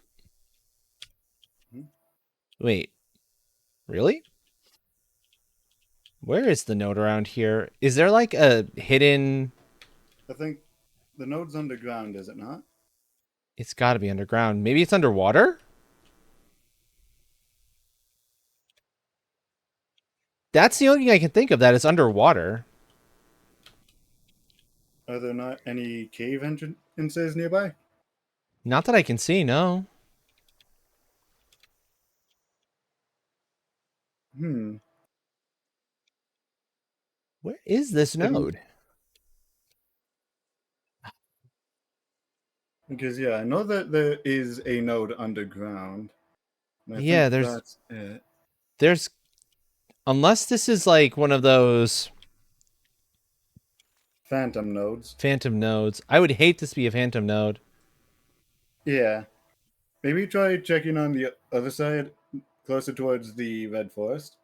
Hmm? Wait. Really? Where is the node around here? Is there like a hidden... I think the node's underground, is it not? It's got to be underground. Maybe it's underwater? That's the only thing I can think of that is underwater. Are there not any cave entrances nearby? Not that I can see, no. Hmm. Where is this node? Because, yeah, I know that there is a node underground. And I Yeah, think that's it. there's... Unless this is like one of those Phantom nodes. phantom nodes. I would hate this to be a phantom node. Yeah. Maybe try checking on the other side, closer towards the red forest.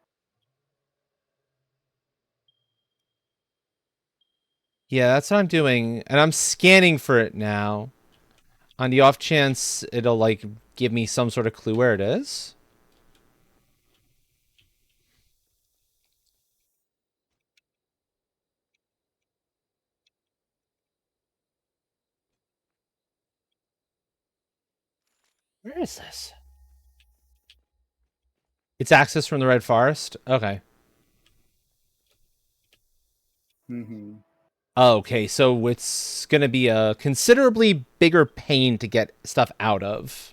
Yeah, that's what I'm doing. And I'm scanning for it now. On the off chance it'll like give me some sort of clue where it is. Where is this? It's access from the Red Forest? Okay. Mm-hmm. Okay, so it's going to be a considerably bigger pain to get stuff out of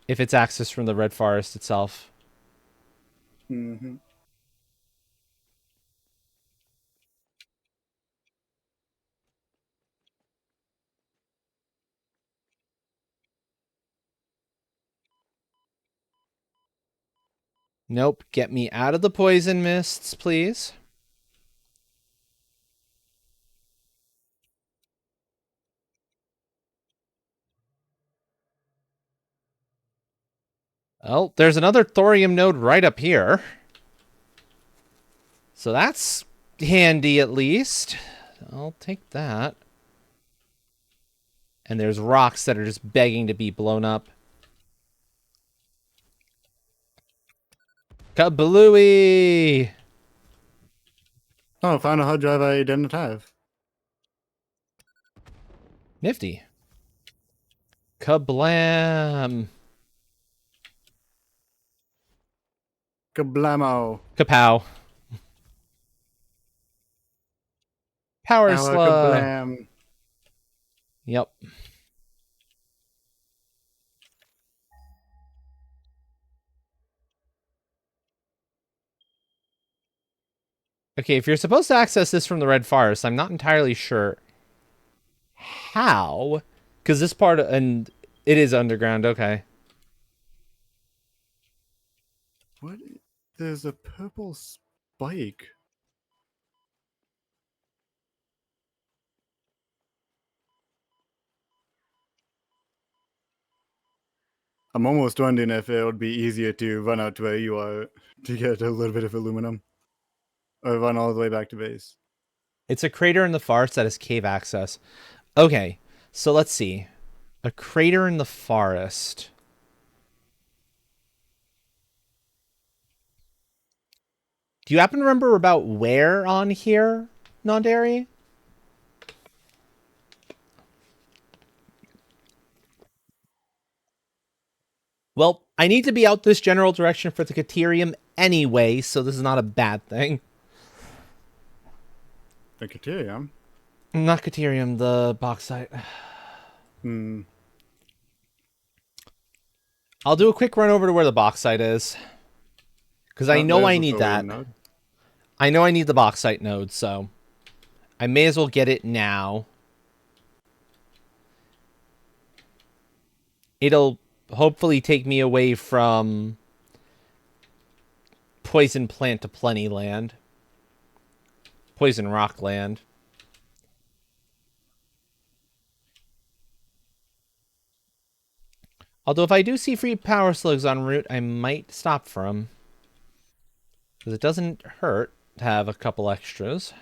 if it's access from the Red Forest itself. Mm-hmm. Nope, get me out of the poison mists, please. Oh, there's another thorium node right up here. So that's handy at least. I'll take that. And there's rocks that are just begging to be blown up. Kablooey! Oh, found a hard drive I didn't have. Nifty. Kablam! Kablamo. Kapow. Power Our slug. kablam. Yep. Okay, if you're supposed to access this from the Red Forest, I'm not entirely sure how. Because this part, and it is underground, okay. What? There's a purple spike. I'm almost wondering if it would be easier to run out to where you are to get a little bit of aluminum. Or run all the way back to base. It's a crater in the forest that has cave access. Okay, so let's see. A crater in the forest. Do you happen to remember about where on here, non-dairy? Well, I need to be out this general direction for the Caterium anyway, so this is not a bad thing. The Caterium. Not Caterium, the bauxite. Hmm. I'll do a quick run over to where the bauxite is. Because I Oh, know there's I the need that. thorium node. I know I need the bauxite node, so I may as well get it now. It'll hopefully take me away from Poison Plant to Plenty Land. Poison Rock Land. Although if I do see free power slugs en route, I might stop for them. Because it doesn't hurt to have a couple extras.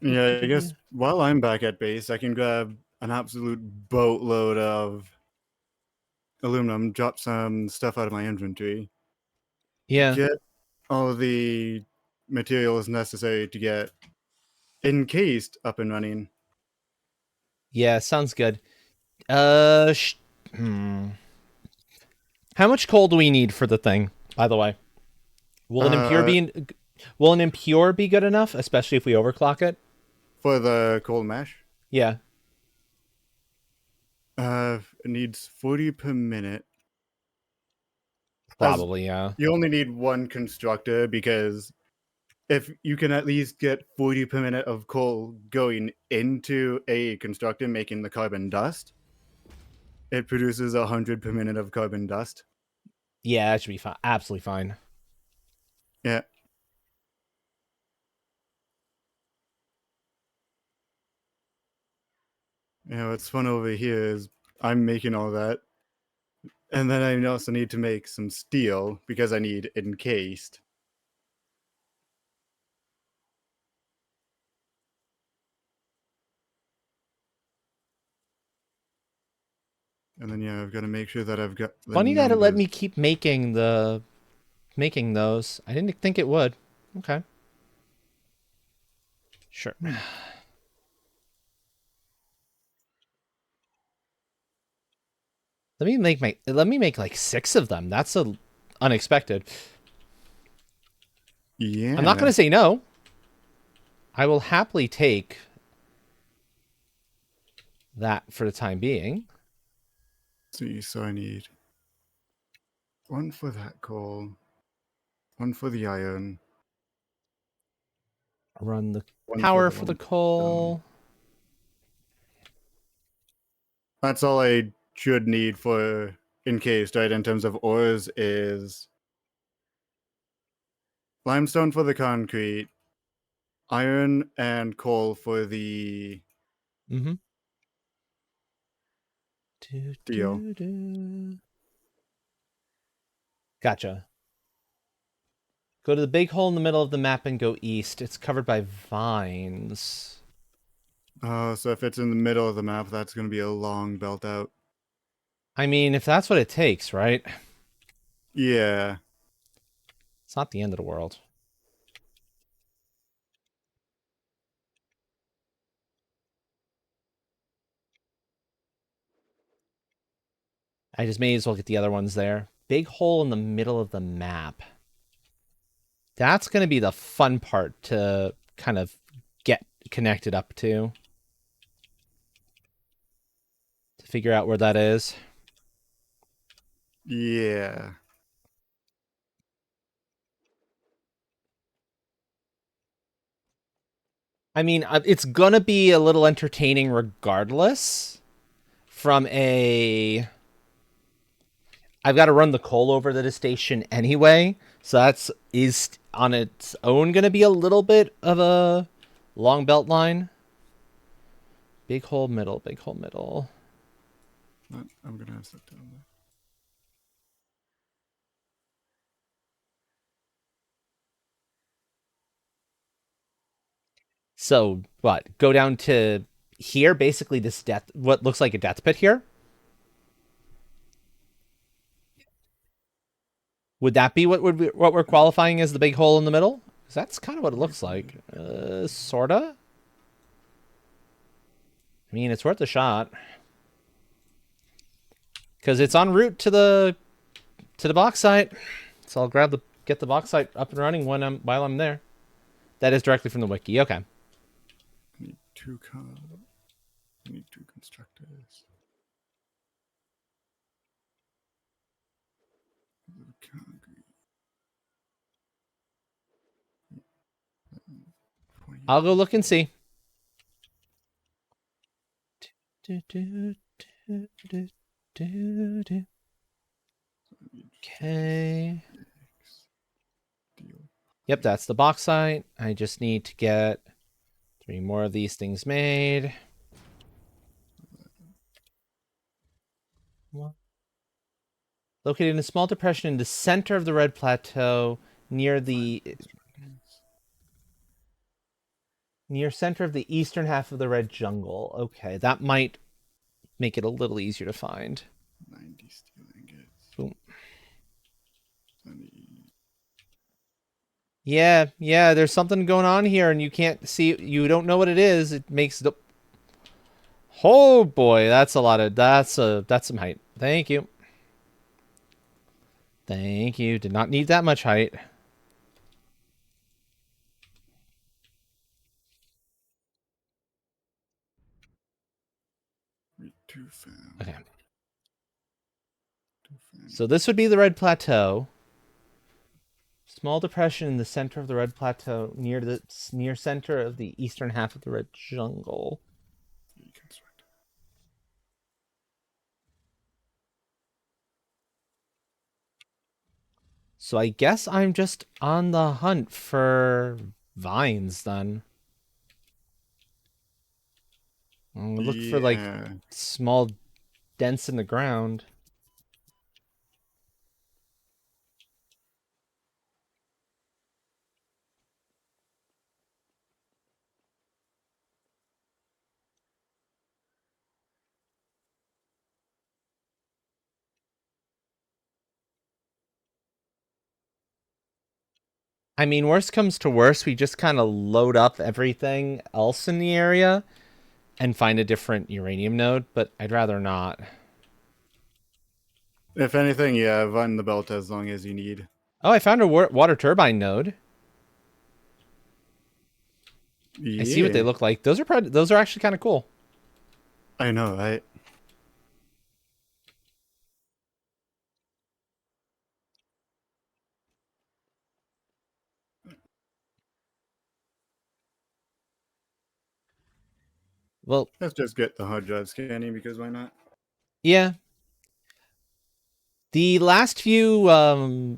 Yeah, I guess while I'm back at base, I can grab an absolute boatload of aluminum, drop some stuff out of my inventory, Yeah. get all the materials necessary to get encased up and running. Yeah, sounds good. Uh, hmm. How much coal do we need for the thing, by the way? Will an impure Uh, be will an impure be good enough, especially if we overclock it? for the coal mesh, Yeah, it needs 40 per minute. As probably, yeah. you only need one constructor because if you can at least get 40 per minute of coal going into a constructor making the carbon dust, it produces 100 per minute of carbon dust. Yeah, that should be fine. Absolutely fine. Yeah. What's fun over here is I'm making all that. And then I also need to make some steel because I need encased. And then yeah, I've got to make sure that I've got the Funny that it let numbers. me keep making those. I didn't think it would. Okay. Sure. Let me make like 6 of them. That's unexpected. Yeah. I'm not going to say no. I will happily take that for the time being. See, so I need one for that coal, one for the iron, Run the one for power the for the limestone. coal. That's all I should need for encased, right? In terms of ores, is limestone for the concrete, iron and coal for the Mm-hmm. steel. Gotcha. Go to the big hole in the middle of the map and go east. It's covered by vines. So if it's in the middle of the map, that's going to be a long belt out. I mean, if that's what it takes, right? Yeah. It's not the end of the world. I just may as well get the other ones there. Big hole in the middle of the map. That's going to be the fun part to kind of get connected up to figure out where that is. Yeah. I mean, it's going to be a little entertaining regardless from a... I've got to run the coal over to the station anyway, so that's is on its own going to be a little bit of a long belt line. Big hole middle, big hole middle. I'm going to have stuff down there. So, what? Go down to here, basically this what looks like a death pit here. Would that be what we're qualifying as the big hole in the middle? Because that's kind of what it looks like. Sorta. I mean, it's worth a shot. Because it's en route to the box site. So I'll get the box site up and running while I'm there. That is directly from the wiki. Okay. I need two constructors. Concrete. I'll go look and see. Okay. Yep, that's the box site. I just need to get 3 more of these things made. Located in a small depression in the center of the Red Plateau, near center of the eastern half of the Red Jungle. Okay, that might make it a little easier to find. 90 steel ingots. Boom. 20. Yeah, there's something going on here and you can't see, you don't know what it is. It makes the... Oh boy, that's a lot of, that's some height. Thank you. Thank you. Did not need that much height. Okay. So this would be the Red Plateau. Small depression in the center of the Red Plateau, near center of the eastern half of the Red Jungle. So I guess I'm just on the hunt for vines then. I'll look for like small dents in the ground. I mean, worst comes to worst, we just kind of load up everything else in the area and find a different uranium node, but I'd rather not. If anything, yeah, run the belt as long as you need. Oh, I found a water turbine node. Yeah. I see what they look like. Those are actually kind of cool. I know, right? Well, let's just get the hard drive scanning because why not? Yeah. The last few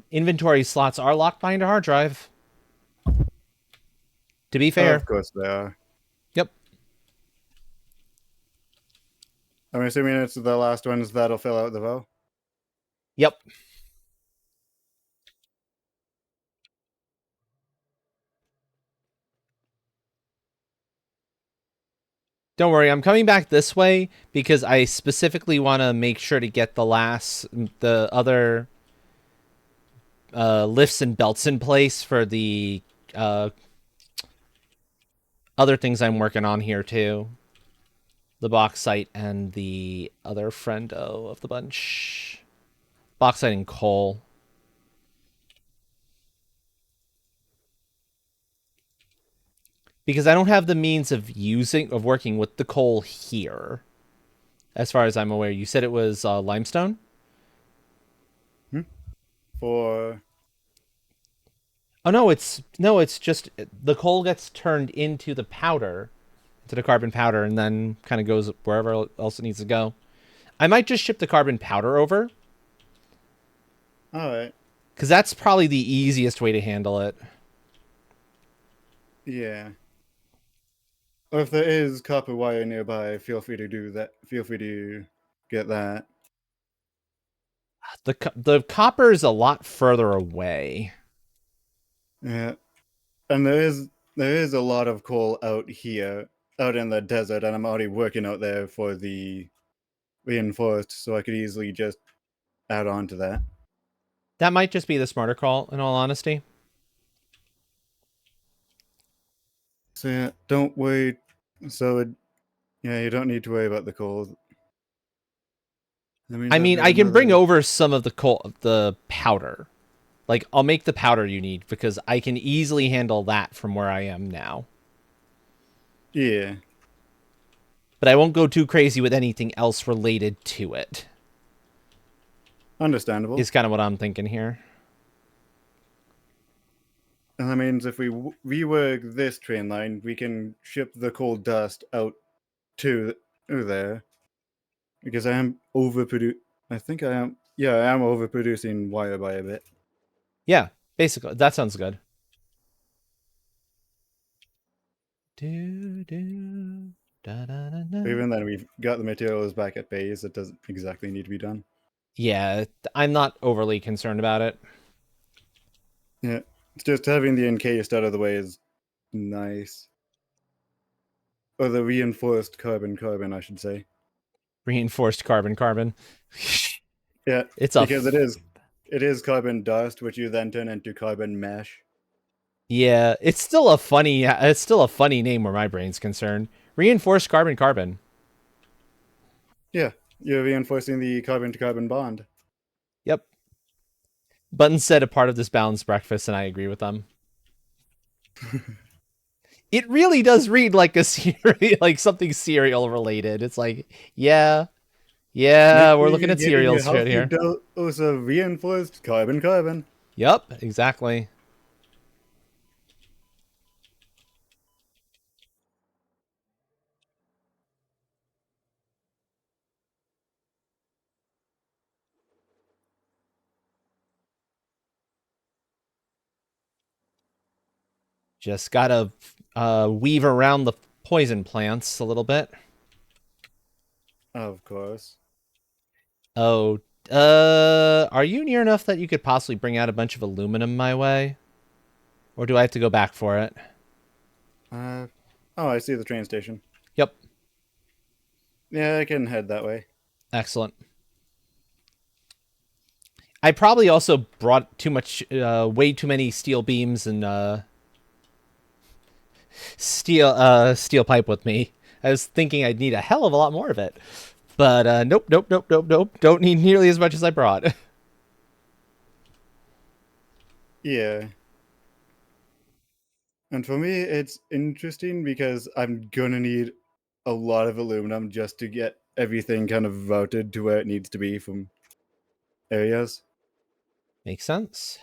inventory slots are locked behind a hard drive. To be fair. Of course they are. Yep. I'm assuming it's the last ones that'll fill out the vow. Yep. Don't worry, I'm coming back this way because I specifically want to make sure to get the other lifts and belts in place for the other things I'm working on here too. The bauxite and the other friendo of the bunch. Bauxite and coal. Because I don't have the means of working with the coal here. As far as I'm aware. You said it was limestone? For... Oh, no, it's just the coal gets turned into the powder, into the carbon powder, and then kind of goes wherever else it needs to go. I might just ship the carbon powder over. All right. Because that's probably the easiest way to handle it. Yeah. Or if there is copper wire nearby, feel free to do that. Feel free to get that. The copper is a lot further away. Yeah. And there is a lot of coal out here out in the desert, and I'm already working out there for the reinforced, so I could easily just add on to that. That might just be the smarter call, in all honesty. So yeah, don't worry. So yeah, you don't need to worry about the coal. That means I I've mean, got I can bring another. over some of the powder. Like, I'll make the powder you need because I can easily handle that from where I am now. Yeah, But I won't go too crazy with anything else related to it. understandable. Is kind of what I'm thinking here. And that means if we rework this train line, we can ship the coal dust out to there. Because I am overproduce. I think I am. Yeah, I am overproducing wire by a bit. Yeah, basically, that sounds good. Do, do, da, da, da, da. Even then, we've got the materials back at base. It doesn't exactly need to be done. Yeah, I'm not overly concerned about it. Yeah, it's just having the encased out of the way is nice. Or the reinforced carbon, I should say. Reinforced carbon. Yeah, It's a because it is carbon dust, which you then turn into carbon mesh. yeah. It's still a funny name where my brain's concerned. Reinforced carbon. Yeah, you're reinforcing the carbon to carbon bond. Yep. Button said a part of this balanced breakfast, and I agree with them. It really does read like a cereal, like something cereal related. It's like, yeah, Make we're sure looking you're at getting a cereals right healthy here. dose of reinforced carbon. Yep, exactly. Just gotta weave around the poison plants a little bit. Of course. Oh, are you near enough that you could possibly bring out a bunch of aluminum my way? Or do I have to go back for it? Uh, oh, I see the train station. Yep, Yeah, I can head that way. excellent. I probably also brought way too many steel beams and steel pipe with me. I was thinking I'd need a hell of a lot more of it, but nope. Don't need nearly as much as I brought. Yeah. And for me, it's interesting because I'm gonna need a lot of aluminum just to get everything kind of routed to where it needs to be from areas. Makes sense.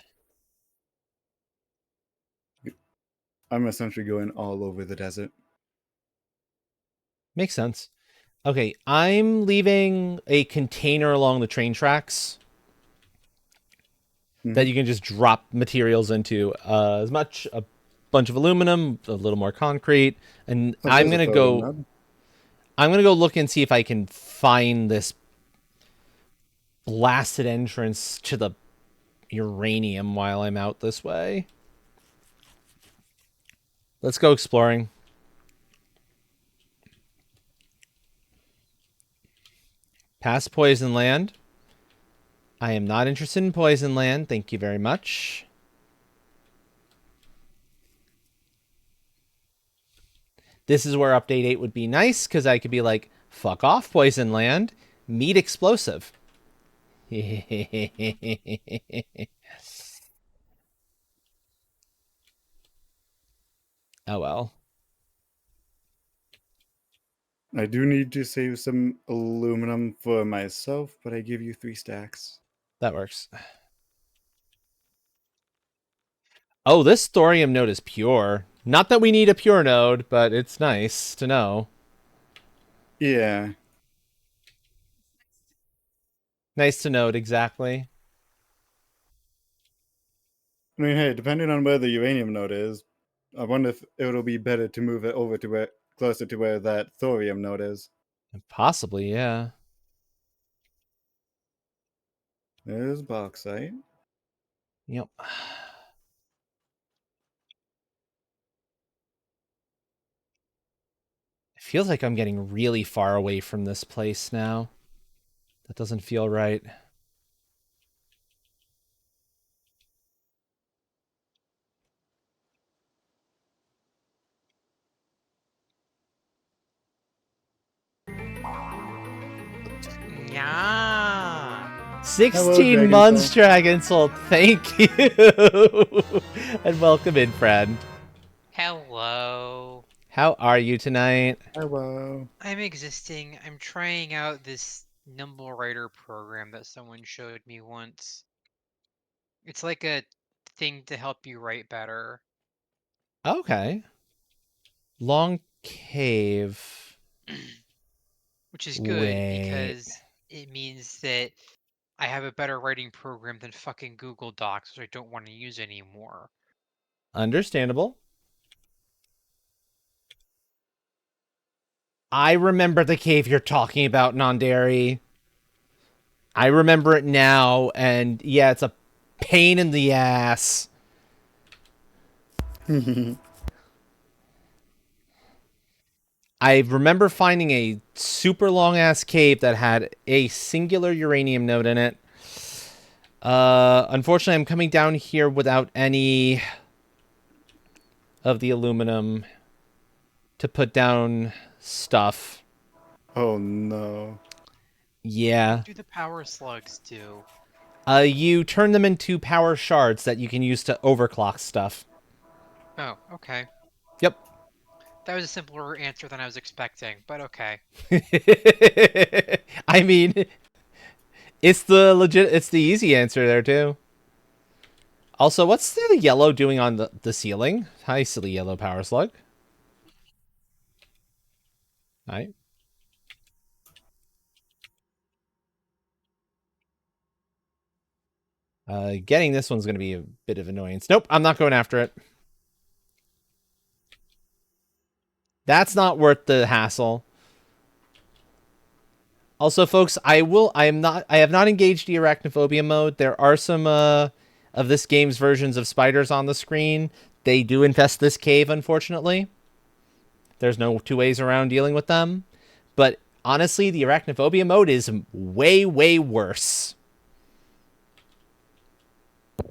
I'm essentially going all over the desert. Makes sense. Okay, I'm leaving a container along the train tracks Hmm. that you can just drop materials into. As much a bunch of aluminum, a little more concrete, and Oh, there's a thorium node. I'm gonna go look and see if I can find this blasted entrance to the uranium while I'm out this way. Let's go exploring. Past Poison Land. I am not interested in Poison Land. Thank you very much. This is where update 8 would be nice because I could be like, fuck off, Poison Land. Meat explosive. Oh well. I do need to save some aluminum for myself, but I give you 3 stacks. That works. Oh, this thorium node is pure. Not that we need a pure node, but it's nice to know. Yeah. Nice to note, exactly. I mean, hey, depending on where the uranium node is, I wonder if it'll be better to move it over to where closer to where that thorium node is. Possibly, yeah. There's bauxite. Yep. Feels like I'm getting really far away from this place now. That doesn't feel right. Yeah. 16 Dragon months, Soul. Dragon Soul. Thank you. And welcome in, friend. Hello. How are you tonight? Hello. I'm existing. I'm trying out this Nimble Writer program that someone showed me once. It's like a thing to help you write better. Okay. Long cave. Which is good Wait. because it means that I have a better writing program than fucking Google Docs, which I don't want to use anymore. Understandable. I remember the cave you're talking about, Nondary. I remember it now, and yeah, it's a pain in the ass. I remember finding a super long ass cave that had a singular uranium node in it. Unfortunately, I'm coming down here without any of the aluminum to put down stuff. Oh no. Yeah. What do the power slugs do? You turn them into power shards that you can use to overclock stuff. Oh, okay. Yep. That was a simpler answer than I was expecting, but okay. I mean, it's the easy answer there too. Also, what's the yellow doing on the ceiling? Hi, silly yellow power slug. Hi. Getting this one's going to be a bit of annoyance. Nope, I'm not going after it. That's not worth the hassle. Also, folks, I have not engaged the arachnophobia mode. There are some of this game's versions of spiders on the screen. They do infest this cave, unfortunately. There's no two ways around dealing with them. But honestly, the arachnophobia mode is way, way worse.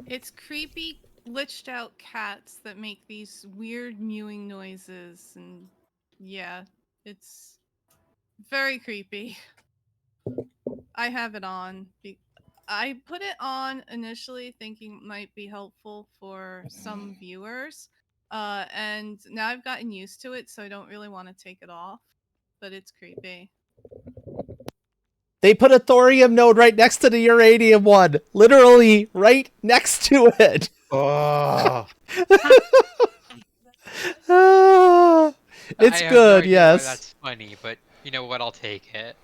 It's creepy, glitched out cats that make these weird mewing noises, and yeah, it's very creepy. I have it on. I put it on initially thinking it might be helpful for some viewers, and now I've gotten used to it, so I don't really want to take it off. But it's creepy. They put a thorium node right next to the uranium one. Literally right next to it. Oh. It's I have no good, idea why yes. that's funny, but you know what? I'll take it.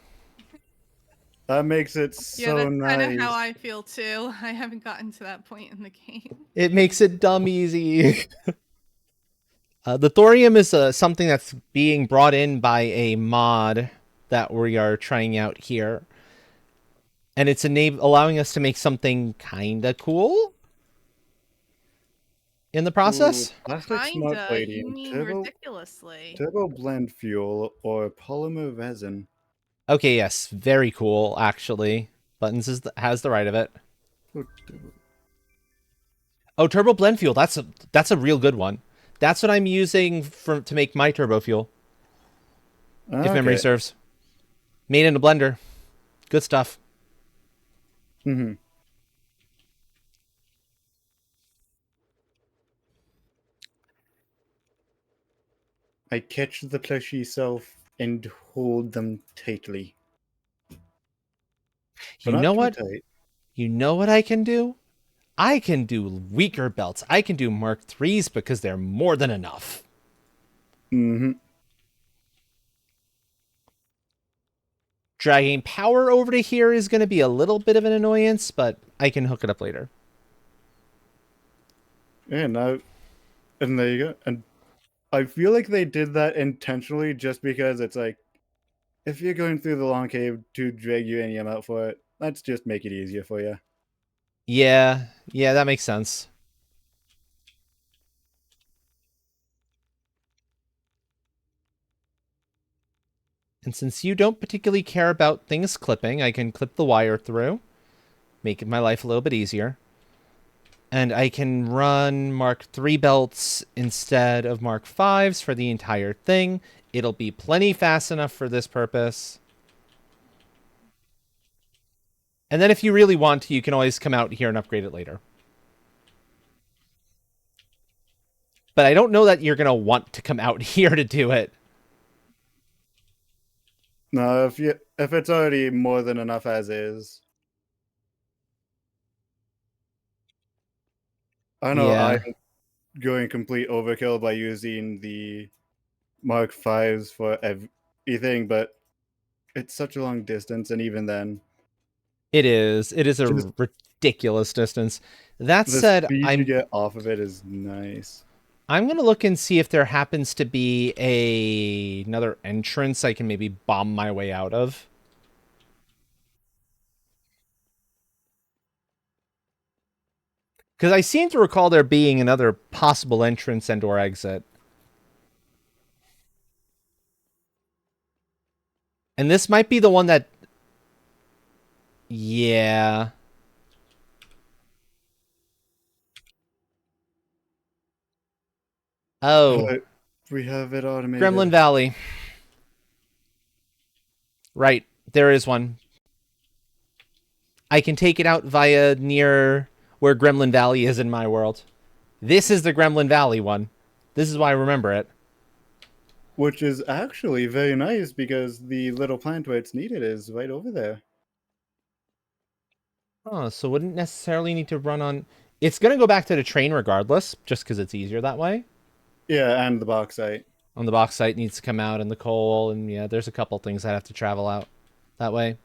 That makes it Yeah, so that's kind of nice. how I feel too. I haven't gotten to that point in the game. It makes it dumb easy. The thorium is something that's being brought in by a mod that we are trying out here. And it's allowing us to make something kind of cool in the process. Ooh, plastic smart Kinda. You plating, mean ridiculously? turbo blend fuel, or polymer resin. Okay, yes, very cool, actually. Buttons has the right of it. Oh, turbo blend fuel. That's a real good one. That's what I'm using to make my turbo fuel. If memory serves. Made in a blender. Good stuff. Mm-hmm. I catch the plushy self and hold them tightly. But You not know too what? tight. You know what I can do? I can do weaker belts. I can do Mark 3s because they're more than enough. Mm-hmm. Dragging power over to here is going to be a little bit of an annoyance, but I can hook it up later. And there you go. And I feel like they did that intentionally just because it's like, if you're going through the long cave to drag uranium out for it, let's just make it easier for you. Yeah, that makes sense. And since you don't particularly care about things clipping, I can clip the wire through, make my life a little bit easier. And I can run Mark III belts instead of Mark Vs for the entire thing. It'll be plenty fast enough for this purpose. And then if you really want to, you can always come out here and upgrade it later. But I don't know that you're going to want to come out here to do it. No, if it's already more than enough as is. I know Yeah. I'm going complete overkill by using the Mark Fives for everything, but it's such a long distance, and even then, It is. It is a just ridiculous distance. That the said, speed you get off of it is nice. I'm going to look and see if there happens to be another entrance I can maybe bomb my way out of. Because I seem to recall there being another possible entrance and or exit. And this might be the one that... Yeah. Oh. But we have it automated. Gremlin Valley. Right. There is one. I can take it out via near where Gremlin Valley is in my world. This is the Gremlin Valley one. This is why I remember it. Which is actually very nice because the little plant where it's needed is right over there. Oh, so wouldn't necessarily need to run on... It's going to go back to the train regardless, just because it's easier that way. Yeah, and the bauxite. On the bauxite needs to come out, and the coal, and yeah, there's a couple things that have to travel out that way.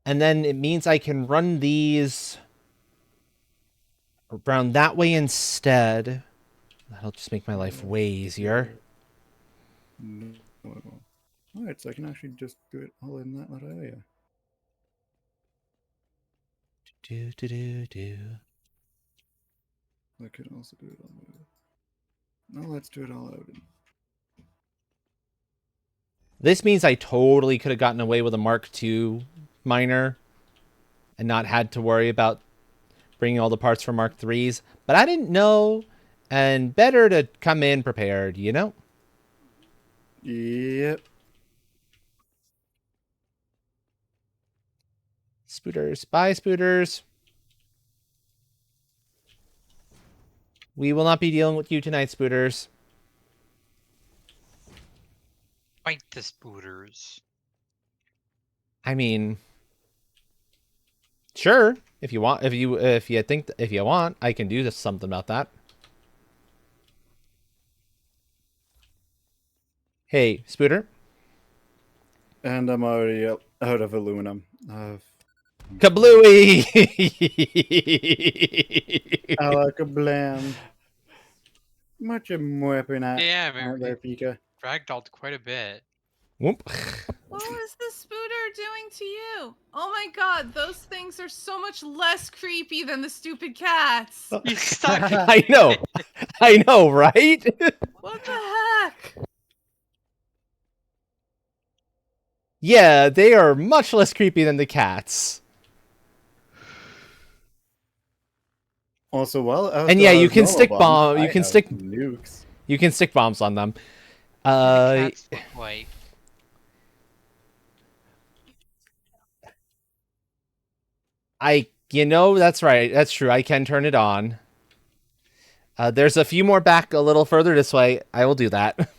And then it means I can run these around that way instead. That'll just make my life way easier. No, it won't. Alright, so I can actually just do it all in that little area. Do, do, do, do. I could also do it all over. No, let's do it all out. This means I totally could have gotten away with a Mark II miner and not had to worry about bringing all the parts for Mark IIIs. But I didn't know, and better to come in prepared, you know? Yep. Spooters. Bye, Spooters. We will not be dealing with you tonight, Spooters. Fight the spooters. I mean, sure. If you want, if you want, I can do something about that. Hey, Spooter. And I'm already out of aluminum. Kablooey! Alakablam. Much more happy now. Yeah, Out there, Pika. ragdolled quite a bit. Whoop. What was the spooter doing to you? Oh my god, those things are so much less creepy than the stupid cats. You stuck. I know. I know, right? What the heck? Yeah, they are much less creepy than the cats. Also, well, And yeah, you can stick bomb. You I can have stick. nukes. You can stick bombs on them. What do cats look like? That's right. That's true. I can turn it on. There's a few more back a little further this way. I will do that.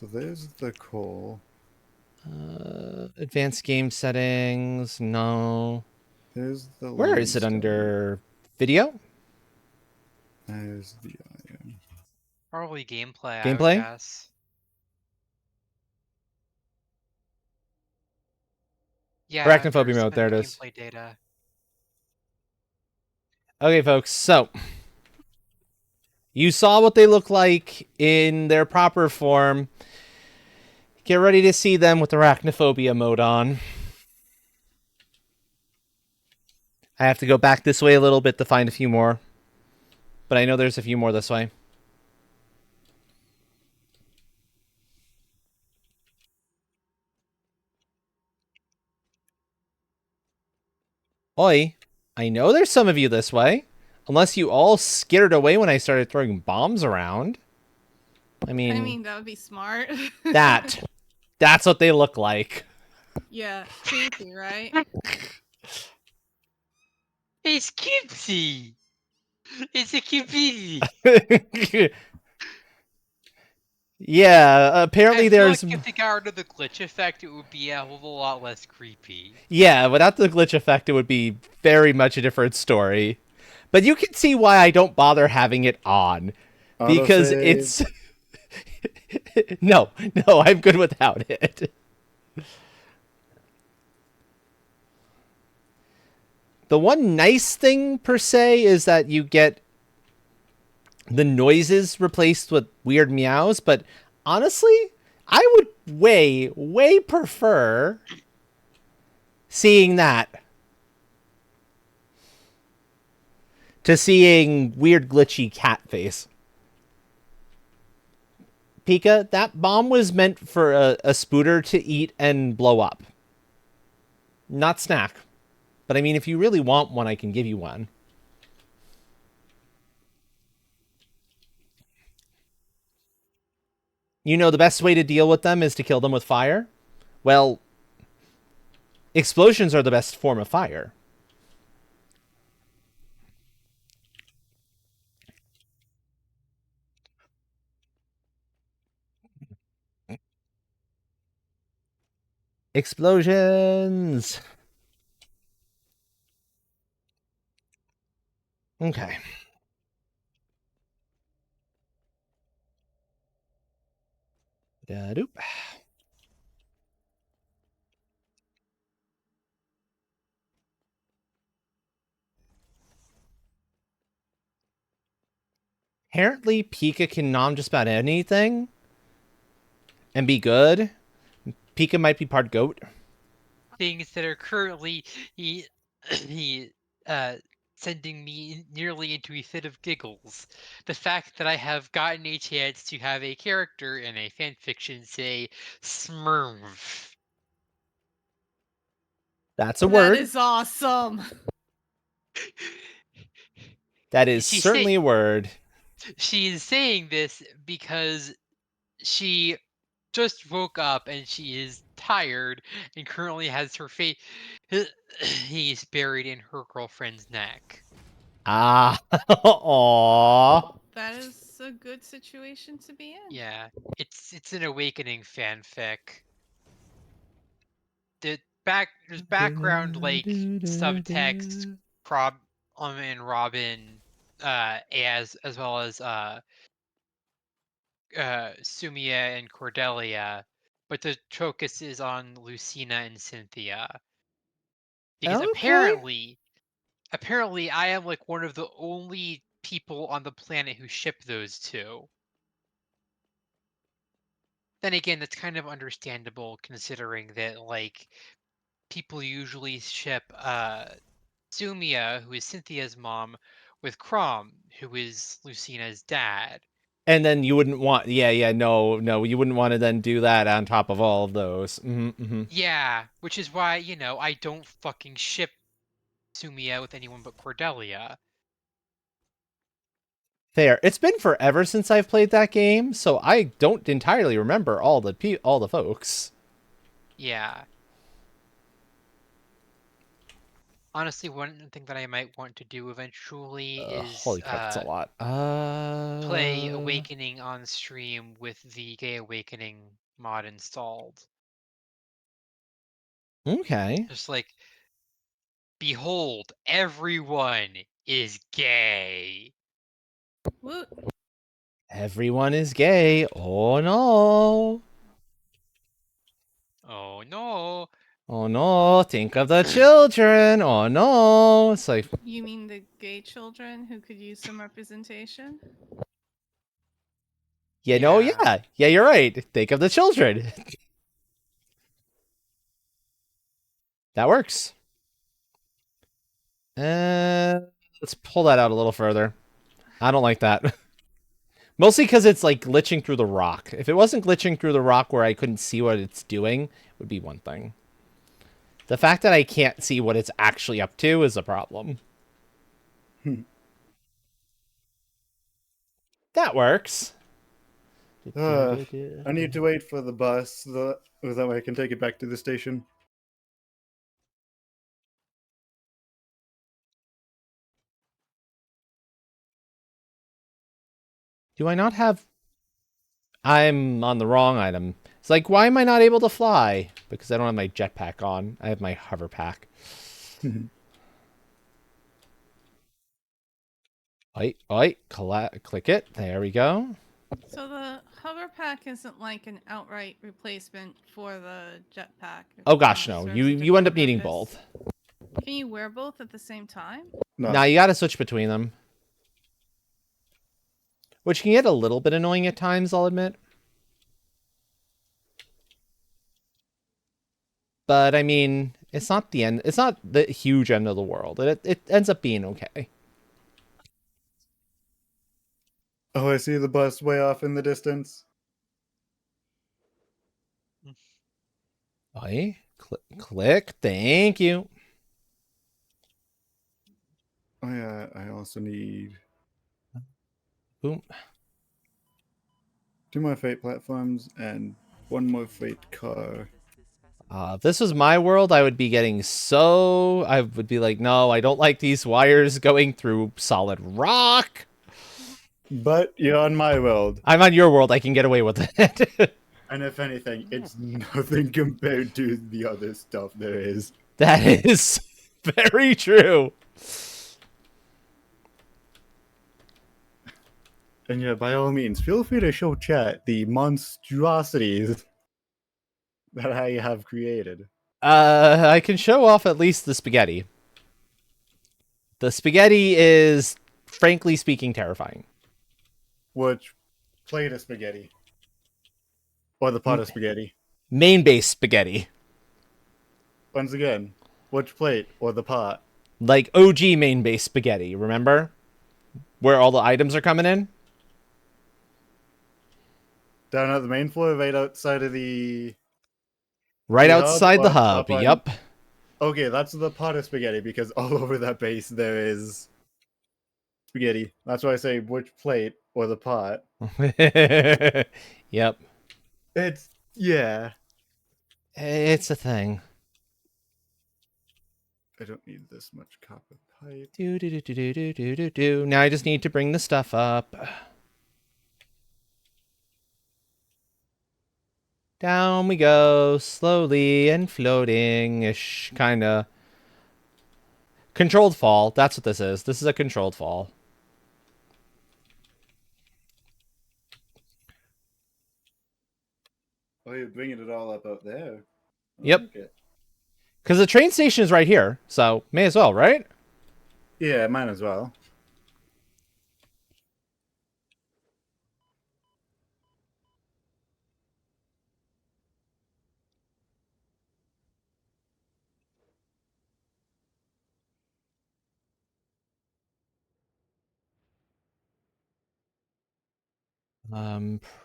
So there's the coal. Advanced game settings. No. There's the. Where is it limestone. under video? There's the iron. Probably gameplay. I Gameplay? would guess. Yeah. Arachnophobia there's mode, there it under is. Gameplay data. Okay, folks. So you saw what they look like in their proper form. Get ready to see them with Arachnophobia mode on. I have to go back this way a little bit to find a few more. but I know there's a few more this way. Oi, I know there's some of you this way. Unless you all skittered away when I started throwing bombs around. I I mean, mean, that would be smart. that. That's what they look like. Yeah, creepy, right? It's cutesy. It's a cupidity. Yeah, apparently I feel like there's... if they got rid of the glitch effect, it would be a whole lot less creepy. Yeah, without the glitch effect, it would be very much a different story. But you can see why I don't bother having it on. Because Autosave. it's... no, no, I'm good without it. The one nice thing, per se, is that you get the noises replaced with weird meows, but honestly, I would way, way prefer seeing that to seeing weird glitchy cat face. Pika, that bomb was meant for a spooter to eat and blow up. Not snack. But I mean, if you really want one, I can give you one. You know, the best way to deal with them is to kill them with fire? Well, explosions are the best form of fire. Explosions! Okay. Da-doop. Apparently, Pika can nom just about anything and be good. Pika might be part goat. Things that are currently he, he, uh, sending me nearly into a fit of giggles. The fact that I have gotten a chance to have a character in a fanfiction say Smurf. That's a That word. is awesome. That is She say certainly a word. she is saying this because she just woke up and she is tired and currently has her face he's buried in her girlfriend's neck. Ah. Aww. That is a good situation to be in. Yeah, it's an awakening fanfic. There's background like subtext prob and Robin as well as Sumia and Cordelia, but the focus is on Lucina and Cynthia because Okay. apparently I am like one of the only people on the planet who ship those two. Then again, that's kind of understandable considering that like people usually ship Sumia, who is Cynthia's mom, with Crom, who is Lucina's dad. And then you wouldn't want, yeah, no, no, you wouldn't want to then do that on top of all of those. Mm-hmm. Yeah, which is why, I don't fucking ship Sumia with anyone but Cordelia. Fair. It's been forever since I've played that game, so I don't entirely remember all the folks. Yeah. Honestly, one thing that I might want to do eventually is Holy crap, it's a lot. play Awakening on stream with the Gay Awakening mod installed. Okay. Just like, behold, everyone is gay. Woot. Everyone is gay. Oh no. Oh no. Oh no, think of the children. Oh no. It's like, You mean the gay children who could use some representation? yeah, no, Yeah. yeah. Yeah, you're right. Think of the children. That works. Uh, let's pull that out a little further. I don't like that. Mostly because it's like glitching through the rock. If it wasn't glitching through the rock where I couldn't see what it's doing, it would be one thing. The fact that I can't see what it's actually up to is a problem. That works. I need to wait for the bus so that way I can take it back to the station. Do I not have... I'm on the wrong item. It's like, why am I not able to fly? Because I don't have my jetpack on. I have my hover pack. Oi, click it. There we go. So the hover pack isn't like an outright replacement for the jetpack. Oh gosh, It no. serves a You end up different needing purpose. both. Can you wear both at the same time? No. Now you gotta switch between them. Which can get a little bit annoying at times, I'll admit. But I mean, it's not the end. It's not the huge end of the world. It ends up being okay. Oh, I see the bus way off in the distance. Oi, click. Thank you. Oh yeah, I also need Boom. 2 more freight platforms and 1 more freight car. If this was my world, I would be getting so... I would be like, no, I don't like these wires going through solid rock. But you're on my world, I'm on your world. I can get away with it. and if anything, it's nothing compared to the other stuff there is. That is very true. And yeah, by all means, feel free to show chat the monstrosities that I have created. I can show off at least the spaghetti. The spaghetti is, frankly speaking, terrifying. Which plate of spaghetti? Or the pot of spaghetti? Main base spaghetti. Once again, which plate or the pot? Like OG main base spaghetti, remember? Where all the items are coming in? Down at the main floor, right outside of the... Right The outside hub the or hub, up on- yup. Okay, that's the pot of spaghetti, because all over that base there is spaghetti. That's why I say which plate or the pot. Yep. It's... yeah. It's a thing. I don't need this much copper pipe. Do. Now I just need to bring the stuff up. Down we go, slowly and floating-ish, kinda. Controlled fall, that's what this is. This is a controlled fall. Oh, you're bringing it all up out there. Yep. Okay. Because the train station is right here, so may as well, right? Yeah, mine as well.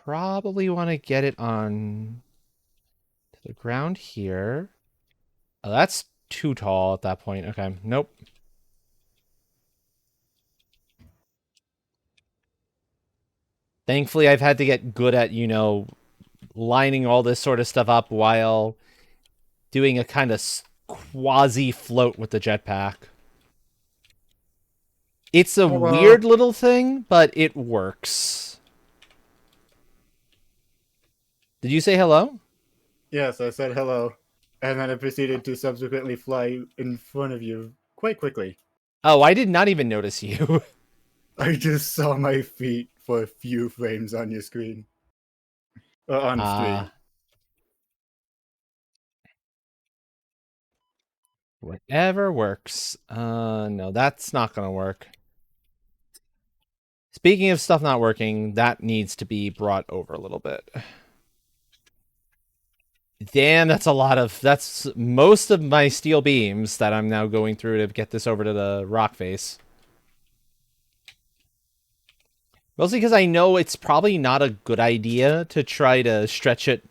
Probably want to get it on to the ground here. Oh, that's too tall at that point. Okay, nope. Thankfully, I've had to get good at, you know, lining all this sort of stuff up while doing a kind of quasi float with the jetpack. It's a Hello. weird little thing, but it works. Did you say hello? Yes, I said hello. And then I proceeded to subsequently fly in front of you quite quickly. Oh, I did not even notice you. I just saw my feet for a few frames on your screen. On stream. Whatever works. No, that's not gonna work. Speaking of stuff not working, that needs to be brought over a little bit. Damn, that's most of my steel beams that I'm now going through to get this over to the rock face. Mostly because I know it's probably not a good idea to try to stretch it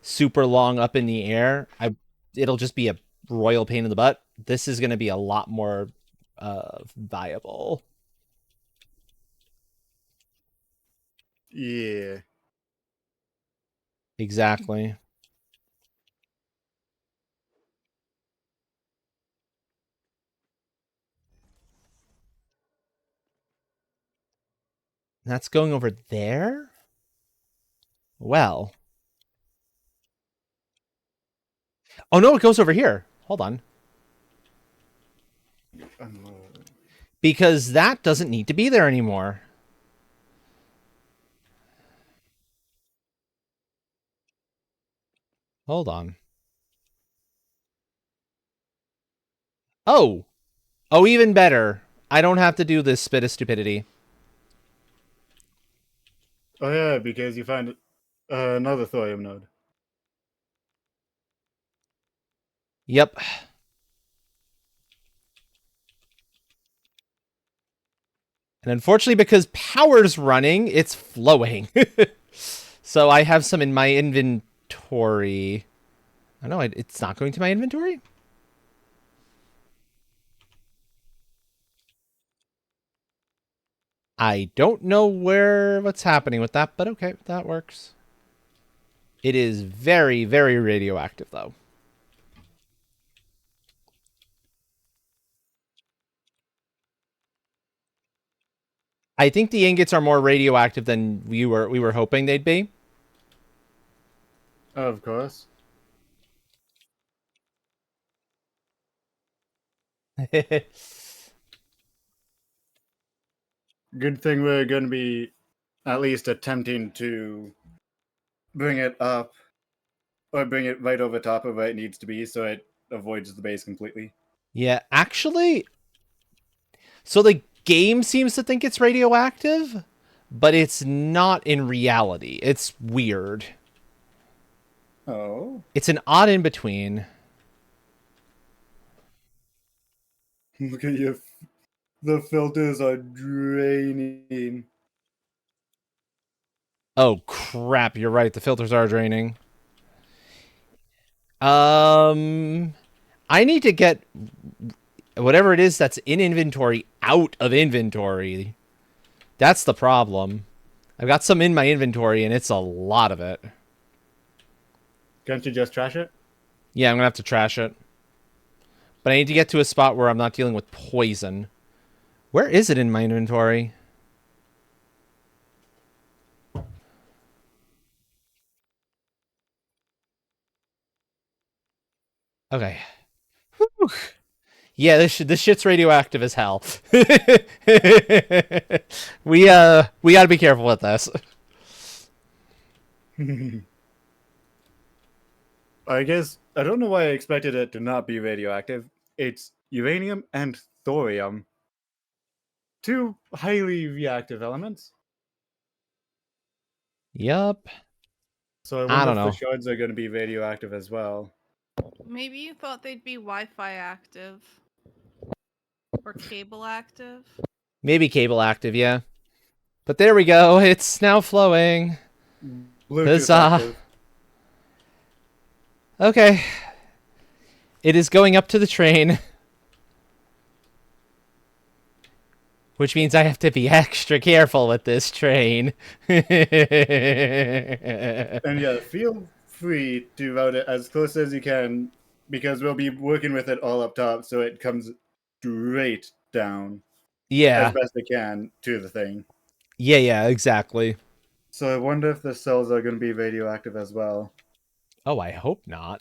super long up in the air. It'll just be a royal pain in the butt. This is going to be a lot more viable. Yeah. Exactly. That's going over there? Well. Oh, no, it goes over here. Hold on. Because that doesn't need to be there anymore. Hold on. Oh. Oh, even better. I don't have to do this spit of stupidity. Oh yeah, because you find another thorium node. Yep. And unfortunately, because power's running, it's flowing. So I have some in my inventory. Oh, no, it's not going to my inventory? I don't know what's happening with that, but okay, that works. It is very, very radioactive, though. I think the ingots are more radioactive than we were hoping they'd be. Of course. Good thing we're going to be at least attempting to bring it up or bring it right over top of where it needs to be so it avoids the base completely. Yeah, actually, so the game seems to think it's radioactive, but it's not in reality. It's weird. Oh. It's an odd in between. Look at you. The filters are draining. Oh crap, you're right. The filters are draining. I need to get whatever it is that's in inventory out of inventory. That's the problem. I've got some in my inventory and it's a lot of it. Can't you just trash it? Yeah, I'm gonna have to trash it. But I need to get to a spot where I'm not dealing with poison. Where is it in my inventory? Okay. Whew. Yeah, this shit's radioactive as hell. We gotta be careful with this. I guess I don't know why I expected it to not be radioactive. It's uranium and thorium. Two highly reactive elements. Yup. So I I wonder don't if the know. shards are going to be radioactive as well. Maybe you thought they'd be Wi-Fi active or cable active. Maybe cable active, yeah. But there we go. It's now flowing. Bluetooth Huzzah. active. Okay. It is going up to the train. Which means I have to be extra careful with this train. And yeah, feel free to route it as close as you can because we'll be working with it all up top so it comes straight down as Yeah. best it can to the thing. Yeah, exactly. So I wonder if the cells are going to be radioactive as well. Oh, I hope not.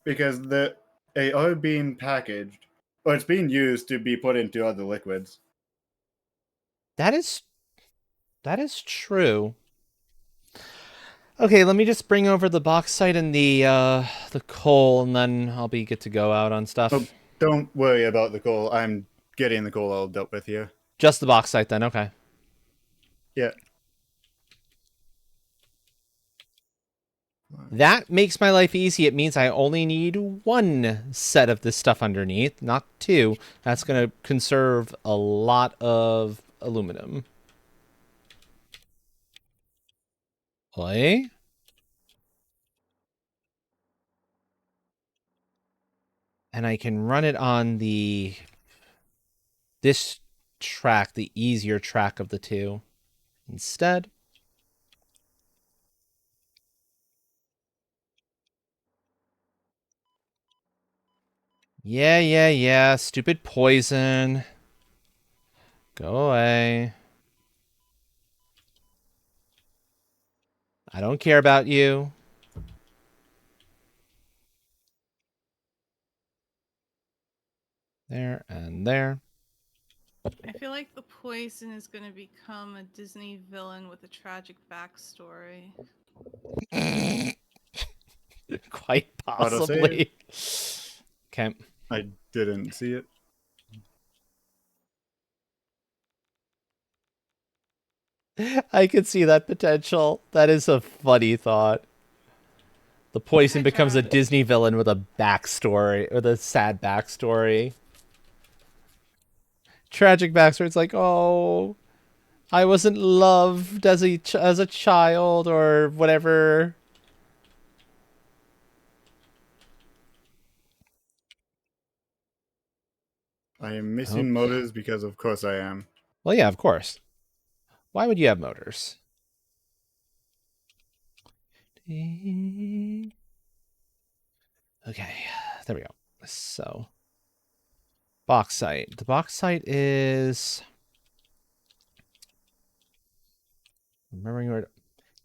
Because they are being packaged, or it's being used to be put into other liquids. That is true. Okay, let me just bring over the bauxite and the coal, and then I'll be good to go out on stuff. Oh, don't worry about the coal. I'm getting the coal all dealt with here. Just the bauxite then, okay. Yeah. That makes my life easy. It means I only need one set of this stuff underneath, not two. That's going to conserve a lot of aluminum. Oi. And I can run it on this track, the easier track of the two, instead. Yeah. Stupid poison. Go away. I don't care about you. There and there. I feel like the poison is going to become a Disney villain with a tragic backstory. Quite Autosave? possibly. Okay. I didn't see it. I could see that potential. That is a funny thought. The poison I becomes a tried. Disney villain with a backstory, with a sad backstory. Tragic backstory. It's like, oh, I wasn't loved as a child or whatever. I am missing Oh. motors because of course I am. Well, yeah, of course. Why would you have motors? Okay, there we go. So, bauxite. The bauxite is... Remembering where...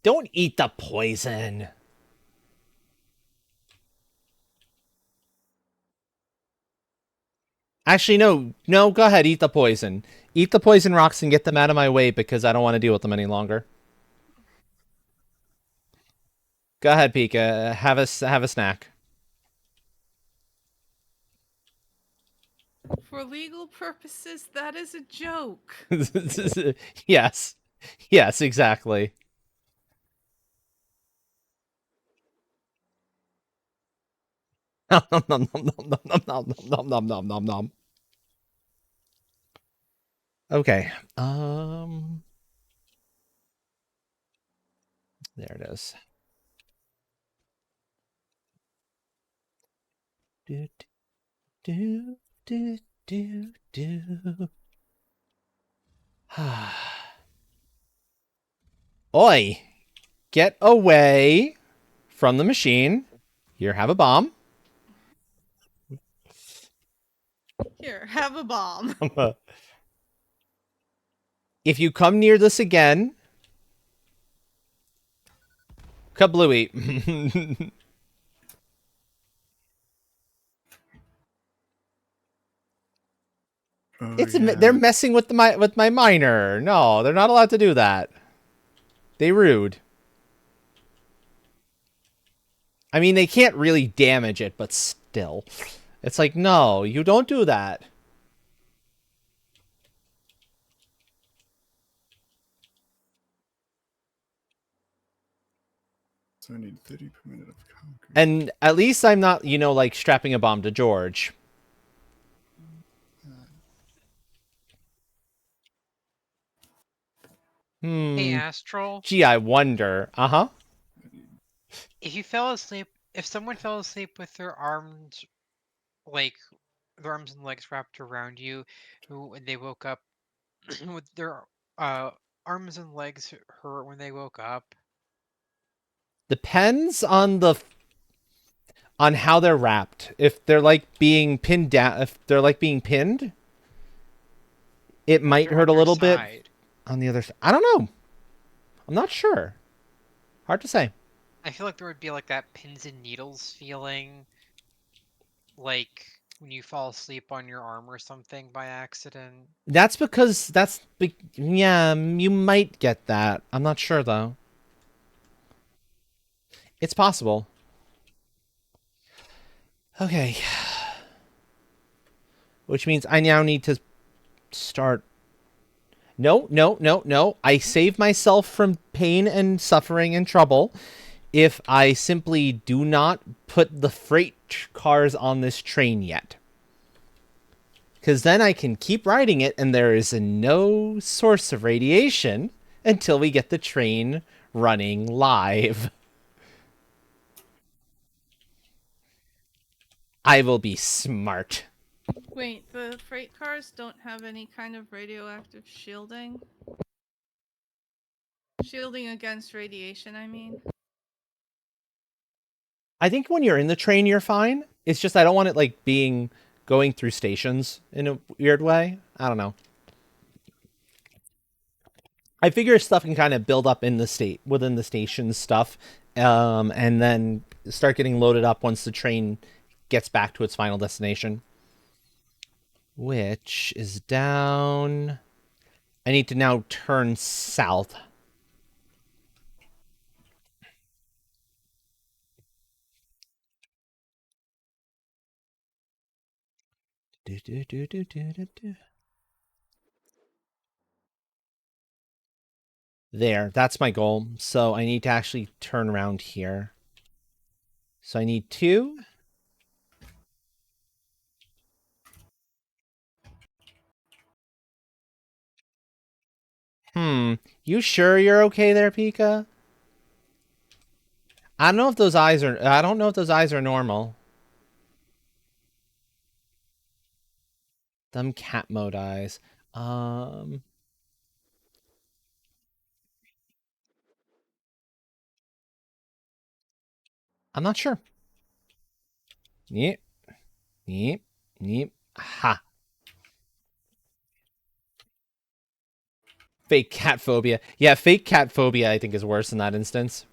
Don't eat the poison! Actually, no. No, go ahead. Eat the poison. Eat the poison rocks and get them out of my way because I don't want to deal with them any longer. Go ahead, Pika. Have a snack. For legal purposes, that is a joke. Yes. Yes, exactly. Nom nom nom nom nom nom nom nom nom nom nom. Okay. There it is. Do do do do do. Oi! Get away from the machine. Here, have a bomb. Here, have a bomb. If you come near this again, kablooey. Oh, They're messing with my miner. No, they're not allowed to do that. They rude. I mean, they can't really damage it, but still. It's like, no, you don't do that. So I need 30 per minute of concrete. And at least I'm not, like strapping a bomb to George. Hey, Astral. Gee, I wonder. Uh-huh. If someone fell asleep with their arms, like their arms and legs wrapped around you, when they woke up, with their arms and legs hurt when they woke up. Depends on how they're wrapped. If they're like being pinned down, if they're like being pinned, it might hurt a little bit on the other side. I don't know. I'm not sure. Hard to say. I feel like there would be like that pins and needles feeling, like when you fall asleep on your arm or something by accident. That's because yeah, you might get that. I'm not sure though. It's possible. Okay. Which means I now need to start. No. I save myself from pain and suffering and trouble if I simply do not put the freight cars on this train yet. Because then I can keep riding it, and there is no source of radiation until we get the train running live. I will be smart. Wait, the freight cars don't have any kind of radioactive shielding? Shielding against radiation, I mean. I think when you're in the train, you're fine. It's just I don't want it like being going through stations in a weird way. I don't know. I figure stuff can kind of build up in the state within the station stuff, and then start getting loaded up once the train gets back to its final destination, which is down. I need to now turn south. Do, do, do, do, do, do, do. There, that's my goal. So I need to actually turn around here. So I need 2. You sure you're okay there, Pika? I don't know if those eyes are. I don't know if those eyes are normal. Them cat mode eyes. Um, I'm not sure. Yep, yep, yep. Ha. Fake cat phobia. Yeah, fake cat phobia. I think is worse in that instance.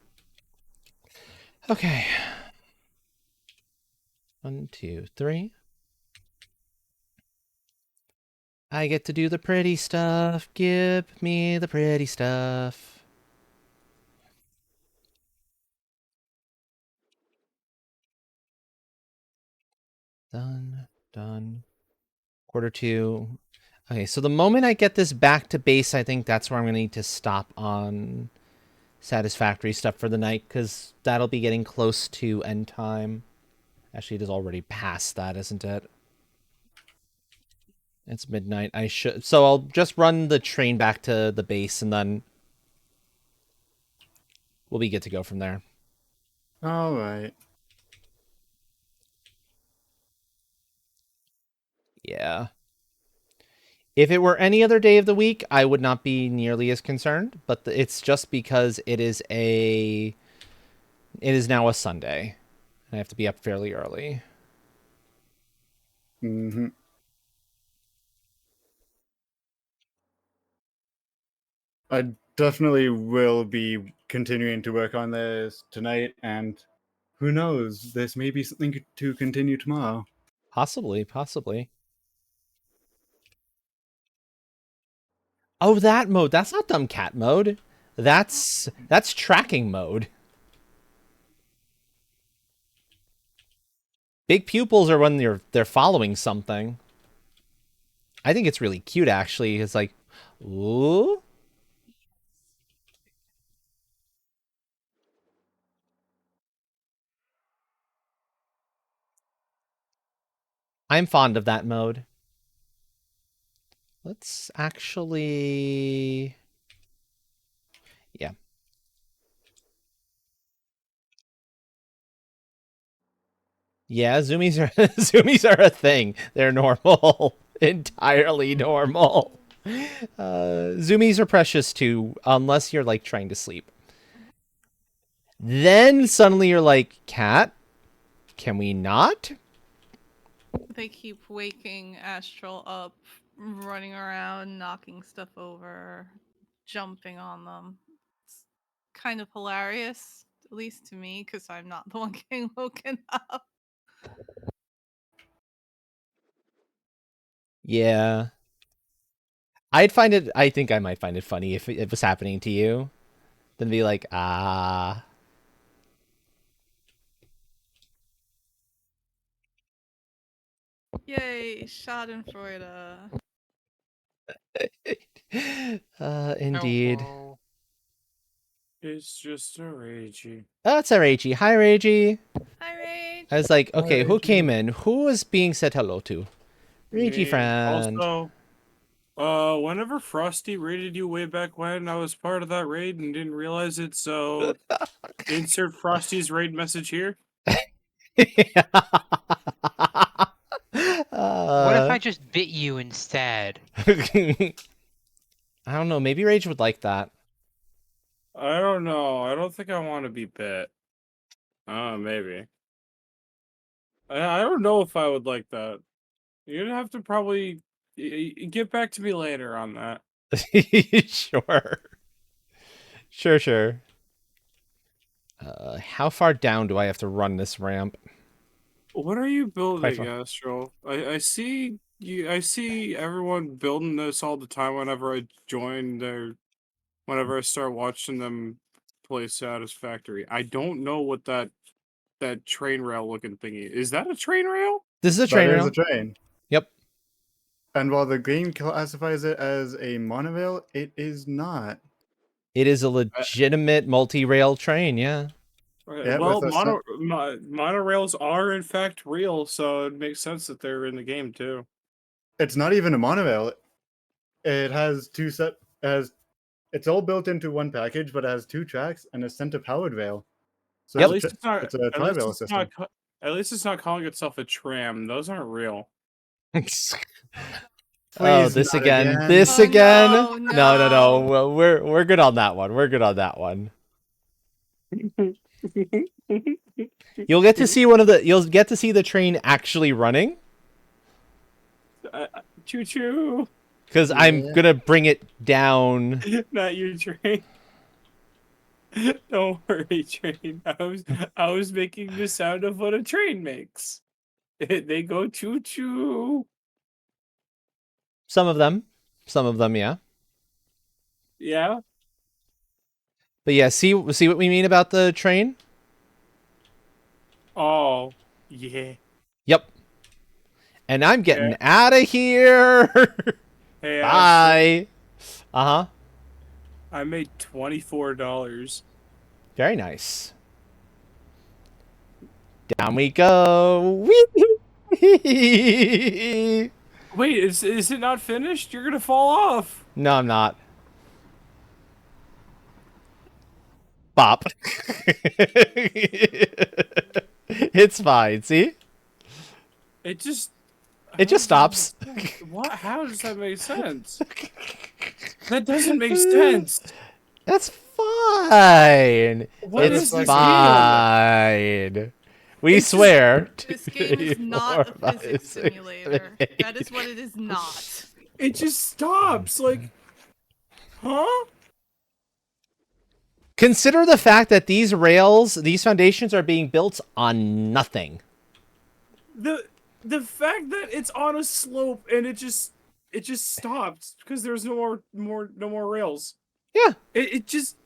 Okay. 1, 2, 3. I get to do the pretty stuff. Give me the pretty stuff. Done. Done. Quarter 2. Okay, so the moment I get this back to base, I think that's where I'm going to need to stop on satisfactory stuff for the night, because that'll be getting close to end time. Actually, it is already past that, isn't it? It's midnight. I should. So I'll just run the train back to the base, and then we'll be good to go from there. All right. Yeah. If it were any other day of the week, I would not be nearly as concerned, but it's just because it is now a Sunday, and I have to be up fairly early. Mm-hmm. I definitely will be continuing to work on this tonight, and who knows, this may be something to continue tomorrow. Possibly, possibly. Oh, that mode. That's not dumb cat mode. That's tracking mode. Big pupils are when they're following something. I think it's really cute actually. It's like, ooh. I'm fond of that mode. Let's actually, yeah. Yeah, zoomies are zoomies are a thing. They're normal. Entirely normal. Zoomies are precious too, unless you're like trying to sleep. Then suddenly you're like, cat, can we not? They keep waking Astral up, running around, knocking stuff over, jumping on them. It's kind of hilarious, at least to me, because I'm not the one getting woken up. Yeah. I think I might find it funny if it was happening to you. Then be like, ah. Yay, Schadenfreude. Indeed. Hello. It's just a ragey. Oh, it's a Reiji. Hi, Reiji. Hi, Rage. I was like, Hi, okay, who Reiji. came in? Who was being said hello to? Ragey friend. Also, whenever Frosty raided you way back when, I was part of that raid and didn't realize it, so insert Frosty's raid message here. What if I just bit you instead? I don't know. Maybe Rage would like that. I don't know. I don't think I want to be bit. Maybe. I don't know if I would like that. You'd have to probably get back to me later on that. Sure. Sure. How far down do I have to run this ramp? What are you Quite building, far. Astro? I see you. I see everyone building this all the time. Whenever I join their, whenever I start watching them play Satisfactory, I don't know what that train rail looking thingy is. That a train rail? This is a That train is rail. a train. Yep. And while the game classifies it as a monorail, it is not. It is a legitimate multi-rail train, yeah. Yeah, Well, with a monorails are in fact real, so it makes sense that they're in the game too. it's not even a monorail. It has it's all built into one package, but it has 2 tracks and a center powered rail. So Yep. At least it's not. it's a At least tri-rail it's system. not. At least it's not calling itself a tram. Those aren't real. Oh, Please, this not again. again. This Oh, again. no, No. no. Well, we're good on that one. We're good on that one. You'll get to see you'll get to see the train actually running Choo choo. because I'm Yeah. gonna bring it down. Not your train. Don't worry, train. I was making the sound of what a train makes. They go choo choo. Some of them, yeah. Yeah. But yeah, see what we mean about the train? Oh, yeah. Yep. And I'm getting Yeah. out of here. Hey, Bye. Uh-huh. I made $24. Very nice. Down we go. Whee! Wait, is it not finished? You're gonna fall off. No, I'm not. Bop. It's fine, see? It just. It just stops. What? How does that make sense? That doesn't make sense. That's fine. What It's is this fine. We It's just- swear. This game is not a 4, 5, physics 6, simulator. 7, 8. That is what it is not. It just stops. Like, huh? Consider the fact that these rails, these foundations are being built on nothing. The fact that it's on a slope and it just stopped because there's no more rails. Yeah. It just.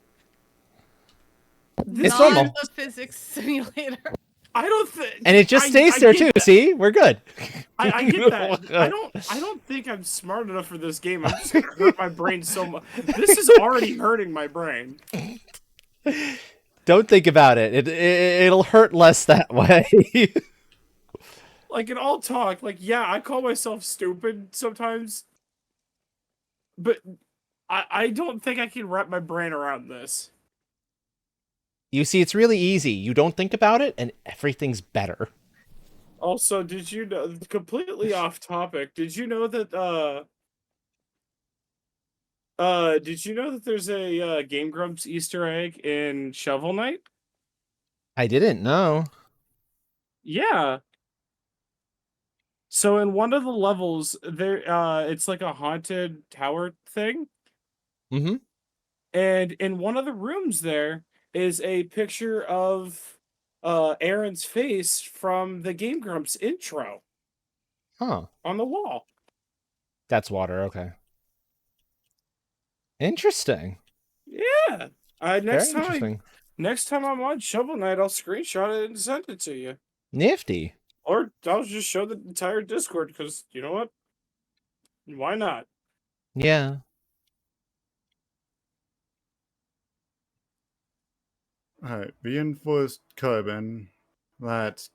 It's not normal. a physics simulator. I don't think. And it just stays there too. See? We're good. I get that. I don't think I'm smart enough for this game. I'm just gonna hurt my brain so much. This is already hurting my brain. Don't think about it. It'll hurt less that way. Like in all talk, like yeah, I call myself stupid sometimes, but I don't think I can wrap my brain around this. You see, it's really easy. You don't think about it, and everything's better. Also, did you know, completely off topic, did you know that there's a Game Grumps Easter egg in Shovel Knight? I didn't know. Yeah. So in one of the levels there it's like a haunted tower thing. Mm-hmm. And in one of the rooms there is a picture of Aaron's face from the Game Grumps intro Huh. on the wall. That's water. Okay. Interesting. Yeah. Very interesting. Next time I'm on Shovel Knight, I'll screenshot it and send it to you. Nifty. Or I'll just show the entire Discord because you know what? Why not? Yeah. Alright, reinforced carbon. That's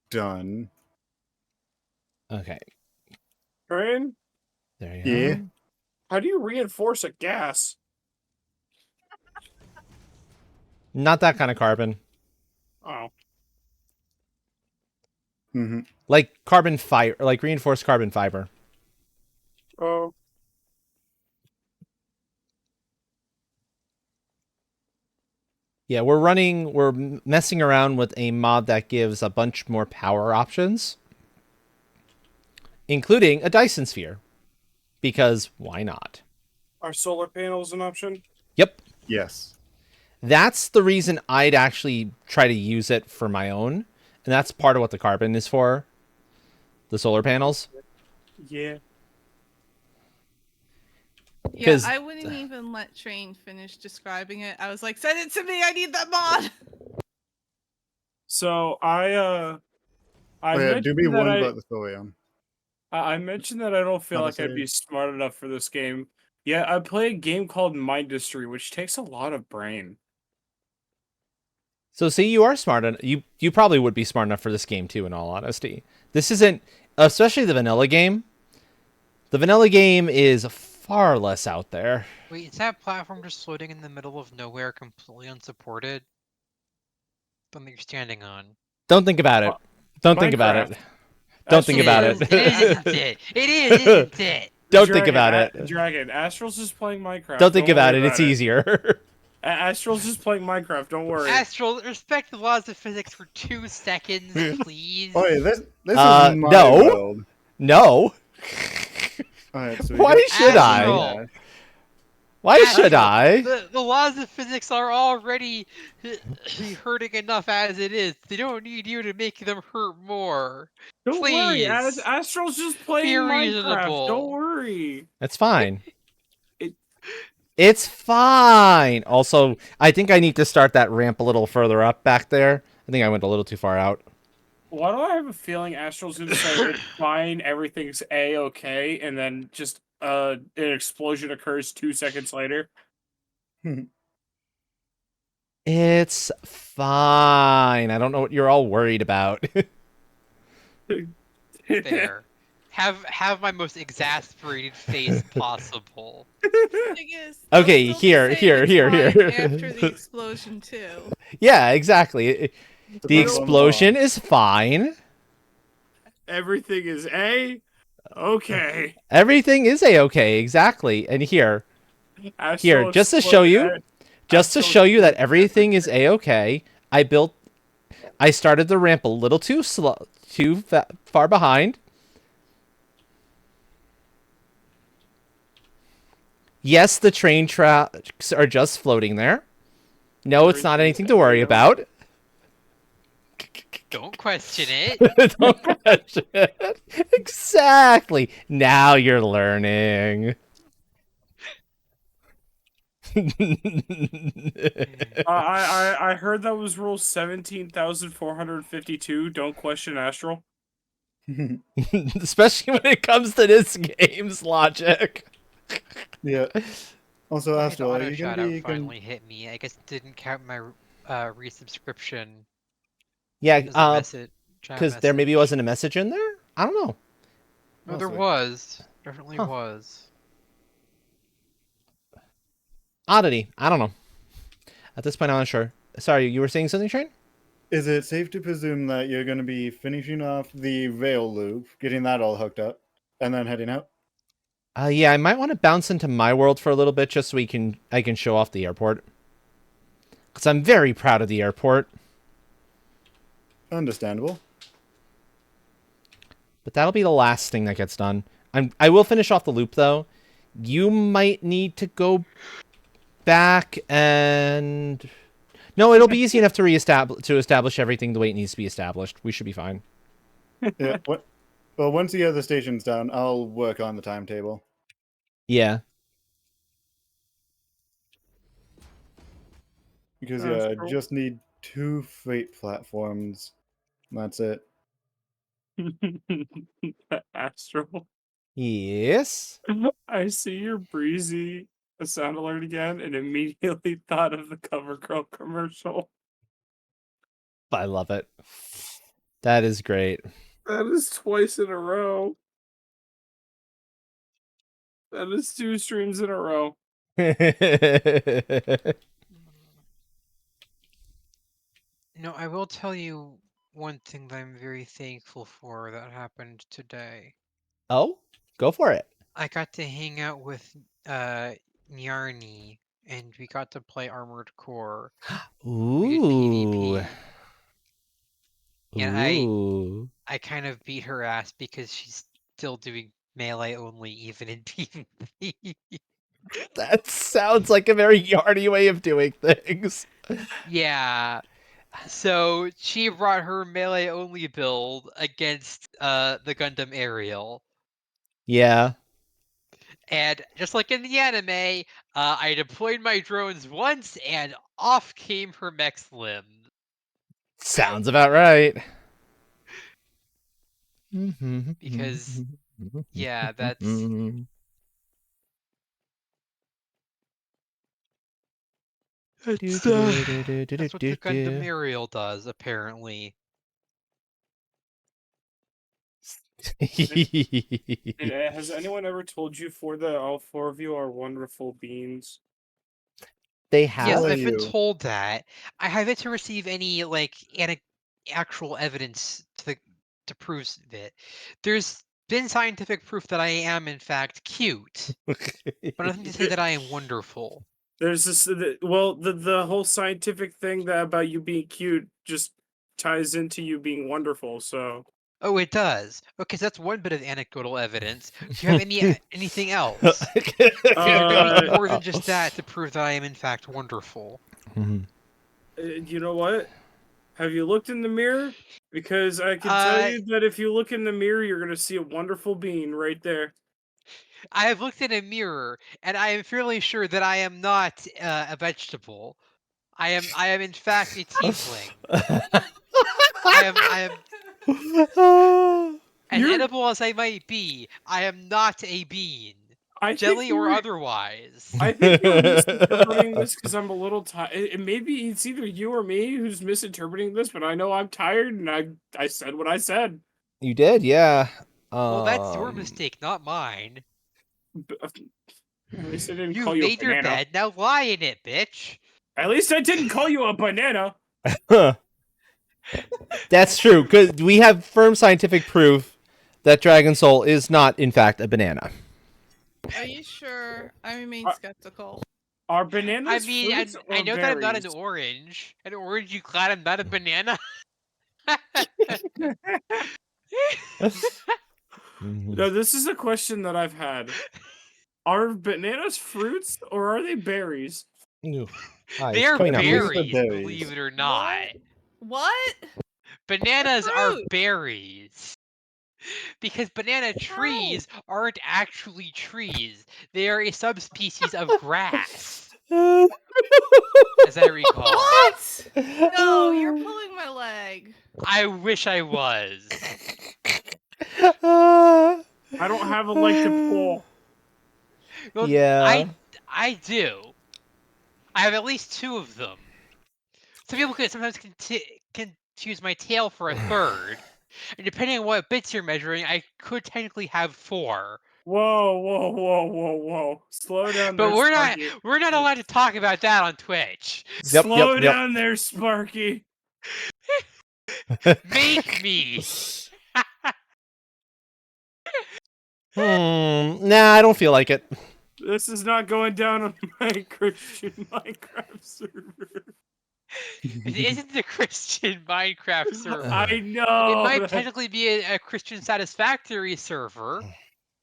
done. Okay. Train? There you Yeah. go. How do you reinforce a gas? Not that kind of carbon. Oh. Mm-hmm. Like carbon fiber, like reinforced carbon fiber. Oh. Yeah, we're messing around with a mod that gives a bunch more power options, including a Dyson sphere. Because why not? Are solar panels an option? Yep. Yes. That's the reason I'd actually try to use it for my own. And that's part of what the carbon is for. The solar panels. Yeah. Yeah, 'Cause- I wouldn't even let Train finish describing it. I was like, send it to me. I need that mod. So I Oh, yeah, do mentioned be that warned about the thorium. I mentioned that I don't feel How to like I'd say- be smart enough for this game. Yeah, I play a game called Mindustry, which takes a lot of brain. So see, you are smart enough. You probably would be smart enough for this game too, in all honesty. This isn't, especially the vanilla game. The vanilla game is far less out there. Wait, is that platform just floating in the middle of nowhere, completely unsupported? The one that you're standing on. Don't think about it. Don't think about Minecraft. it. Don't think It about is. it. It is, isn't it? It is, isn't it? Don't think about it. Dragon, Astral's just playing Minecraft. Don't think about worry it. It's easier. Astral's just playing Minecraft. Don't worry. Astral, respect the laws of physics for 2 seconds, please. Oh, yeah, this is my no. world. No. Alright, so we Why got- should I? Astral. Why should Astral, I? The laws of physics are already hurting enough as it is. They don't need you to make them hurt more. Don't worry. Please. Astral's just playing Be Minecraft. reasonable. Don't worry. That's fine. It- It's fine. Also, I think I need to start that ramp a little further up back there. I think I went a little too far out. Why do I have a feeling Astral's gonna say it's fine, everything's A-okay, and then just an explosion occurs 2 seconds later? It's fine. I don't know what you're all worried about. There. Have my most exasperated face possible. Thing is, Okay, they'll still be here, saying here, it's here, fine here. After the explosion too. Yeah, exactly. The Depends on explosion is fine. Everything is A-okay. Everything is a-okay, exactly. And here, Astral just to show you, exploded- just to Astral show you that exploded everything is a-okay, I started the ramp a little too slow, far behind. Yes, the train tracks are just floating there. No, it's not anything to worry about. Don't question it. Don't question it. Exactly. Now you're learning. I heard that was rule 17,452. Don't question Astral. Especially when it comes to this game's logic. Yeah. Also, Okay, the Astral, are auto you gonna shout-out be finally hit me. I guess it didn't count my resubscription. Yeah, As a message. because there maybe wasn't a message in there? I don't know. No, there Mostly. was. Definitely Huh. was. Oddity. I don't know. At this point, I'm not sure. Sorry, you were saying something, Train? Is it safe to presume that you're going to be finishing off the rail loop, getting that all hooked up, and then heading out? Yeah, I might want to bounce into my world for a little bit just so I can show off the airport. Because I'm very proud of the airport. Understandable. But that'll be the last thing that gets done. I will finish off the loop, though. You might need to go back and... No, it'll be easy enough to establish everything the way it needs to be established. We should be fine. Yeah. Well, once the other station's done, I'll work on the timetable. Yeah. Because, That's yeah, I cool. just need 2 freight platforms. That's it. Astral. Yes. I see your breezy sound alert again and immediately thought of the CoverGirl commercial. I love it. That is great. That is twice in a row. That is 2 streams in a row. No, I will tell you one thing that I'm very thankful for that happened today. Oh, go for it. I got to hang out with Nyarny, and we got to play Armored Core. We did Ooh. PvP. And Ooh. I kind of beat her ass because she's still doing melee only even in PvP. That sounds like a very yardy way of doing things. Yeah. So she brought her melee only build against the Gundam Aerial. Yeah. And just like in the anime, I deployed my drones once and off came her mech's limb. Sounds about right. Because, yeah, that's what the Gundam Aerial does, apparently. And has anyone ever told you all 4 of you are wonderful beings? They Yes, have. are I've been you? told that. I have yet to receive any like actual evidence to prove it. There's been scientific proof that I am in fact cute, but nothing to say that I am wonderful. There's this the whole scientific thing that about you being cute just ties into you being wonderful, so Oh, it does. Okay, so that's one bit of anecdotal evidence. Do you have anything else? Anything more than just that to prove that I am in fact wonderful? you know what? Have you looked in the mirror? Because I can tell you that if you look in the mirror, you're gonna see a wonderful being right there. I have looked in a mirror, and I am fairly sure that I am not a vegetable. I am in fact a tiefling. I am as You're edible as I might be. I am not a bean, I think jelly you or were otherwise. I think you're misinterpreting this because I'm a little tired. Maybe it's either you or me who's misinterpreting this, but I know I'm tired and I said what I said. You did, yeah. Well, that's your mistake, not mine. At least I didn't You call you a made your banana. bed, now lie in it, bitch. At least I didn't call you a banana. That's true, because we have firm scientific proof that Dragon Soul is not, in fact, a banana. Are you sure? I remain Uh, skeptical. Are I bananas mean, fruits I or know that I'm not an berries? orange. An orange, you glad I'm not a banana? No, this is a question that I've had. Are bananas fruits or are they berries? They are coming I up. believe they're berries, believe berries. it or not. What? Bananas are Fruit. berries. Because banana trees aren't actually trees. They are a subspecies of grass, as I recall. What? No, you're pulling my leg. I wish I was. I don't have a leg to pull. Well, Yeah. I do. I have at least 2 of them. Some people can sometimes confuse my tail for a third. And depending on what bits you're measuring, I could technically have 4. Whoa, whoa, whoa, whoa, whoa. Slow down But there, Sparky. we're not allowed to talk about that on Twitch. Slow down there, Sparky. Make me. Nah, I don't feel like it. This is not going down on my Christian Minecraft server. It isn't the Christian Minecraft server. I know. It might technically be a Christian Satisfactory server,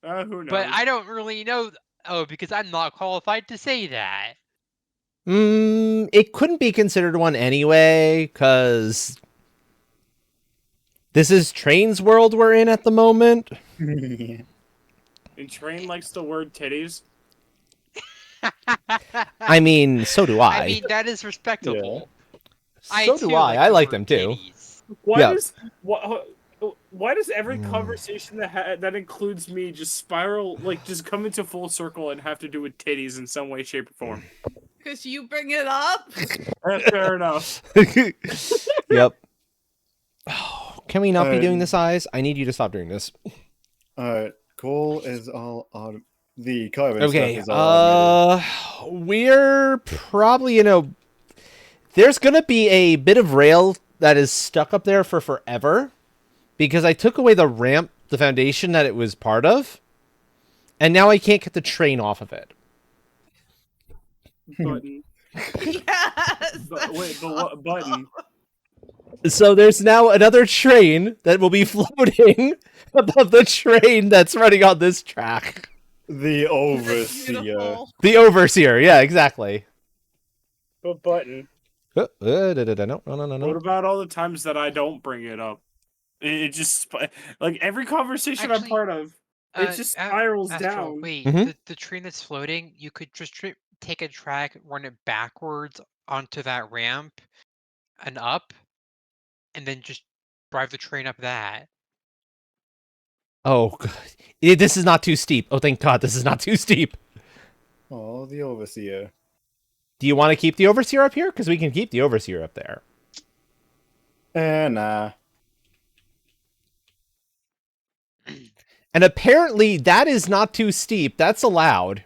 Who knows? but I don't really know. Oh, because I'm not qualified to say that. It couldn't be considered one anyway, because this is Train's world we're in at the moment. And Train likes the word titties. I mean, so do I. I mean, that is respectable. So do too I. like I the like word them too. titties. Why does every conversation that includes me just spiral, like just come into full circle and have to do with titties in some way, shape, or form? Because you bring it up? Fair enough. Yep. Oh Can we not be doing Um, this, Eyes? I need you to stop doing this. Alright, coal is all the carbon stuff Okay, is all automated. we're probably there's gonna be a bit of rail that is stuck up there for forever because I took away the ramp, the foundation that it was part of, and now I can't get the train off of it. Button. Yes. Wait, but what button? So there's now another train that will be floating above the train that's running on this track. The That's overseer. beautiful. The overseer, yeah, exactly. What button? No. What about all the times that I don't bring it up? It just like every conversation I'm Actually, part of, it just spirals Astral, down. wait, Mhm. the train that's floating, you could just take a track, run it backwards onto that ramp and up, and then just drive the train up that. Oh, God. This is not too steep. Oh, thank God, this is not too steep. Oh, the overseer. Do you want to keep the overseer up here? Because we can keep the overseer up there. Nah. And apparently that is not too steep. That's allowed.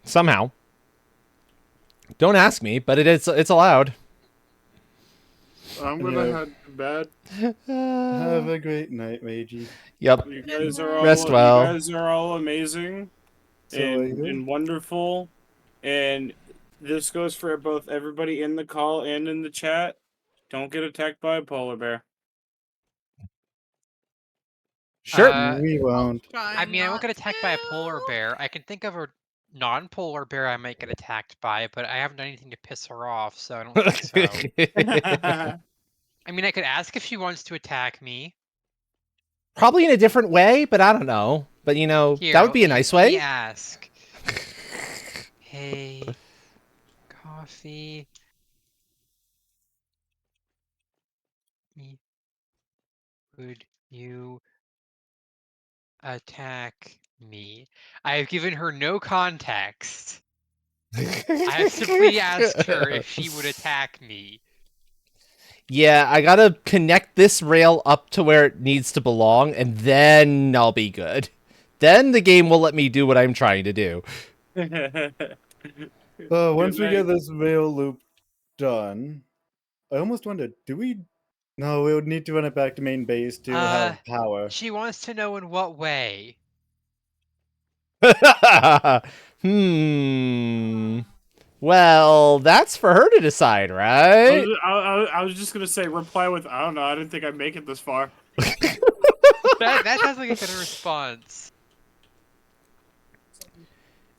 Somehow. Don't ask me, but it's allowed. I'm gonna Yeah. head to bed. Have a great night, Magey. Yep. You Good guys are night. all Rest well. You guys are all amazing So are you? and wonderful, and this goes for both everybody in the call and in the chat. Don't get attacked by a polar bear. Sure. We won't. I mean, I won't Not get attacked by a polar to. bear. I can think of a non-polar bear I might get attacked by, but I haven't done anything to piss her off, so I don't think so. I mean, I could ask if she wants to attack me. Probably in a different way, but I don't know. But Here, that would be a nice let me way. ask. Hey, coffee. Would you attack me? I have given her no context. I have simply asked her if she would attack me. Yeah, I gotta connect this rail up to where it needs to belong, and then I'll be good. Then the game will let me do what I'm trying to do. Once we night. get this rail loop done, I almost wondered, do we? No, we would need to run it back to main base to have power. She wants to know in what way. Well, that's for her to decide, right? I was just gonna say reply with I don't know. I didn't think I'd make it this far. That sounds like a better response.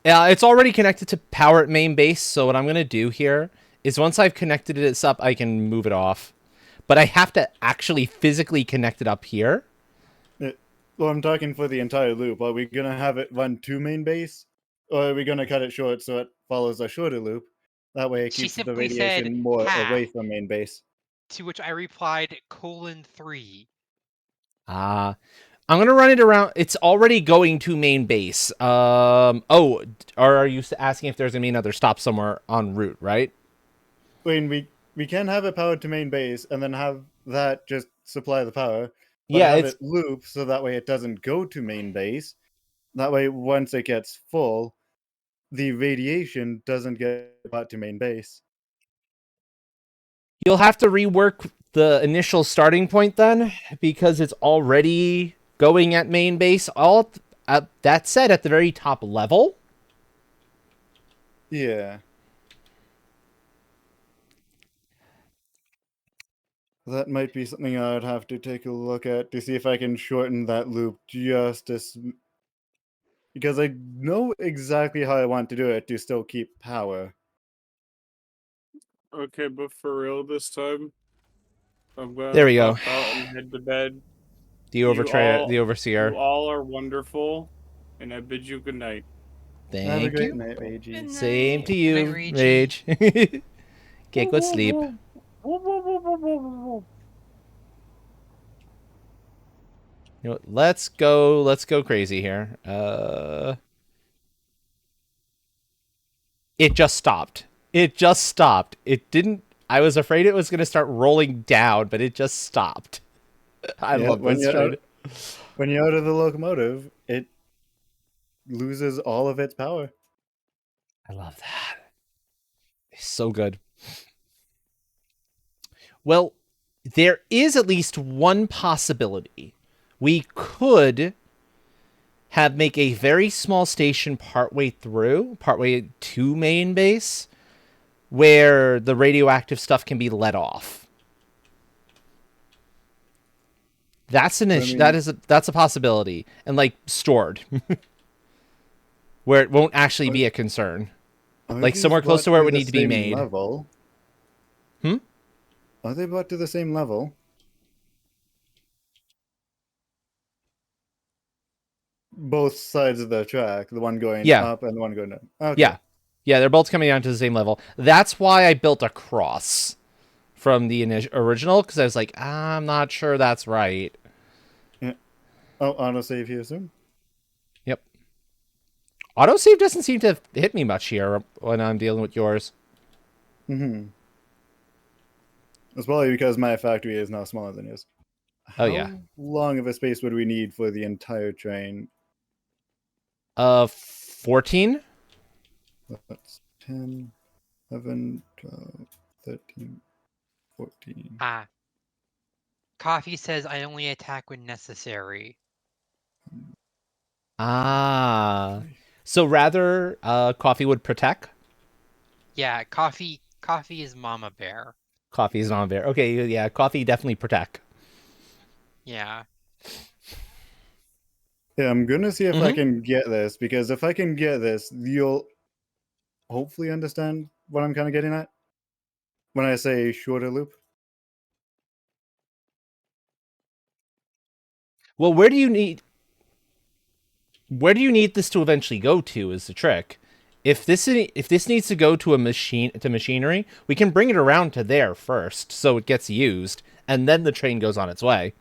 Yeah, it's already connected to power at main base, so what I'm going to do here is once I've connected it up, I can move it off. But I have to actually physically connect it up here. Well, I'm talking for the entire loop. Are we gonna have it run to main base, or are we gonna cut it short so it follows a shorter loop? That way, it She keeps the simply said, radiation more "Ha." away from main base. To which I replied, :3. I'm going to run it around. It's already going to main base. Oh, or are you asking if there's going to be another stop somewhere en route, right? I mean, we can have it powered to main base, and then have that just supply the power. But Yeah, have it's it loop so that way it doesn't go to main base. That way, once it gets full, the radiation doesn't get brought to main base. you'll have to rework the initial starting point then, because it's already going at main base. All that said, at the very top level. Yeah. That might be something I would have to take a look at to see if I can shorten that loop just as, because I know exactly how I want to do it to still keep power. Okay, but for real this time, I'm There gonna we go. pop out and head to bed. The You overseer. you all are wonderful, and I bid you good night. Have a Thank great you. night, Meiji. Good Same night. to Good night, you, Ragey. Rage. Get good sleep. You know what, let's go crazy here. It just stopped. It just stopped. It didn't I was afraid it was going to start rolling down, but it just stopped. I Yeah, love when this you're train. when you're out of the locomotive, it loses all of its power. I love that. It's so good. Well, there is at least one possibility. We could make a very small station partway to main base, where the radioactive stuff can be let off. That's an issue. mean- That's a possibility, and like stored, where it won't actually be a concern. Are Like these somewhere close brought to where it to would the need to be same made. Level? Hmm? Are they brought to the same level? Both sides of the track, the one going Yeah. up and the one going down. Okay. Yeah. Yeah, they're both coming down to the same level. That's why I built a cross from the original, because I was like, I'm not sure that's right. Yeah. Oh, autosave here soon. Yep. Autosave doesn't seem to have hit me much here when I'm dealing with yours. Mm-hmm. It's probably because my factory is now smaller than yours. Oh, How yeah. long of a space would we need for the entire train? 14? That's 10, 11, 12, 13, 14. Ah. Coffee says I only attack when necessary. Ah. So rather, Coffee would protect? Yeah, coffee is Mama Bear. Coffee is on there. Okay, yeah, Coffee definitely protect. Yeah. Yeah, I'm gonna see if I Mhm. can get this, because if I can get this, you'll hopefully understand what I'm kind of getting at when I say shorter loop. Well, where do you need this to eventually go to is the trick. If this needs to go to machinery, we can bring it around to there first so it gets used, and then the train goes on its way.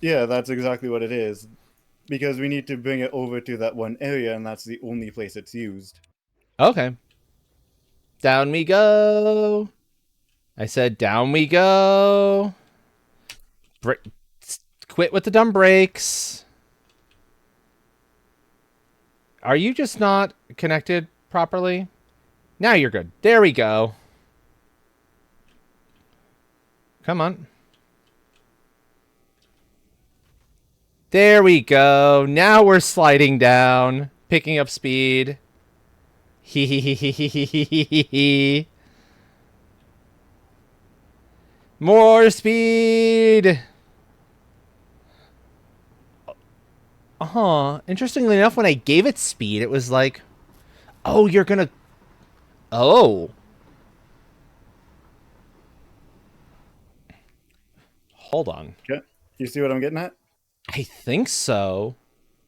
Yeah, that's exactly what it is. Because we need to bring it over to that one area, and that's the only place it's used. Okay. Down we go. I said down we go. Quit with the dumb brakes. Are you just not connected properly? Now you're good. There we go. Come on. There we go. Now we're sliding down, picking up speed. Hee hee hee hee hee hee hee hee hee. More speed. Interestingly enough, when I gave it speed, it was like, oh, you're gonna... Oh. Hold on. Okay. You see what I'm getting at? I think so.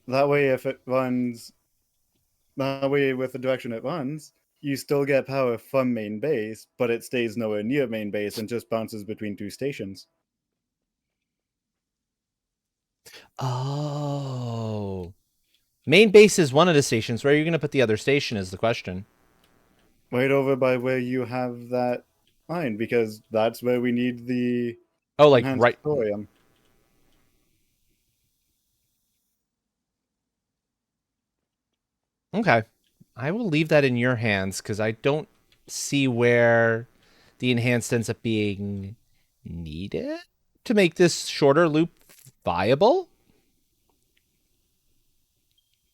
That way, if it runs, that way with the direction it runs, you still get power from main base, but it stays nowhere near main base and just bounces between two stations. Oh. Main base is one of the stations. Where are you going to put the other station is the question. Right over by where you have that line, because that's where we need the Oh, like enhanced right... thorium. Okay. I will leave that in your hands because I don't see where the enhanced ends up being needed to make this shorter loop viable.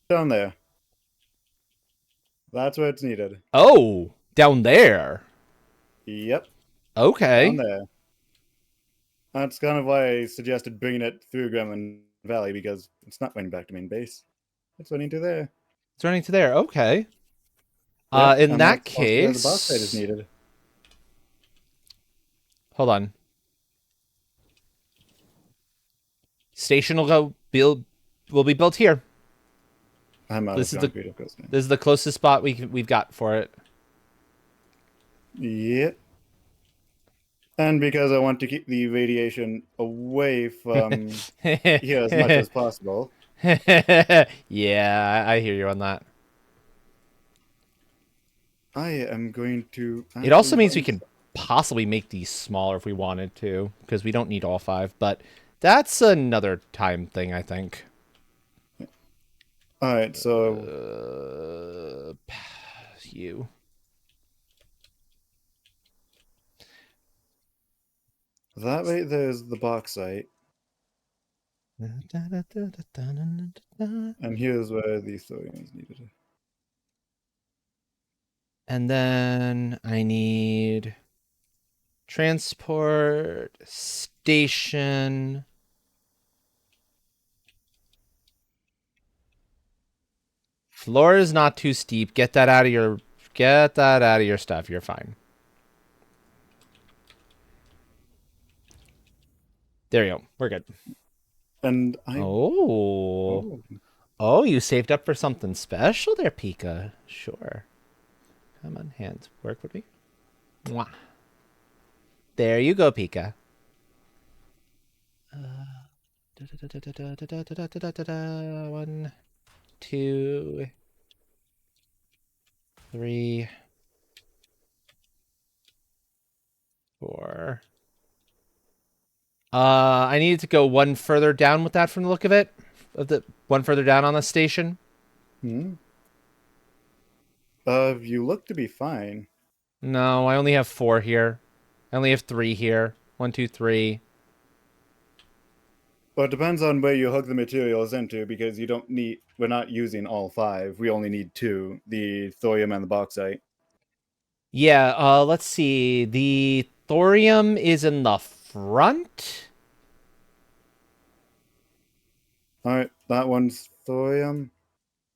Down there. That's where it's needed. Oh, down there. Yep, down Okay. there. That's kind of why I suggested bringing it through Gremlin Valley, because it's not running back to main base. It's running to there. It's running to there. Okay. Yep, In and that that's also where the bauxite is case... needed. Hold on. Station will be built here. I'm out This of is the concrete, of course. this is the closest spot we've got for it. Yep. And because I want to keep the radiation away from here as much as possible. Yeah, I hear you on that. I am going to. It also actually means we find- can possibly make these smaller if we wanted to, because we don't need all 5, but that's another time thing, I think. All right, so You. that way there's the bauxite, and here's where the thorium is needed. And then I need transport station. Floor is not too steep. Get that out of your stuff. You're fine. There you go. We're good. And I Oh. Oh, you saved up for something special there, Pika. Sure. Come on, hands. Work with me. Mwah. There you go, Pika. 1, 2, 3, 4. I needed to go one further down with that from the look of it. One further down on the station. You look to be fine. No, I only have 4 here. I only have 3 here. 1, 2, 3. Well, it depends on where you hook the materials into, because you don't need. We're not using all 5. We only need 2: the thorium and the bauxite. Yeah. Let's see. The thorium is in the front. All right, that one's thorium.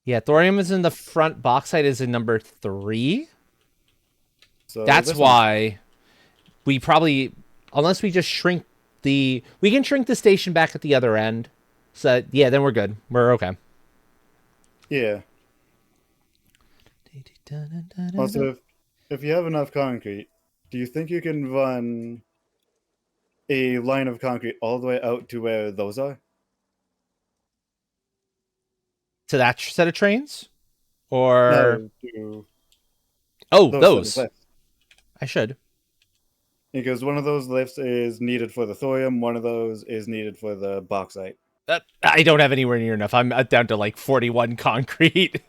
Yeah, thorium is in the front. Bauxite is in number 3. So That's this one's- why we probably, unless we just shrink we can shrink the station back at the other end. So yeah, then we're good. We're okay. Yeah. Also, if you have enough concrete, do you think you can run a line of concrete all the way out to where those are? To that set of trains, or No, to oh, those set of those. lifts. I should. Because one of those lifts is needed for the thorium, one of those is needed for the bauxite. I don't have anywhere near enough. I'm down to like 41 concrete.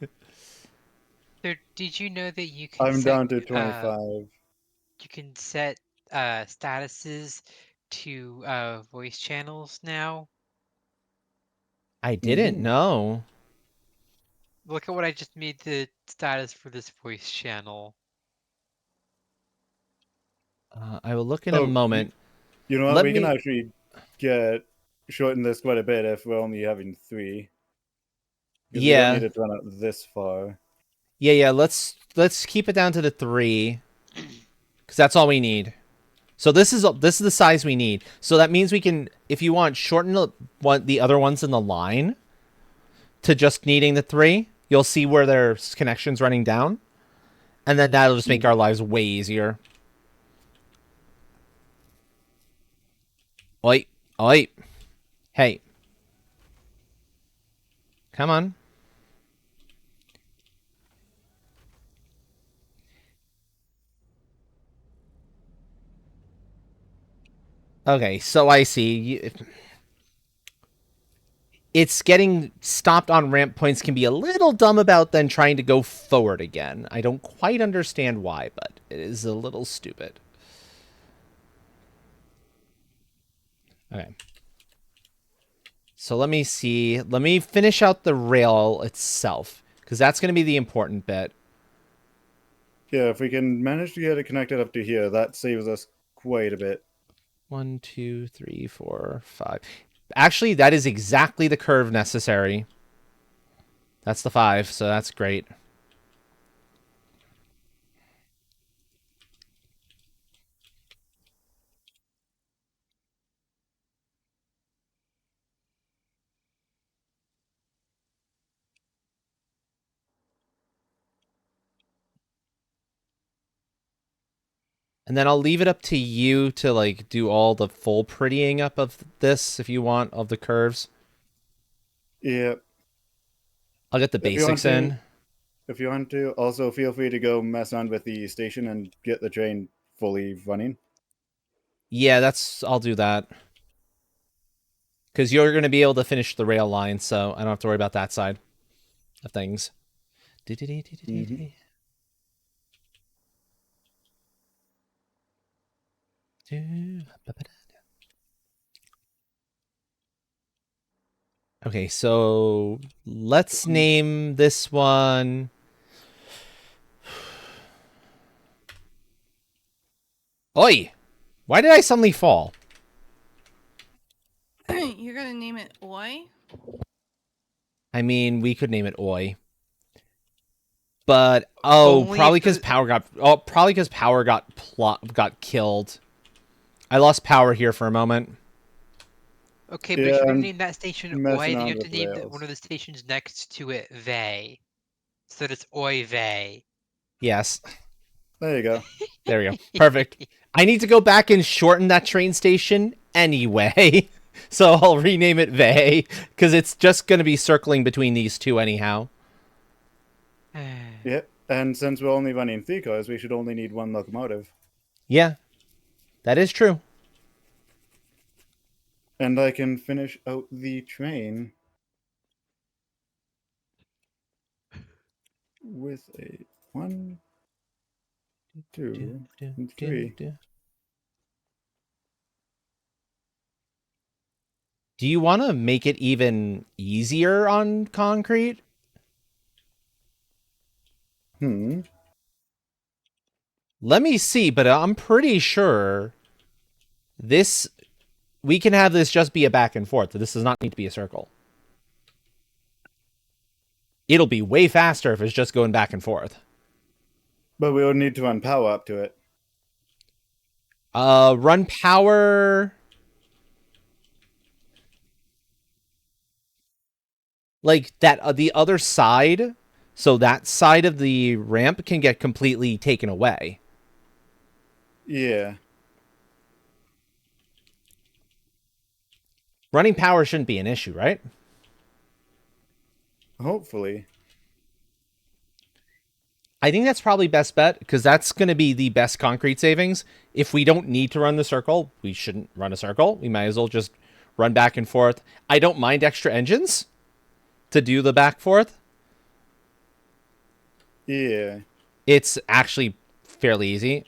So did you know that you can I'm set down to 25. you can set statuses to voice channels now? I didn't Mhm. know. Look at what I just made the status for this voice channel. I will look in a Oh, moment. you know what? Let We can me. actually shorten this quite a bit if we're only having 3. Because we don't need Yeah, it to run out this far. yeah. Let's keep it down to the 3, because that's all we need. So this is the size we need. So that means we can, if you want, shorten the other ones in the line to just needing the 3. You'll see where there's connections running down, and then that'll just make our lives way easier. Oi, oi, hey, come on. Okay, so I see. It's getting stopped on ramp points can be a little dumb about then trying to go forward again. I don't quite understand why, but it is a little stupid. Okay. So let me see. Let me finish out the rail itself, because that's going to be the important bit. Yeah, if we can manage to get it connected up to here, that saves us quite a bit. 1, 2, 3, 4, 5. Actually, that is exactly the curve necessary. That's the 5, so that's great. And then I'll leave it up to you to like do all the full prettying up of this if you want, of the curves. Yeah. I'll get the If you want basics in. to, if you want to, also feel free to go mess around with the station and get the train fully running. Yeah, I'll do that. Because you're going to be able to finish the rail line, so I don't have to worry about that side of things. Mhm. Okay, so let's name this one. Oi! Why did I suddenly fall? You're gonna name it Oi? I mean, we could name it Oi. But oh, Only probably if because the power got killed. I lost power here for a moment. okay, but Yeah, if you're gonna I'm name that station messing Oi, then you around have to with name rails. one of the stations next to it Vey, so that it's Oi Vey. Yes, There you go. there we go. Perfect. I need to go back and shorten that train station anyway, so I'll rename it Vey because it's just going to be circling between these two anyhow. Yep. And since we're only running 3 cars, we should only need 1 locomotive. Yeah, that is true. And I can finish out the train with a 1, 2, and 3. Do you want to make it even easier on concrete? Let me see, but I'm pretty sure this we can have this just be a back and forth. This does not need to be a circle. It'll be way faster if it's just going back and forth. But we would need to run power up to it. Run power. Like that, the other side. So that side of the ramp can get completely taken away. Yeah. Running power shouldn't be an issue, right? Hopefully. I think that's probably best bet because that's going to be the best concrete savings. If we don't need to run the circle, we shouldn't run a circle. We might as well just run back and forth. I don't mind extra engines to do the back forth. Yeah. It's actually fairly easy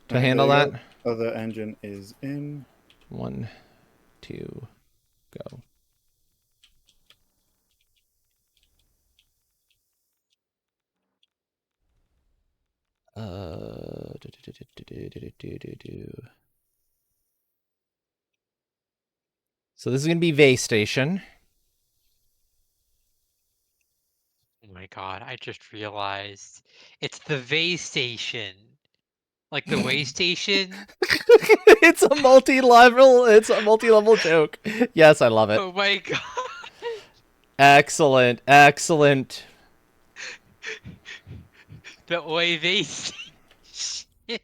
to Okay, handle there that. you go. Other engine is in. 1, 2, go. So this is going to be Vey Station. Oh my god, I just realized it's the Vey station. Like the way station? It's a multi-level joke. Yes, I love it. Oh my god. Excellent, excellent. The Oi Vey station.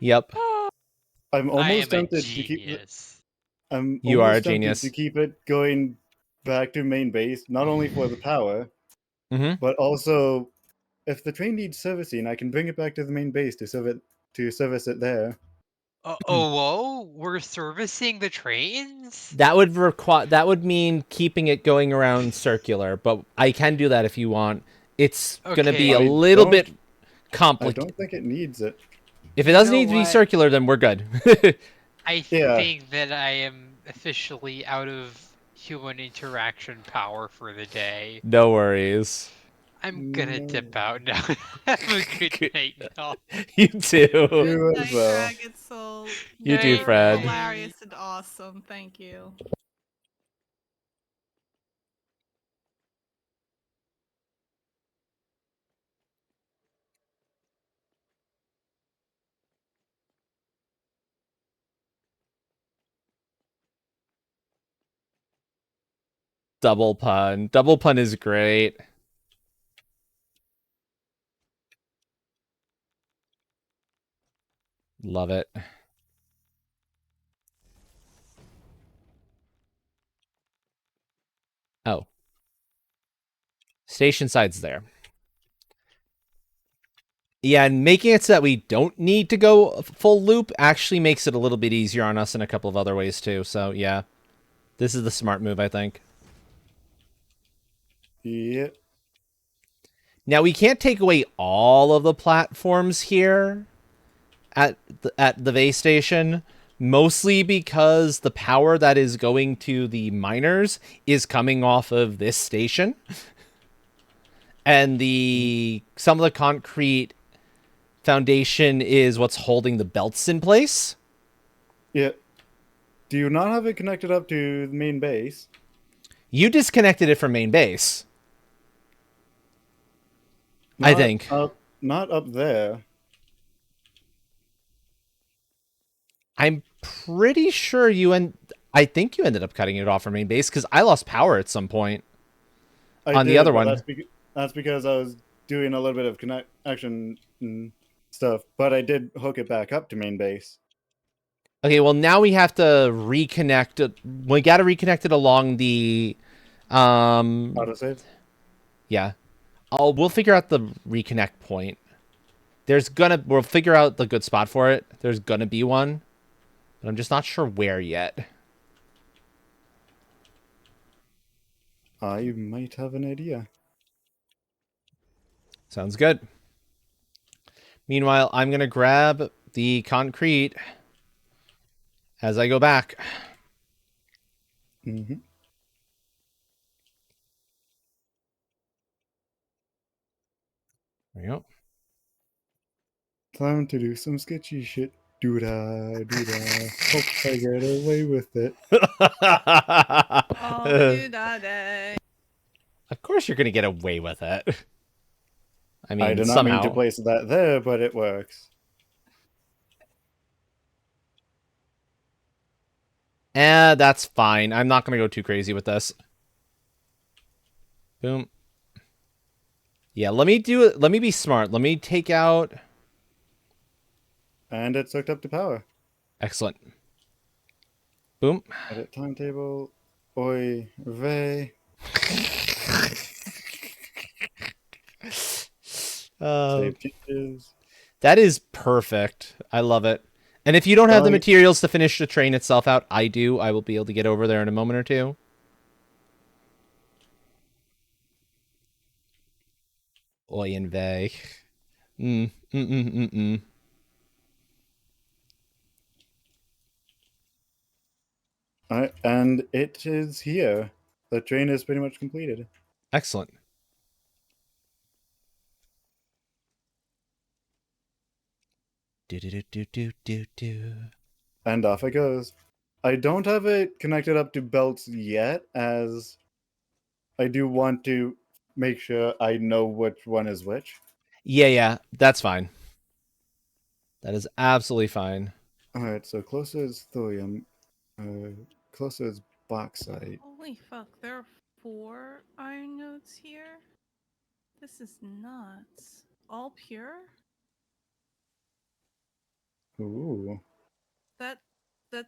Yep, I'm I almost am a tempted to keep. genius. I'm you are a almost tempted to genius. keep it going back to main base, not only for the power, Mm-hmm. but also if the train needs servicing, I can bring it back to the main base to service it there. Whoa, we're servicing the trains? That would mean keeping it going around circular, but I can do that if you want. It's gonna be a Okay, little bit I complicated. don't think it needs it. If it you doesn't know need to be what? circular, then we're good. I Yeah. think that I am officially out of human interaction power for the day. No worries. I'm gonna No. dip out now. Have a good night, y'all. You too. Good You as night, well. Dragon Soul. You too, Were Fred. hilarious and awesome. Thank you. Double pun. Double pun is great. Love it. Oh. Station side's there. Yeah, and making it so that we don't need to go full loop actually makes it a little bit easier on us in a couple of other ways too. So yeah, this is the smart move, I think. Yep. Now we can't take away all of the platforms here at the base station, mostly because the power that is going to the miners is coming off of this station, and some of the concrete foundation is what's holding the belts in place. Yep. Do you not have it connected up to the main base? You disconnected it from main base. I Not think. not up there. I'm pretty sure I think you ended up cutting it off from main base because I lost power at some point. I On did, the other but one. That's because I was doing a little bit of connection and stuff, but I did hook it back up to main base. Okay, well now we have to reconnect. We got to reconnect it along the, Autosave. yeah. We'll figure out the reconnect point. We'll figure out the good spot for it. There's gonna be one, but I'm just not sure where yet. I might have an idea. Sounds good. Meanwhile, I'm gonna grab the concrete as I go back. Mm-hmm. There we go. Time to do some sketchy shit. Do-da, do-da. Hope I get away with it. All do that day. Of course you're going to get away with it. I mean, I did not somehow. mean to place that there, but it works. That's fine. I'm not going to go too crazy with this. Boom. Yeah, let me do it. Let me be smart. Let me take out. And it's hooked up to power. Excellent. Boom. Edit timetable. Oy vey. Save changes. That is perfect. I love it. And if you don't have the materials to finish the train itself out, I do. I will be able to get over there in a moment or two. Oy and vey. And it is here. The train is pretty much completed. Excellent. Do. And off it goes. I don't have it connected up to belts yet, as I do want to make sure I know which one is which. Yeah, that's fine. That is absolutely fine. Alright, so closer is thorium. Closer is bauxite. Holy fuck, there are 4 iron nodes here? This is nuts. All pure? Ooh. That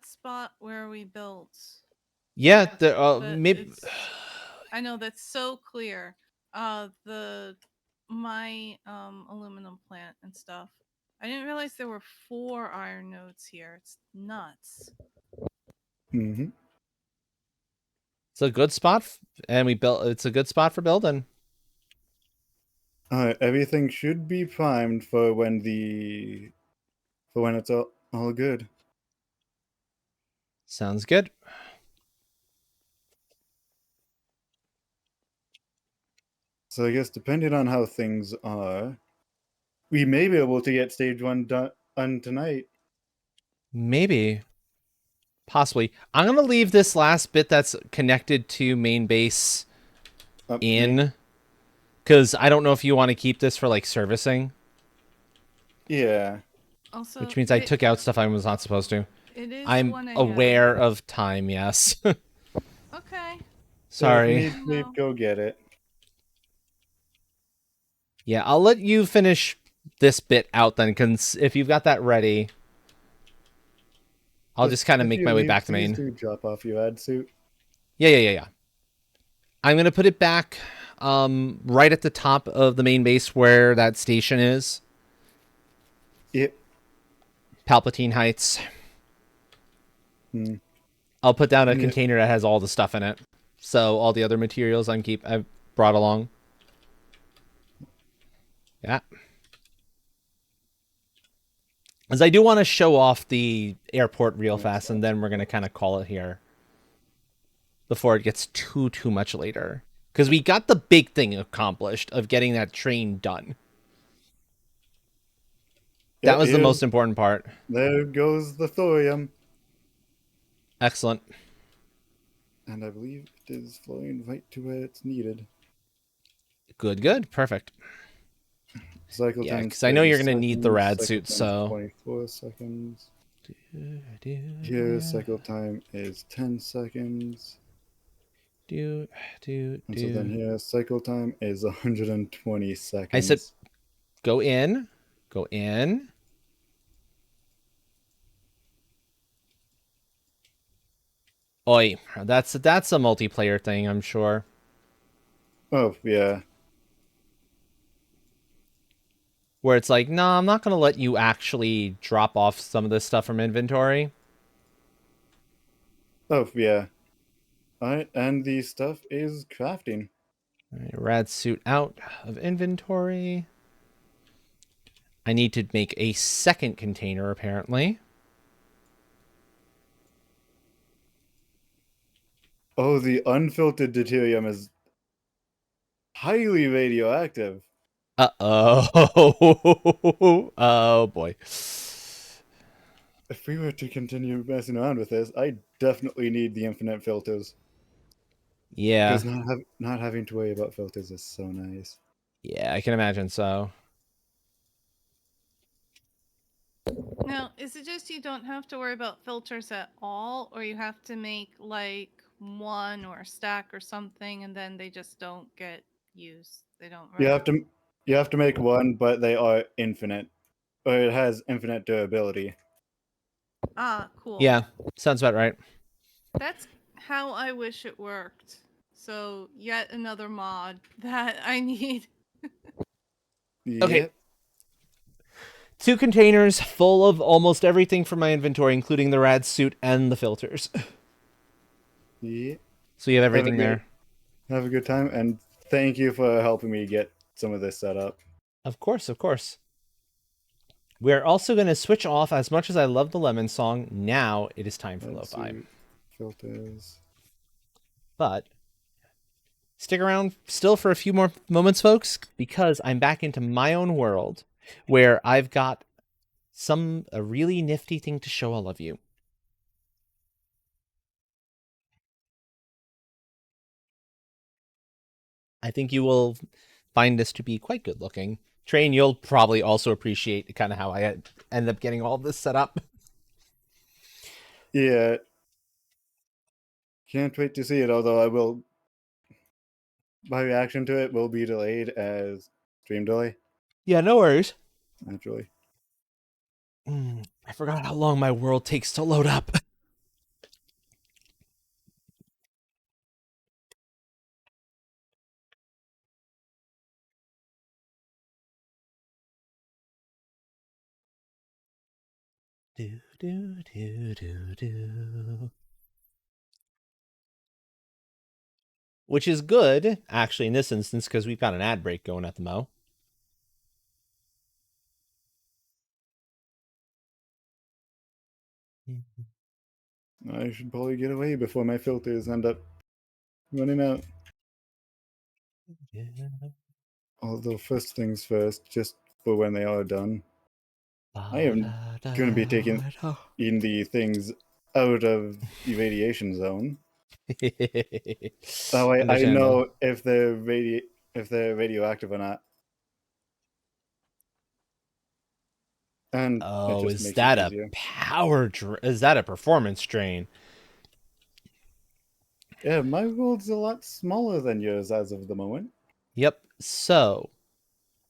spot where we built. Yeah, But maybe. I know that's so clear. My aluminum plant and stuff. I didn't realize there were 4 iron nodes here. It's nuts. Mm-hmm. It's a good spot, and it's a good spot for building. Alright, everything should be primed for when it's all good. Sounds good. So I guess depending on how things are, we may be able to get stage 1 done tonight. Maybe. Possibly. I'm going to leave this last bit that's connected to main base Up to me. in, because I don't know if you want to keep this for, like, servicing. Yeah. Also, Which means I took out stuff I was not supposed to. It is I'm 1 a.m. aware of time, yes. Okay. Sorry. So if you need sleep, go get it. Yeah, I'll let you finish this bit out then, because if you've got that ready, I'll just kind of If make you my way leave, back to please main. do drop off your ad suit. Yeah. I'm going to put it back right at the top of the main base where that station is. Yep. Palpatine Heights. Hmm. I'll put down a Yeah. container that has all the stuff in it. So all the other materials I've brought along. Yeah. As I do want to show off the airport real fast, and then we're going to kind of call it here before it gets too much later. Because we got the big thing accomplished of getting that train done. That was the most important part. There goes the thorium. Excellent. And I believe it is flowing right to where it's needed. Good. Perfect. Cycle Yeah, time. because I know you're 30 going to need the rad seconds, suit, cycle time is so... 24 seconds. Here, cycle time is 10 seconds. And so then here, cycle time is 120 seconds. I said, go in. Go in. Oi, that's a multiplayer thing, I'm sure. Oh, yeah. Where it's like, nah, I'm not going to let you actually drop off some of this stuff from inventory. Oh, yeah. Alright, and the stuff is crafting. All right, rad suit out of inventory. I need to make a second container, apparently. Oh, the unfiltered deuterium is highly radioactive. Uh-oh. Oh, boy. If we were to continue messing around with this, I definitely need the infinite filters. Yeah. Because not having to worry about filters is so nice. Yeah, I can imagine so. Now, is it just you don't have to worry about filters at all, or you have to make like one or a stack or something, and then they just don't get used? They don't run. You have to make one, but they are infinite. Or it has infinite durability. Ah, cool. Yeah, sounds about right. That's how I wish it worked. So, yet another mod that I need. Okay. Yep. 2 containers full of almost everything from my inventory, including the rad suit and the filters. Yep. So you have everything there. Have a good time, and thank you for helping me get some of this set up. Of course. We're also going to switch off. As much as I love the Lemon song, now it is time for lo-fi. Filters. But stick around still for a few more moments, folks, because I'm back into my own world where I've got a really nifty thing to show all of you. I think you will find this to be quite good looking. Train, you'll probably also appreciate kind of how I end up getting all of this set up. Yeah. Can't wait to see it, although my reaction to it will be delayed as stream delay, Yeah, no worries. naturally. I forgot how long my world takes to load up. Which is good, actually, in this instance, because we've got an ad break going at the Mo. I should probably get away before my filters end up running out. Although, first things first, just for when they are done, I am going to be taking the things out of the radiation zone. That way, I know if they're radioactive or not. And it just is makes that it a easier. is that a performance drain? Yeah, my world's a lot smaller than yours as of the moment. Yep. So,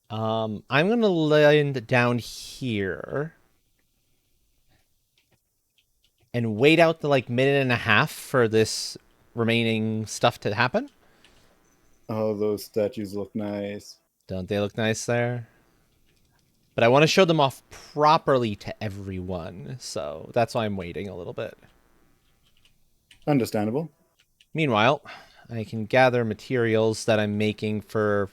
I'm gonna land down here and wait out the minute and a half for this remaining stuff to happen. Oh, those statues look nice. Don't they look nice there? But I want to show them off properly to everyone, so that's why I'm waiting a little bit. Understandable. Meanwhile, I can gather materials that I'm making for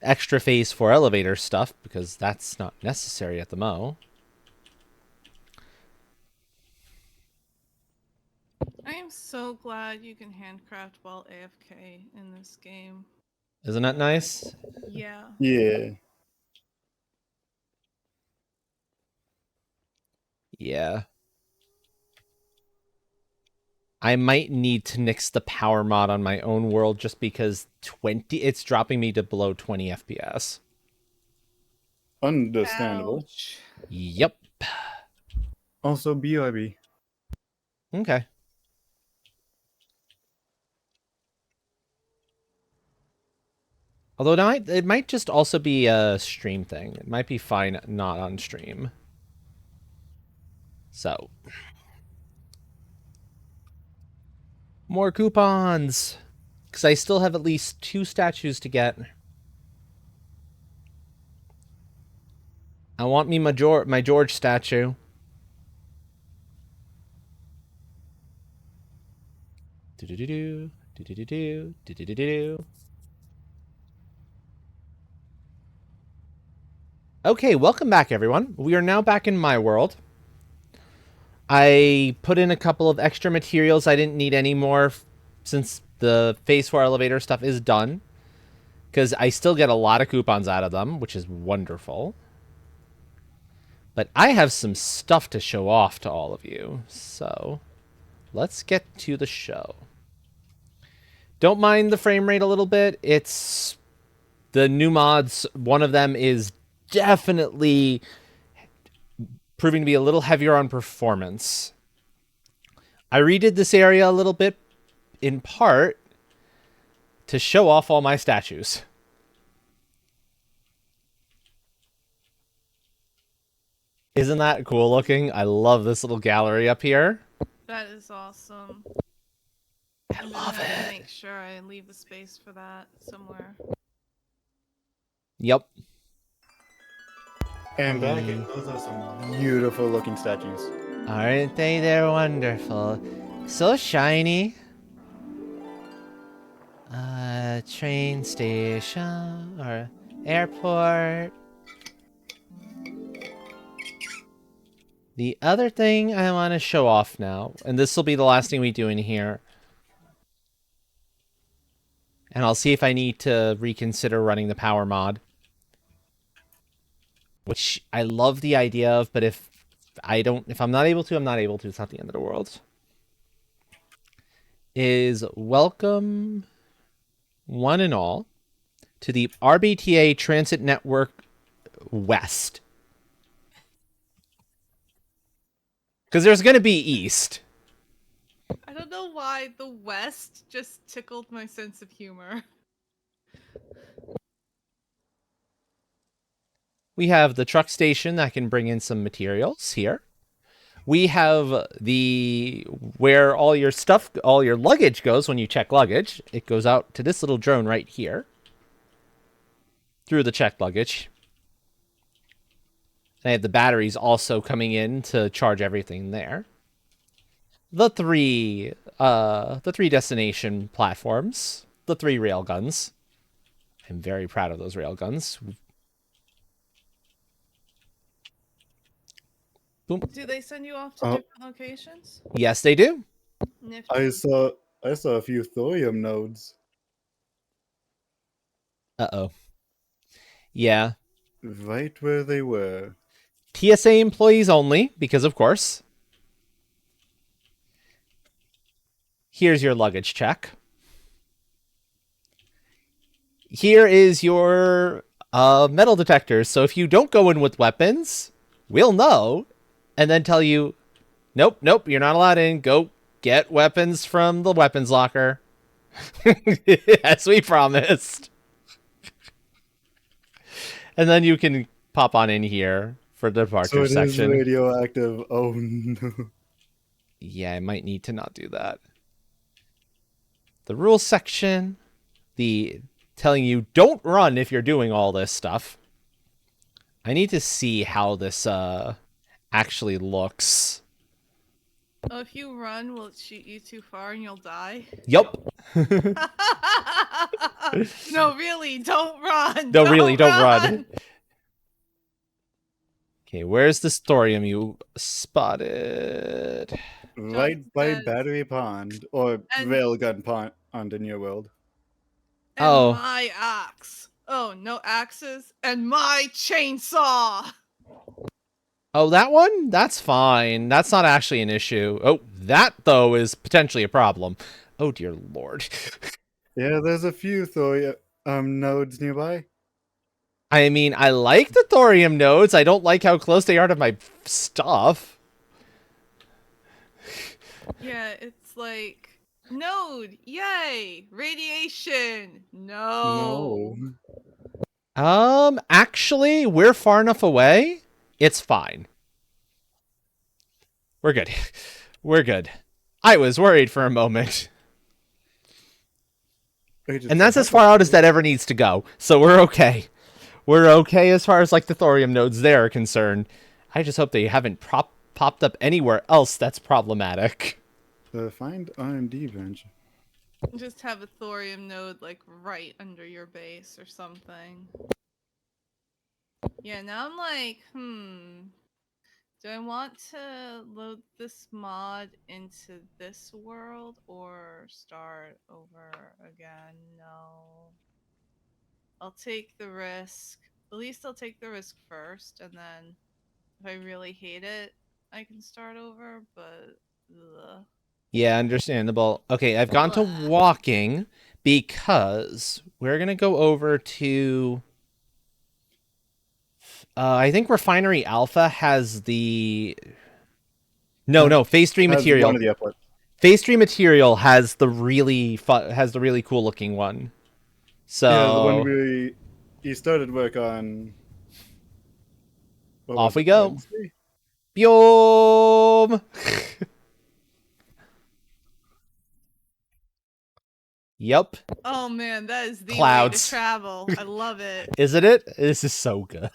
extra phase 4 elevator stuff, because that's not necessary at the Mo. I am so glad you can handcraft while AFK in this game. Isn't that nice? Yeah. Yeah. Yeah. I might need to nix the power mod on my own world just because it's dropping me to below 20 FPS. Understandable. Ouch. Yep. Also, BRB. Okay. Although now it might just also be a stream thing. It might be fine not on stream. So. More coupons! Because I still have at least 2 statues to get. I want me my George statue. Do-do-do-do. Do-do-do-do. Do-do-do-do. Okay, welcome back, everyone. We are now back in my world. I put in a couple of extra materials. I didn't need any more since the Phase 4 elevator stuff is done. Because I still get a lot of coupons out of them, which is wonderful. But I have some stuff to show off to all of you. So, let's get to the show. Don't mind the frame rate a little bit. It's the new mods. One of them is definitely proving to be a little heavier on performance. I redid this area a little bit, in part, to show off all my statues. Isn't that cool looking? I love this little gallery up here. That is awesome. I I'm love gonna have to it. make sure I leave a space for that somewhere. Yep. And back, and those are some beautiful looking statues. Aren't they? They're wonderful. So shiny. Train station or airport. The other thing I want to show off now, and this will be the last thing we do in here, and I'll see if I need to reconsider running the power mod, which I love the idea of, but if I'm not able to, I'm not able to. It's not the end of the world. Is welcome one and all to the RBTA Transit Network West. Because there's going to be East. I don't know why the West just tickled my sense of humor. We have the truck station that can bring in some materials here. We have where all your stuff, all your luggage goes when you check luggage. It goes out to this little drone right here. Through the checked luggage. And I have the batteries also coming in to charge everything there. The three destination platforms. The 3 rail guns. I'm very proud of those rail guns. Boom. Do they send you off to Oh. different locations? Yes, they do. Nifty. I saw a few thorium nodes. Uh-oh. Yeah. Right where they were. TSA employees only, because of course. Here's your luggage check. Here is your metal detectors. So if you don't go in with weapons, we'll know. And then tell you, nope, you're not allowed in. Go get weapons from the weapons locker. As we promised. And then you can pop on in here for the departure So it is section. radioactive. Oh no. Yeah, I might need to not do that. The rules section. the telling you don't run if you're doing all this stuff. I need to see how this actually looks. Oh, if you run, will it shoot you too far and you'll die? Yup. No, really, don't run. No, really, don't run. run. Okay, where's this thorium you spotted? Right John by says- Battery Pond or And- Railgun Pond in your world. And Oh. my axe. Oh, no axes. And my chainsaw. Oh, that one? That's fine. That's not actually an issue. Oh, that, though, is potentially a problem. Oh, dear lord. Yeah, there's a few thorium nodes nearby. I mean, I like the thorium nodes. I don't like how close they are to my stuff. Yeah, it's like, node, yay, radiation, no. Actually, we're far enough away. It's fine. We're good. We're good. I was worried for a moment. And that's as far out as that ever needs to go. So we're okay. We're okay as far as like the thorium nodes there are concerned. I just hope they haven't popped up anywhere else that's problematic. Find R&D bench. Just have a thorium node like right under your base or something. Yeah, now I'm like, do I want to load this mod into this world or start over again? No. I'll take the risk. At least I'll take the risk first, and then if I really hate it, I can start over, but ugh. Yeah, understandable. Okay, I've gone to walking because we're going to go over to... I think Refinery Alpha has the... No, Phase 3 Has material. one of the uploads. Phase 3 material has the really cool looking one. So Yeah, the one you started work on. What Off was we it, go. Wednesday? Biome! Yep. Oh man, that is the way Clouds. to travel. I love it. Isn't it? This is so good.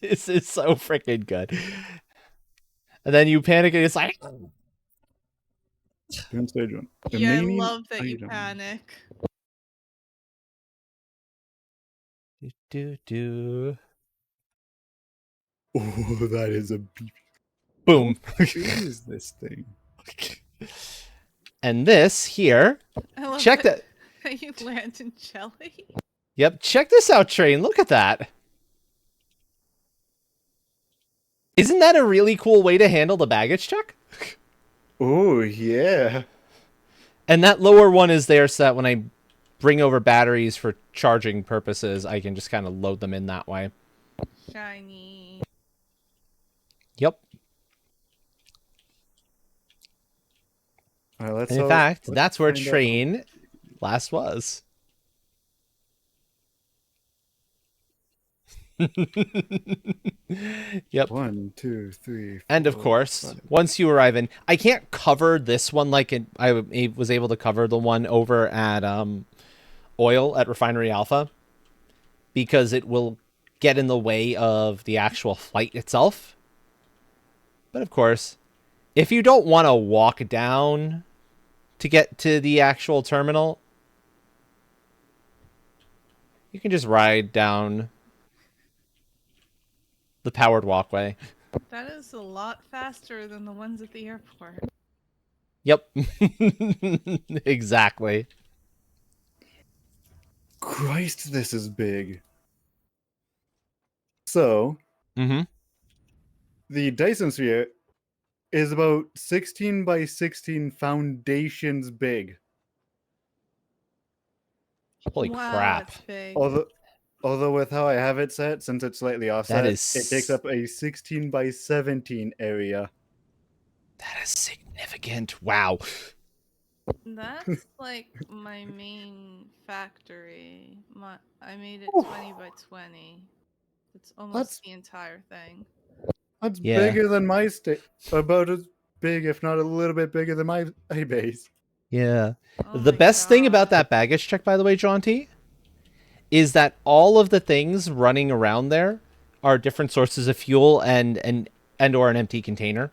This is so freaking good. And then you panic and it's like... Don't stage one. Yeah, I Remaining love that you item. panic. Do. Oh, that is a beef. Boom. What is this thing? And this here... I love Check that... how you land in jelly. Yep, check this out, Train. Look at that. Isn't that a really cool way to handle the baggage check? Oh, yeah. And that lower one is there so that when I bring over batteries for charging purposes, I can just kind of load them in that way. Shiny. Yep. All right, And in fact, let's that's where find out. Train last was. Yep. 1, 2, 3. And of 4, course, 5. once you arrive in, I can't cover this one like I was able to cover the one over at Oil at Refinery Alpha, because it will get in the way of the actual flight itself. But of course, if you don't want to walk down to get to the actual terminal, you can just ride down the powered walkway. That is a lot faster than the ones at the airport. Yep. Exactly. Christ, this is big. So, Mm-hmm. the Dyson Sphere is about 16 by 16 foundations big. Holy Wow, crap. that's big. Although with how I have it set, since it's slightly offset, is- it takes up a 16 by 17 area. That is significant. Wow. That's like my main factory. I made it 20 by 20. It's almost That's- the entire thing. That's Yeah. bigger than my state. About as big, if not a little bit bigger than my base. Yeah. Oh The my best thing about God. that baggage check, by the way, Jaunty, is that all of the things running around there are different sources of fuel and or an empty container.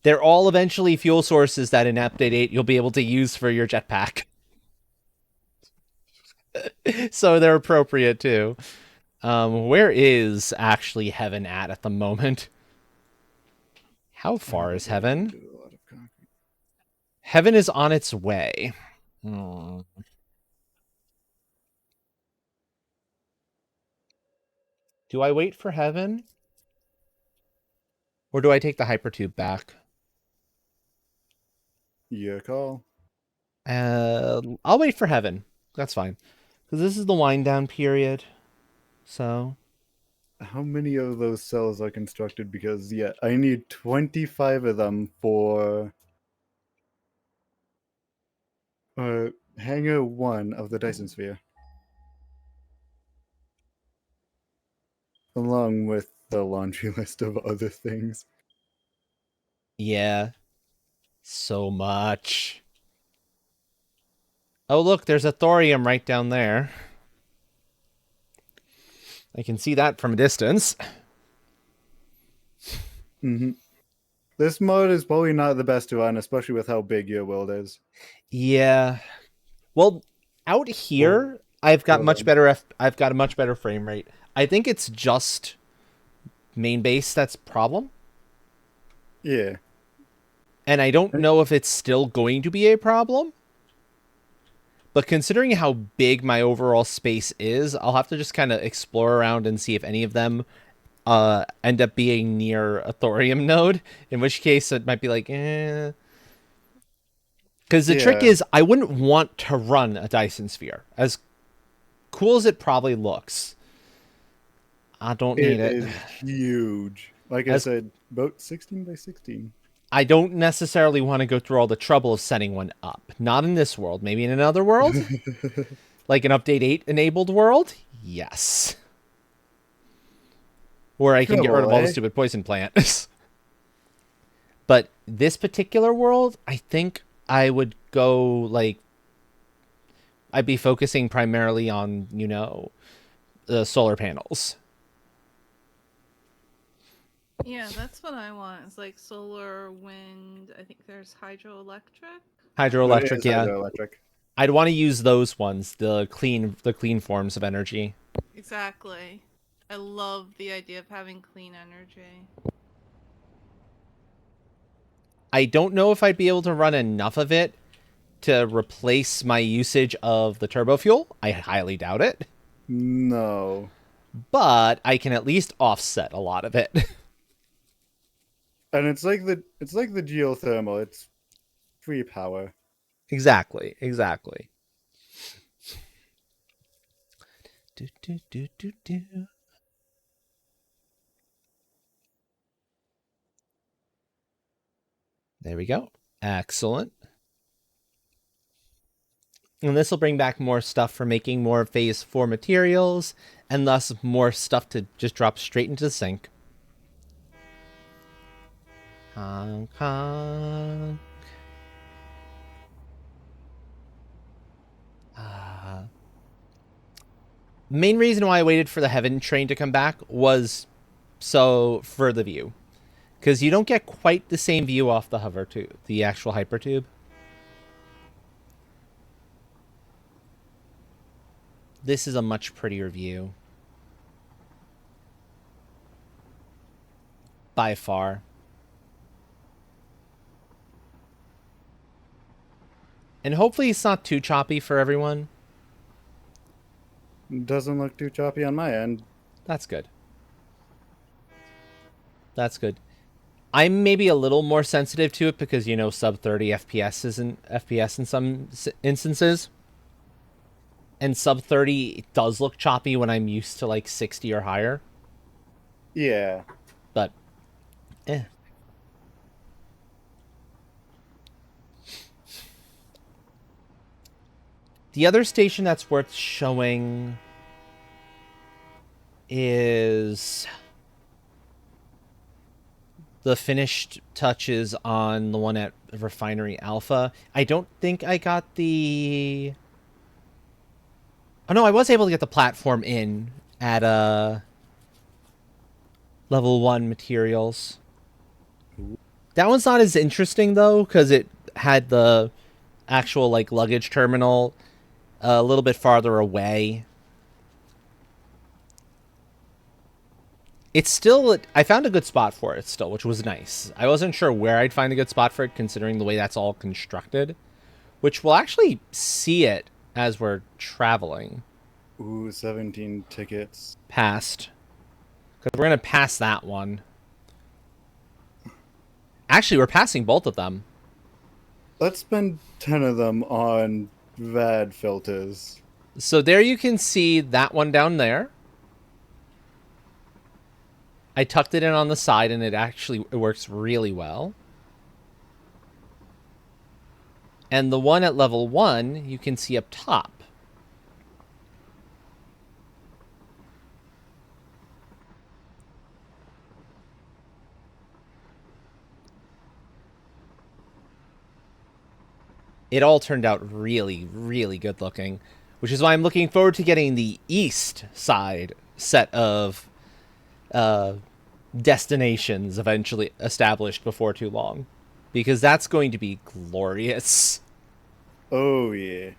They're all eventually fuel sources that in Update 8 you'll be able to use for your jetpack. So they're appropriate too. Where is actually Heaven at the moment? How far is Heaven? Do a lot of concrete. Heaven is on its way. Hmm. Do I wait for Heaven? Or do I take the hypertube back? Your call. I'll wait for Heaven. That's fine. Because this is the wind down period. So, How many of those cells are constructed? Because yeah, I need 25 of them for hangar 1 of the Dyson Sphere. Along with the laundry list of other things. yeah. So much. Oh, look, there's a thorium right down there. I can see that from a distance. Mm-hmm. This mod is probably not the best to run, especially with how big your world is. Yeah. Well, out here, I've got Go much ahead. better. I've got a much better frame rate. I think it's just main base that's problem, Yeah. and I don't know if it's still going to be a problem. But considering how big my overall space is, I'll have to just kind of explore around and see if any of them end up being near a thorium node. In which case, it might be like, eh. Because the trick Yeah. is, I wouldn't want to run a Dyson Sphere. As cool as it probably looks, I don't need It it. is huge. Like I As said, about 16 by 16. I don't necessarily want to go through all the trouble of setting one up. Not in this world. Maybe in another world? Like an Update 8 enabled world? Yes. Where I can get rid Trouble, of all the eh? stupid poison plants. But this particular world, I think I would go, like... I'd be focusing primarily on, the solar panels. Yeah, that's what I want. It's like solar, wind. I think there's hydroelectric. But it Hydroelectric, is yeah. hydroelectric. I'd want to use those ones, the clean forms of energy. Exactly. I love the idea of having clean energy. I don't know if I'd be able to run enough of it to replace my usage of the turbo fuel. I highly doubt it. No. But I can at least offset a lot of it. And it's like the geothermal. It's free power. Exactly. Do, do, do, do, do. There we go. Excellent. And this will bring back more stuff for making more phase 4 materials, and thus more stuff to just drop straight into the sink. Honk, honk. Main reason why I waited for the Heaven train to come back was so for the view. Because you don't get quite the same view off the hover tube, the actual hypertube. This is a much prettier view. By far. And hopefully it's not too choppy for everyone. Doesn't look too choppy on my end. That's good. That's good. I'm maybe a little more sensitive to it because, sub 30 FPS isn't FPS in some instances. And sub 30 it does look choppy when I'm used to like 60 or higher. Yeah. But, The other station that's worth showing is the finished touches on the one at Refinery Alpha. I don't think I got the... Oh no, I was able to get the platform in at level 1 materials. That one's not as interesting though, because it had the actual like luggage terminal a little bit farther away. It's still, I found a good spot for it still, which was nice. I wasn't sure where I'd find a good spot for it considering the way that's all constructed, which we'll actually see it as we're traveling Ooh, 17 tickets. past. Because we're going to pass that one. Actually, we're passing both of them. Let's spend 10 of them on VAD filters. So there you can see that one down there. I tucked it in on the side and it works really well. And the one at level 1 you can see up top. It all turned out really, really good looking, which is why I'm looking forward to getting the east side set of destinations eventually established before too long, because that's going to be glorious. Oh, yeah.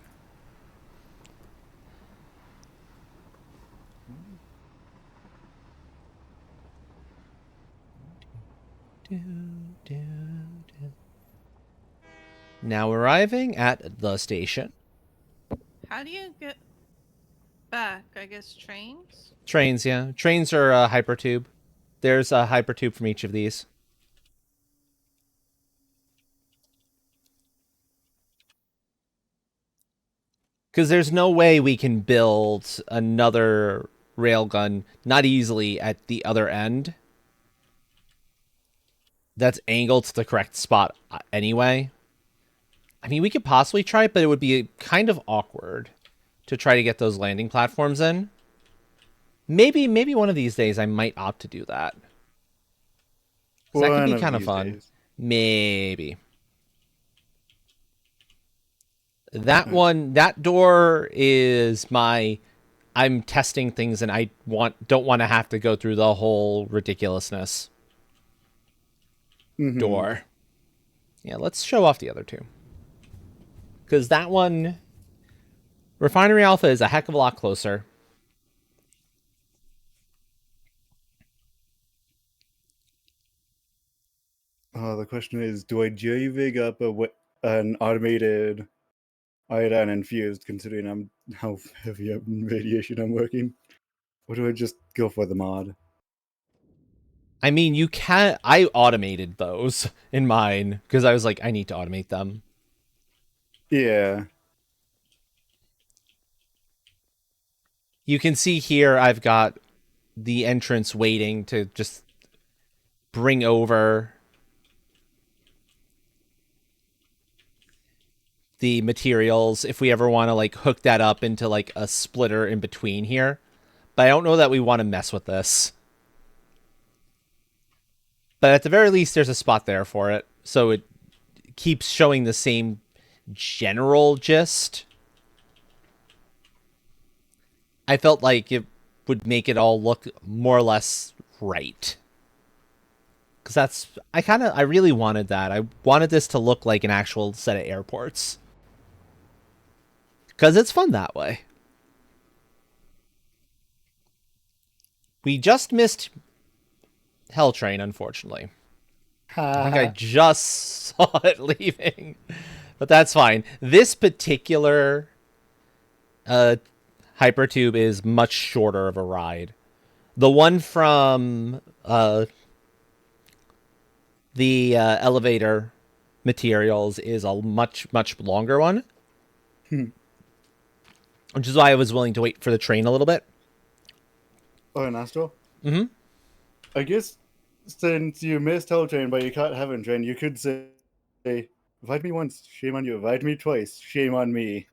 Now arriving at the station. How do you get back? I guess trains? Trains, yeah. Trains are a hypertube. There's a hypertube from each of these. Because there's no way we can build another railgun, not easily, at the other end. That's angled to the correct spot anyway. I mean, we could possibly try it, but it would be kind of awkward to try to get those landing platforms in. Maybe one of these days I might opt to do that. 'Cause that could be kind of fun. Days. Maybe. That one, that door is my... I'm testing things and I don't want to have to go through the whole ridiculousness door. Yeah, let's show off the other two. Because that one... Refinery Alpha is a heck of a lot closer. The question is, do I JVig up an automated iodine infused, considering how heavy in radiation I'm working? Or do I just go for the mod? I mean, you can... I automated those in mine, because I was like, I need to automate them. Yeah. You can see here I've got the entrance waiting to just bring over the materials if we ever want to like hook that up into like a splitter in between here. But I don't know that we want to mess with this. But at the very least, there's a spot there for it. So it keeps showing the same general gist. I felt like it would make it all look more or less right. Because I really wanted that. I wanted this to look like an actual set of airports. Because it's fun that way. We just missed Hell Train, unfortunately. I think I just saw it leaving. But that's fine. This particular hypertube is much shorter of a ride. The one from the elevator materials is a much longer one. Which is why I was willing to wait for the train a little bit. Oh, an Astro? Mm-hmm. I guess since you missed Hell Train but you caught Heaven Train, you could say, invite me once, shame on you. Invite me twice, shame on me.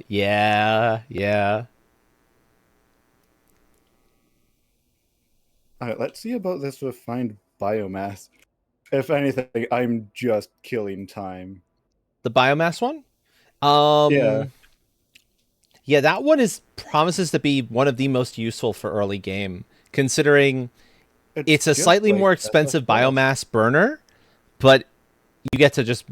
Yeah. Alright, let's see about this refined biomass. If anything, I'm just killing time. The biomass one? Yeah. Yeah, that one is promises to be one of the most useful for early game, considering it's a just slightly like more expensive biomass burner, but you get to just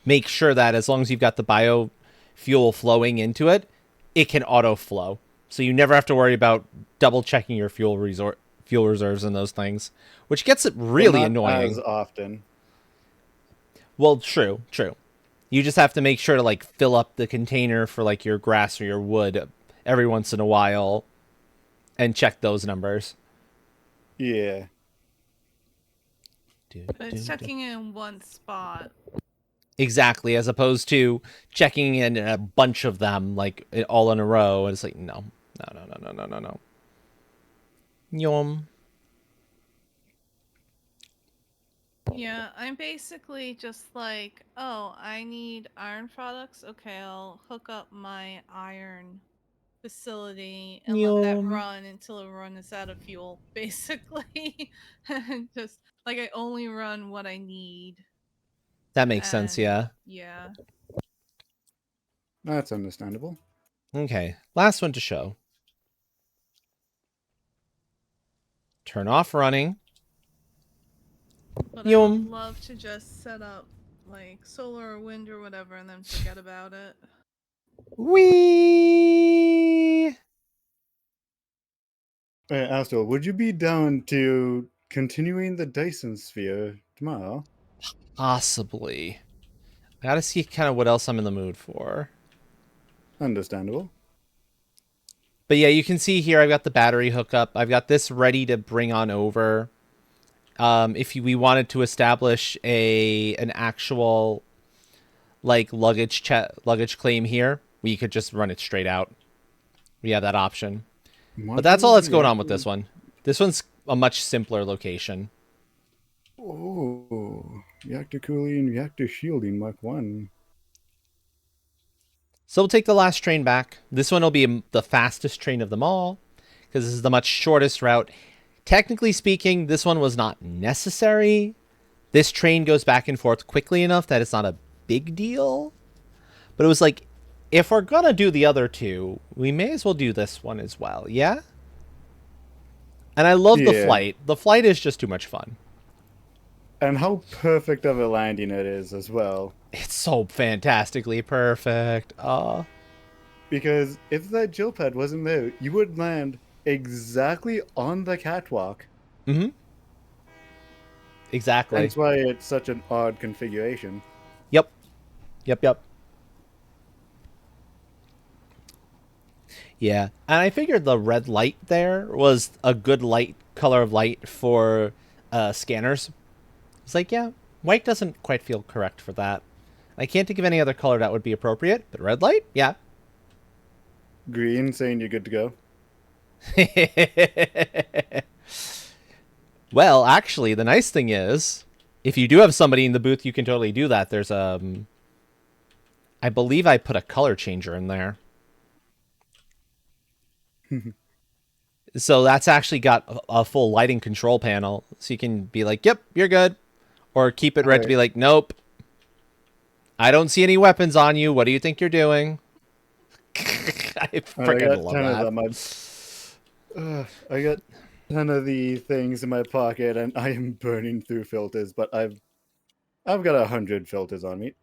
make sure that as long as you've got the biofuel flowing into it, it can auto flow. So you never have to worry about double checking your fuel reserves and those things, which gets it really not annoying. as often. Well, true. You just have to make sure to like fill up the container for like your grass or your wood every once in a while and check those numbers. Yeah. But it's checking in one spot. Exactly, as opposed to checking in a bunch of them like all in a row. And it's like, no. Yum. Yeah, I'm basically just like, oh, I need iron products. Okay, I'll hook up my iron facility and let that Yum. run until it runs out of fuel, basically. And just like I only run what I need. That makes sense, yeah. Yeah. That's understandable. Okay, last one to show. Turn off running. But I would love to just set up like solar or wind or whatever and then forget about it. Wee. Astro, would you be down to continuing the Dyson sphere tomorrow? Possibly. I gotta see kind of what else I'm in the mood for. Understandable. But yeah, you can see here I've got the battery hookup. I've got this ready to bring on over. If we wanted to establish an actual like luggage claim here, we could just run it straight out. We have that option. But that's all that's going on with this one. This one's a much simpler location. Oh, reactor cooling, reactor shielding, Mark 1. So we'll take the last train back. This one will be the fastest train of them all, because this is the much shortest route. Technically speaking, this one was not necessary. This train goes back and forth quickly enough that it's not a big deal. But it was like, if we're going to do the other two, we may as well do this one as well, yeah? And I love the flight. The flight is just too much fun. And how perfect of a landing it is as well. It's so fantastically perfect. Because if that jill pad wasn't there, you would land exactly on the catwalk. Mm-hmm. Exactly. That's why it's such an odd configuration. Yep. Yeah, and I figured the red light there was a good color of light for scanners. It's like, yeah, white doesn't quite feel correct for that. I can't think of any other color that would be appropriate, but red light, yeah. Green, saying you're good to go. Well, actually, the nice thing is, if you do have somebody in the booth, you can totally do that. There's I believe I put a color changer in there. So that's actually got a full lighting control panel. So you can be like, yep, you're good. Or keep it red to be like, nope. I don't see any weapons on you. What do you think you're doing? I freaking love that. I got 10 of the things in my pocket and I am burning through filters, but I've got 100 filters on me.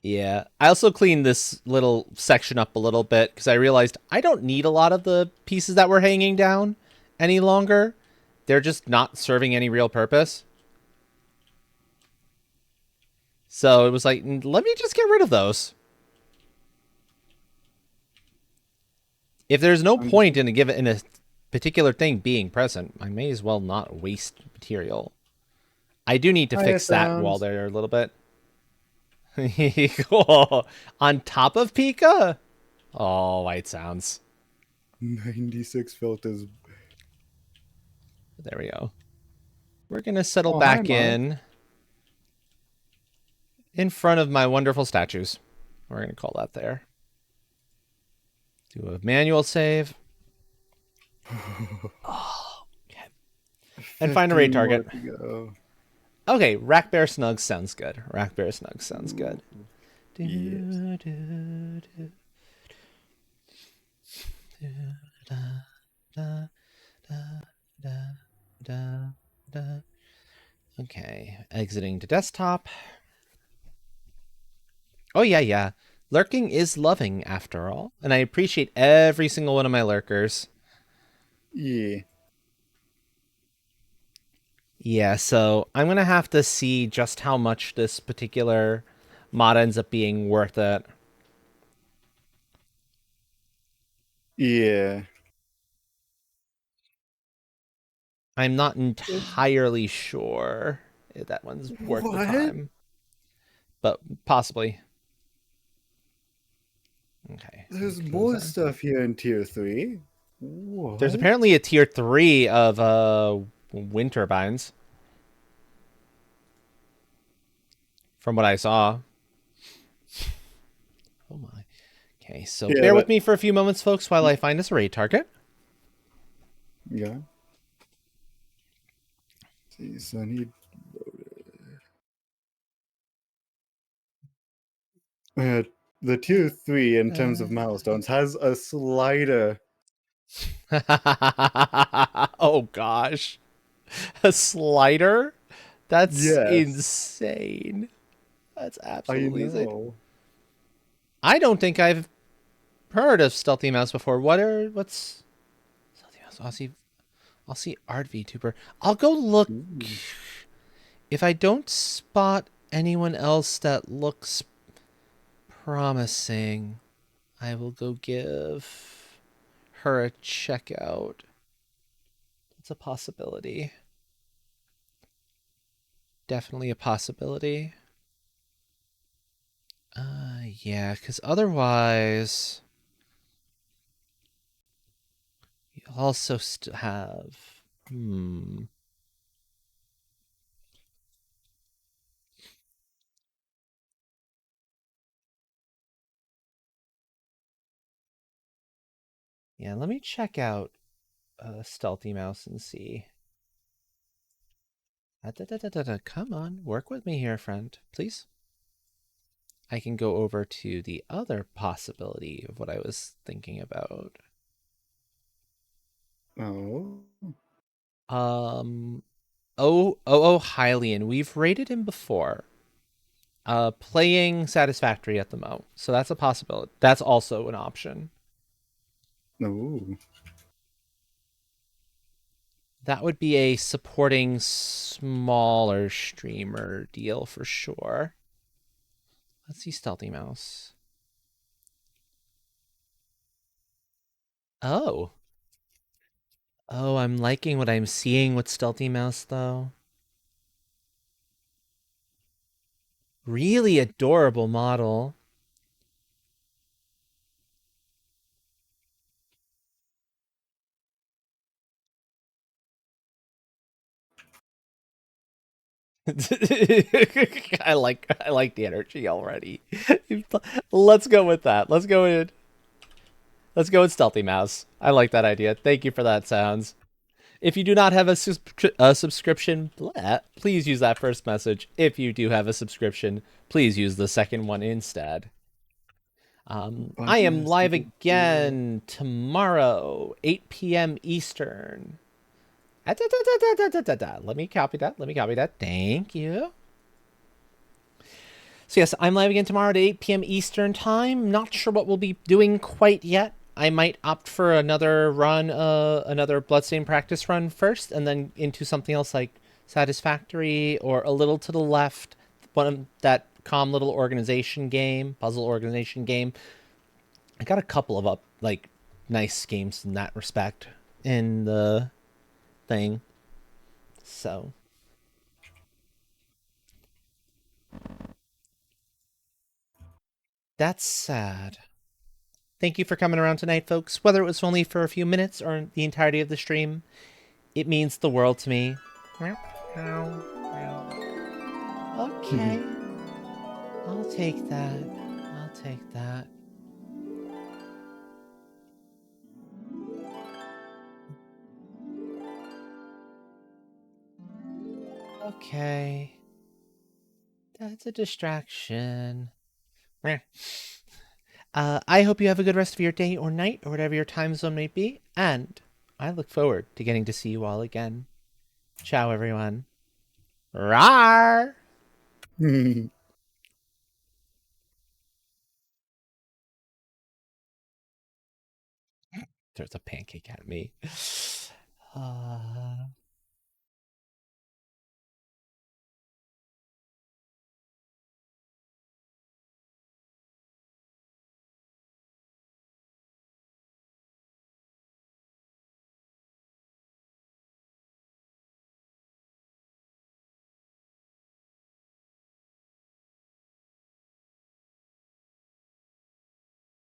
Yeah. I also cleaned this little section up a little bit because I realized I don't need a lot of the pieces that were hanging down any longer. They're just not serving any real purpose. So it was like, let me just get rid of those. If there's no point in a particular thing being present, I may as well not waste material. I do need to fix that wall there a little bit. Cool. On top of Pika? Oh, white sounds. 96 filters. There we go. We're going to settle back in front of my wonderful statues. We're going to call that there. Do a manual save. Oh, okay. And find a raid 15 more target. to go. Okay, Rack Bear Snugs sounds good. Rack Bear Snugs sounds good. Yes. Okay, exiting to desktop. Oh, yeah, yeah. Lurking is loving, after all. And I appreciate every single one of my lurkers. Yeah. Yeah, so I'm going to have to see just how much this particular mod ends up being worth it. Yeah. I'm not entirely sure if that one's worth the What? time. But possibly. Okay. There's Close more that. stuff here in tier 3. There's What? apparently a tier 3 of wind turbines. From what I saw. Oh my. Okay, so Yeah, bear with but me for a few moments, folks, while I find us a raid target. yeah. Jeez, I need. The tier 3 in terms of milestones has a slider. Oh gosh. A slider? That's Yes, insane. That's I absolutely insane. know. I don't think I've heard of Stealthy Mouse before. What's Stealthy Mouse? Aussie art VTuber. I'll go look. Ooh. If I don't spot anyone else that looks promising, I will go give her a check out. It's a possibility. Definitely a possibility. Yeah, because otherwise, you also have. Yeah, let me check out Stealthy Mouse and see. Come on, work with me here, friend, please. I can go over to the other possibility of what I was thinking about. Oh. Hylian. We've rated him before. Playing Satisfactory at the Mo. So that's a possibility. That's also an option. No. That would be a supporting smaller streamer deal for sure. Let's see Stealthy Mouse. Oh. Oh, I'm liking what I'm seeing with Stealthy Mouse, though. Really adorable model. I like the energy already. Let's go with that. Let's go with Stealthy Mouse. I like that idea. Thank you for that, Sounds. If you do not have a subscription, please use that first message. If you do have a subscription, please use the second one instead. I am live again tomorrow, 8 p.m. Eastern. Let me copy that. Thank you. So yes, I'm live again tomorrow at 8 p.m. Eastern time. Not sure what we'll be doing quite yet. I might opt for another run, another Bloodstained practice run first, and then into something else like Satisfactory or A Little to the Left, one of that calm little organization game, puzzle organization game. I got a couple of nice games in that respect in the thing. So that's sad. Thank you for coming around tonight, folks. Whether it was only for a few minutes or the entirety of the stream, it means the world to me. Okay. I'll take that. I'll take that. okay. That's a distraction. Meh. I hope you have a good rest of your day or night or whatever your time zone may be, and I look forward to getting to see you all again. Ciao, everyone. Rawr! There's a pancake at me.